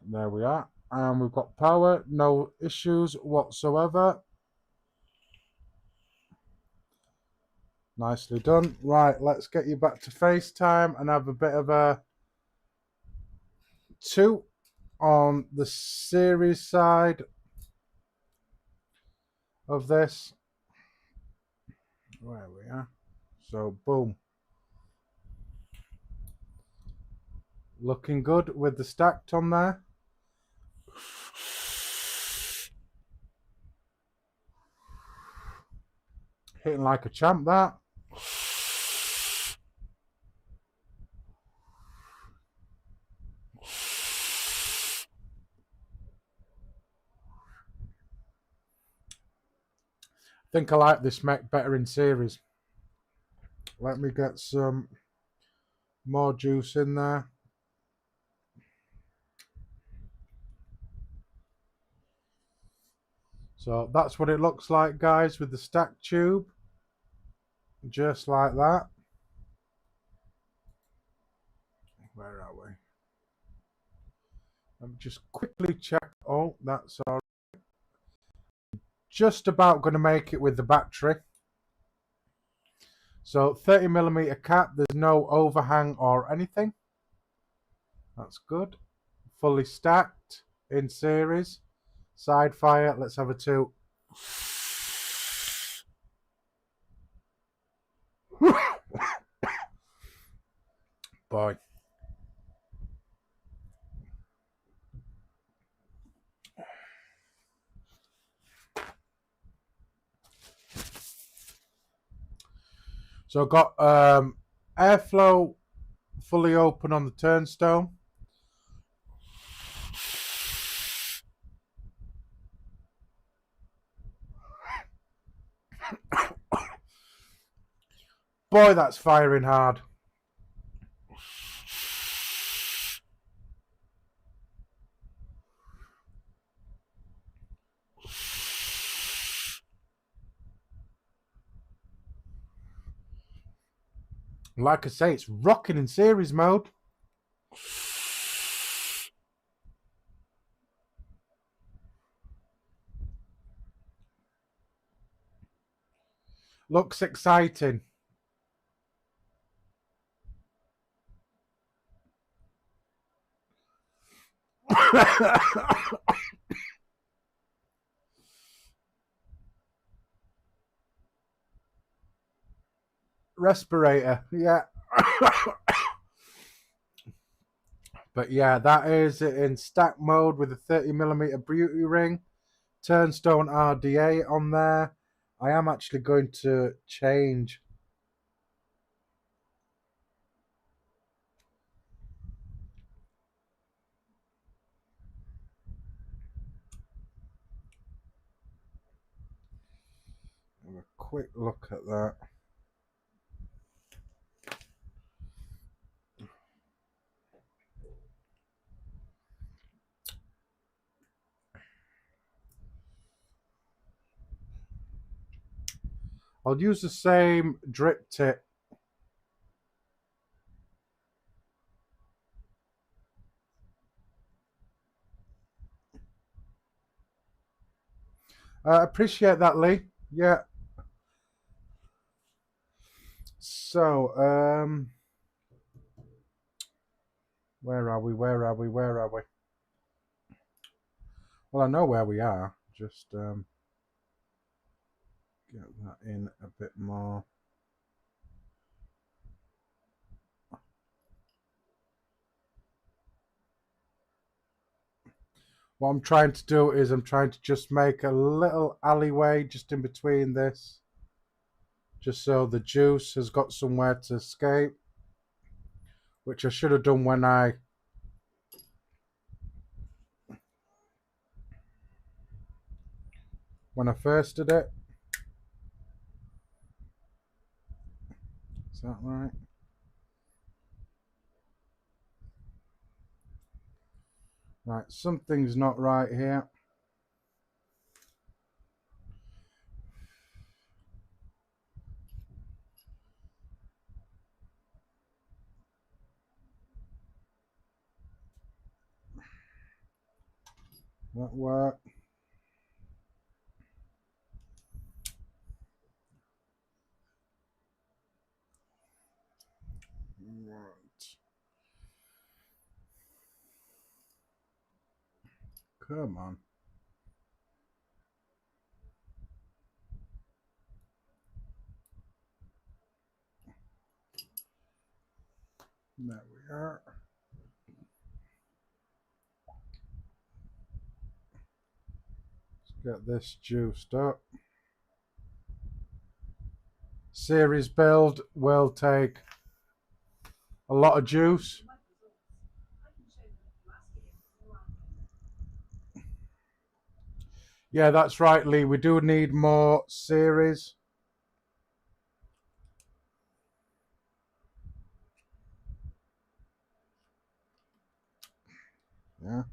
[SPEAKER 2] There we are. And we've got power, no issues whatsoever. Nicely done. Right, let's get you back to FaceTime and have a bit of a two on the series side of this. There we are. So, boom. Looking good with the stacked on there. Hitting like a champ, that. I think I like this Mech better in series. Let me get some more juice in there. So that's what it looks like, guys, with the stacked tube. Just like that. Where are we? Let me just quickly check. Oh, that's all right. Just about going to make it with the battery. So 30mm cap, there's no overhang or anything. That's good. Fully stacked in series. Side fire, let's have a two. Boy. So I've got airflow fully open on the turnstone. Boy, that's firing hard. Like I say, it's rocking in series mode. Looks exciting. Respirator, yeah. But yeah, that is it in stack mode with a 30mm beauty ring. Turnstone RDA on there. I am actually going to change. Have a quick look at that. I'll use the same drip tip. Appreciate that, Lee. Yeah. So, where are we? Where are we? Where are we? Well, I know where we are. Just get that in a bit more. What I'm trying to do is I'm trying to just make a little alleyway just in between this. Just so the juice has got somewhere to escape. Which I should have done when I first did it. Is that right? Right, something's not right here. That work. Right. Come on. There we are. Let's get this juiced up. Series build will take a lot of juice. Yeah, that's right, Lee. We do need more series. Yeah.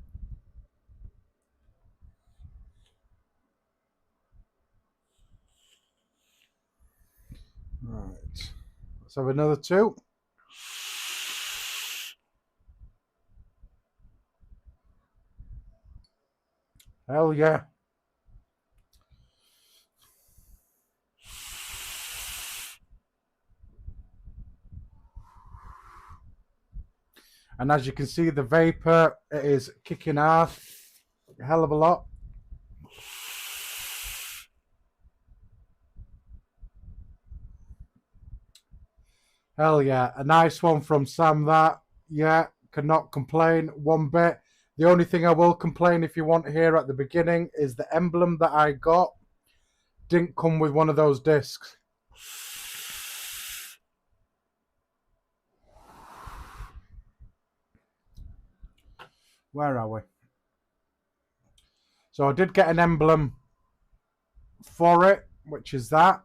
[SPEAKER 2] Right. Let's have another two. Hell yeah. And as you can see, the vapor, it is kicking ass a hell of a lot. Hell yeah. A nice one from Sam, that. Yeah, cannot complain one bit. The only thing I will complain, if you want here at the beginning, is the emblem that I got didn't come with one of those discs. Where are we? So I did get an emblem for it, which is that,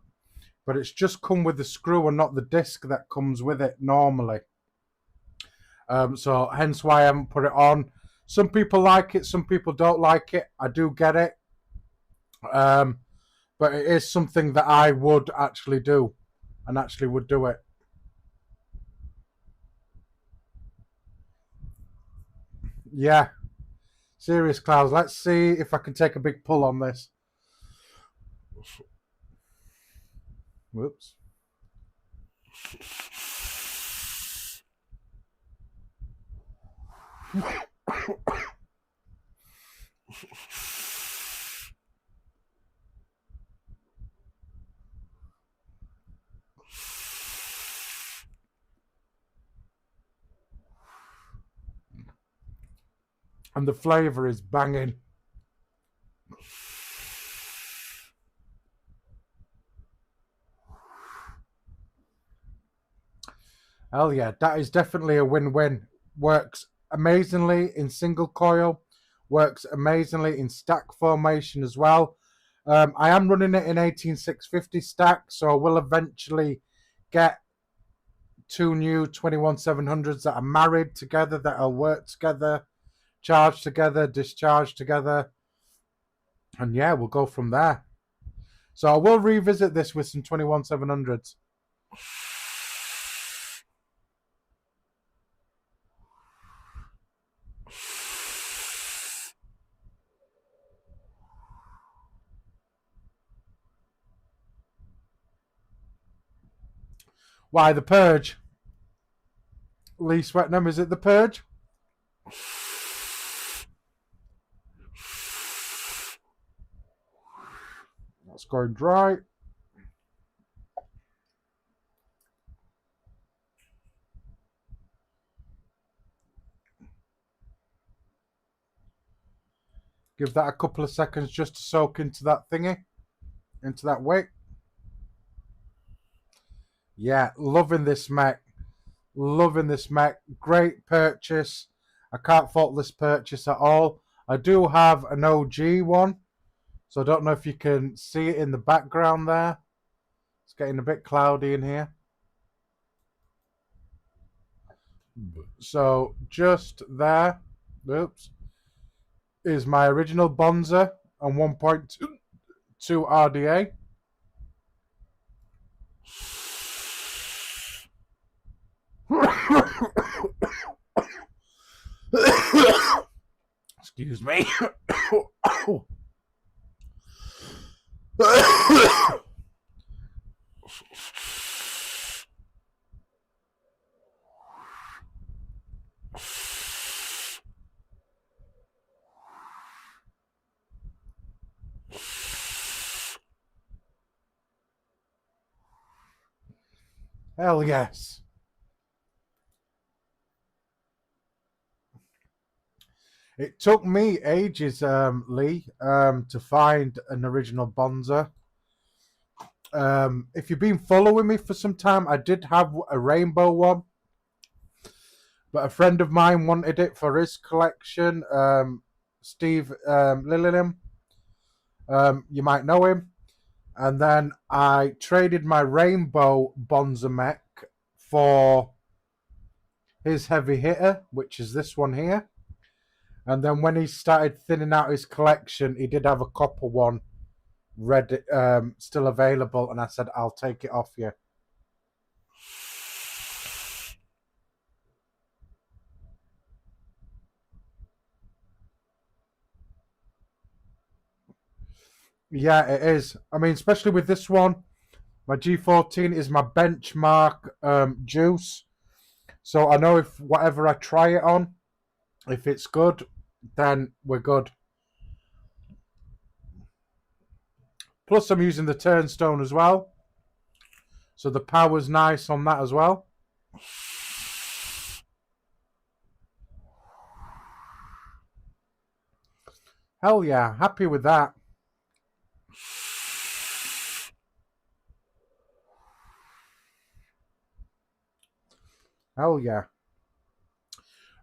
[SPEAKER 2] but it's just come with the screw and not the disc that comes with it normally. So hence why I haven't put it on. Some people like it, some people don't like it. I do get it. But it is something that I would actually do, and actually would do it. Yeah. Serious, Clouds. Let's see if I can take a big pull on this. Whoops. And the flavour is banging. Hell yeah, that is definitely a win-win. Works amazingly in single coil, works amazingly in stack formation as well. I am running it in 18650 stack, so I will eventually get two new 21700s that are married together, that'll work together, charge together, discharge together, and yeah, we'll go from there. So I will revisit this with some 21700s. Why, the Purge? Lee Sweatnam, is it the Purge? That's going dry. Give that a couple of seconds just to soak into that thingy, into that wick. Yeah, loving this Mech. Loving this Mech. Great purchase. I can't fault this purchase at all. I do have an OG one, so I don't know if you can see it in the background there. It's getting a bit cloudy in here. So just there, oops, is my original Bonza on 1.2 RDA. Excuse me. Hell yes. It took me ages, Lee, to find an original Bonza. If you've been following me for some time, I did have a rainbow one, but a friend of mine wanted it for his collection. Steve Lillingham, you might know him. And then I traded my rainbow Bonza Mech for his heavy hitter, which is this one here. And then when he started thinning out his collection, he did have a copper one ready, still available, and I said, I'll take it off you. Yeah, it is. I mean, especially with this one, my G14 is my benchmark juice. So I know if whatever I try it on, if it's good, then we're good. Plus, I'm using the turnstone as well. So the power's nice on that as well. Hell yeah, happy with that. Hell yeah.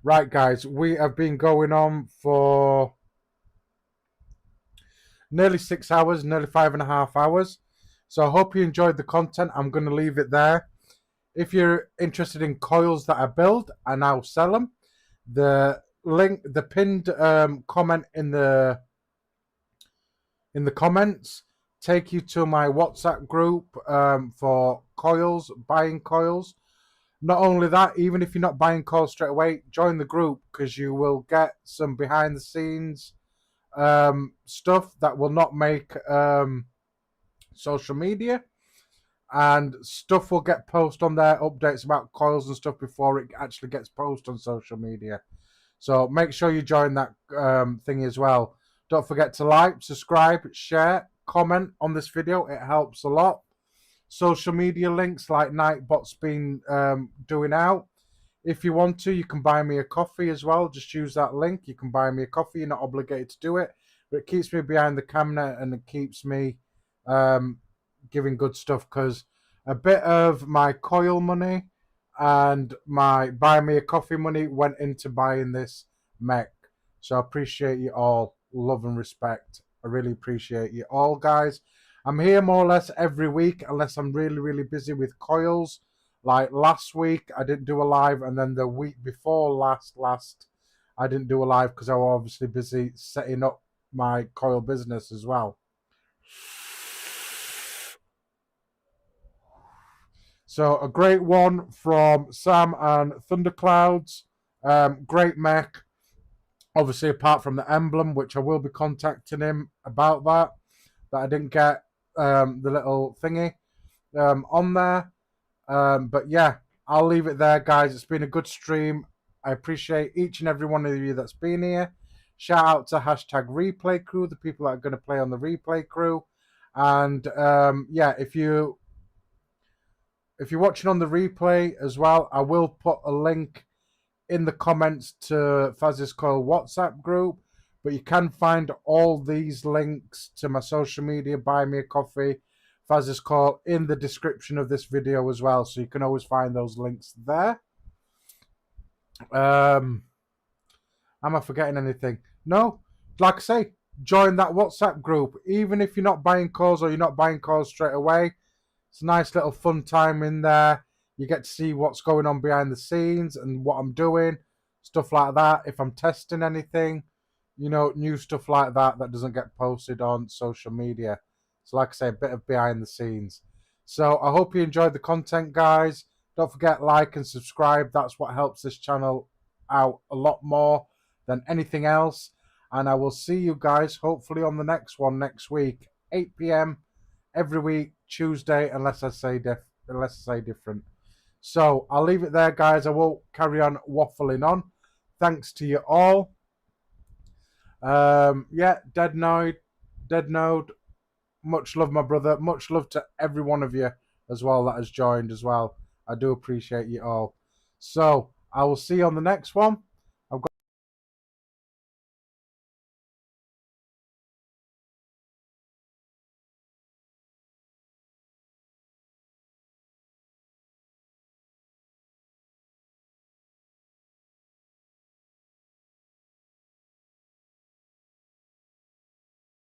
[SPEAKER 2] Right, guys, we have been going on for nearly 6 hours, nearly 5.5 hours. So I hope you enjoyed the content. I'm going to leave it there. If you're interested in coils that I build, I now sell them. The link, the pinned comment in the comments take you to my WhatsApp group for coils, buying coils. Not only that, even if you're not buying coils straight away, join the group because you will get some behind the scenes stuff that will not make social media, and stuff will get posted on there, updates about coils and stuff before it actually gets posted on social media. So make sure you join that thing as well. Don't forget to like, subscribe, share, comment on this video. It helps a lot. Social media links like Nightbot's been doing out. If you want to, you can buy me a coffee as well. Just use that link. You can buy me a coffee. You're not obligated to do it, but it keeps me behind the camera and it keeps me giving good stuff, because a bit of my coil money and my buy me a coffee money went into buying this Mech. So I appreciate you all. Love and respect. I really appreciate you all, guys. I'm here more or less every week unless I'm really, really busy with coils. Like last week, I didn't do a live, and then the week before last, I didn't do a live because I was obviously busy setting up my coil business as well. So a great one from Sam and Thunderclouds. Great Mech. Obviously, apart from the emblem, which I will be contacting him about that I didn't get the little thingy on there. But yeah, I'll leave it there, guys. It's been a good stream. I appreciate each and every one of you that's been here. Shout out to hashtag replay crew, the people that are going to play on the replay crew. And yeah, if you're watching on the replay as well, I will put a link in the comments to Faz's Coil WhatsApp group. But you can find all these links to my social media, buy me a coffee, Faz's Coil, in the description of this video as well. So you can always find those links there. Am I forgetting anything? No. Like I say, join that WhatsApp group. Even if you're not buying coils or you're not buying coils straight away, it's a nice little fun time in there. You get to see what's going on behind the scenes and what I'm doing, stuff like that. If I'm testing anything, you know, new stuff like that doesn't get posted on social media. So like I say, a bit of behind the scenes. So I hope you enjoyed the content, guys. Don't forget, like and subscribe. That's what helps this channel out a lot more than anything else. And I will see you guys hopefully on the next one next week, 8 p.m. every week, Tuesday, unless I say different. So I'll leave it there, guys. I won't carry on waffling on. Thanks to you all. Yeah, Dead Node, much love, my brother. Much love to every one of you as well that has joined as well. I do appreciate you all. So I will see you on the next one.